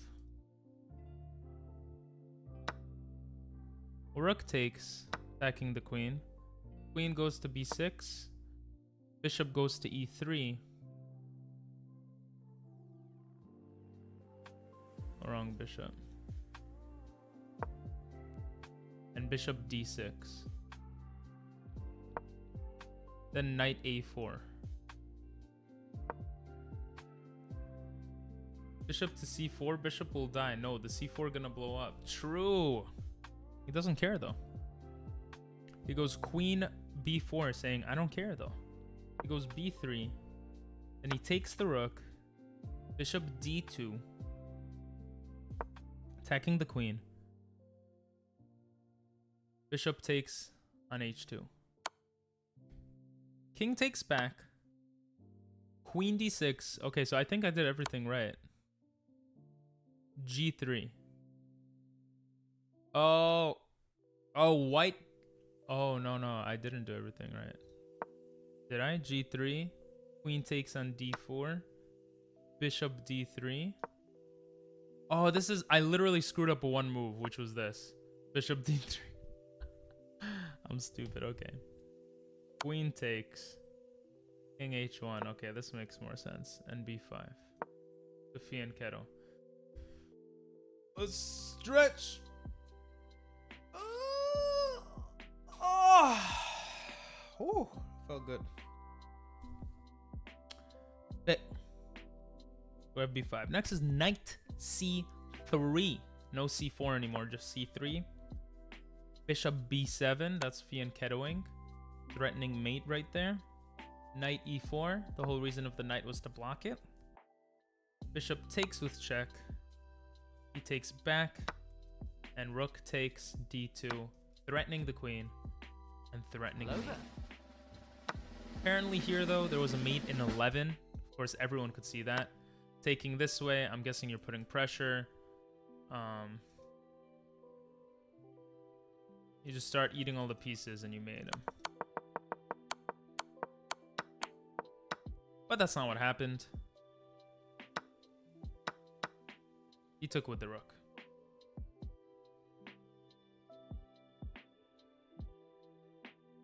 Rook takes, attacking the queen. Queen goes to B6. Bishop goes to E3. Wrong bishop. And bishop D6. Then knight A4. Bishop to C4, bishop will die. No, the C4 gonna blow up. True. He doesn't care though. He goes queen B4 saying, I don't care though. He goes B3. And he takes the rook. Bishop D2. Attacking the queen. Bishop takes on H2. King takes back. Queen D6. Okay, so I think I did everything right. G3. Oh, white. Oh, no, I didn't do everything right. Did I? G3. Queen takes on D4. Bishop D3. Oh, this is... I literally screwed up one move, which was this. Bishop D3. I'm stupid. Okay. Queen takes. King H1. Okay, this makes more sense. And B5. Sophia and Keto. Let's stretch. Oh, felt good. We have B5. Next is knight C3. No C4 anymore, just C3. Bishop B7. That's Fian Ketoing. Threatening mate right there. Knight E4. The whole reason of the knight was to block it. Bishop takes with check. He takes back. And rook takes D2. Threatening the queen. And threatening me. Apparently here, though, there was a mate in 11. Of course, everyone could see that. Taking this way, I'm guessing you're putting pressure. You just start eating all the pieces and you made them. But that's not what happened. He took with the rook.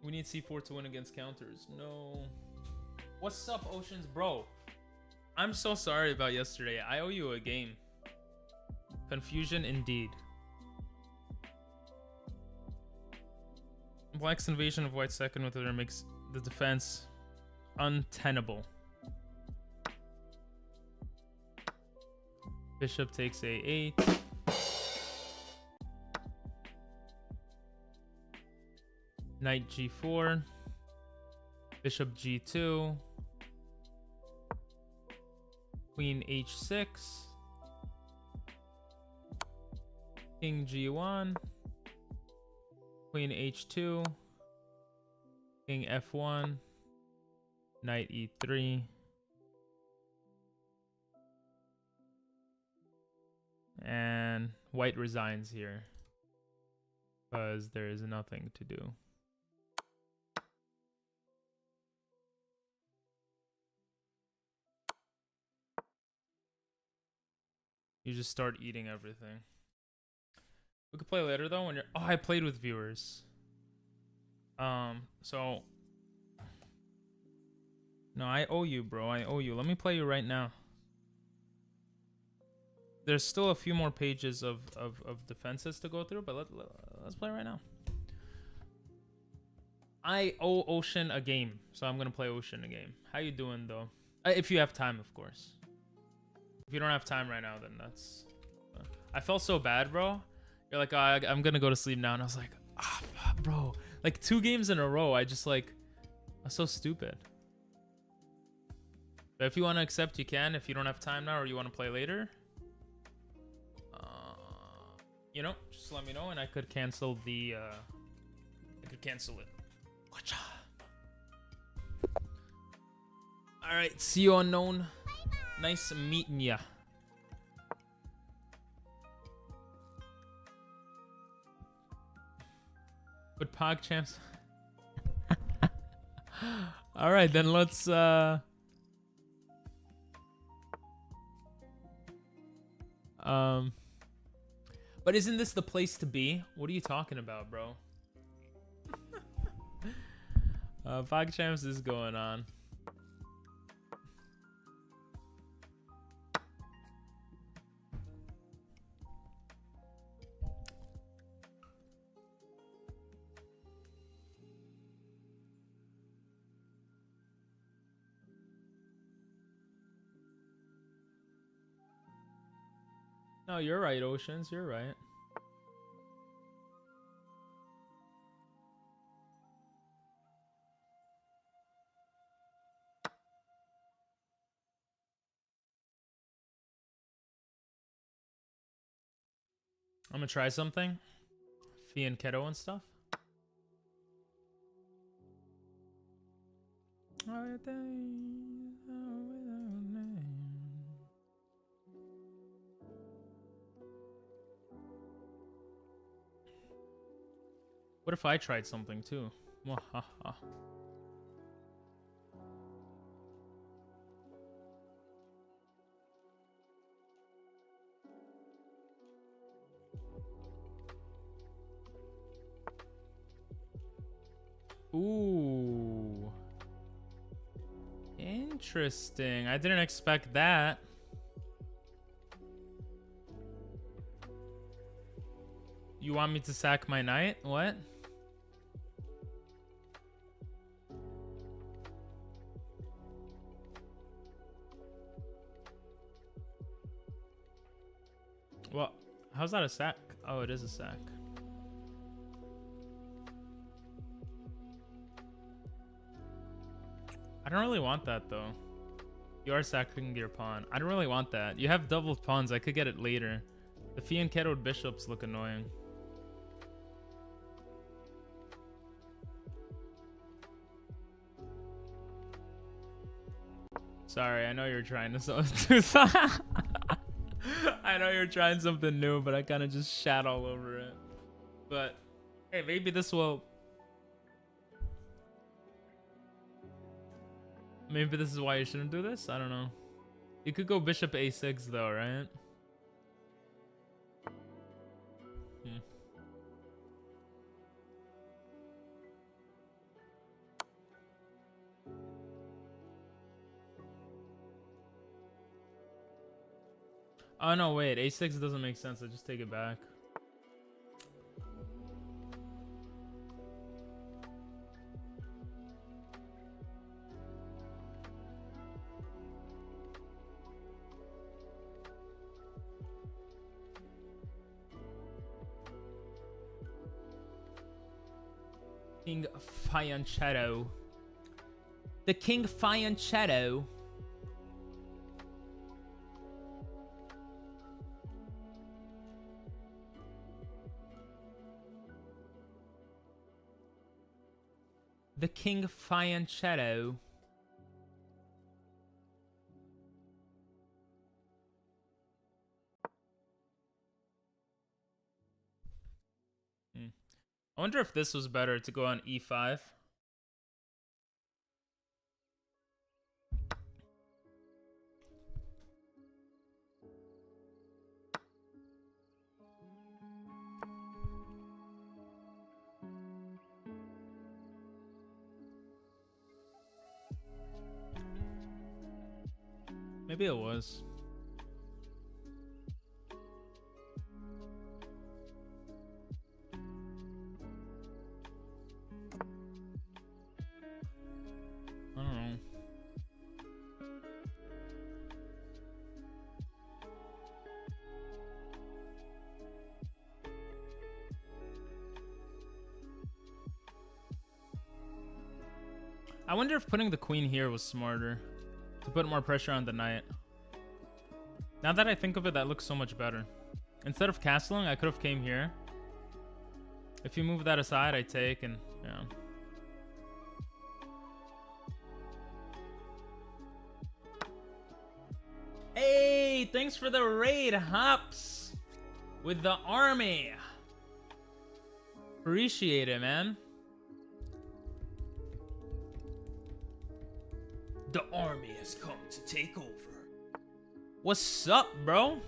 We need c4 to win against counters. No. What's up, Oceans? Bro, I'm so sorry about yesterday. I owe you a game. Confusion indeed. Black's invasion of White's second with it makes the defense untenable. Bishop takes a8. Knight g4. Bishop g2. Queen h6. King g1. Queen h2. King f1. Knight e3. And White resigns here because there is nothing to do. You just start eating everything. We could play later though when you're... Oh, I played with viewers. So... No, I owe you, bro. I owe you. Let me play you right now. There's still a few more pages of defenses to go through, but let's play right now. I owe Ocean a game, so I'm gonna play Ocean a game. How you doing though? If you have time, of course. If you don't have time right now, then that's... I felt so bad, bro. You're like, oh, I'm gonna go to sleep now, and I was like, ah, bro. Like 2 games in a row, I just like... I'm so stupid. But if you want to accept, you can. If you don't have time now or you want to play later... you know, just let me know and I could cancel the, I could cancel it. Watcha. All right, see you unknown. Nice meeting ya. Good pog champs. All right, then let's, but isn't this the place to be? What are you talking about, bro? PogChamps is going on. No, you're right, Oceans. You're right. I'm gonna try something. Fee and Keto and stuff. What if I tried something too? Mwahaha. Ooh. Interesting. I didn't expect that. You want me to sack my knight? What? Well, how's that a sack? Oh, it is a sack. I don't really want that though. You are sacking your pawn. I don't really want that. You have double pawns. I could get it later. The Fee and Keto bishops look annoying. Sorry, I know you're trying to do something. I know you're trying something new, but I kind of just shat all over it. But Hey, maybe this will... Maybe this is why you shouldn't do this? I don't know. You could go bishop a6 though, right? Oh no, wait. A6 doesn't make sense. I just take it back. King Fianchetto. The King Fianchetto. The King Fianchetto. I wonder if this was better to go on e5. Maybe it was. I don't know. I wonder if putting the queen here was smarter to put more pressure on the knight. Now that I think of it, that looks so much better. Instead of castling, I could have came here. If you move that aside, I take and yeah. Hey, thanks for the raid, Hops, with the army. Appreciate it, man. The army has come to take over. What's up, bro?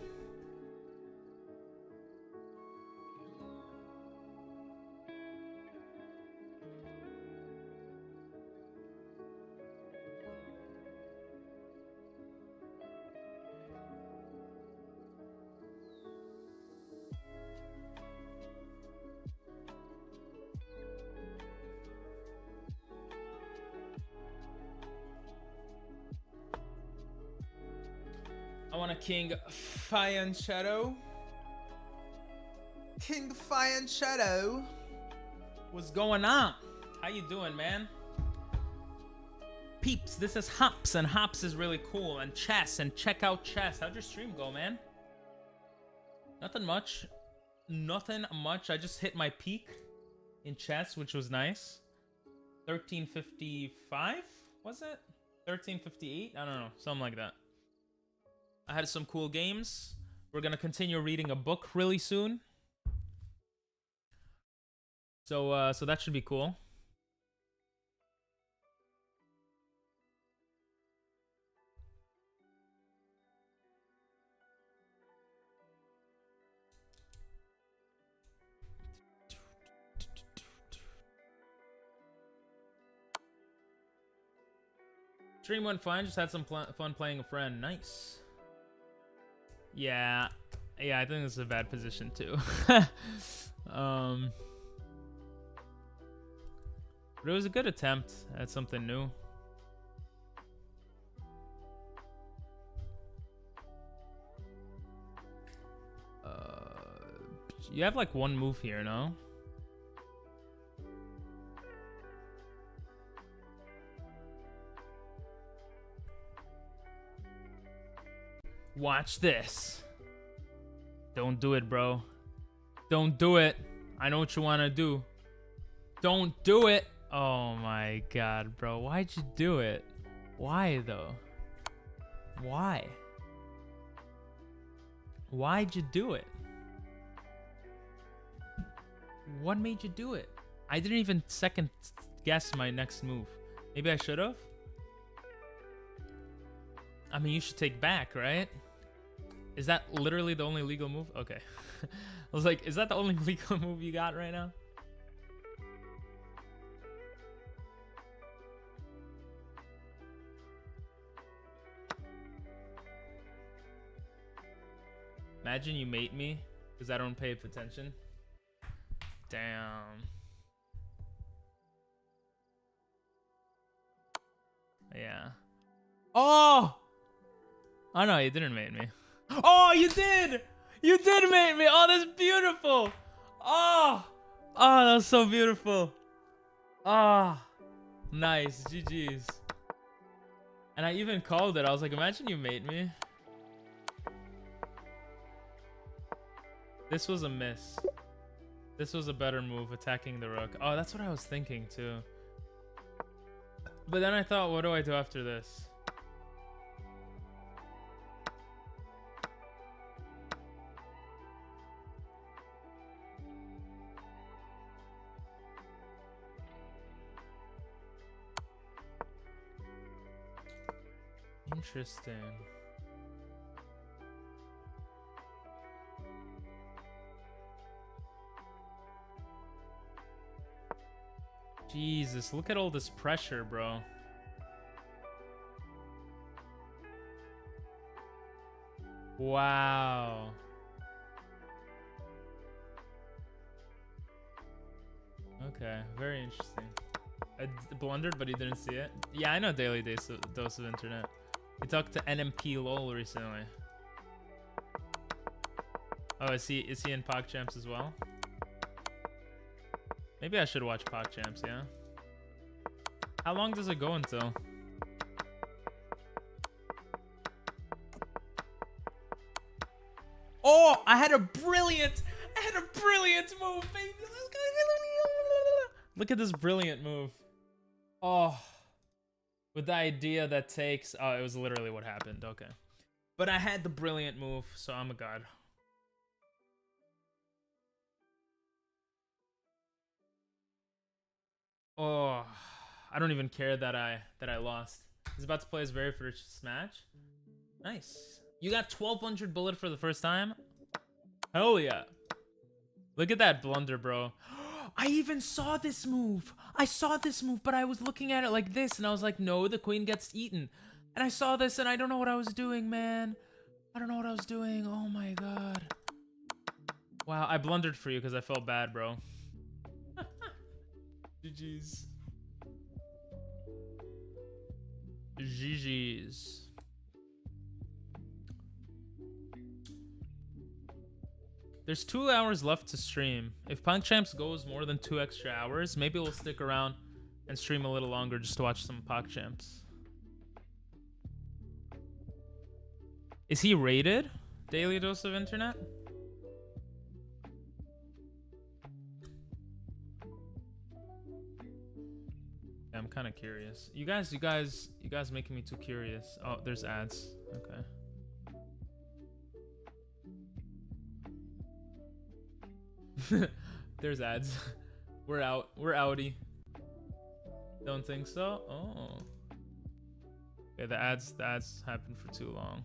I want a King Fianchetto. King Fianchetto. What's going on? How you doing, man? Peeps, this is Hops, and Hops is really cool. And chess, and check out chess. How'd your stream go, man? Nothing much. Nothing much. I just hit my peak in chess, which was nice. 1355, was it? 1358? I don't know. Something like that. I had some cool games. We're gonna continue reading a book really soon. So that should be cool. Stream went fine. Just had some fun playing a friend. Nice. Yeah, I think this is a bad position too. But it was a good attempt at something new. You have like one move here, no? Watch this. Don't do it, bro. Don't do it. I know what you want to do. Don't do it. Oh my god, bro. Why'd you do it? Why, though? Why? Why'd you do it? What made you do it? I didn't even second guess my next move. Maybe I should have? I mean, you should take back, right? Is that literally the only legal move? Okay. I was like, is that the only legal move you got right now? Imagine you mate me because I don't pay attention. Damn. Yeah. Oh! Oh no, you didn't mate me. Oh, you did! You did mate me! Oh, that's beautiful! Oh! Oh, that was so beautiful. Ah. Nice. GG's. And I even called it. I was like, imagine you mate me. This was a miss. This was a better move, attacking the rook. Oh, that's what I was thinking too. But then I thought, what do I do after this? Interesting. Jesus, look at all this pressure, bro. Wow. Okay, very interesting. I blundered, but he didn't see it. Yeah, I know Daily Dose of Internet. He talked to NMP LOL recently. Oh, is he in PogChamps as well? Maybe I should watch PogChamps, yeah? How long does it go until? Oh, I had a brilliant move, baby. Look at this brilliant move. Oh, with the idea that takes, oh, it was literally what happened. Okay. But I had the brilliant move, so I'm a god. Oh, I don't even care that I lost. He's about to play his very first match. Nice. You got 1200 bullet for the first time? Hell yeah. Look at that blunder, bro. I even saw this move. I saw this move, but I was looking at it like this, and I was like, no, the queen gets eaten. And I saw this, and I don't know what I was doing, man. I don't know what I was doing. Oh my god. Wow, I blundered for you because I felt bad, bro. GG's. GG's. There's 2 hours left to stream. If PogChamps goes more than 2 extra hours, maybe we'll stick around and stream a little longer just to watch some PogChamps. Is he rated? Daily Dose of Internet? Yeah, I'm kind of curious. You guys making me too curious. Oh, there's ads. Okay. There's ads. We're out. We're outie. Don't think so? Oh. Okay, the ads happened for too long.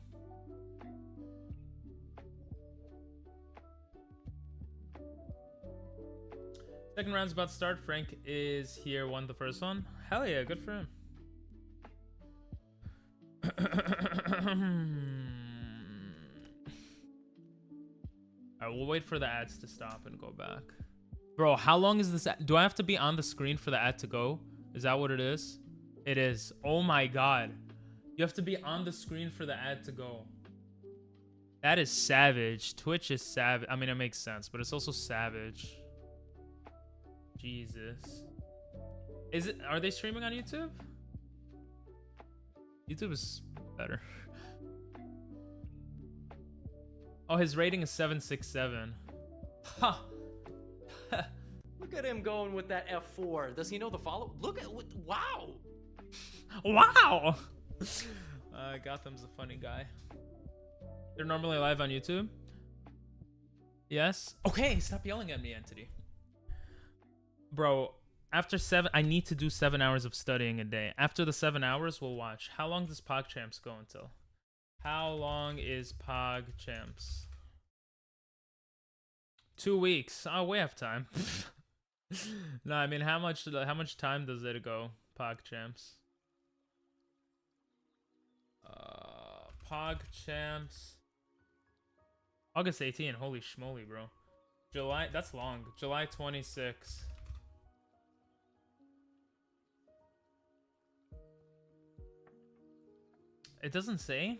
Second round's about to start. Frank is here, won the first one. Hell yeah, good for him. Alright, we'll wait for the ads to stop and go back. Bro, how long is this ad? Do I have to be on the screen for the ad to go? Is that what it is? It is. Oh my god. You have to be on the screen for the ad to go. That is savage. Twitch is savage. I mean, it makes sense, but it's also savage. Jesus. Is it? Are they streaming on YouTube? YouTube is better. Oh, his rating is 767. Ha! Look at him going with that F4. Does he know the follow? Look at what? Wow! Wow! Gotham's a funny guy. They're normally live on YouTube. Yes. Okay, stop yelling at me, Entity. Bro, after 7, I need to do 7 hours of studying a day. After the 7 hours, we'll watch. How long does PogChamps go until? How long is PogChamps? 2 weeks. Oh, we have time. No, I mean, how much time does it go, PogChamps? PogChamps. August 18. Holy schmoly, bro. July, that's long. July 26. It doesn't say.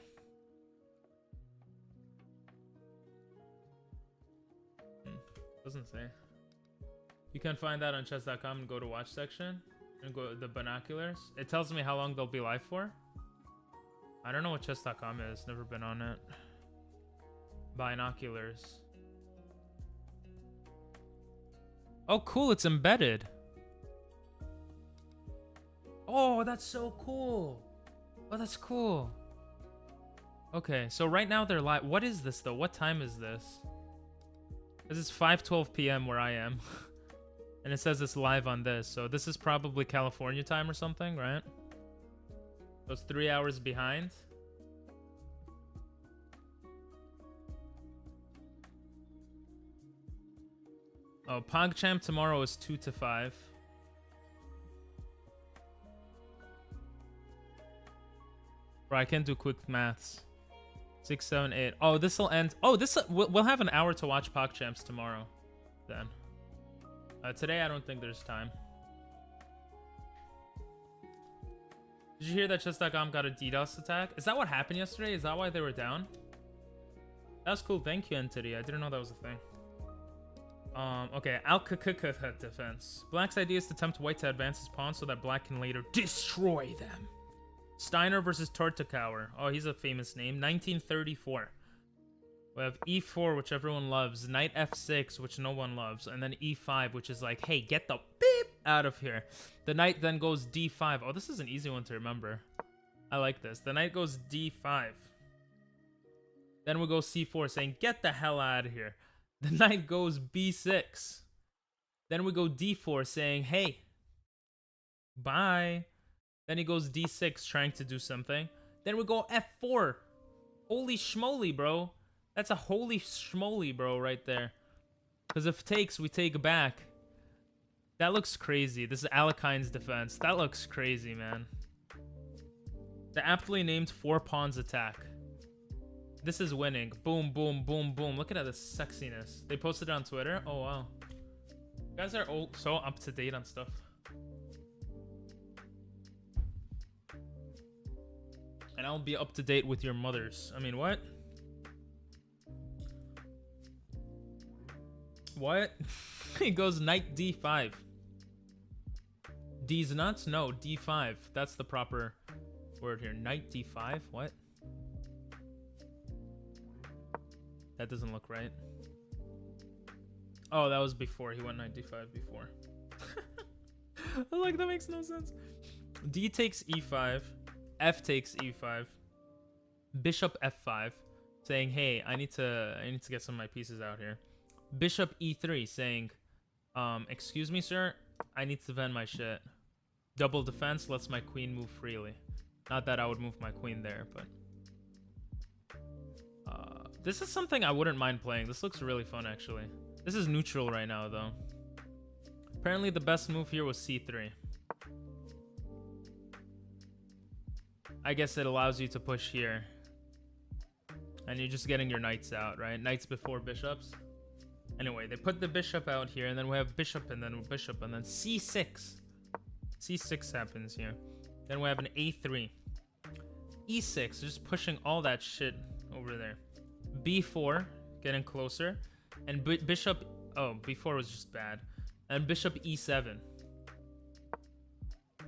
Doesn't say. You can find that on chess.com and go to watch section and go to the binoculars. It tells me how long they'll be live for. I don't know what chess.com is. Never been on it. Binoculars. Oh, cool. It's embedded. Oh, that's so cool. Oh, that's cool. Okay, so right now they're live. What is this, though? What time is this? Because it's 5:12 p.m. where I am. And it says it's live on this. So this is probably California time or something, right? So it's 3 hours behind. Oh, PogChamp tomorrow is 2 to 5. Bro, I can't do quick maths. 6, 7, 8. Oh, this will end. Oh, we'll have an hour to watch PogChamps tomorrow. Then. Today, I don't think there's time. Did you hear that chess.com got a DDoS attack? Is that what happened yesterday? Is that why they were down? That's cool. Thank you, Entity. I didn't know that was a thing. Okay. Al-Kakaka defense. Black's idea is to tempt white to advance his pawn so that black can later destroy them. Steiner versus Tortakauer. Oh, he's a famous name. 1934. We have e4, which everyone loves. Knight f6, which no one loves. And then e5, which is like, hey, get the beep out of here. The knight then goes d5. Oh, this is an easy one to remember. I like this. The knight goes d5. Then we go c4, saying, get the hell out of here. The knight goes b6. Then we go d4, saying, hey, bye. Then he goes d6, trying to do something. Then we go f4. Holy schmoly, bro. That's a holy schmoly, bro, right there. Because if takes, we take back. That looks crazy. This is Alekine's defense. That looks crazy, man. The aptly named 4 pawns attack. This is winning. Boom, boom, boom, boom. Look at the sexiness. They posted it on Twitter. Oh, wow. You guys are so up to date on stuff. And I'll be up to date with your mothers. I mean, what? What? He goes knight d5. D's nuts? No, d5. That's the proper word here. Knight d5? What? That doesn't look right. Oh, that was before. He went knight d5 before. Like, that makes no sense. D takes e5. F takes e5. Bishop f5. Saying, hey, I need to get some of my pieces out here. Bishop e3 saying, excuse me, sir, I need to vend my shit. Double defense lets my queen move freely. Not that I would move my queen there, but this is something I wouldn't mind playing. This looks really fun, actually. This is neutral right now, though. Apparently the best move here was c3. I guess it allows you to push here. And you're just getting your knights out, right? Knights before bishops. Anyway, they put the bishop out here, and then we have bishop, and then c6. c6 happens here. Then we have an a3. e6, just pushing all that shit over there. b4, getting closer. And bishop... Oh, b4 was just bad. And bishop e7.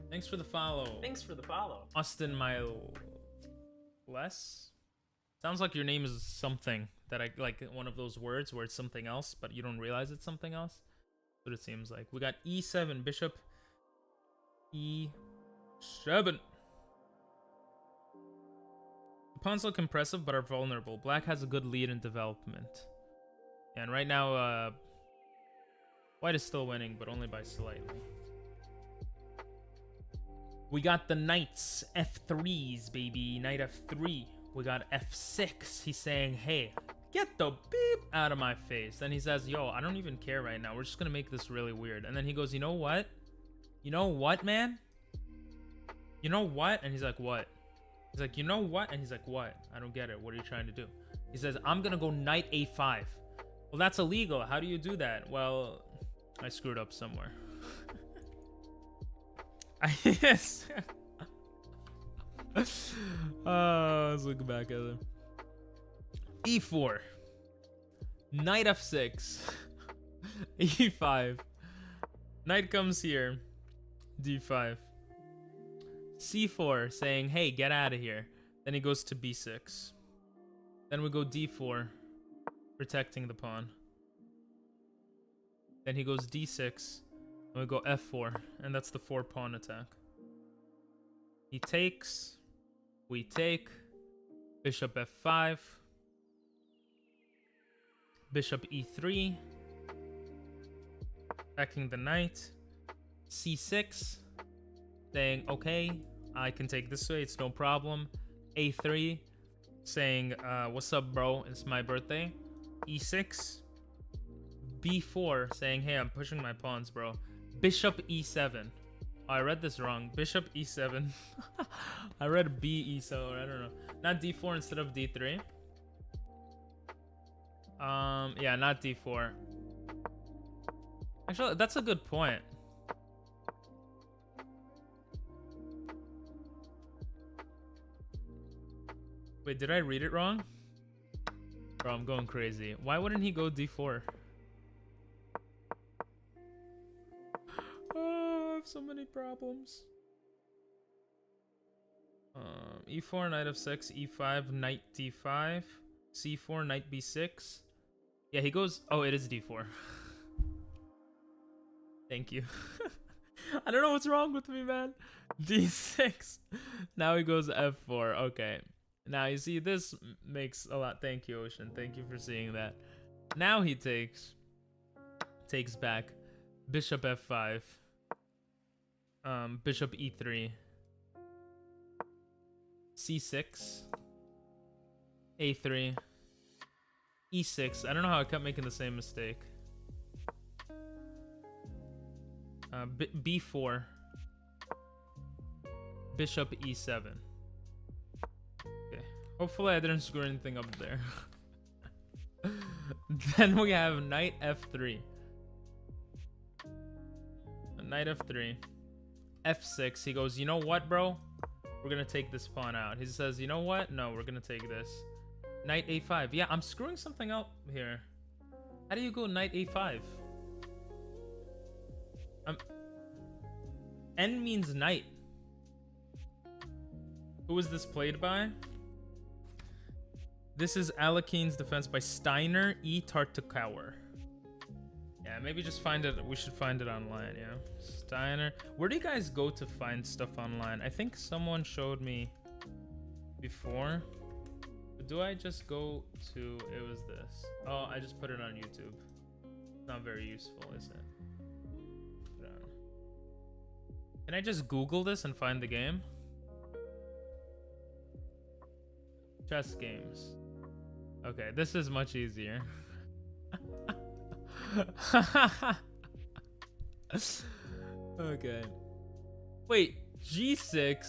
Thanks for the follow. Thanks for the follow. Austin Miles. Sounds like your name is something that I like, one of those words where it's something else, but you don't realize it's something else. That's what it seems like. We got e7, bishop e7. The pawns look impressive, but are vulnerable. Black has a good lead in development. And right now, White is still winning, but only by slightly. We got the knights, F3s, baby. Knight F3. We got F6. He's saying, hey, get the beep out of my face. Then he says, yo, I don't even care right now. We're just going to make this really weird. And then he goes, you know what? You know what, man? You know what? And he's like, what? He's like, you know what? And he's like, what? I don't get it. What are you trying to do? He says, I'm going to go knight A5. Well, that's illegal. How do you do that? Well, I screwed up somewhere. Yes. Let's look back at them. E4. Knight F6. E5. Knight comes here. D5. C4 saying, hey, get out of here. Then he goes to B6. Then we go D4, protecting the pawn. Then he goes D6, and we go F4, and that's the 4-pawn attack. He takes, we take, bishop F5, bishop E3, attacking the knight, C6, saying, okay, I can take this way, it's no problem. A3, saying, what's up, bro? It's my birthday. E6. B4, saying, hey, I'm pushing my pawns, bro. Bishop E7. Oh, I read this wrong. Bishop E7. I read B E7. I don't know. Not D4 instead of D3. Yeah, not D4. Actually, that's a good point. Wait, did I read it wrong? Bro, I'm going crazy. Why wouldn't he go D4? Oh, I have so many problems. E4, knight f6, E5, knight D5, C4, knight B6. Yeah, he goes... Oh, it is D4. Thank you. I don't know what's wrong with me, man. D6. Now he goes F4. Okay. Now, you see, this makes a lot... Thank you, Ocean. Thank you for seeing that. Now he takes back bishop F5. Bishop E3. C6. A3. E6. I don't know how I kept making the same mistake. B4. Bishop E7. Okay. Hopefully I didn't screw anything up there. Then we have knight F3. Knight F3. F6. He goes, you know what, bro? We're gonna take this pawn out. He says, you know what? No, we're gonna take this. Knight A5. Yeah, I'm screwing something up here. How do you go knight A5? N means knight. Who is this played by? This is Alakine's Defense by Steiner E. Tartakower. Yeah, maybe just find it. We should find it online, yeah. Steiner. Where do you guys go to find stuff online? I think someone showed me before. But do I just go to... It was this. Oh, I just put it on YouTube. It's not very useful, is it? Can I just Google this and find the game? Chess games. Okay, this is much easier. Okay. Wait, G6?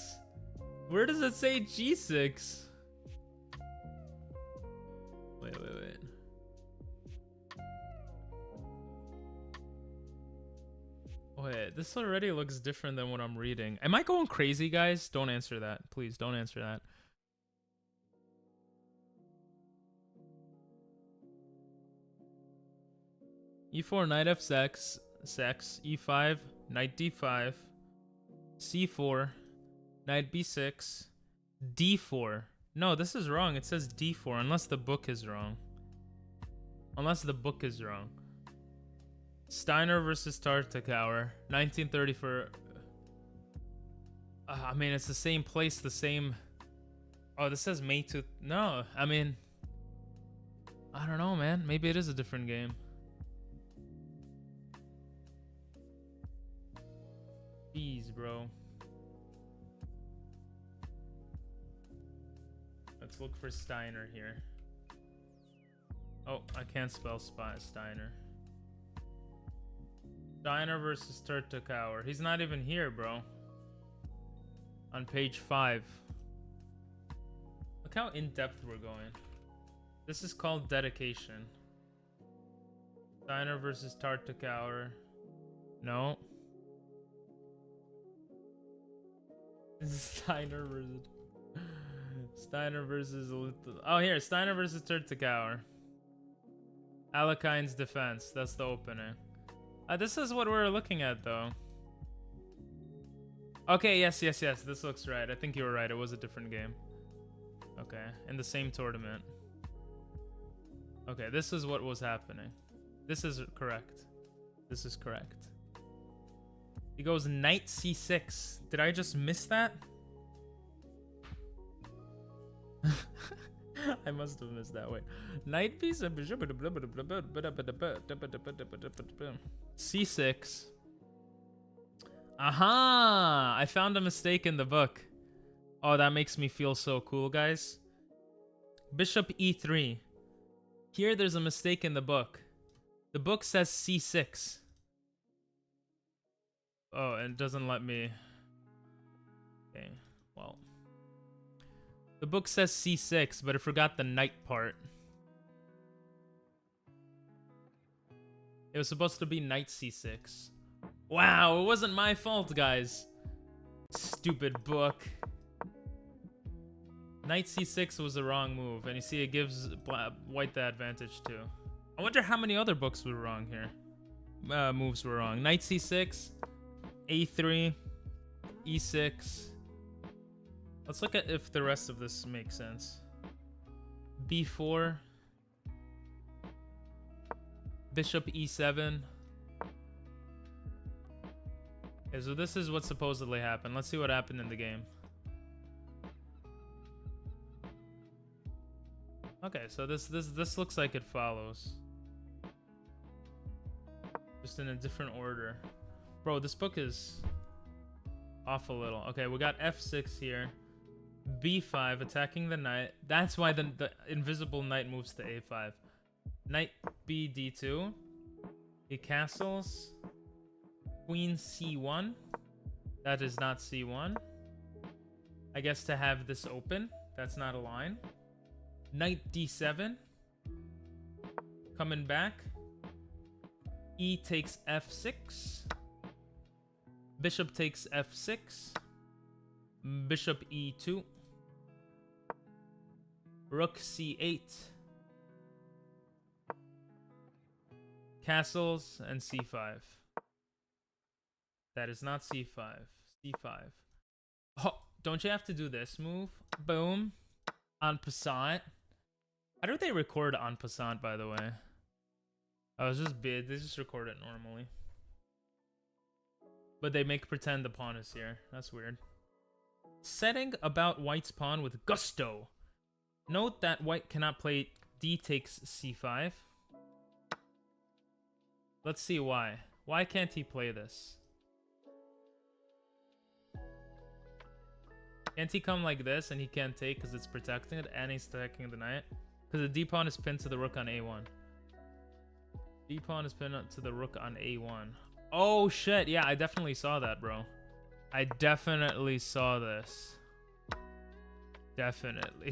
Where does it say G6? Wait. Wait, this already looks different than what I'm reading. Am I going crazy, guys? Don't answer that. Please, don't answer that. E4, knight f6, E5, knight D5, C4, knight B6, D4. No, this is wrong. It says D4, unless the book is wrong. Steiner versus Tartakower, 1934. I mean, it's the same place, the same... Oh, this says May 2... No, I mean... I don't know, man. Maybe it is a different game. Jeez, bro. Let's look for Steiner here. Oh, I can't spell Steiner. Steiner versus Turtokauer. He's not even here, bro. On page 5. Look how in-depth we're going. This is called dedication. Steiner versus Tartakauer. No. This is Steiner versus oh, here, Steiner versus Turtakauer. Alekine's defense. That's the opening. This is what we're looking at, though. Okay, yes. This looks right. I think you were right. It was a different game. Okay, in the same tournament. Okay, this is what was happening. This is correct. This is correct. He goes knight c6. Did I just miss that? I must have missed that. Wait. Knight b7. c6. Aha! I found a mistake in the book. Oh, that makes me feel so cool, guys. Bishop e3. Here, there's a mistake in the book. The book says c6. Oh, and it doesn't let me... Okay, well... The book says c6, but it forgot the knight part. It was supposed to be knight c6. Wow, it wasn't my fault, guys. Stupid book. Knight c6 was the wrong move, and you see it gives white the advantage too. I wonder how many other books were wrong here. Moves were wrong. Knight c6, a3, e6. Let's look at if the rest of this makes sense. b4, bishop e7. Okay, so this is what supposedly happened. Let's see what happened in the game. Okay, so this looks like it follows. Just in a different order. Bro, this book is off a little. Okay, we got f6 here. b5, attacking the knight. That's why the invisible knight moves to a5. Knight b d2. He castles. Queen c1. That is not c1. I guess to have this open. That's not a line. Knight d7. Coming back. E takes f6. Bishop takes f6. Bishop e2. Rook c8. Castles and c5. That is not c5. c5. Oh, don't you have to do this move? Boom. En passant. How do they record en passant, by the way? Oh, it's just bid. They just record it normally. But they make pretend the pawn is here. That's weird. Setting about white's pawn with gusto. Note that white cannot play d takes c5. Let's see why. Why can't he play this? Can't he come like this and he can't take because it's protecting it and he's attacking the knight? Because the d-pawn is pinned to the rook on a1. D-pawn is pinned to the rook on a1. Oh shit, yeah, I definitely saw that, bro. I definitely saw this. Definitely.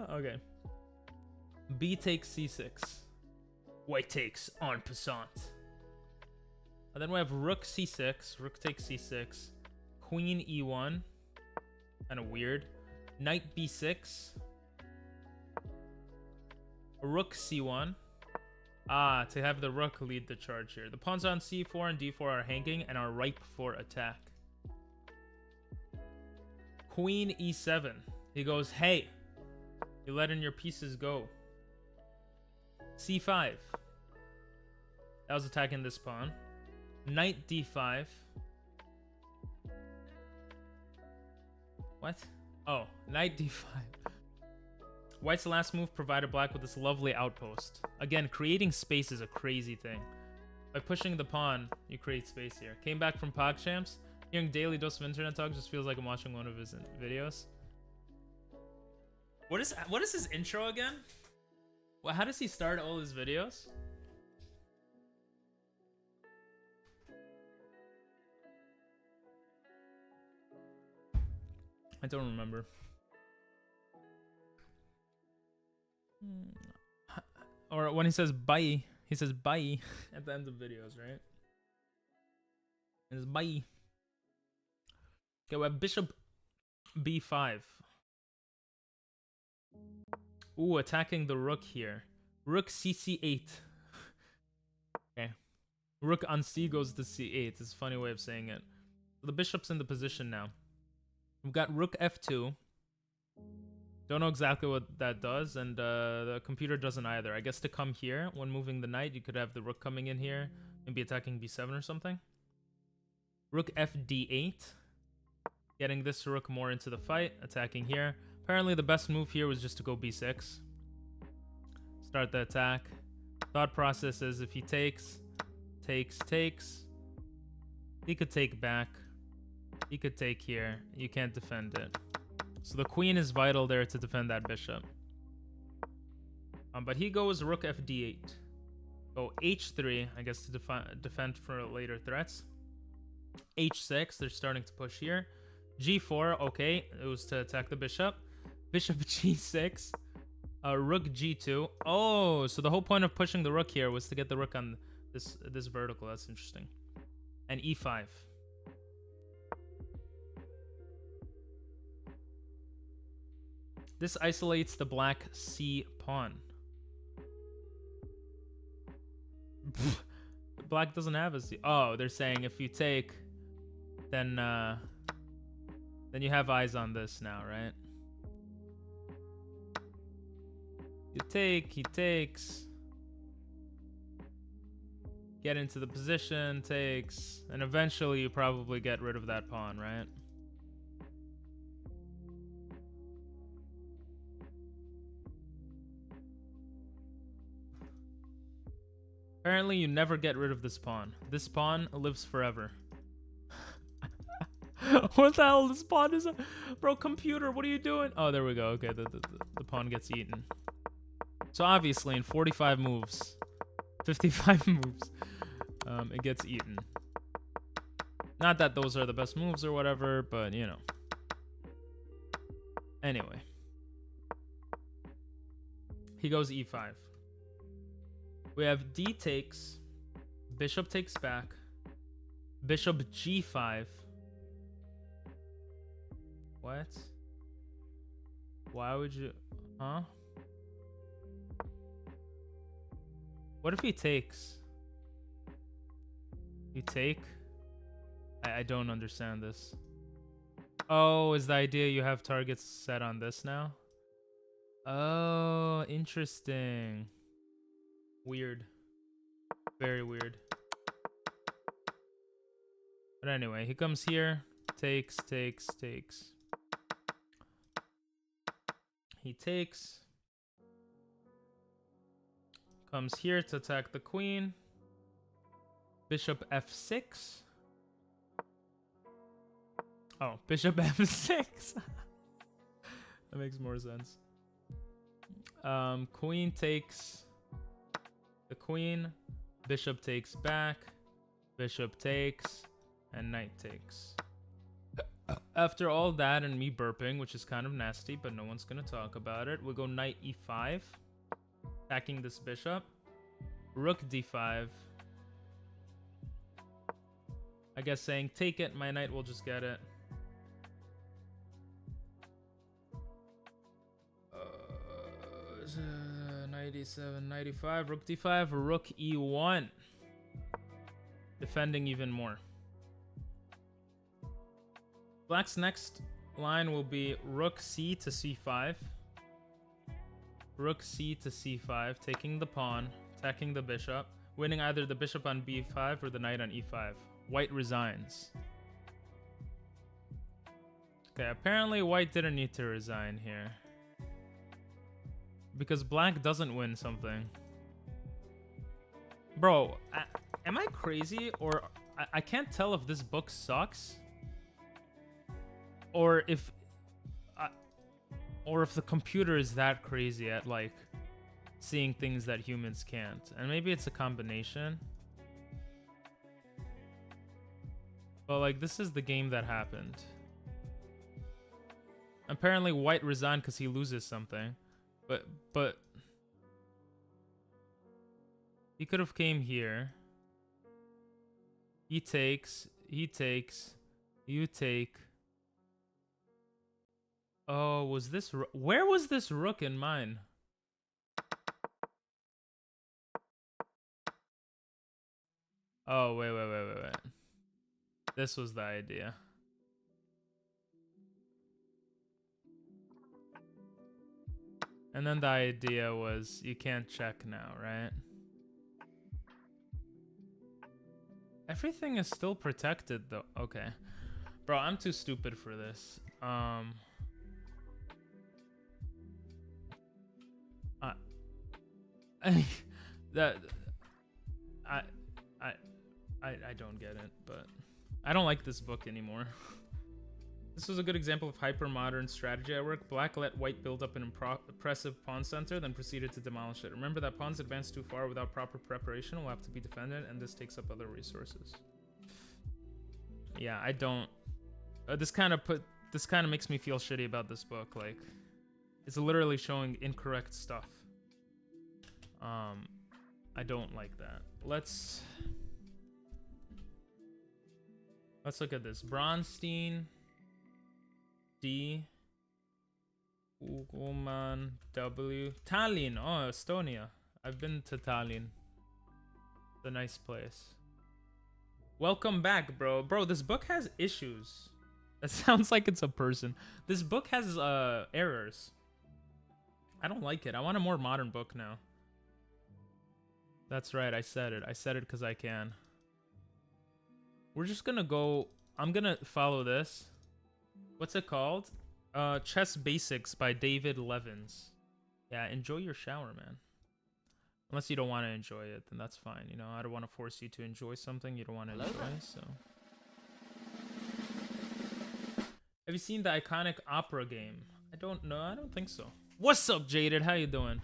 Okay. B takes c6. White takes en passant. And then we have rook c6. Rook takes c6. Queen e1. Kind of weird. Knight b6. Rook c1. Ah, to have the rook lead the charge here. The pawns on c4 and d4 are hanging and are ripe for attack. Queen e7. He goes, hey, you're letting your pieces go. c5. That was attacking this pawn. Knight d5. What? Oh, knight d5. White's last move provided black with this lovely outpost. Again, creating space is a crazy thing. By pushing the pawn, you create space here. Came back from PogChamps. Hearing daily dose of internet talk just feels like I'm watching one of his videos. What is his intro again? Well, how does he start all his videos? I don't remember. Or when he says bye, he says bye at the end of videos, right? It's bye. Okay, we have bishop b5. Ooh, attacking the rook here. Rook cc8. Okay. Rook on c goes to c8. It's a funny way of saying it. So the bishop's in the position now. We've got rook f2. Don't know exactly what that does, and the computer doesn't either. I guess to come here, when moving the knight, you could have the rook coming in here and be attacking b7 or something. Rook fd8. Getting this rook more into the fight, attacking here. Apparently the best move here was just to go b6. Start the attack. Thought process is if he takes, he could take back. He could take here. You can't defend it. So the queen is vital there to defend that bishop. But he goes rook fd8. Go h3, I guess, to defend for later threats. h6, they're starting to push here. g4, okay, it was to attack the bishop. Bishop g6. Rook g2. Oh, so the whole point of pushing the rook here was to get the rook on this vertical. That's interesting. And e5. This isolates the black c pawn. Black doesn't have a c. Oh, they're saying if you take, then you have eyes on this now, right? You take, he takes. Get into the position, takes, and eventually you probably get rid of that pawn, right? Apparently you never get rid of this pawn. This pawn lives forever. What the hell? This pawn is a... Bro, computer, what are you doing? Oh, there we go. Okay, the pawn gets eaten. So obviously in 45 moves, 55 moves, it gets eaten. Not that those are the best moves or whatever, but you know. Anyway. He goes e5. We have d takes, bishop takes back, bishop g5. What? Why would you... Huh? What if he takes? You take? I don't understand this. Oh, is the idea you have targets set on this now? Oh, interesting. Weird. Very weird. But anyway, he comes here. Takes. He takes. Comes here to attack the queen. Bishop f6. Oh, bishop f6. That makes more sense. Queen takes the queen. Bishop takes back. Bishop takes. And knight takes. After all that and me burping, which is kind of nasty, but no one's going to talk about it, we'll go knight e5. Attacking this bishop. Rook d5. I guess saying, take it, my knight will just get it. 97, 95, rook d5, rook e1. Defending even more. Black's next line will be rook c to c5. Rook c to c5, taking the pawn, attacking the bishop, winning either the bishop on b5 or the knight on e5. White resigns. Okay, apparently white didn't need to resign here. Because black doesn't win something. Bro, Am I crazy, or I can't tell if this book sucks, or if the computer is that crazy at like seeing things that humans can't, and maybe it's a combination. But like, this is the game that happened. Apparently, White resigned because he loses something, but he could have came here. He takes, you take. Oh, was this... Where was this rook in mine? Oh, wait. This was the idea. And then the idea was you can't check now, right? Everything is still protected though. Okay. Bro, I'm too stupid for this. I don't get it, but I don't like this book anymore. This was a good example of hyper-modern strategy at work. Black let White build up an impressive pawn center, then proceeded to demolish it. Remember that pawns advance too far without proper preparation will have to be defended, and this takes up other resources. Yeah, I don't... This kind of makes me feel shitty about this book. Like, it's literally showing incorrect stuff. I don't like that. Let's look at this. Bronstein, D, Uguman, W, Tallinn. Oh, Estonia. I've been to Tallinn. It's a nice place. Welcome back, bro. Bro, this book has issues. That sounds like it's a person. This book has errors. I don't like it. I want a more modern book now. That's right, I said it. I said it because I can. We're just gonna go... I'm gonna follow this. What's it called? Chess Basics by David Levins. Yeah, enjoy your shower, man. Unless you don't want to enjoy it, then that's fine. You know, I don't want to force you to enjoy something you don't want to enjoy, so... Have you seen the iconic opera game? I don't know. I don't think so. What's up, Jaded? How you doing?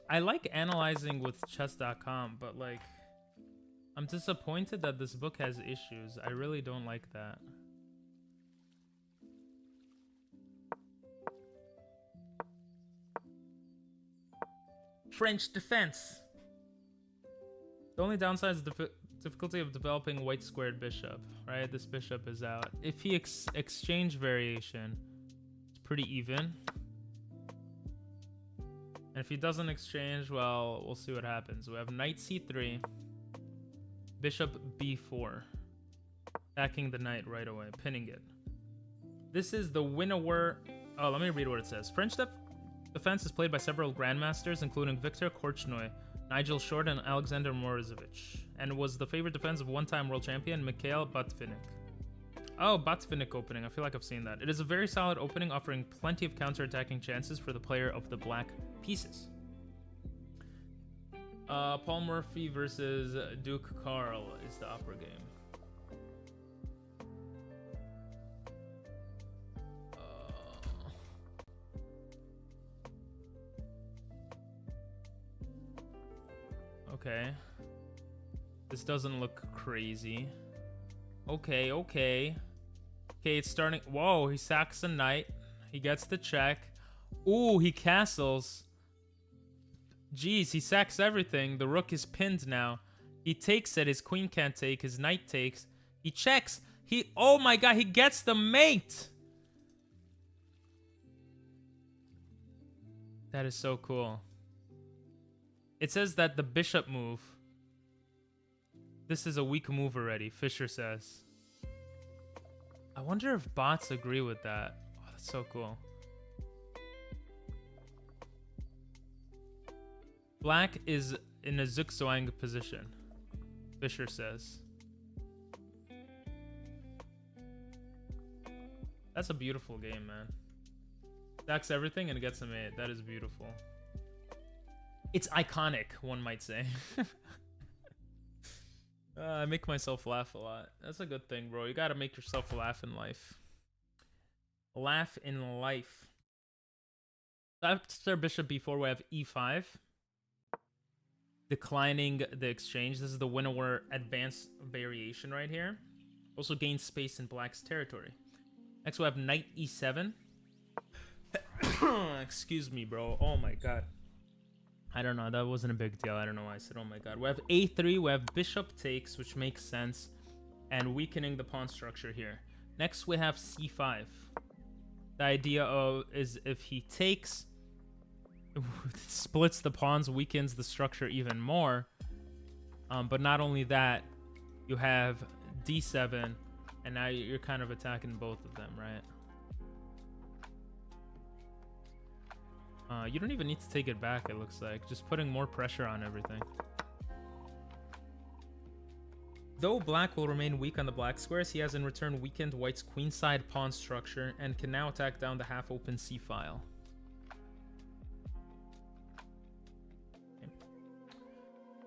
I like analyzing with chess.com, but like, I'm disappointed that this book has issues. I really don't like that. French defense. The only downside is the difficulty of developing white squared bishop, right? This bishop is out. If he exchange variation, it's pretty even. And if he doesn't exchange, well, we'll see what happens. We have knight c3, bishop b4, attacking the knight right away, pinning it. This is the winner. Oh, let me read what it says. French defense is played by several grandmasters, including Victor Korchnoi, Nigel Short, and Alexander Morozevich, and was the favorite defense of one-time world champion Mikhail Botvinnik. Oh, Botvinnik opening. I feel like I've seen that. It is a very solid opening, offering plenty of counter-attacking chances for the player of the black pieces. Paul Murphy versus Duke Carl is the opera game. Okay. This doesn't look crazy. Okay. Okay, it's starting. Whoa, he sacks a knight. He gets the check. Ooh, he castles. Jeez, he sacks everything. The rook is pinned now. He takes it. His queen can't take. His knight takes. He checks. Oh my god, he gets the mate. That is so cool. It says that the bishop move. This is a weak move already, Fisher says. I wonder if bots agree with that. Oh, that's so cool. Black is in a zugzwang position, Fisher says. That's a beautiful game, man. Stacks everything and gets a mate. That is beautiful. It's iconic, one might say. I make myself laugh a lot. That's a good thing, bro. You gotta make yourself laugh in life. Laugh in life. After bishop b4, we have e5. Declining the exchange. This is the winnower advanced variation right here. Also gains space in black's territory. Next, we have knight e7. Excuse me, bro. Oh my god. I don't know. That wasn't a big deal. I don't know why I said oh my god. We have a3. We have bishop takes, which makes sense. And weakening the pawn structure here. Next, we have c5. The idea of is if he takes, splits the pawns, weakens the structure even more. But not only that, you have d7, and now you're kind of attacking both of them, right? You don't even need to take it back, it looks like. Just putting more pressure on everything. Though black will remain weak on the black squares, he has in return weakened white's queenside pawn structure and can now attack down the half-open c-file.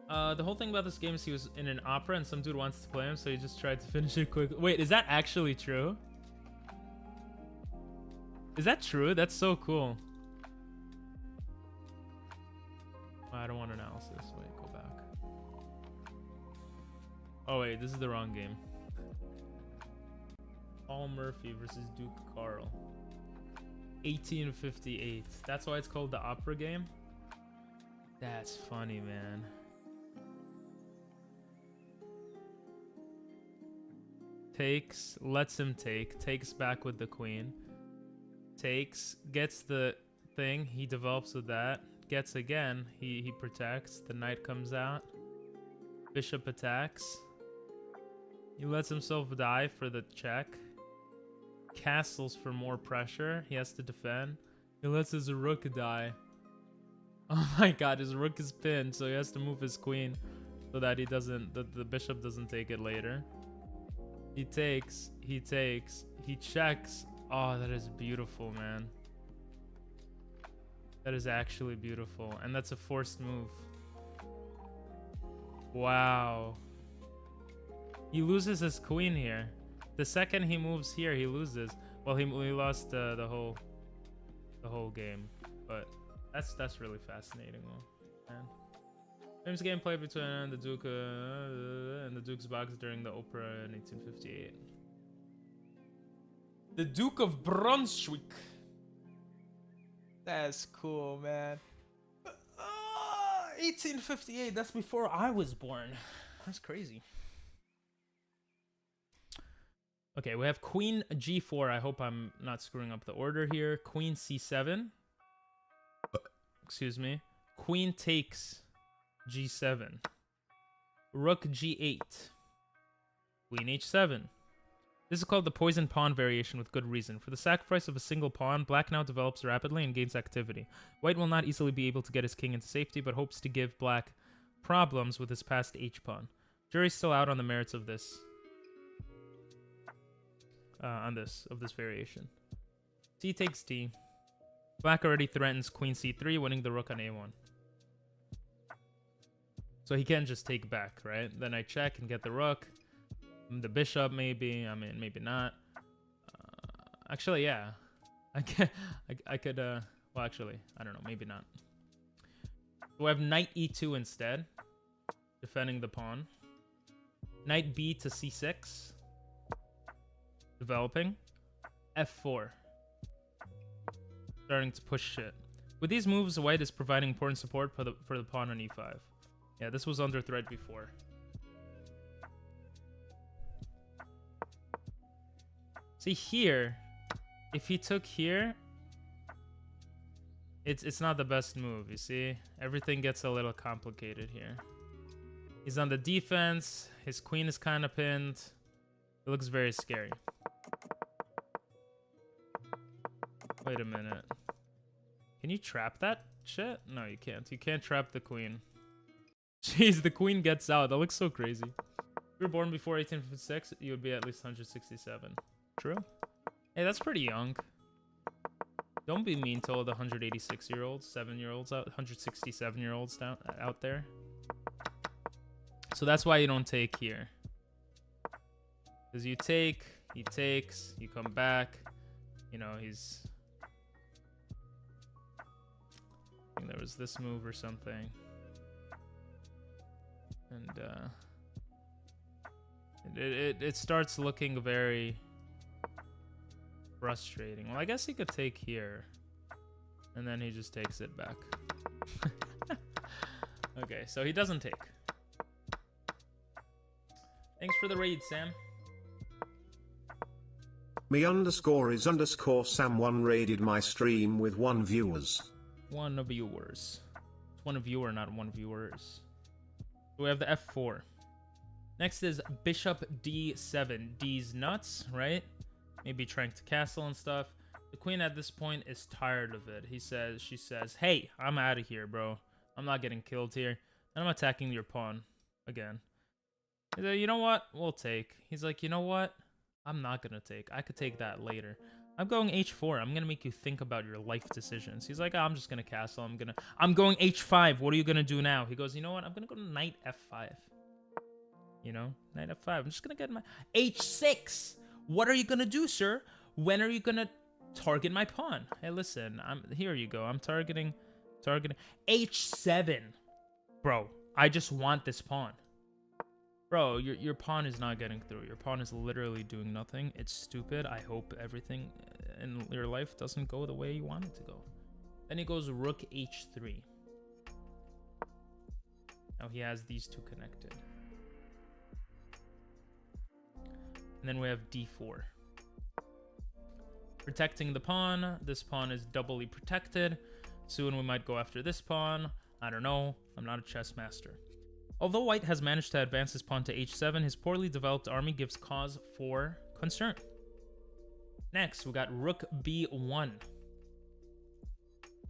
The whole thing about this game is he was in an opera and some dude wants to play him, so he just tried to finish it quick. Wait, is that actually true? Is that true? That's so cool. I don't want analysis. Wait, go back. Oh wait, this is the wrong game. Paul Murphy versus Duke Carl. 1858. That's why it's called the opera game? That's funny, man. Takes, lets him take, takes back with the queen. Takes, gets the thing, he develops with that. Gets again, he protects, the knight comes out. Bishop attacks. He lets himself die for the check. Castles for more pressure, he has to defend. He lets his rook die. Oh my god, his rook is pinned, so he has to move his queen so that he doesn't, the bishop doesn't take it later. He takes, he checks. Oh, that is beautiful, man. That is actually beautiful. And that's a forced move. Wow. He loses his queen here. The second he moves here, he loses. Well, he lost the whole game. But that's really fascinating, man. Famous game played between the Duke and the Duke's box during the opera in 1858. The Duke of Brunswick. That's cool, man. 1858. That's before I was born. That's crazy. Okay, we have Queen G4. I hope I'm not screwing up the order here. Queen C7. Excuse me. Queen takes G7. Rook G8. Queen H7. This is called the poison pawn variation with good reason. For the sacrifice of a single pawn, black now develops rapidly and gains activity. White will not easily be able to get his king into safety, but hopes to give black problems with his passed H-pawn. Jury's still out on the merits of this. Of this variation. C takes D. Black already threatens Queen C3, winning the rook on A1. So he can just take back, right? Then I check and get the rook. The bishop, maybe. I mean, maybe not. Actually, yeah. I could, well, actually, I don't know. Maybe not. So I have knight E2 instead. Defending the pawn. Knight B to C6. Developing. F4. Starting to push shit. With these moves, white is providing important support for the pawn on E5. Yeah, this was under threat before. See here, if he took here, it's not the best move, you see? Everything gets a little complicated here. He's on the defense, his queen is kind of pinned. It looks very scary. Wait a minute. Can you trap that shit? No, you can't. You can't trap the queen. Jeez, the queen gets out. That looks so crazy. If you were born before 1856, you would be at least 167. True? Hey, that's pretty young. Don't be mean to all the 186-year-olds, 7-year-olds out, 167-year-olds out there. So that's why you don't take here. Because you take, he takes, you come back. You know, he's... I think there was this move or something. And it starts looking very frustrating. Well, I guess he could take here. And then he just takes it back. Okay, so he doesn't take. Thanks for the raid, Sam. Me_is_Sam1 raided my stream with 1 viewers. 1 viewers. It's 1 viewer, not 1 viewers. We have the F4. Next is Bishop D7. D's nuts, right? Maybe trying to castle and stuff. The queen at this point is tired of it. She says, hey, I'm out of here, bro. I'm not getting killed here. And I'm attacking your pawn again. He's like, you know what? We'll take. He's like, you know what? I'm not gonna take. I could take that later. I'm going h4. I'm gonna make you think about your life decisions. He's like, oh, I'm just gonna castle. I'm going h5. What are you gonna do now? He goes, you know what? I'm gonna go to knight f5. You know, knight f5. I'm just gonna get my h6. What are you gonna do, sir? When are you gonna target my pawn? Hey, listen. Here you go. I'm targeting h7. Bro, I just want this pawn. Bro, your pawn is not getting through. Your pawn is literally doing nothing. It's stupid. I hope everything in your life doesn't go the way you want it to go. Then he goes rook h3. Now he has these two connected. And then we have d4. Protecting the pawn. This pawn is doubly protected. Soon we might go after this pawn. I don't know. I'm not a chess master. Although white has managed to advance his pawn to h7, his poorly developed army gives cause for concern. Next, we got rook b1.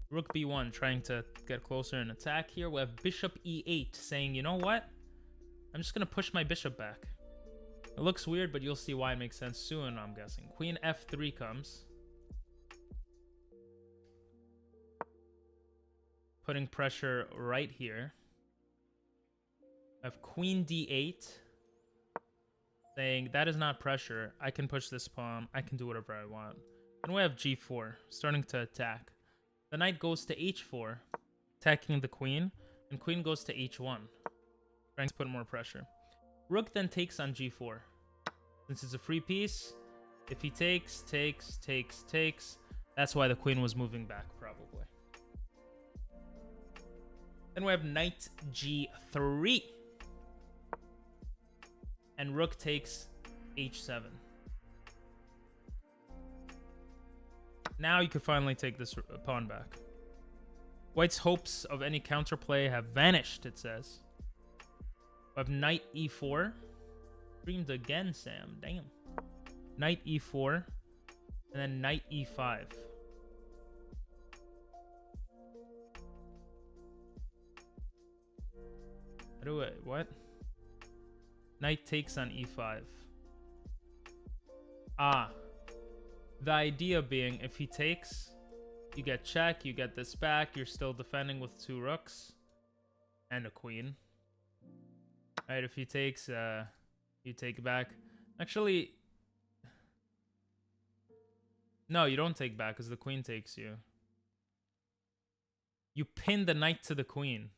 Rook b1 trying to get closer and attack here. We have bishop e8 saying, you know what? I'm just going to push my bishop back. It looks weird, but you'll see why it makes sense soon, I'm guessing. Queen f3 comes. Putting pressure right here. I have queen d8 saying that is not pressure. I can push this pawn. I can do whatever I want. And we have g4 starting to attack. The knight goes to h4, attacking the queen, and queen goes to h1, trying to put more pressure. Rook then takes on g4. Since it's a free piece, if he takes, that's why the queen was moving back, probably. Then we have knight g3. And rook takes h7. Now you could finally take this pawn back. White's hopes of any counterplay have vanished, it says. We have knight e4. Dreamed again, Sam. Damn. Knight e4. And then knight e5. What? Knight takes on e5. Ah. The idea being, if he takes, you get check, you get this back, you're still defending with 2 rooks. And a queen. Alright, if he takes, you take back. Actually... No, you don't take back, because the queen takes you. You pin the knight to the queen.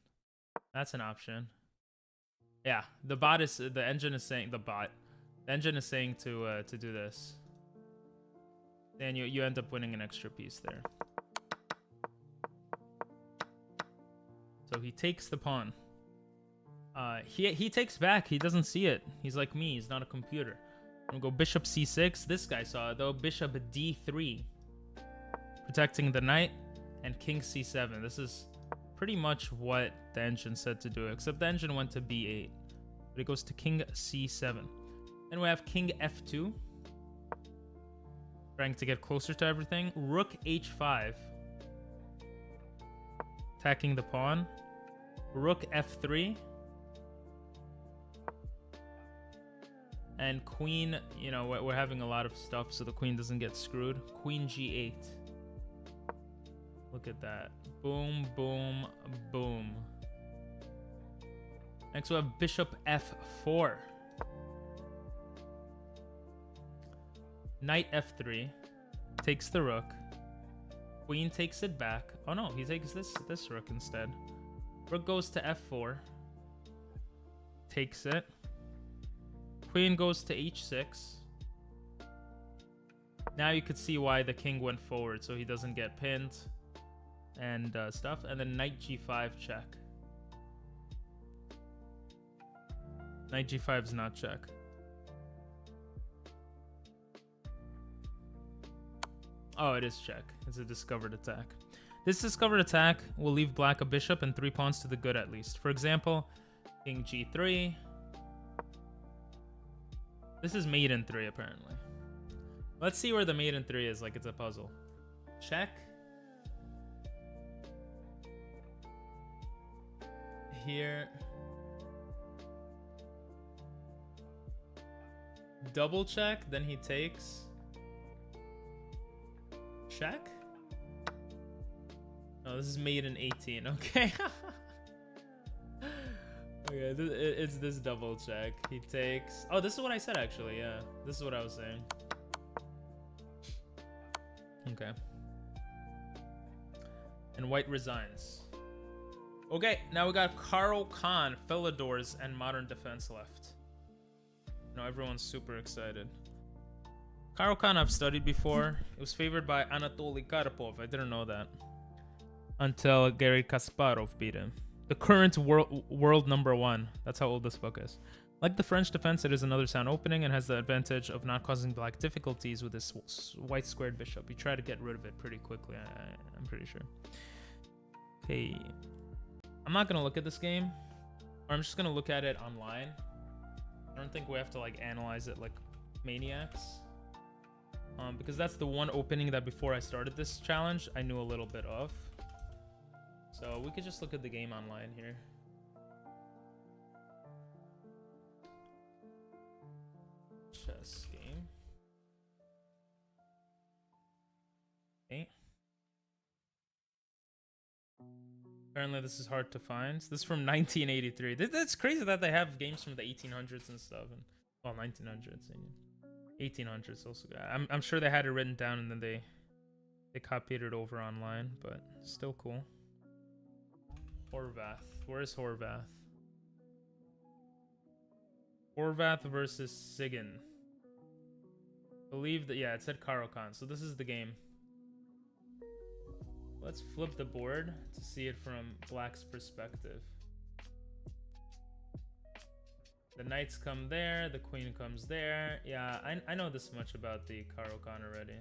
That's an option. Yeah, the engine is saying to do this. And you end up winning an extra piece there. So he takes the pawn. He takes back. He doesn't see it. He's like me. He's not a computer. I'm gonna go bishop c6. This guy saw it though. Bishop d3, protecting the knight, and king c7. This is pretty much what the engine said to do, except the engine went to b8. But it goes to king c7. Then we have king f2. Trying to get closer to everything. Rook h5. Attacking the pawn. Rook f3. And queen, you know, we're having a lot of stuff so the queen doesn't get screwed. Queen g8. Look at that. Boom, boom, boom. Next we have bishop f4. Knight f3 takes the rook. Queen takes it back. Oh no, he takes this rook instead. Rook goes to f4. Takes it. Queen goes to h6. Now you could see why the king went forward, so he doesn't get pinned and stuff. And then knight g5 check. Knight g5 is not check. Oh, it is check. It's a discovered attack. This discovered attack will leave black a bishop and 3 pawns to the good at least. For example, king g3. This is mate in 3 apparently. Let's see where the mate in 3 is, like it's a puzzle. Check. Here. Double check, then he takes. Check? Oh, this is made in 18. Okay. Okay, it's this double check. He takes. Oh, this is what I said actually. Yeah, this is what I was saying. Okay. And white resigns. Okay, now we got Karl Khan, Philidors, and Modern Defense left. You know, everyone's super excited. Karl Khan I've studied before. It was favored by Anatoly Karpov. I didn't know that. Until Garry Kasparov beat him. The current world number 1. That's how old this book is. Like the French defense, it is another sound opening and has the advantage of not causing black difficulties with this white squared bishop. You try to get rid of it pretty quickly, I'm pretty sure. Okay. I'm not going to look at this game. Or I'm just going to look at it online. I don't think we have to like analyze it like maniacs. Because that's the one opening that before I started this challenge, I knew a little bit of. So we could just look at the game online here. Chess game. Okay. Apparently this is hard to find. This is from 1983. That's crazy that they have games from the 1800s and stuff. And, well, 1900s. And 1800s also. I'm sure they had it written down and then they copied it over online, but still cool. Horvath. Where is Horvath? Horvath versus Sigan. Believe that, yeah, it said Karl Khan. So this is the game. Let's flip the board to see it from black's perspective. The knights come there, the queen comes there. Yeah, I know this much about the Karl Khan already.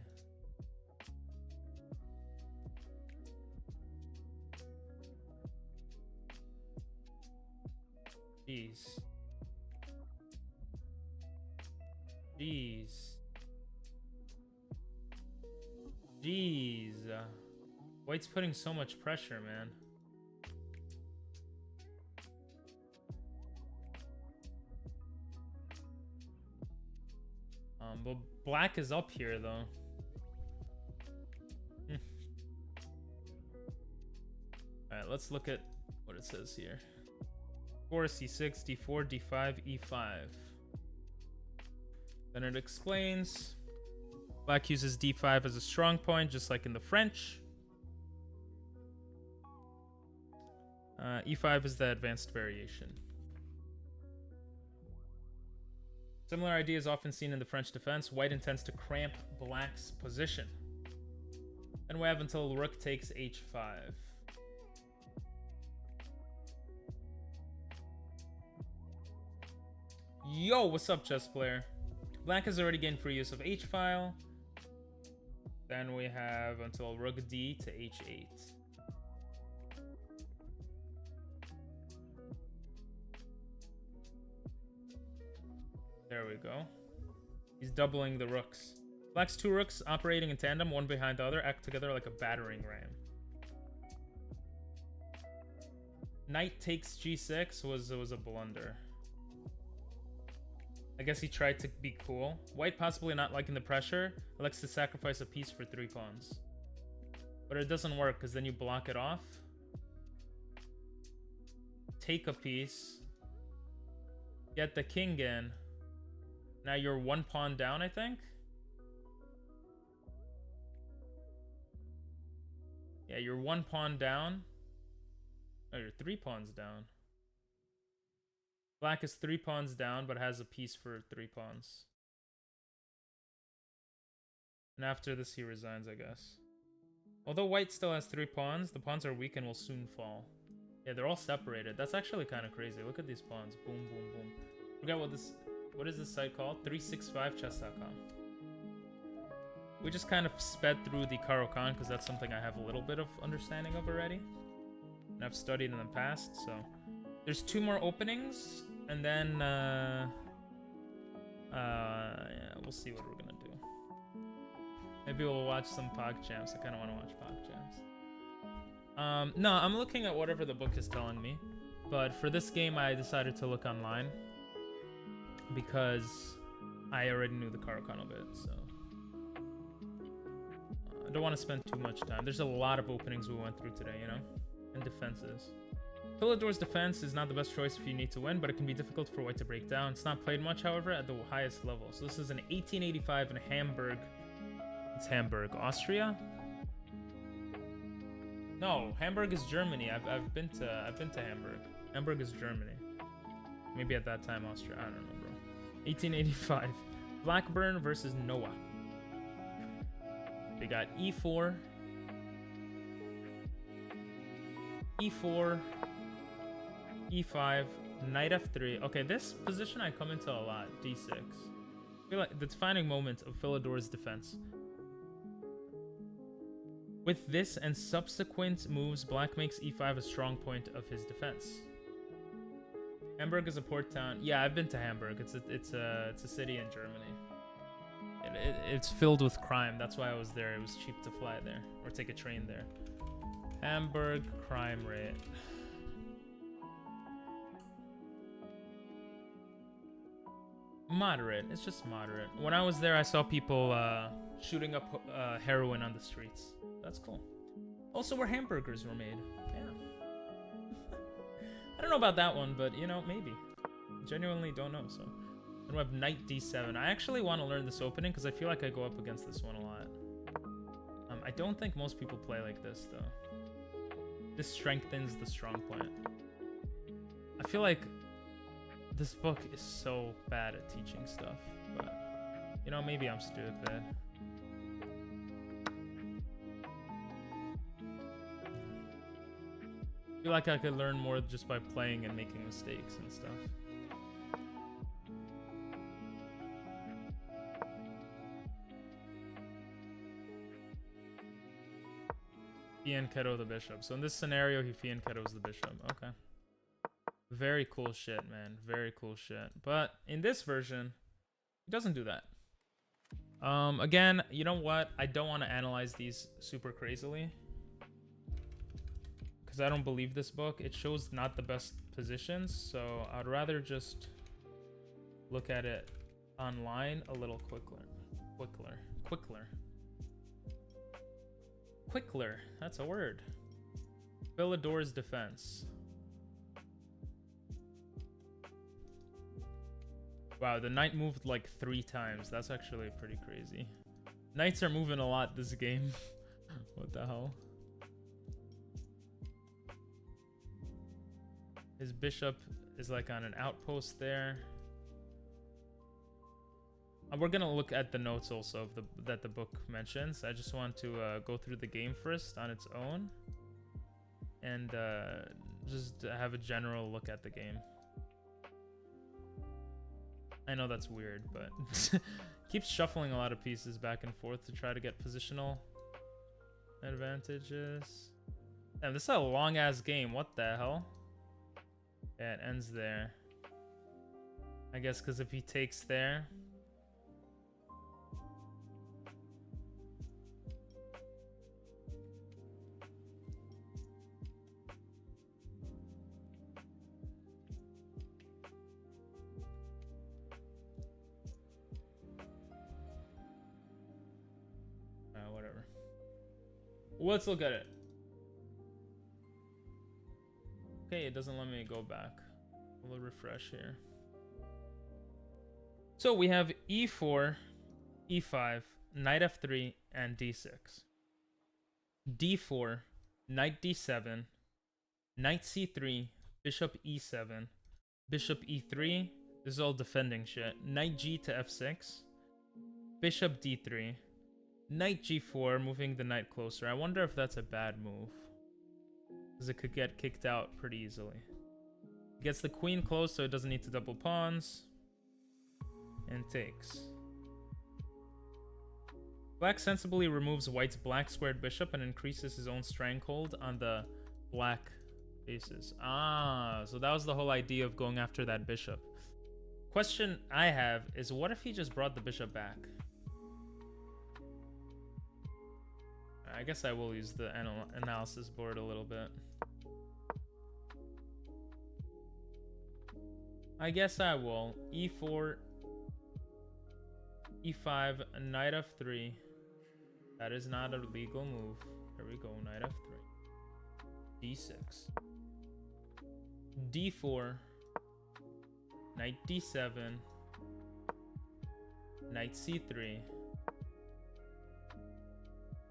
Jeez. Jeez. Jeez. White's putting so much pressure, man. But black is up here, though. Alright, let's look at what it says here. 4, c6, d4, d5, e5. Then it explains. Black uses d5 as a strong point, just like in the French. E5 is the advanced variation. Similar idea is often seen in the French defense. White intends to cramp black's position. Then we have until rook takes h5. Yo, what's up, chess player? Black has already gained free use of h-file. Then we have until rook d to h8. There we go. He's doubling the rooks. Black's 2 rooks operating in tandem, one behind the other, act together like a battering ram. Knight takes g6 was a blunder. I guess he tried to be cool. White, possibly not liking the pressure, elects to sacrifice a piece for 3 pawns. But it doesn't work because then you block it off. Take a piece. Get the king in. Now you're 1 pawn down, I think. Yeah, you're 1 pawn down. Oh, you're 3 pawns down. Black is 3 pawns down, but has a piece for 3 pawns. And after this, he resigns, I guess. Although white still has 3 pawns, the pawns are weak and will soon fall. Yeah, they're all separated. That's actually kind of crazy. Look at these pawns. Boom, boom, boom. Forgot what is this site called? 365chess.com. We just kind of sped through the Caro-Kann because that's something I have a little bit of understanding of already. And I've studied in the past, so... There's 2 more openings, and then, yeah, we'll see what we're gonna do. Maybe we'll watch some PogChamps. I kind of want to watch PogChamps. No, I'm looking at whatever the book is telling me. But for this game, I decided to look online. Because I already knew the Caro-Kann a bit, so... I don't want to spend too much time. There's a lot of openings we went through today, you know? And defenses. Philidor's defense is not the best choice if you need to win, but it can be difficult for white to break down. It's not played much, however, at the highest level. So this is an 1885 in Hamburg. It's Hamburg, Austria? No, Hamburg is Germany. I've been to Hamburg. Hamburg is Germany. Maybe at that time Austria. I don't know, bro. 1885. Blackburn versus Noah. They got e4. e4. e5, knight f3. Okay, this position I come into a lot. d6. I feel like the defining moment of Philidor's defense. With this and subsequent moves, black makes e5 a strong point of his defense. Hamburg is a port town. Yeah, I've been to Hamburg. It's a city in Germany. It's filled with crime. That's why I was there. It was cheap to fly there or take a train there. Hamburg crime rate. Moderate. It's just moderate. When I was there, I saw people shooting up heroin on the streets. That's cool. Also, where hamburgers were made. Yeah. I don't know about that one, but you know, maybe. Genuinely don't know. So, then we have knight d7. I actually want to learn this opening because I feel like I go up against this one a lot. I don't think most people play like this though. This strengthens the strong point. I feel like this book is so bad at teaching stuff, but you know, maybe I'm stupid. I feel like I could learn more just by playing and making mistakes and stuff. Fianchetto the bishop. So in this scenario, he fianchettos the bishop. Okay. Very cool shit, man. Very cool shit. But in this version, he doesn't do that. Again, you know what? I don't want to analyze these super crazily. Because I don't believe this book. It shows not the best positions. So I'd rather just look at it online a little quicker. Quickler. That's a word. Philidor's defense. Wow, the knight moved like 3 times. That's actually pretty crazy. Knights are moving a lot this game. What the hell? His bishop is like on an outpost there. We're gonna look at the notes also of that the book mentions. I just want to go through the game first on its own. And just have a general look at the game. I know that's weird, but keeps shuffling a lot of pieces back and forth to try to get positional advantages. Damn, this is a long ass game. What the hell? Yeah, it ends there. I guess because if he takes there. Whatever. Let's look at it. Okay, it doesn't let me go back. We'll refresh here. So we have e4, e5, knight f3, and d6. d4, knight d7, knight c3, bishop e7, bishop e3. This is all defending shit. Knight g to f6, bishop d3, knight g4, moving the knight closer. I wonder if that's a bad move, because it could get kicked out pretty easily. Gets the queen close so it doesn't need to double pawns, and takes. Black sensibly removes white's black squared bishop and increases his own stranglehold on the black faces. Ah, so that was the whole idea of going after that bishop. Question I have is, what if he just brought the bishop back? I guess I will use the analysis board a little bit. I guess I will. e4, e5, knight f3. That is not a legal move. Here we go, knight f3. d6. d4. Knight d7. Knight c3.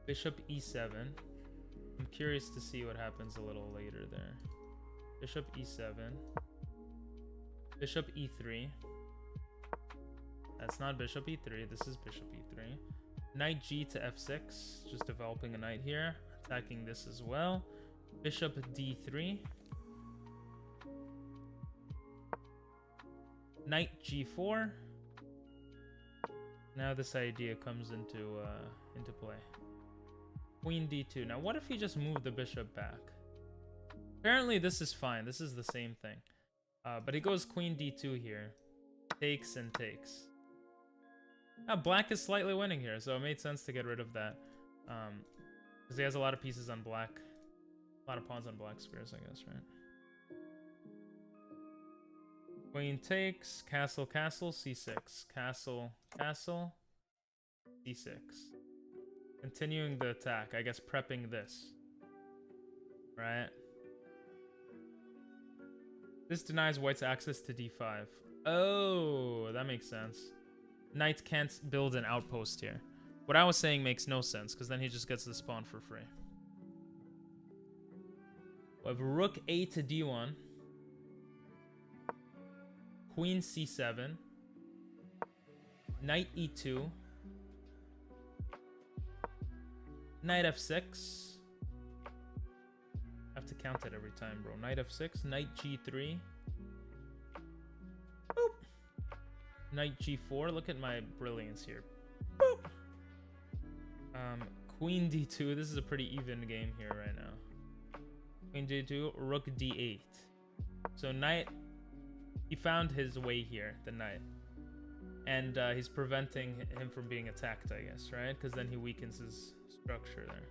Bishop e7. I'm curious to see what happens a little later there. Bishop e7. Bishop e3. That's not bishop e3. This is bishop e3. Knight g to f6. Just developing a knight here. Attacking this as well. Bishop d3. Knight g4. Now this idea comes into play. Queen d2. Now what if he just moved the bishop back? Apparently this is fine. This is the same thing. But he goes queen d2 here. Takes and takes. Now black is slightly winning here, so it made sense to get rid of that. Because he has a lot of pieces on black. A lot of pawns on black squares, I guess, right? Queen takes, castle, castle, c6. Castle, castle, c6. Continuing the attack, I guess prepping this. Right? This denies white's access to d5. Oh, that makes sense. Knight can't build an outpost here. What I was saying makes no sense, because then he just gets the pawn for free. We have rook a to d1. Queen c7. Knight e2. Knight f6. I have to count it every time, bro. Knight f6. Knight g3. Boop. Knight g4. Look at my brilliance here. Boop. Queen d2. This is a pretty even game here right now. Queen d2. Rook d8. So knight... He found his way here, the knight. And he's preventing him from being attacked, I guess, right? Because then he weakens his structure there.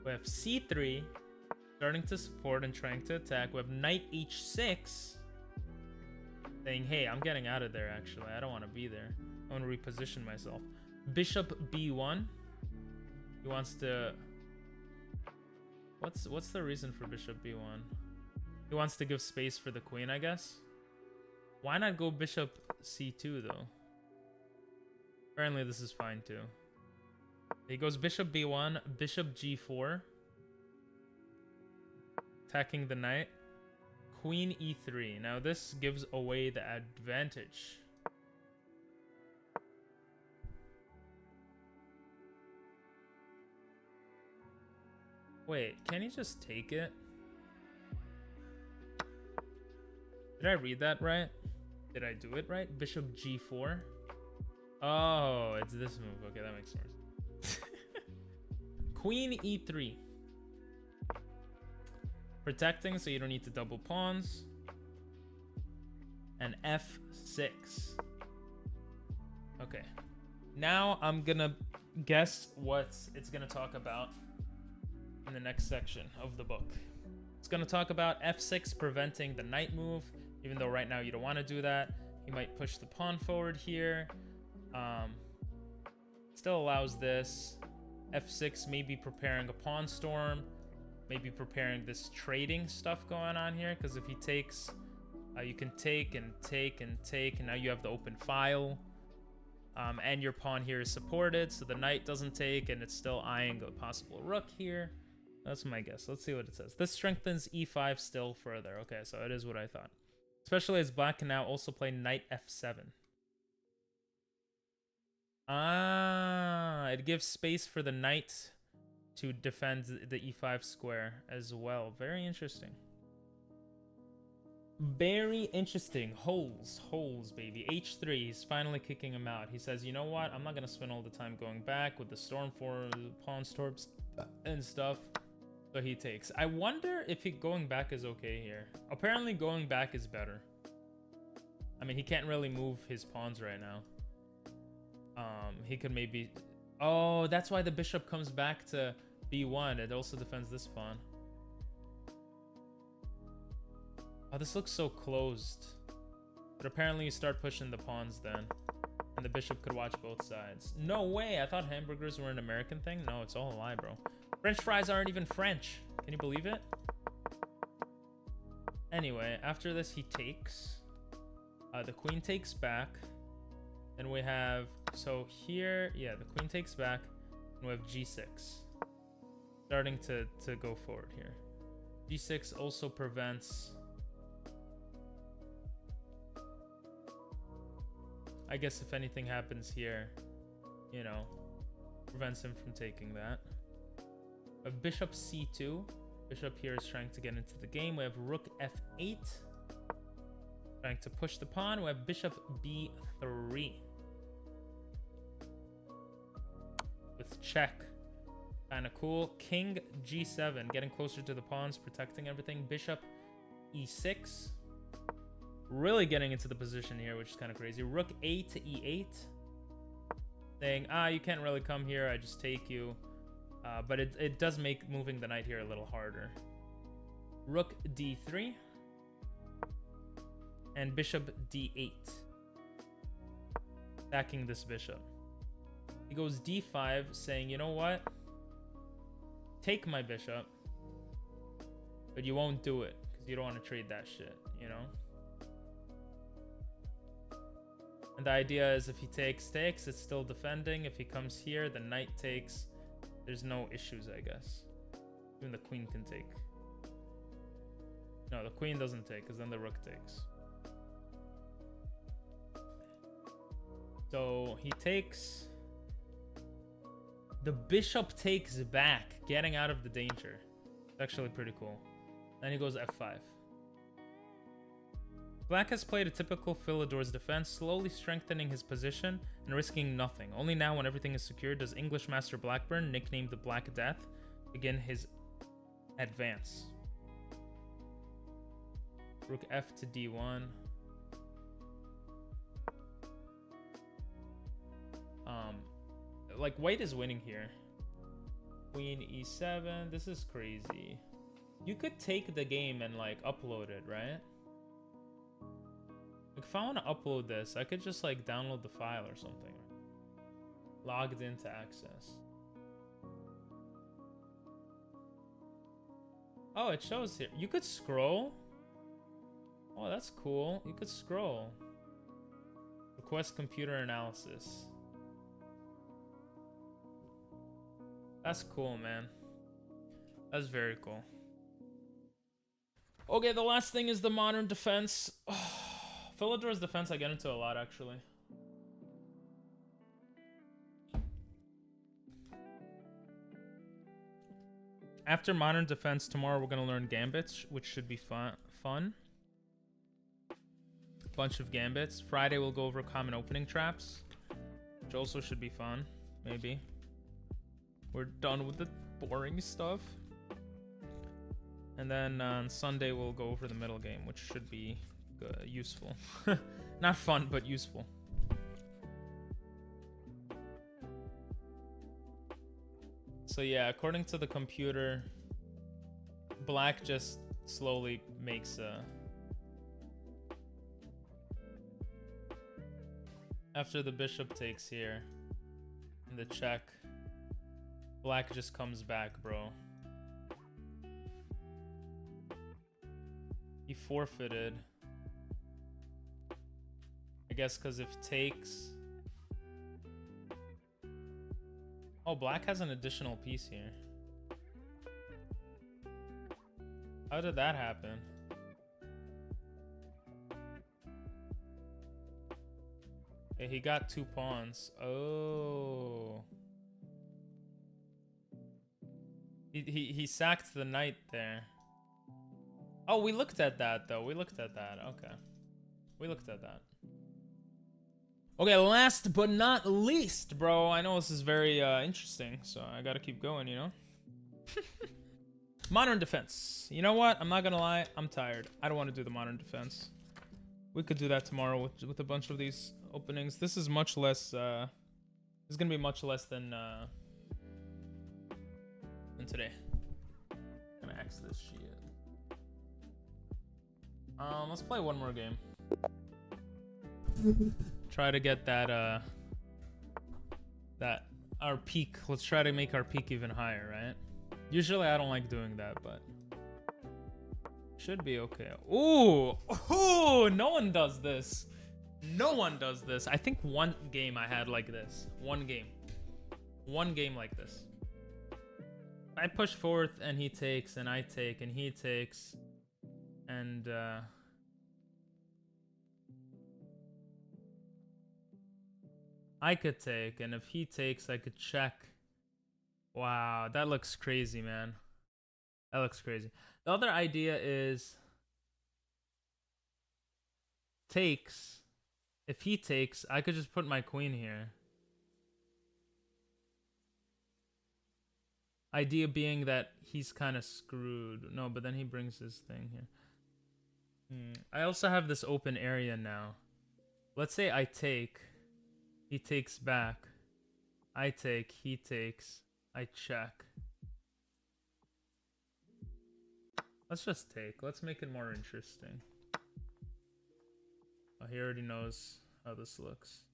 We have c3, starting to support and trying to attack. We have knight h6, saying, hey, I'm getting out of there, actually. I don't want to be there. I want to reposition myself. Bishop b1. He wants to... What's the reason for bishop b1? He wants to give space for the queen, I guess. Why not go bishop c2, though? Apparently this is fine, too. He goes bishop b1, bishop g4. Attacking the knight. Queen e3. Now this gives away the advantage. Wait, can he just take it? Did I read that right? Did I do it right? Bishop g4. Oh, it's this move. Okay, that makes sense. Queen e3. Protecting so you don't need to double pawns. And f6. Okay. Now I'm gonna guess what it's gonna talk about in the next section of the book. It's gonna talk about f6 preventing the knight move. Even though right now you don't want to do that. He might push the pawn forward here. Still allows this. f6 maybe preparing a pawn storm. Maybe preparing this trading stuff going on here. Because if he takes, You can take and take and take, and now you have the open file. And your pawn here is supported, so the knight doesn't take, and it's still eyeing a possible rook here. That's my guess. Let's see what it says. This strengthens e5 still further. Okay, so it is what I thought. Especially as black can now also play knight f7. Ah, it gives space for the knight to defend the e5 square as well. Very interesting. Very interesting. Holes, baby. h3, he's finally kicking him out. He says, you know what? I'm not going to spend all the time going back with the storm for pawn storms and stuff. So he takes. I wonder if going back is okay here. Apparently going back is better. I mean, he can't really move his pawns right now. He could maybe... Oh, that's why the bishop comes back to b1. It also defends this pawn. Oh, this looks so closed. But apparently you start pushing the pawns then. And the bishop could watch both sides. No way! I thought hamburgers were an American thing. No, it's all a lie, bro. French fries aren't even French. Can you believe it? Anyway, after this he takes. The queen takes back. Then we have... So here... Yeah, the queen takes back. And we have g6. Starting to go forward here. g6 also prevents... I guess if anything happens here, you know, prevents him from taking that. A bishop c2. Bishop here is trying to get into the game. We have rook f8. Trying to push the pawn. We have bishop b3. With check. Kind of cool. King g7. Getting closer to the pawns, protecting everything. Bishop e6. Really getting into the position here, which is kind of crazy. Rook a to e8. Saying, you can't really come here. I just take you. But it does make moving the knight here a little harder. Rook d3. And bishop d8. Attacking this bishop. He goes d5, saying, you know what? Take my bishop. But you won't do it, because you don't want to trade that shit, you know? And the idea is if he takes, it's still defending. If he comes here, the knight takes. There's no issues, I guess. Even the queen can take. No, the queen doesn't take, because then the rook takes. So he takes. The bishop takes back, getting out of the danger. It's actually pretty cool. Then he goes f5. Black has played a typical Philidor's defense, slowly strengthening his position and risking nothing. Only now, when everything is secure, does English Master Blackburn, nicknamed the Black Death, begin his advance. Rook f to d1. Like, white is winning here. Queen e7. This is crazy. You could take the game and, like, upload it, right? Like, if I want to upload this, I could just, like, download the file or something. Logged into access. Oh, it shows here. You could scroll? Oh, that's cool. You could scroll. Request computer analysis. That's cool, man. That's very cool. Okay, the last thing is the modern defense. Philidor's defense I get into a lot, actually. After modern defense, tomorrow we're going to learn gambits, which should be fun. Bunch of gambits. Friday we'll go over common opening traps, which also should be fun, maybe. We're done with the boring stuff. And then on Sunday we'll go over the middle game, which should be useful. Not fun, but useful. So yeah, according to the computer, black just slowly makes a... After the bishop takes here, and the check, black just comes back, bro. He forfeited. guess because if takes... Oh, black has an additional piece here. How did that happen? Okay, he got 2 pawns. Oh. He sacked the knight there. Oh, we looked at that though. We looked at that. Okay. We looked at that. Okay, last but not least, bro. I know this is very interesting, so I gotta keep going, you know? Modern defense. You know what? I'm not gonna lie. I'm tired. I don't want to do the modern defense. We could do that tomorrow with a bunch of these openings. This is much less. This is gonna be much less than today. I'm gonna X this shit. Let's play one more game. Try to get that our peak. Let's try to make our peak even higher, right? Usually I don't like doing that, but should be okay. Ooh, no one does this. No one does this. I think one game I had like this. One game like this. I push forth and he takes and I take and he takes and I could take, and if he takes I could check. Wow, that looks crazy, man. That looks crazy. The other idea is takes. If he takes, I could just put my queen here. Idea being that he's kind of screwed. No, but then he brings his thing here. I also have this open area now. Let's say I take. He takes back. I take. He takes. I check. Let's just take. Let's make it more interesting. Oh, he already knows how this looks.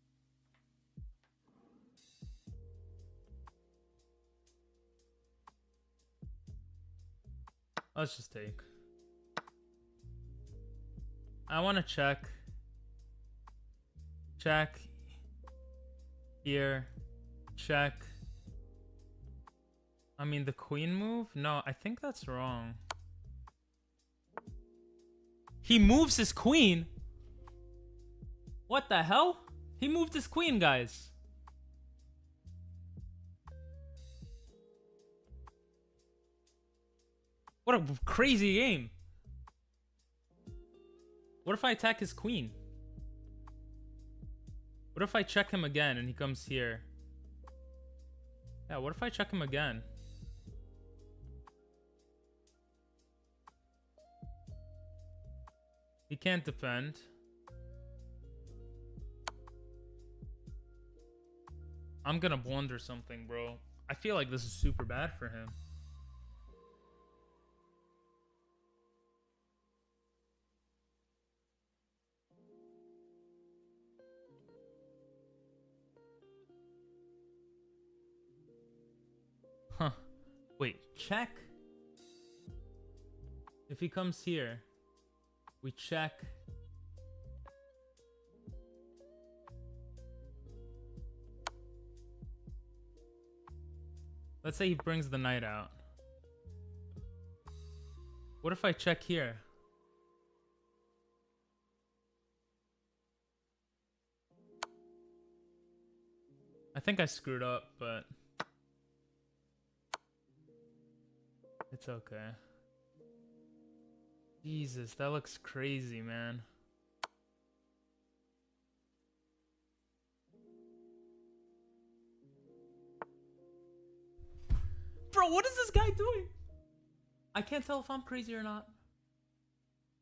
Let's just take. I want to check. Check. Here. Check. I mean, the queen move? No, I think that's wrong. He moves his queen? What the hell? He moved his queen, guys. What a crazy game. What if I attack his queen? What if I check him again and he comes here? Yeah, what if I check him again? He can't defend. I'm gonna blunder something, bro. I feel like this is super bad for him. Huh. Wait, check? If he comes here, we check. Let's say he brings the knight out. What if I check here? I think I screwed up, but it's okay. Jesus, that looks crazy, man. Bro, what is this guy doing? I can't tell if I'm crazy or not.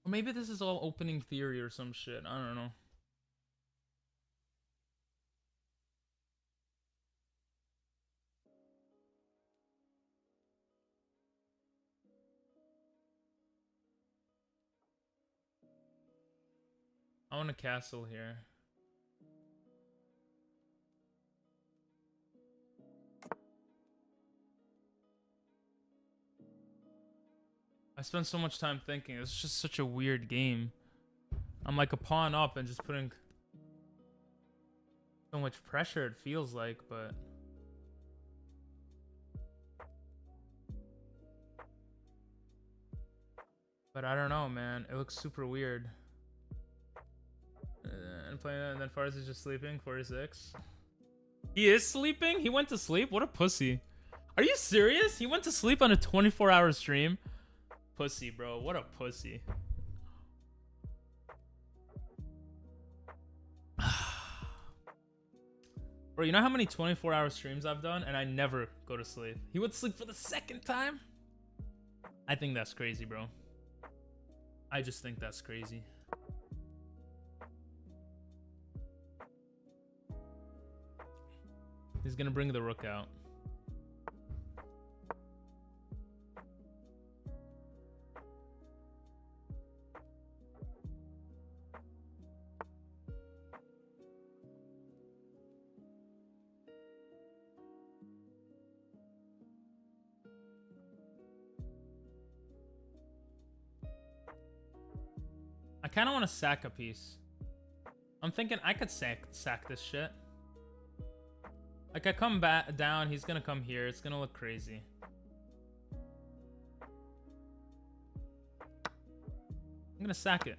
Or maybe this is all opening theory or some shit. I don't know. I want a castle here. I spent so much time thinking. It's just such a weird game. I'm like a pawn up and just putting So much pressure it feels like, but I don't know, man. It looks super weird. And playing that, and then Fars is just sleeping. 46. He is sleeping? He went to sleep? What a pussy. Are you serious? He went to sleep on a 24-hour stream? Pussy, bro. What a pussy. Bro, you know how many 24-hour streams I've done and I never go to sleep? He would sleep for the second time? I think that's crazy, bro. I just think that's crazy. He's gonna bring the rook out. I kind of want to sack a piece. I'm thinking I could sack this shit. Like I come back down, he's gonna come here. It's gonna look crazy. I'm gonna sack it.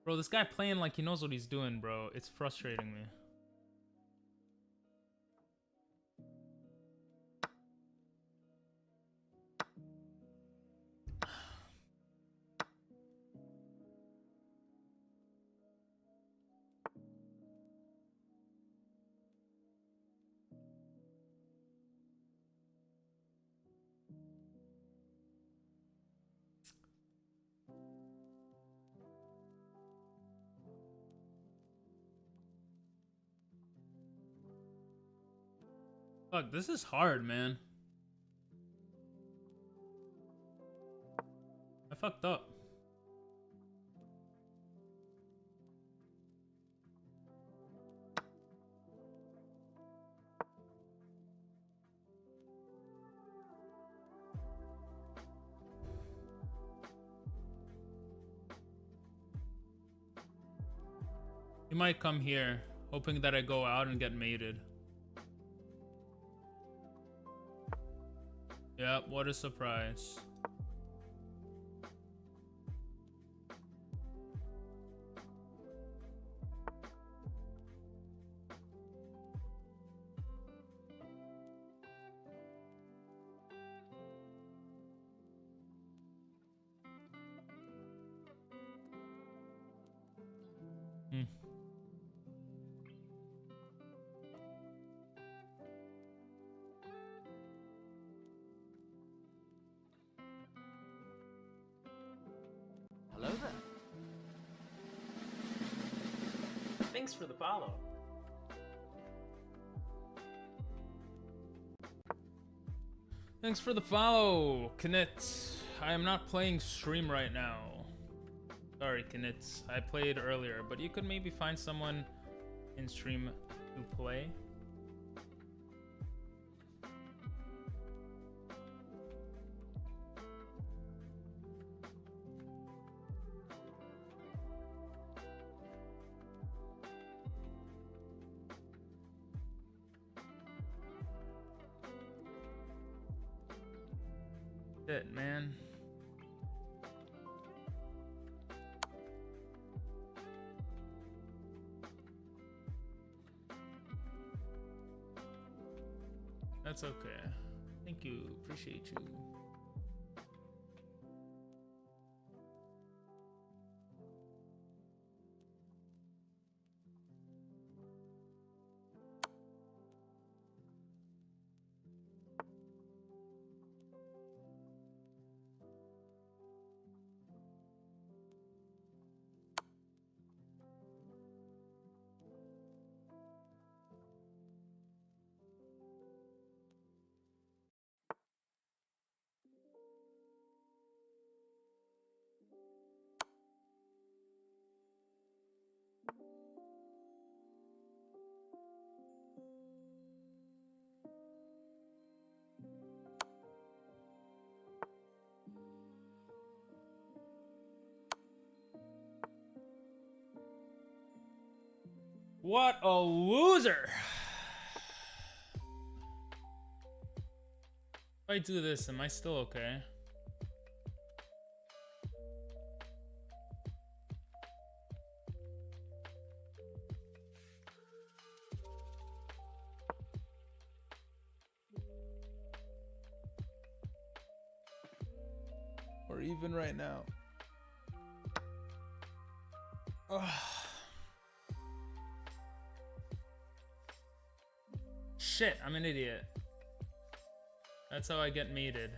Bro, this guy playing like he knows what he's doing, bro. It's frustrating me. Fuck, this is hard, man. I fucked up. He might come here, hoping that I go out and get mated. Yep, what a surprise. Hello there. Thanks for the follow. Thanks for the follow, Knit. I am not playing stream right now. Sorry, Knit. I played earlier, but you could maybe find someone in stream to play. Shit, man. That's okay. Thank you. Appreciate you. What a loser! If I do this, am I still okay? Or even right now. Ugh. Shit, I'm an idiot. That's how I get mated.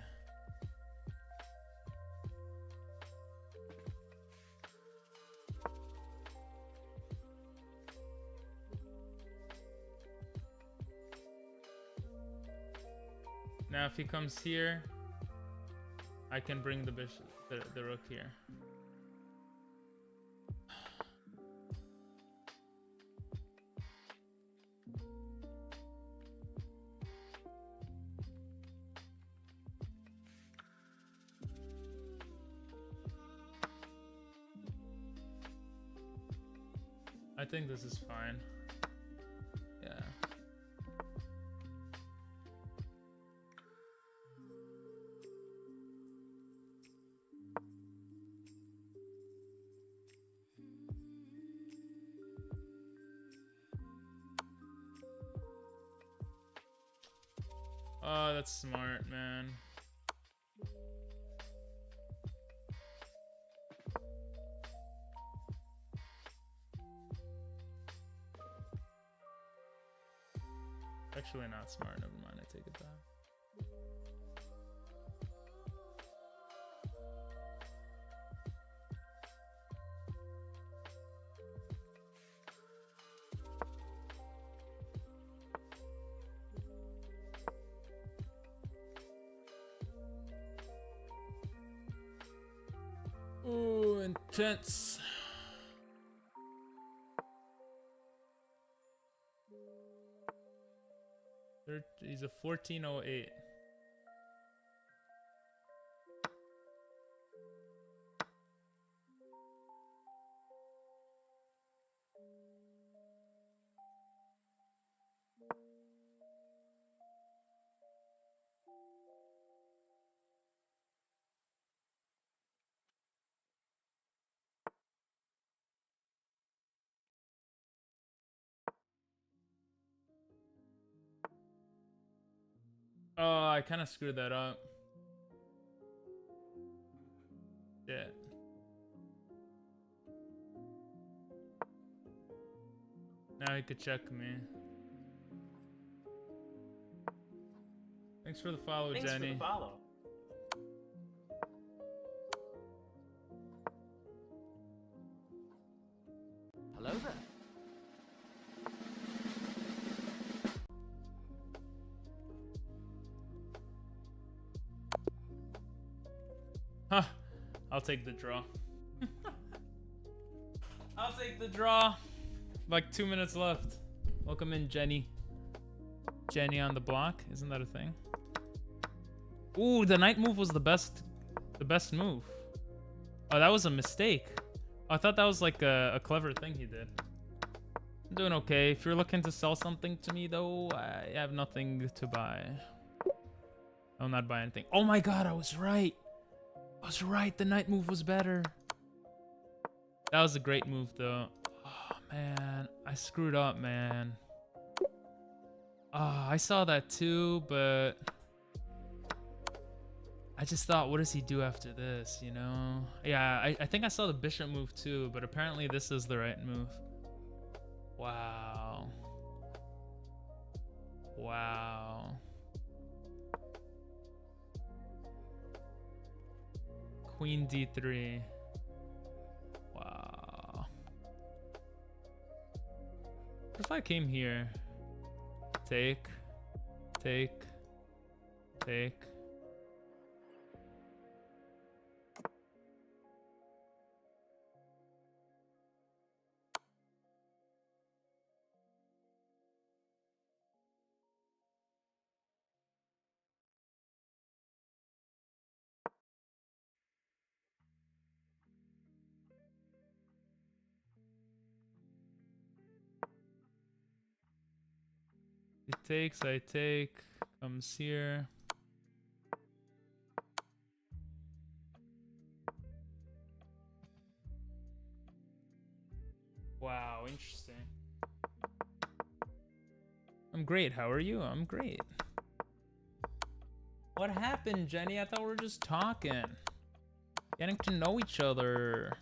Now if he comes here, I can bring the bishop, the rook here. I think this is fine. Yeah. Oh, that's smart, man. Actually not smart, never mind, I take it back. Ooh, intense. He's a 1408. Oh, I kind of screwed that up. Yeah. Now he could check me. Thanks for the follow, Thanks Jenny. for the follow. Hello there. Huh. I'll take the draw. I'll take the draw. Like 2 minutes left. Welcome in, Jenny. Jenny on the block. Isn't that a thing? Ooh, the knight move was the best move. Oh, that was a mistake. I thought that was like a clever thing he did. I'm doing okay. If you're looking to sell something to me, though, I have nothing to buy. I'll not buy anything. Oh my god, I was right. I was right. The knight move was better. That was a great move, though. Oh, man. I screwed up, man. I saw that too, but I just thought, what does he do after this, you know? Yeah, I think I saw the bishop move too, but apparently this is the right move. Wow. Wow. Queen d3. Wow. What if I came here? Take. Take. Take. I take. Comes here. Wow, interesting. I'm great. How are you? I'm great. What happened, Jenny? I thought we were just talking. Getting to know each other.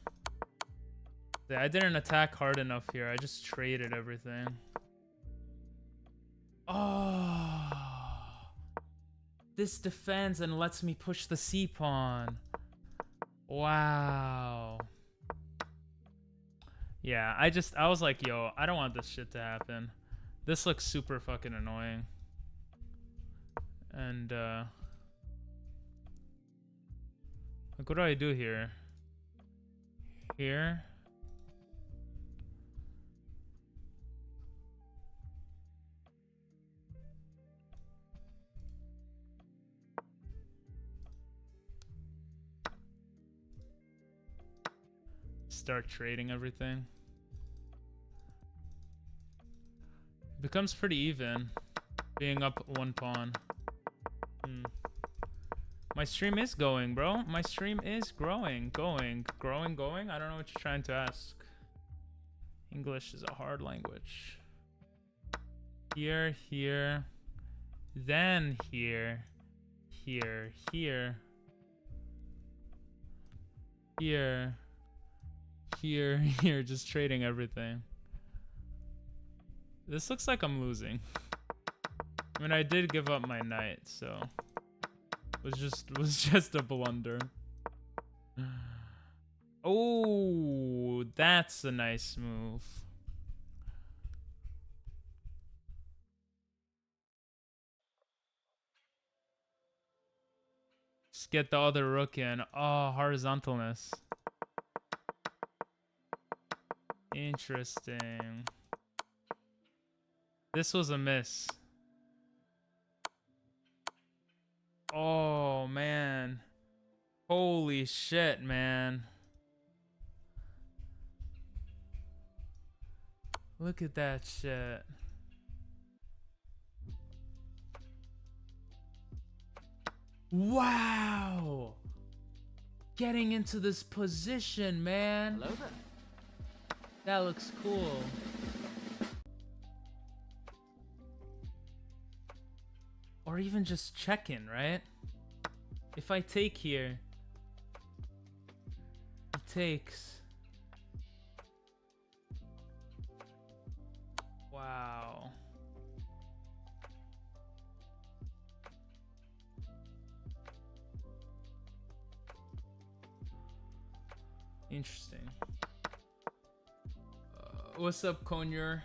Yeah, I didn't attack hard enough here. I just traded everything. Oh. This defends and lets me push the C pawn. Wow. Yeah, I was like, yo, I don't want this shit to happen. This looks super fucking annoying. And, like, what do I do here? Here? Start trading everything. Becomes pretty even, being up one pawn. My stream is going, bro. My stream is growing. Going. I don't know what you're trying to ask. English is a hard language. Here, here. Then here. Here, here. Here. Here, here. Just trading everything. This looks like I'm losing. I mean, I did give up my knight, so it was just a blunder. Oh, that's a nice move. Just get the other rook in. Oh, horizontalness. Interesting. This was a miss. Oh, man. Holy shit, man. Look at that shit. Wow. Getting into this position, man. Hello there. That looks cool. Or even just checking, right? If I take here, he takes. Wow. Interesting. What's up, Conyer?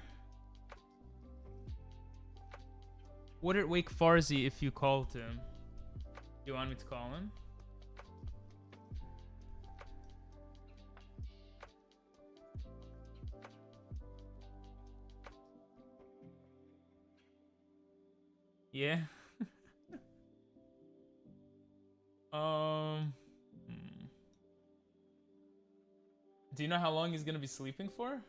Would it wake Farzi if you called him? You want me to call him? Yeah. Do you know how long he's gonna be sleeping for?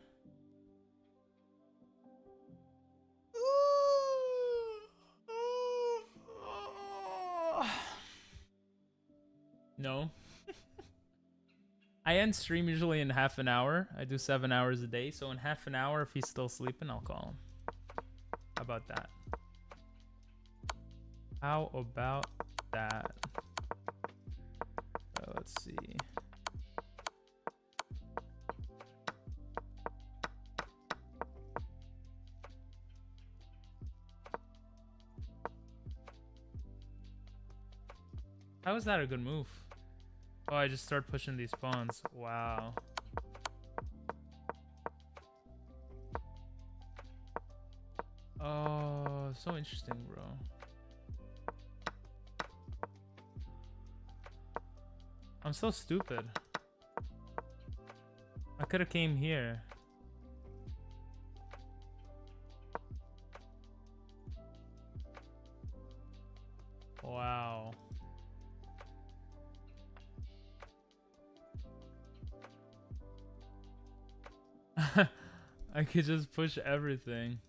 No. I end stream usually in half an hour. I do 7 hours a day, so in half an hour, if he's still sleeping, I'll call him. How about that? How about that? Let's see. How is that a good move? Oh, I just start pushing these pawns. Wow. Oh, so interesting, bro. I'm so stupid. I could have came here. Wow. I could just push everything.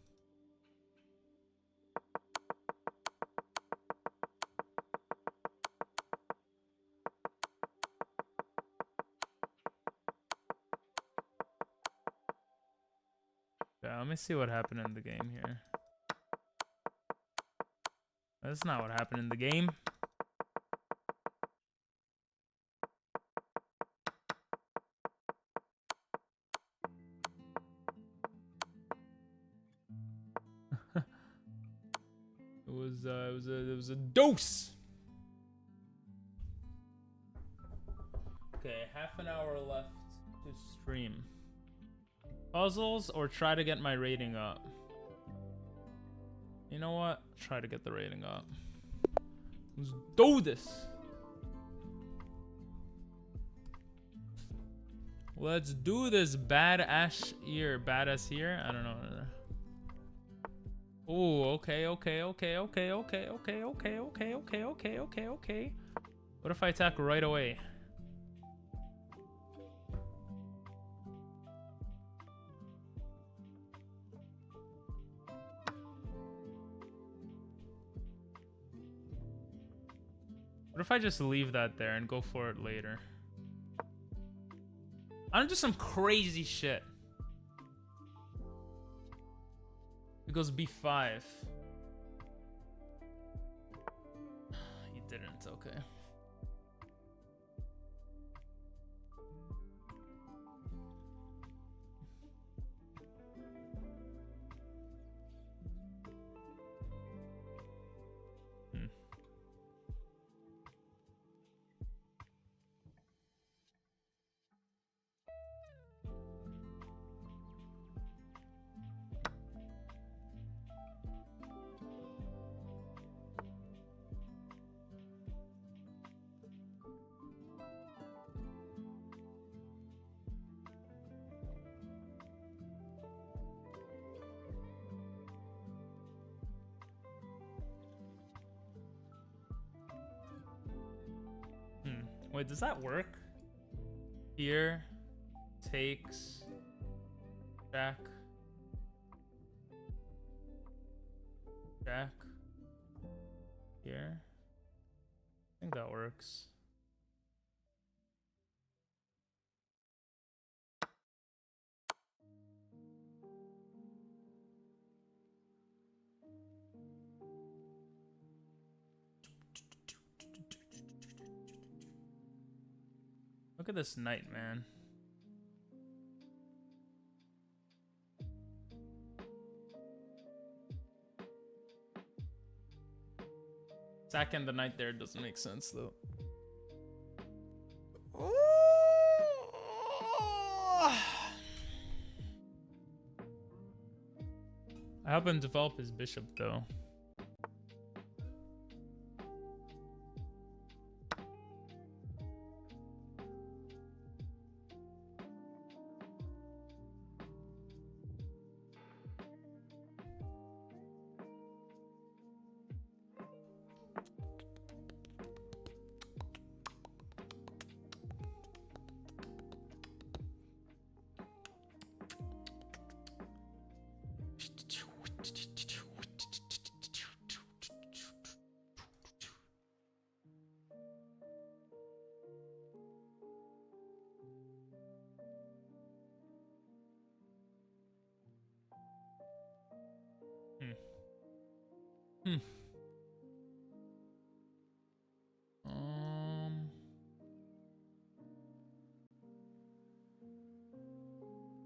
let me see what happened in the game here. That's not what happened in the game. It was a dose. Okay, half an hour left to stream. Puzzles or try to get my rating up? You know what? Try to get the rating up. Let's do this. Let's do this. Badass here. Badass here? I don't know. Oh, okay. What if I attack right away? What if I just leave that there and go for it later? I don't do some crazy shit. It goes B5. He didn't, okay. Wait, does that work? Here takes Jack. Here. I think that works. Look at this knight, man. Sacking the knight there doesn't make sense, though. I help him develop his bishop, though.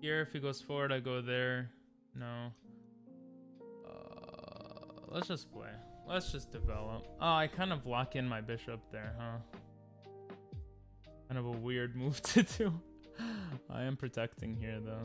Here, if he goes forward, I go there. No. Let's just play. Let's just develop. Oh, I kind of lock in my bishop there, huh? Kind of a weird move to do. I am protecting here, though.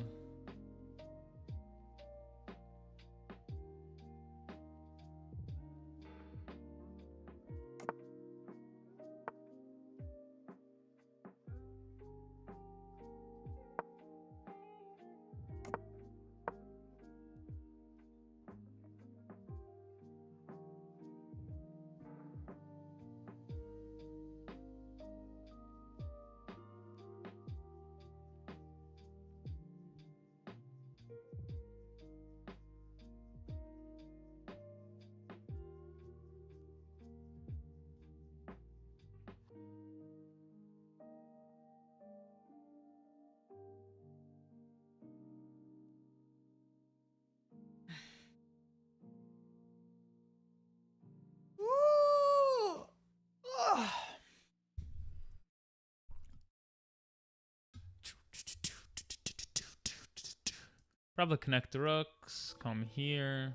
Probably connect the rooks. Come here.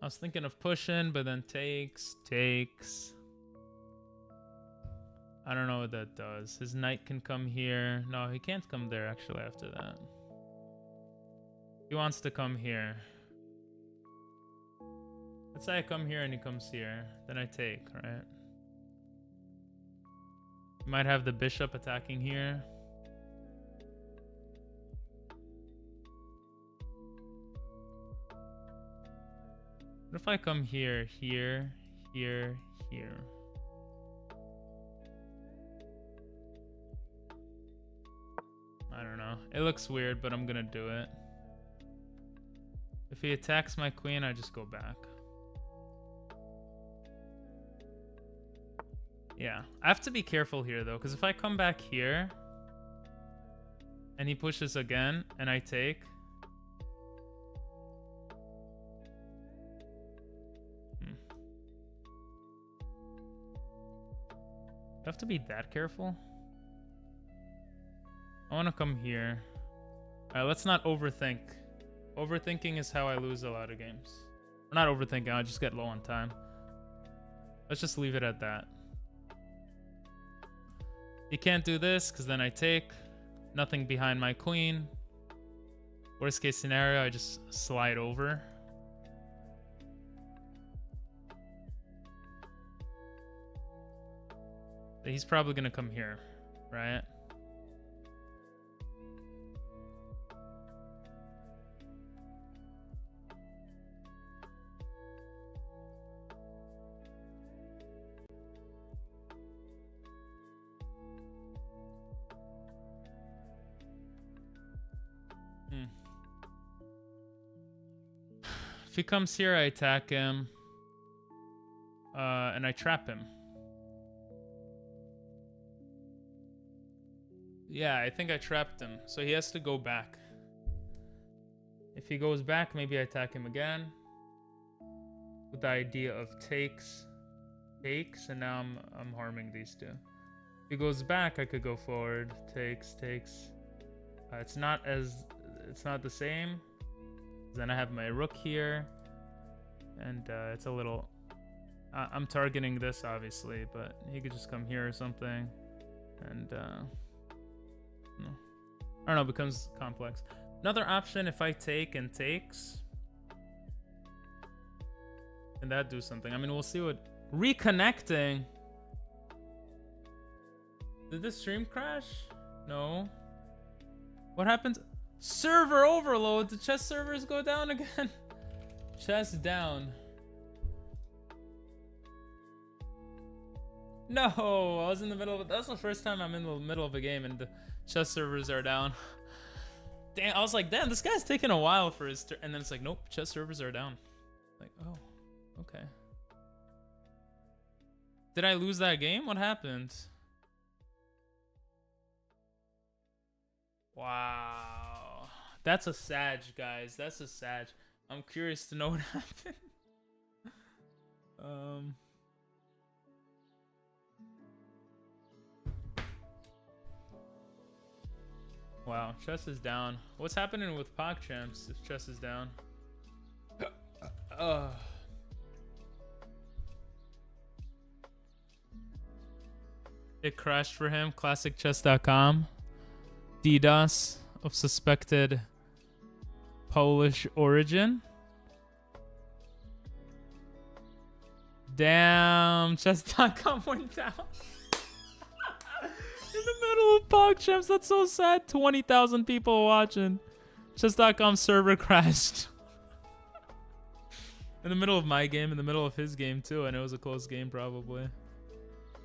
I was thinking of pushing, but then takes. I don't know what that does. His knight can come here. No, he can't come there actually after that. He wants to come here. Let's say I come here and he comes here. Then I take, right? You might have the bishop attacking here. What if I come here, here, here, here? I don't know. It looks weird, but I'm gonna do it. If he attacks my queen, I just go back. Yeah, I have to be careful here though, because if I come back here and he pushes again and I take, I have to be that careful. I want to come here. Alright, let's not overthink. Overthinking is how I lose a lot of games. Or not overthinking, I just get low on time. Let's just leave it at that. You can't do this, because then I take. Nothing behind my queen. Worst case scenario, I just slide over. He's probably going to come here, right? If he comes here, I attack him. And I trap him. Yeah, I think I trapped him. So he has to go back. If he goes back, maybe I attack him again. With the idea of takes, and now I'm harming these two. If he goes back, I could go forward. Takes. It's not the same. Then I have my rook here, and it's a little. I'm targeting this obviously, but he could just come here or something, and no. I don't know. It becomes complex. Another option, if I take and takes, can that do something? I mean, we'll see what reconnecting. Did the stream crash? No. What happened? Server overload. The chess servers go down again. Chess down. No, I was in the middle of it. That's the first time I'm in the middle of a game and the chess servers are down. Damn, I was like, damn, this guy's taking a while for his turn. And then it's like, nope, chess servers are down. Like, oh, okay. Did I lose that game? What happened? Wow. That's a Sag, guys. That's a Sag. I'm curious to know what happened. Wow, chess is down. What's happening with PogChamps if chess is down? It crashed for him. ClassicChess.com. DDoS of suspected Polish origin. Damn, chess.com went down. In the middle of PogChamps, that's so sad. 20,000 people watching. Chess.com server crashed. In the middle of my game, in the middle of his game too. I know it was a close game probably.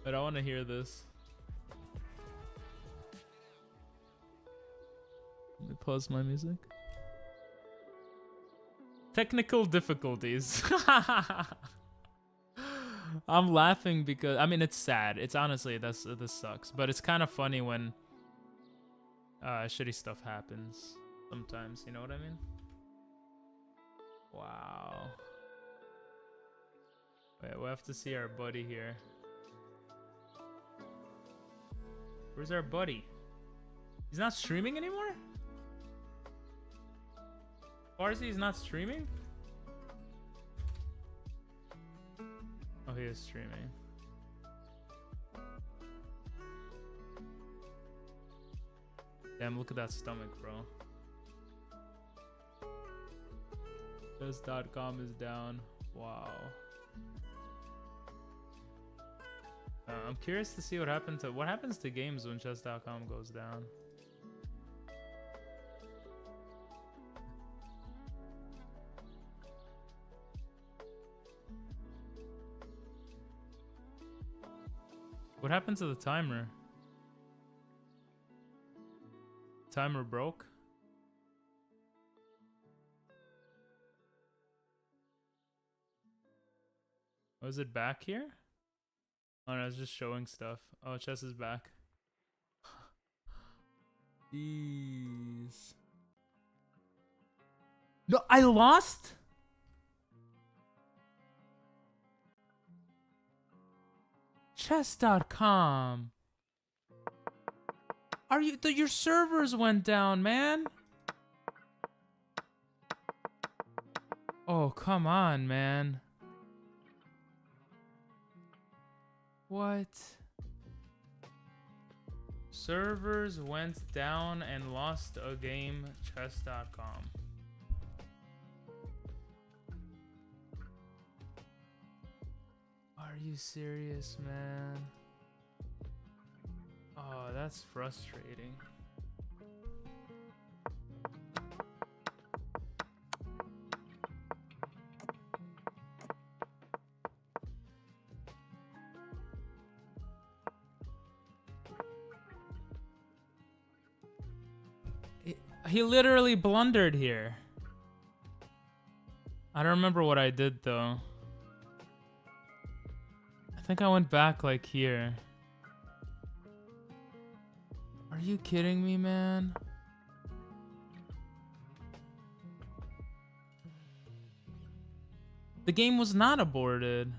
But I want to hear this. Let me pause my music. Technical difficulties. I'm laughing because I mean it's sad. It's honestly this sucks, but it's kind of funny when shitty stuff happens sometimes. You know what I mean? Wow. Wait, we'll have to see our buddy here. Where's our buddy? He's not streaming anymore? Farsi is not streaming? Oh, he is streaming. Damn, look at that stomach, bro. Chess.com is down. Wow. I'm curious to see what happens to games when chess.com goes down. What happened to the timer? Timer broke? Was it back here? Oh no, I was just showing stuff. Oh, chess is back. Jeez. No, I lost? Chess.com. Are you your servers went down, man? Oh, come on, man. What? Servers went down and lost a game. Chess.com. Are you serious, man? Oh, that's frustrating. He literally blundered here. I don't remember what I did though. I think I went back like here. Are you kidding me, man? The game was not aborted.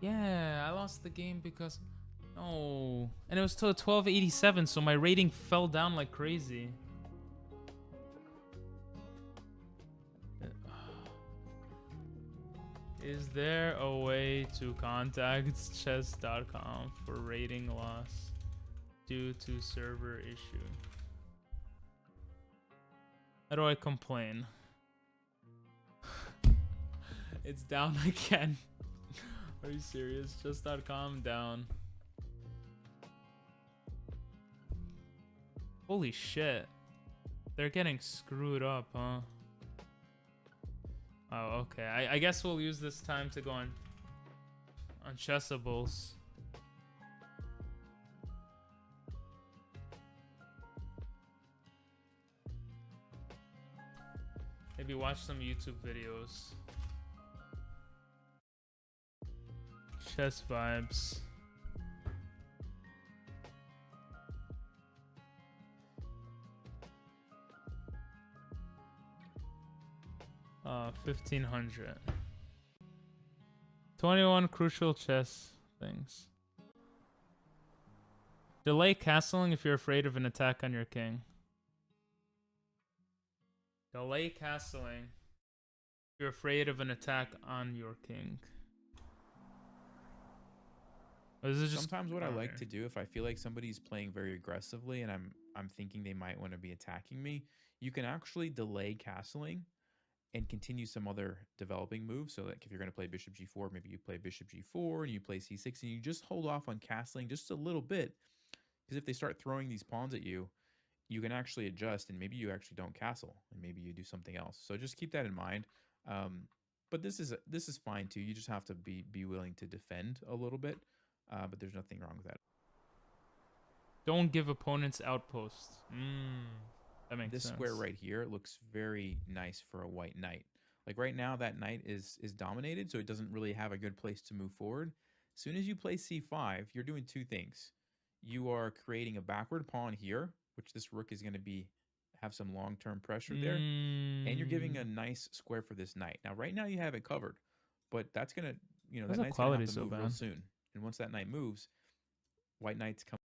Yeah, I lost the game because... No. And it was till 1287, so my rating fell down like crazy. Is there a way to contact chess.com for rating loss due to server issue? How do I complain? It's down again. Are you serious? Chess.com down. Holy shit. They're getting screwed up, huh? Oh, okay. I guess we'll use this time to go on Chessables. Maybe watch some YouTube videos. Chess vibes. Uh, 1500. 21 crucial chess things. Delay castling if you're afraid of an attack on your king. Delay castling if you're afraid of an attack on your king. Or is it just Sometimes what I like to do if I feel like somebody's playing very aggressively and I'm thinking they might want to be attacking me, you can actually delay castling and continue some other developing moves. So like if you're going to play bishop g4, maybe you play bishop g4 and you play c6 and you just hold off on castling just a little bit, because if they start throwing these pawns at you, you can actually adjust and maybe you actually don't castle and maybe you do something else. So just keep that in mind. But this is fine too. You just have to be willing to defend a little bit, but there's nothing wrong with that. Don't give opponents outposts. That makes sense. This square right here looks very nice for a white knight. Like right now, that knight is dominated, so it doesn't really have a good place to move forward. As soon as you play c5, you're doing two things. You are creating a backward pawn here, which this rook is going to have some long-term pressure there, and you're giving a nice square for this knight. Now, right now you have it covered, but that's going to, that knight's going to have to move real soon. And once that knight moves, white knight's come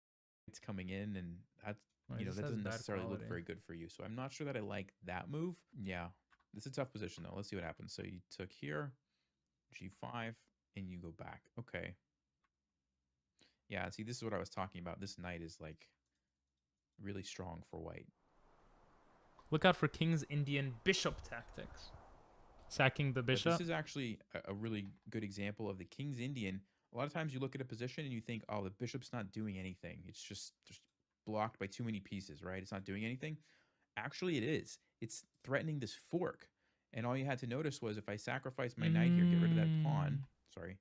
it's coming in, and that's Or it that just has doesn't bad necessarily look quality. very good for you. So I'm not sure that I like that move. Yeah, this is a tough position though. Let's see what happens. So you took here, G5, and you go back. Okay. Yeah, see, this is what I was talking about. This knight is like really strong for white. Look out for King's Indian bishop tactics. Sacking the But bishop. this is actually a really good example of the King's Indian. A lot of times you look at a position and you think, oh, the bishop's not doing anything. It's just blocked by too many pieces, right? It's not doing anything. Actually, it is. It's threatening this fork. And all you had to notice was if I sacrifice my knight here, get rid of that pawn. Sorry.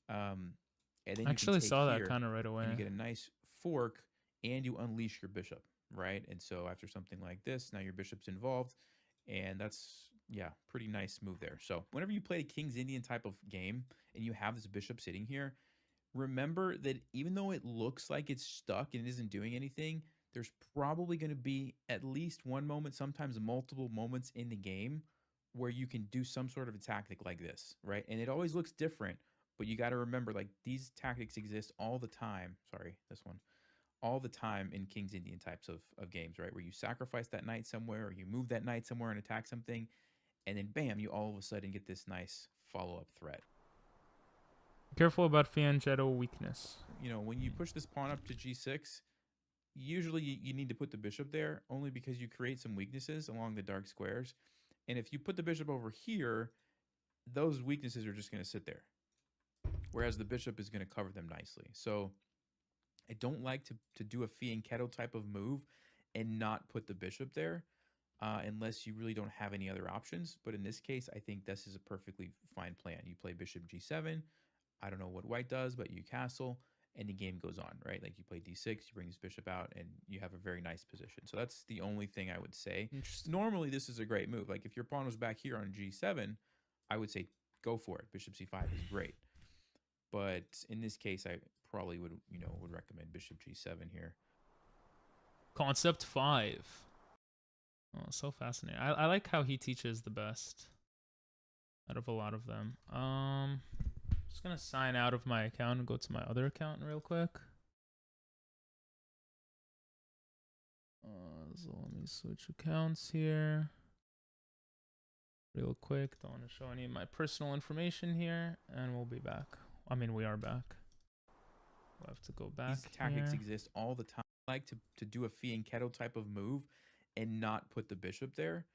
And then I you can actually take saw that here, kind of right away. and you get a nice fork, and you unleash your bishop, right? And so after something like this, now your bishop's involved, and that's, yeah, pretty nice move there. So whenever you play a King's Indian type of game and you have this bishop sitting here, remember that even though it looks like it's stuck and it isn't doing anything, there's probably going to be at least one moment, sometimes multiple moments in the game where you can do some sort of a tactic like this, right? And it always looks different, but you got to remember, like, these tactics exist all the time. Sorry, this one. All the time in King's Indian types of games, right? Where you sacrifice that knight somewhere, or you move that knight somewhere and attack something, and then bam, you all of a sudden get this nice follow-up threat. Careful about Fianchetto weakness. When you push this pawn up to G6, usually you need to put the bishop there, only because you create some weaknesses along the dark squares. And if you put the bishop over here, those weaknesses are just going to sit there, whereas the bishop is going to cover them nicely. So I don't like to do a fianchetto type of move and not put the bishop there unless you really don't have any other options. But in this case, I think this is a perfectly fine plan. You play bishop G7. I don't know what white does, but you castle, and the game goes on, right? Like you play D6, you bring this bishop out, and you have a very nice position. So that's the only thing I would say. Normally, this is a great move. Like if your pawn was back here on G7, I would say go for it. Bishop C5 is great. But in this case, I probably would recommend bishop G7 here. Concept 5. Oh, so fascinating. I like how he teaches the best out of a lot of them. Just gonna sign out of my account and go to my other account real quick. So let me switch accounts here real quick. Don't want to show any of my personal information here, and we'll be back. I mean, we are back. We'll have to go back. These tactics here. exist all the time. I like to do a fianchetto type of move and not put the bishop there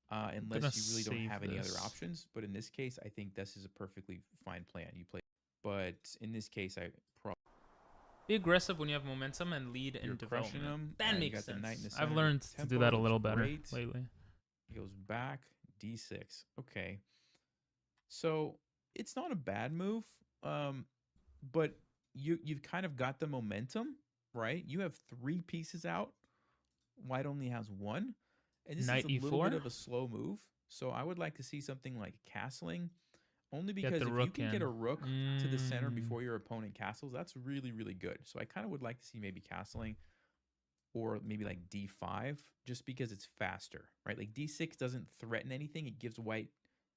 unless you really don't have any other options. But in this case, I think this is a perfectly fine plan. You play, but in this case, I probably be aggressive when you have momentum and lead in development. Them. That You makes got the knight in the sense. I've center. learned to do Tempo that a looks little better great. lately. He goes back, D6. Okay. So it's not a bad move, but you've kind of got the momentum, right? You have 3 pieces out. White only has 1. And this Knight is a E4? little bit of a slow move. So I would like to see something like castling. Only because if you can get a rook to the center before your opponent castles, that's really, really good. So I kind of would like to see maybe castling, or maybe like D5, just because it's faster, right? Like D6 doesn't threaten anything. It gives white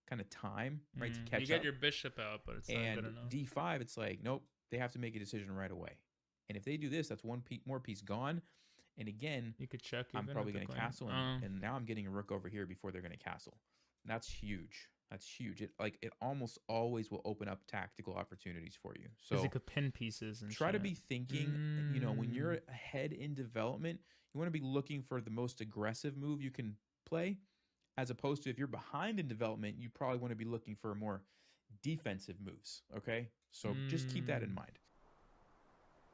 kind of time, right, to catch up. You get your bishop out, but it's not good enough. D5, it's like, nope, they have to make a decision right away. And if they do this, that's one more piece gone. And again, you could check. I'm probably going to castle, and now I'm getting a rook over here before they're going to castle. That's huge. That's huge. It almost always will open up tactical opportunities for you. So you could pin pieces and try to be thinking, when you're ahead in development, you want to be looking for the most aggressive move you can play, as opposed to if you're behind in development, you probably want to be looking for more defensive moves. Okay, so just keep that in mind.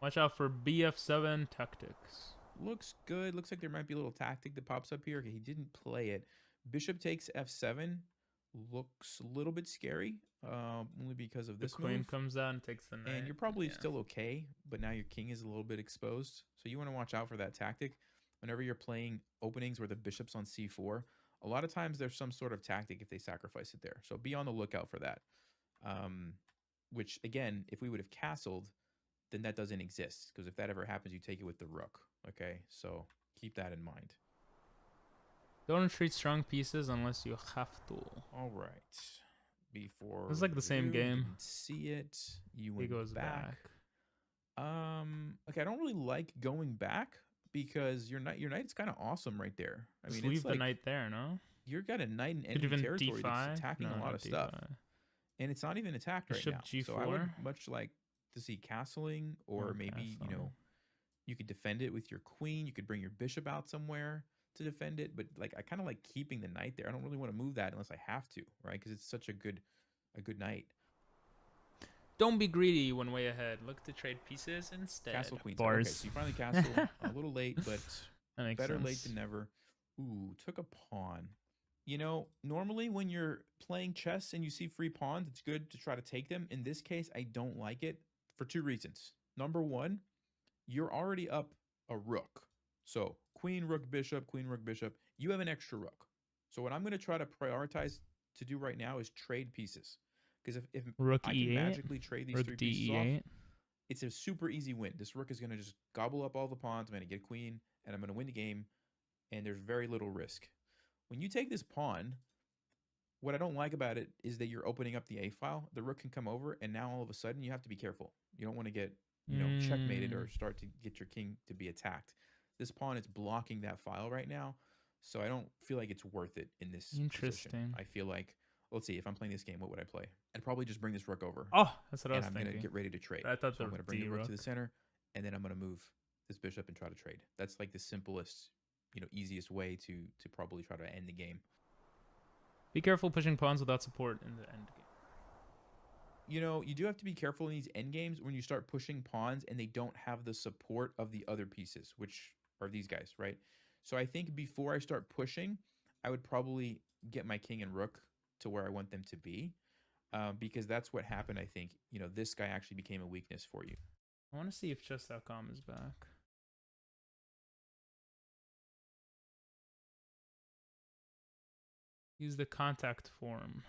Watch out for BF7 tactics. Looks good. Looks like there might be a little tactic that pops up here. Okay, he didn't play it. Bishop takes F7. Looks a little bit scary, only because of this The queen move. comes out and takes the knight. And you're probably still okay, but now your king is a little bit exposed. So you want to watch out for that tactic. Whenever you're playing openings where the bishop's on C4, a lot of times there's some sort of tactic if they sacrifice it there. So be on the lookout for that. Which, again, if we would have castled, then that doesn't exist. Because if that ever happens, you take it with the rook. Okay, so keep that in mind. Don't retreat strong pieces unless you have to. All right. Before it's like the same game. Didn't see it. You went he goes back. Like I don't really like going back because your knight's kind of awesome right there. I Just mean, leave it's the like knight there, no? you're got a knight in Could enemy even territory that's d5. attacking No, a lot not of stuff, d5. and it's not even attacked right Bishop now. So I would g4. much like to see castling, or Or maybe castle. you could defend it with your queen. You could bring your bishop out somewhere to defend it, but like I kind of like keeping the knight there. I don't really want to move that unless I have to, right? Because it's such a good knight. Don't be greedy when way ahead. Look to trade pieces instead. Castle queen. Bars. Okay, so you finally castle. A little late, but That makes better sense. late than never. Ooh, took a pawn. You know, normally when you're playing chess and you see free pawns, it's good to try to take them. In this case, I don't like it for two reasons. Number one, you're already up a rook. So queen, rook, bishop, queen, rook, bishop. You have an extra rook. So what I'm going to try to prioritize to do right now is trade pieces. Because if Rook I can e8. magically trade these Rook three pieces off, d8. it's a super easy win. This rook is going to just gobble up all the pawns. I'm going to get a queen, and I'm going to win the game, and there's very little risk. When you take this pawn, what I don't like about it is that you're opening up the A file. The rook can come over, and now all of a sudden you have to be careful. You don't want to get, checkmated or start to get your king to be attacked. This pawn is blocking that file right now, so I don't feel like it's worth it in this Interesting. position. I feel like, let's see, if I'm playing this game, what would I play? I'd probably just bring this rook over. Oh, that's what I And was I'm thinking. going to get ready to trade. I thought so I'm going to bring the rook to rook. the center, and then I'm going to move this bishop and try to trade. That's like the simplest, easiest way to probably try to end the game. Be careful pushing pawns without support in the end game. You do have to be careful in these end games when you start pushing pawns and they don't have the support of the other pieces, which are these guys, right? So I think before I start pushing, I would probably get my king and rook to where I want them to be, because that's what happened. I think, this guy actually became a weakness for you. I want to see if chess.com is back. Use the contact form.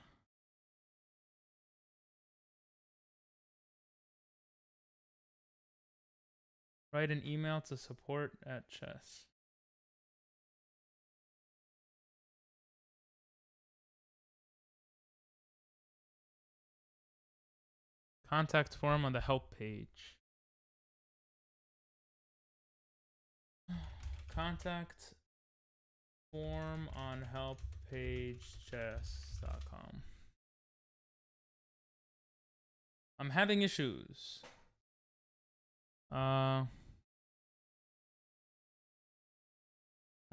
Write an email to support@chess. Contact form on the help page. Contact form on help page chess.com. I'm having issues. How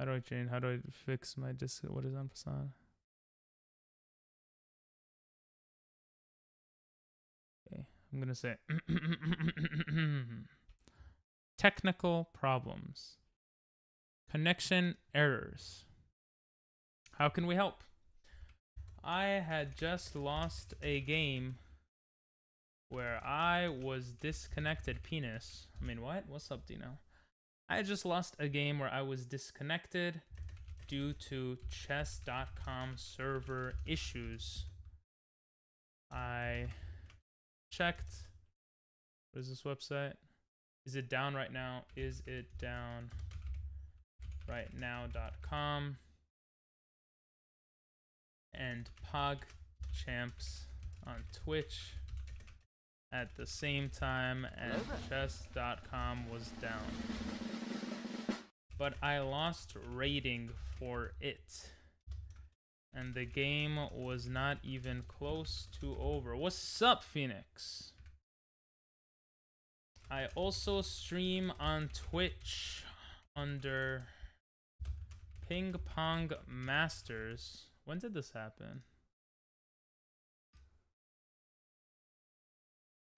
do I change? How do I fix my disk? What is on facade? Okay, I'm gonna say technical problems, connection errors. How can we help? I had just lost a game where I was disconnected. Penis. I mean, what? What's up, Dino? I just lost a game where I was disconnected due to chess.com server issues. I checked. What is this website? Is it down right now? Is it down right now.com? And PogChamps on Twitch at the same time, and chess.com was down. But I lost rating for it, and the game was not even close to over. What's up, Phoenix? I also stream on Twitch under Ping Pong Masters. When did this happen?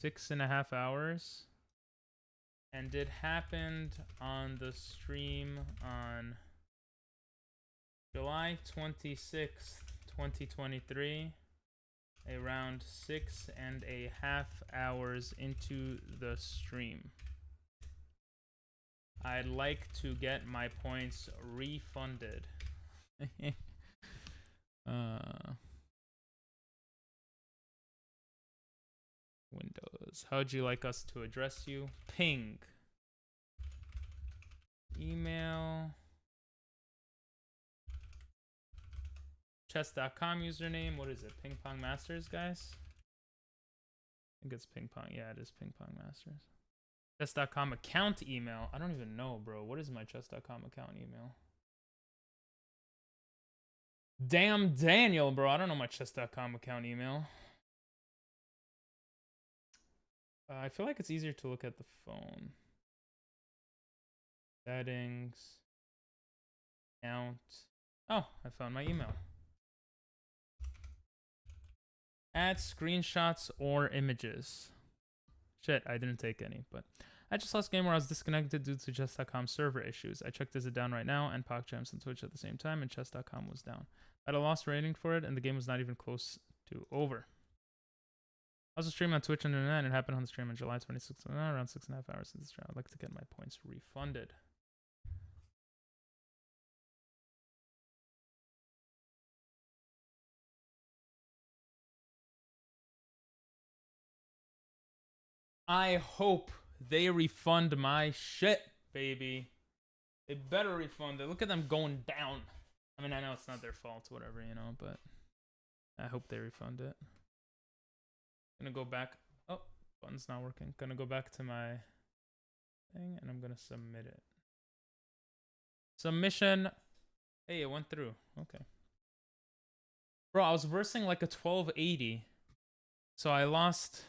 6.5 hours. And it happened on the stream on July 26th, 2023, around 6.5 hours into the stream. I'd like to get my points refunded. Windows. How'd you like us to address you? Ping. Email. Chess.com username. What is it? Ping Pong Masters, guys? I think it's Ping Pong. Yeah, it is Ping Pong Masters. Chess.com account email. I don't even know, bro. What is my chess.com account email? Damn Daniel, bro. I don't know my chess.com account email. I feel like it's easier to look at the phone. Settings. Account. Oh, I found my email. Add screenshots or images. Shit, I didn't take any, but I just lost a game where I was disconnected due to chess.com server issues. I checked is it down right now and PogChamps and Twitch at the same time, and chess.com was down. I had a lost rating for it, and the game was not even close to over. I was a stream on Twitch on the internet, and it happened on the stream on July 26th, around 6.5 hours since the stream. I'd like to get my points refunded. I hope they refund my shit, baby. They better refund it. Look at them going down. I mean, I know it's not their fault, whatever, you know, but I hope they refund it. Gonna go back. Oh, button's not working. Gonna go back to my thing, and I'm gonna submit it. Submission. Hey, it went through. Okay. Bro, I was versing like a 1280. So I lost...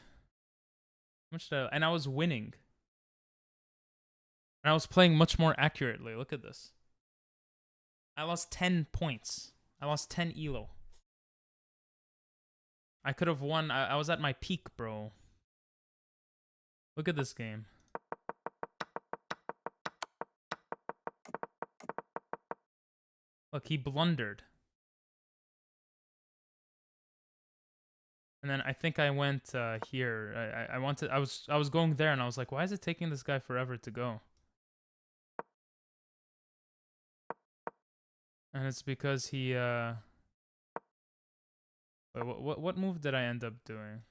How much did I... And I was winning. And I was playing much more accurately. Look at this. I lost 10 points. I lost 10 elo. I could have won. I was at my peak, bro. Look at this game. Look, he blundered. And then I think I went here. I was going there, and I was like, why is it taking this guy forever to go? And it's because he wait, what move did I end up doing?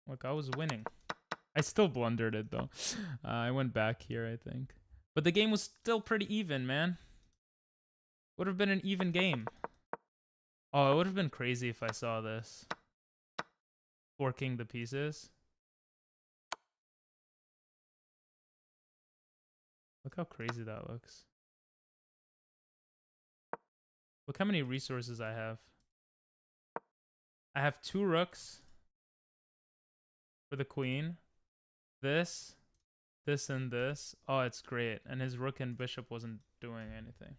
Look, I was winning. I still blundered it though. I went back here, I think. But the game was still pretty even, man. Would have been an even game. Oh, it would have been crazy if I saw this. Forking the pieces. Look how crazy that looks. Look how many resources I have. I have 2 rooks for the queen. This, and this. Oh, it's great. And his rook and bishop wasn't doing anything.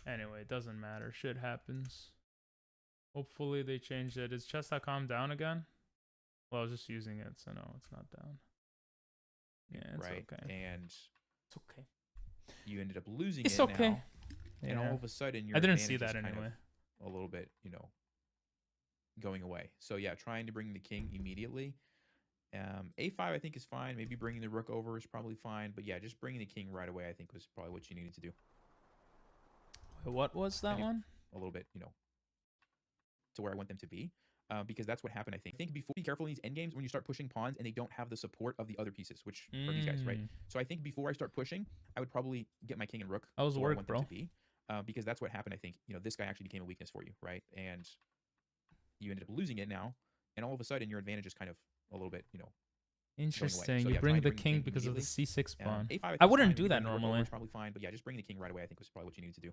Anyway, it doesn't matter. Shit happens. Hopefully they changed it. Is chess.com down again? Well, I was just using it, so no, it's not down. Yeah, it's right. okay. And it's okay. You ended up losing it's it okay. now. And all of a sudden, your I didn't see advantage that is kind anyway. of a little bit, you know, going away. So yeah, trying to bring the king immediately. A5 I think is fine. Maybe bringing the rook over is probably fine. But yeah, just bringing the king right away I think was probably what you needed to do. What was that one? A little bit, you know, to where I want them to be. Because that's what happened, I think. Before, be careful in these endgames when you start pushing pawns and they don't have the support of the other pieces, which are these guys, right? So I think before I start pushing, I would probably get my king and rook. That was where I work, want bro. them to be. Because that's what happened, I think. You know, this guy actually became a weakness for you, right? And you ended up losing it now. And all of a sudden, your advantage is kind of a little bit, you know, interesting. So, you yeah, bring the the king because of the c6 pawn. A5 I wouldn't fine. do Maybe that bringing the rook over normally. is probably fine, but yeah, just bringing the king right away I think was probably what you needed to do.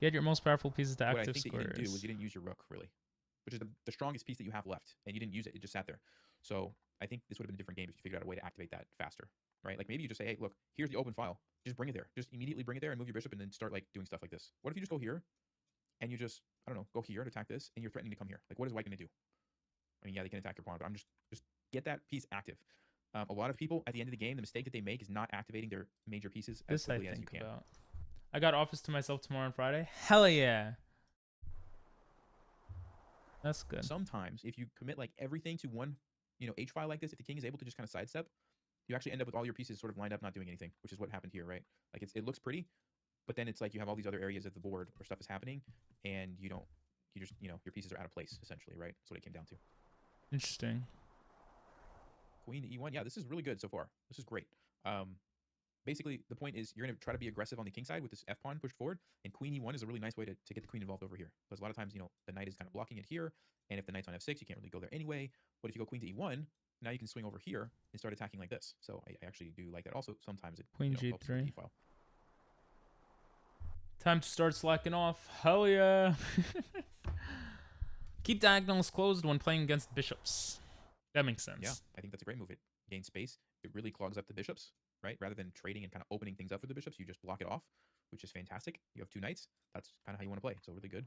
Get your most powerful pieces to What I active think that squares. you didn't do was you didn't use your rook, really. Which is the strongest piece that you have left. And you didn't use it. It just sat there. So I think this would have been a different game if you figured out a way to activate that faster. Right? Like maybe you just say, hey, look, here's the open file. Just bring it there. Just immediately bring it there and move your bishop and then start like doing stuff like this. What if you just go here and you just, I don't know, go here to attack this and you're threatening to come here? Like what is white going to do? I mean, yeah, they can attack your pawn, but I'm just get that piece active. A lot of people at the end of the game, the mistake that they make is not activating their major pieces as quickly as you can. I got office to myself tomorrow and Friday. Hell yeah. That's good. Sometimes if you commit like everything to one, you know, H file like this, if the king is able to just kind of sidestep, you actually end up with all your pieces sort of lined up, not doing anything, which is what happened here, right? Like it looks pretty, but then it's like you have all these other areas of the board where stuff is happening, and you just, you know, your pieces are out of place essentially, right? That's what it came down to. Interesting. Queen to E1, yeah, this is really good so far. This is great. basically, the point is you're going to try to be aggressive on the king side with this f pawn pushed forward, and queen e1 is a really nice way to get the queen involved over here. Because a lot of times, the knight is kind of blocking it here, and if the knight's on f6, you can't really go there anyway. But if you go queen to e1, now you can swing over here and start attacking like this. So I actually do like that. Also, sometimes it Queen helps with g3. the e-file. Time to start slacking off. Hell yeah. Keep diagonals closed when playing against bishops. That makes sense. Yeah, I think that's a great move. It gains space. It really clogs up the bishops, right? Rather than trading and kind of opening things up for the bishops, you just block it off, which is fantastic. You have 2 knights. That's kind of how you want to play. So really good.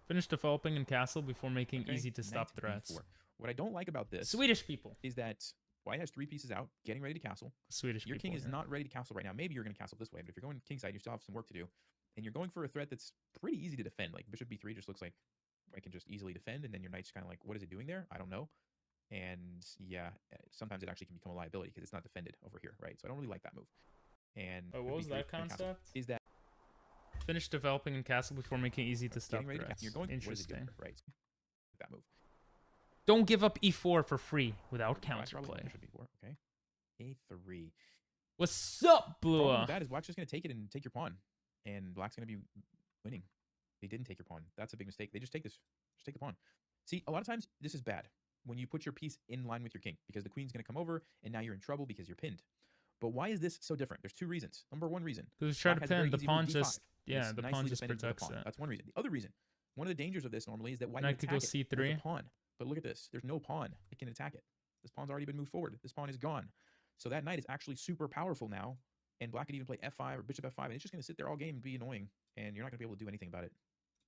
Finish developing in castle before making Okay, easy to knight stop threats. b4. What I don't like about this Swedish people. is that white has 3 pieces out, getting ready to castle. Swedish Your people. king is here. not ready to castle right now. Maybe you're going to castle this way, but if you're going kingside, you still have some work to do. And you're going for a threat that's pretty easy to defend. Like bishop b3 just looks like I can just easily defend, and then your knight's kind of like, what is it doing there? I don't know. And yeah, sometimes it actually can become a liability because it's not defended over here, right? So I don't really like that move. And Oh, what was b3 that and castle concept? is that Finish developing in castle before making easy to stop getting ready to threats. castle. You're going, what is it doing, Interesting. right? That move. Don't give up e4 for free without Probably counterplay. bishop b4. Okay. a3. What's up, Problem Blua? with that is black's just going to take it and take your pawn, and black's going to be winning. They didn't take your pawn. That's a big mistake. They just take this. Just take the pawn. See, a lot of times this is bad when you put your piece in line with your king because the queen's going to come over, and now you're in trouble because you're pinned. But why is this so different? There's 2 reasons. Number 1 reason. Because try to black has a very pin, the easy pawn move, just, d5. yeah, It's the nicely pawn just defended with the protects pawn. it. That's one reason. The other reason, one of the dangers of this normally is that white Knight can could go attack it with c3. a pawn. But look at this. There's no pawn that can attack it. This pawn's already been moved forward. This pawn is gone. So that knight is actually super powerful now. And black could even play f5 or bishop f5, and it's just going to sit there all game and be annoying, and you're not going to be able to do anything about it.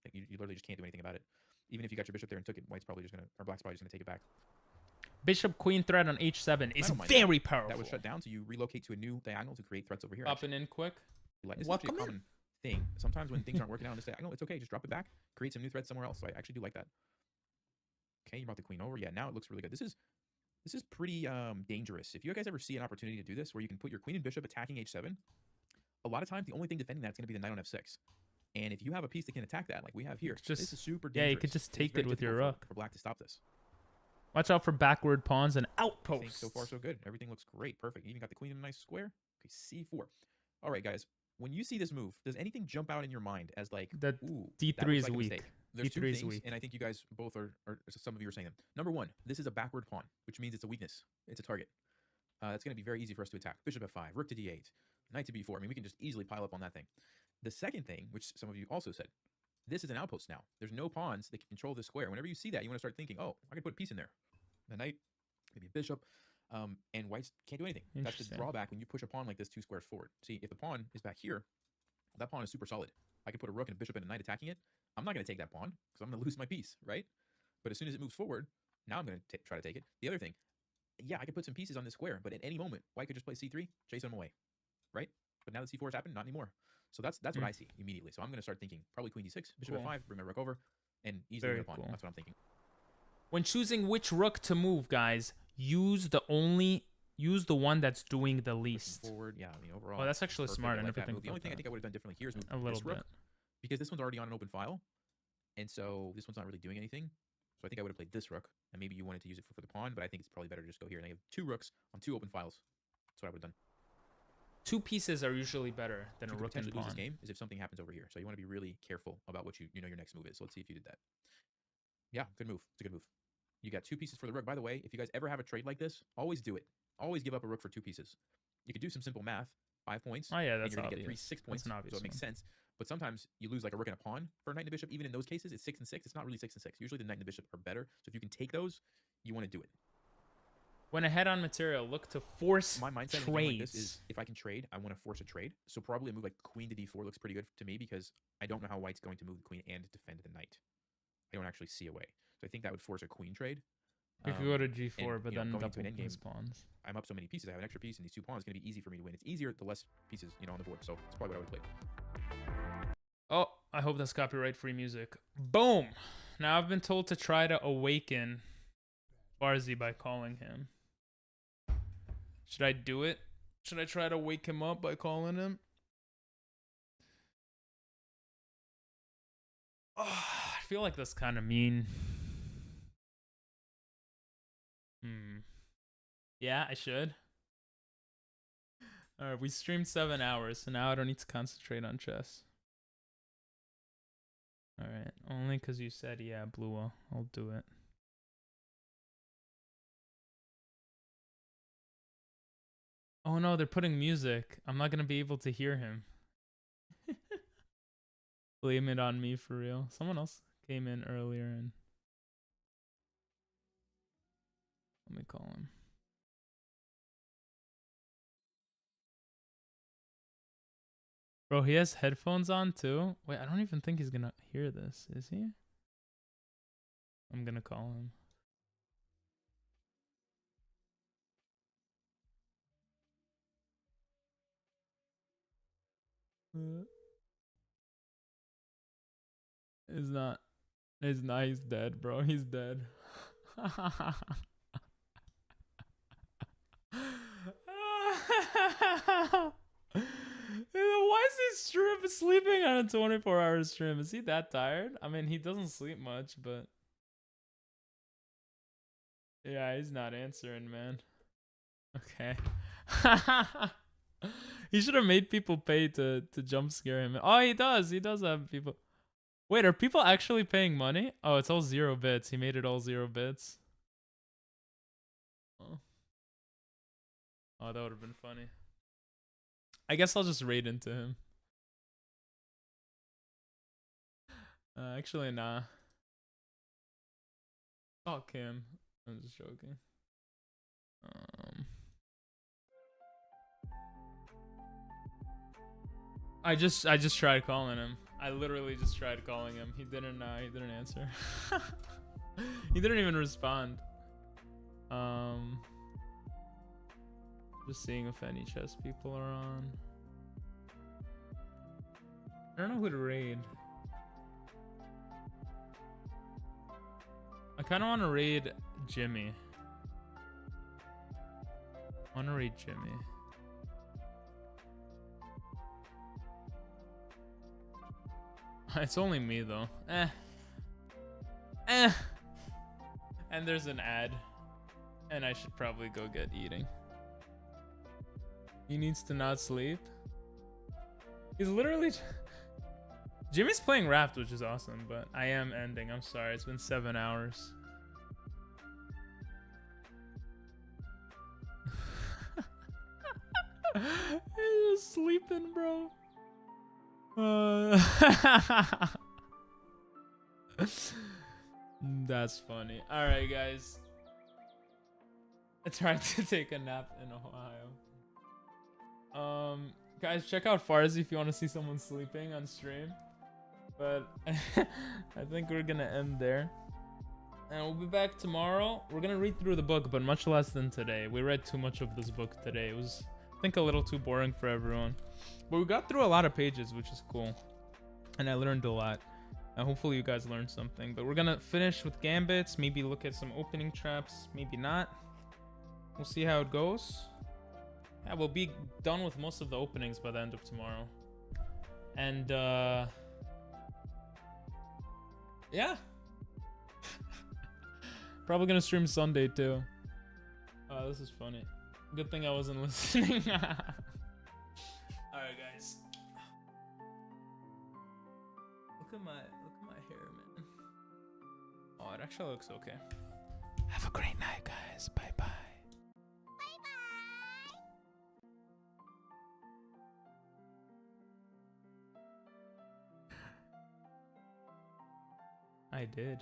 Like you literally just can't do anything about it. Even if you got your bishop there and took it, white's probably just going to, or black's probably just going to take it back. Bishop queen threat on h7 I is don't mind very that. powerful. That would shut down, so you relocate to a new diagonal to create threats over here. Popping in quick. Like, this is Welcome actually a common thing. Sometimes when things aren't working out on this diagonal, it's okay. Just drop it back, create some new threats somewhere else. So I actually do like that. Okay, you brought the queen over. Yeah, now it looks really good. This is pretty dangerous. If you guys ever see an opportunity to do this, where you can put your queen and bishop attacking h7, a lot of times the only thing defending that's going to be the knight on f6. And if you have a piece that can attack that, like we have here, Just, this is super dangerous. yeah, you could just It's take very it with your difficult rook. for black to stop this. Watch out for backward pawns and I think outposts. so far so good. Everything looks great. Perfect. You even got the queen in a nice square. Okay, c4. All right, guys. When you see this move, does anything jump out in your mind as like, That ooh, d3 that looks is like a weak. mistake? There's 2 D3 is things, weak. and I think you guys both are, or some of you are saying them. Number 1, this is a backward pawn, which means it's a weakness. It's a target. It's going to be very easy for us to attack. Bishop f5, rook to d8, knight to b4. I mean, we can just easily pile up on that thing. The second thing, which some of you also said, this is an outpost now. There's no pawns that can control this square. Whenever you see that, you want to start thinking, oh, I can put a piece in there. The knight, maybe a bishop, and whites can't do anything. That's the Interesting. drawback when you push a pawn like this 2 squares forward. See, if the pawn is back here, that pawn is super solid. I could put a rook and a bishop and a knight attacking it. I'm not going to take that pawn because I'm going to lose my piece, right? But as soon as it moves forward, now I'm going to try to take it. The other thing, yeah, I could put some pieces on this square, but at any moment, white could just play c3, chase them away, right? But now that c4 has happened, not anymore. So that's what I see immediately. So I'm going to start thinking probably queen d6, bishop Cool. f5, bring my rook over, and easily Very win a pawn. cool. That's what I'm thinking. When choosing which rook to move, guys, use the one that's doing the Pushing least. forward, yeah, I mean, overall. Oh, that's actually perfect. smart. I like never that think move. The only about thing I that. think I would have done differently here is move A little this rook, bit. because this one's already on an open file, and so this one's not really doing anything. So I think I would have played this rook, and maybe you wanted to use it for the pawn, but I think it's probably better to just go here. And I have 2 rooks on 2 open files. That's what I would have done. 2 pieces are usually better than What a you could rook and potentially lose pawn. this game is if something happens over here. So you want to be really careful about what you know your next move is. So let's see if you did that. Yeah, good move. It's a good move. You got 2 pieces for the rook. By the way, if you guys ever have a trade like this, always do it. Always give up a rook for 2 pieces. You could do some simple math. 5 points. Oh yeah, And that's you're going to obvious. get 6 points. That's an obvious So it makes one. sense. But sometimes you lose like a rook and a pawn for a knight and a bishop. Even in those cases, it's 6 and 6. It's not really 6 and 6. Usually the knight and the bishop are better. So if you can take those, you want to do it. When ahead on material, look to force My mindset in a game like this is if I can trade, I want to force a trade. So probably a move like queen to d4 looks pretty good to me because I don't know how white's going to move the queen and defend the knight. I don't actually see a way. So I think that would force a queen trade. You could go to g4, and, but you know, then going double into an endgame, his pawns. I'm up so many pieces. I have an extra piece, and these 2 pawns it's going to be easy for me to win. It's easier the less pieces on the board. So that's probably what I would play. Oh, I hope that's copyright-free music. Boom! Now I've been told to try to awaken Barzi by calling him. Should I do it? Should I try to wake him up by calling him? Oh, I feel like that's kind of mean. Yeah, I should. Alright, we streamed 7 hours, so now I don't need to concentrate on chess. Alright, only because you said, yeah, Blue, I'll do it. Oh no, they're putting music. I'm not gonna be able to hear him. Blame it on me for real. Someone else came in earlier and... Let me call him. Bro, he has headphones on too? Wait, I don't even think he's gonna hear this, is he? I'm gonna call him. It's not, he's dead, bro. He's dead. Why is he sleeping on a 24-hour stream? Is he that tired? I mean, he doesn't sleep much, but... Yeah, he's not answering, man. Okay. He should have made people pay to jump scare him. Oh, he does. He does have people. Wait, are people actually paying money? Oh, it's all 0 bits. He made it all 0 bits. Oh, that would have been funny. I guess I'll just raid into him. Actually, nah. Fuck him. I'm just joking. I just tried calling him. I literally just tried calling him. He didn't answer. He didn't even respond. Just seeing if any chess people are on. I don't know who to raid. I kind of want to raid Jimmy. I want to raid Jimmy. It's only me though. And there's an ad. And I should probably go get eating. He needs to not sleep. He's literally... Jimmy's playing Raft, which is awesome, but I am ending. I'm sorry. It's been 7 hours. He's just sleeping, bro. That's funny. All right, guys. I tried to take a nap in Ohio. Guys, check out Farzi if you want to see someone sleeping on stream. But I think we're gonna end there. And we'll be back tomorrow. We're gonna read through the book, but much less than today. We read too much of this book today. It was, I think, a little too boring for everyone. But we got through a lot of pages, which is cool. And I learned a lot. Hopefully you guys learned something. But we're gonna finish with gambits, maybe look at some opening traps, maybe not. We'll see how it goes. Yeah, we'll be done with most of the openings by the end of tomorrow. And yeah. Probably gonna stream Sunday too. Oh, this is funny. Good thing I wasn't listening. Alright, guys. Look at my hair, man. Oh, it actually looks okay. Have a great night, guys. Bye bye. I did.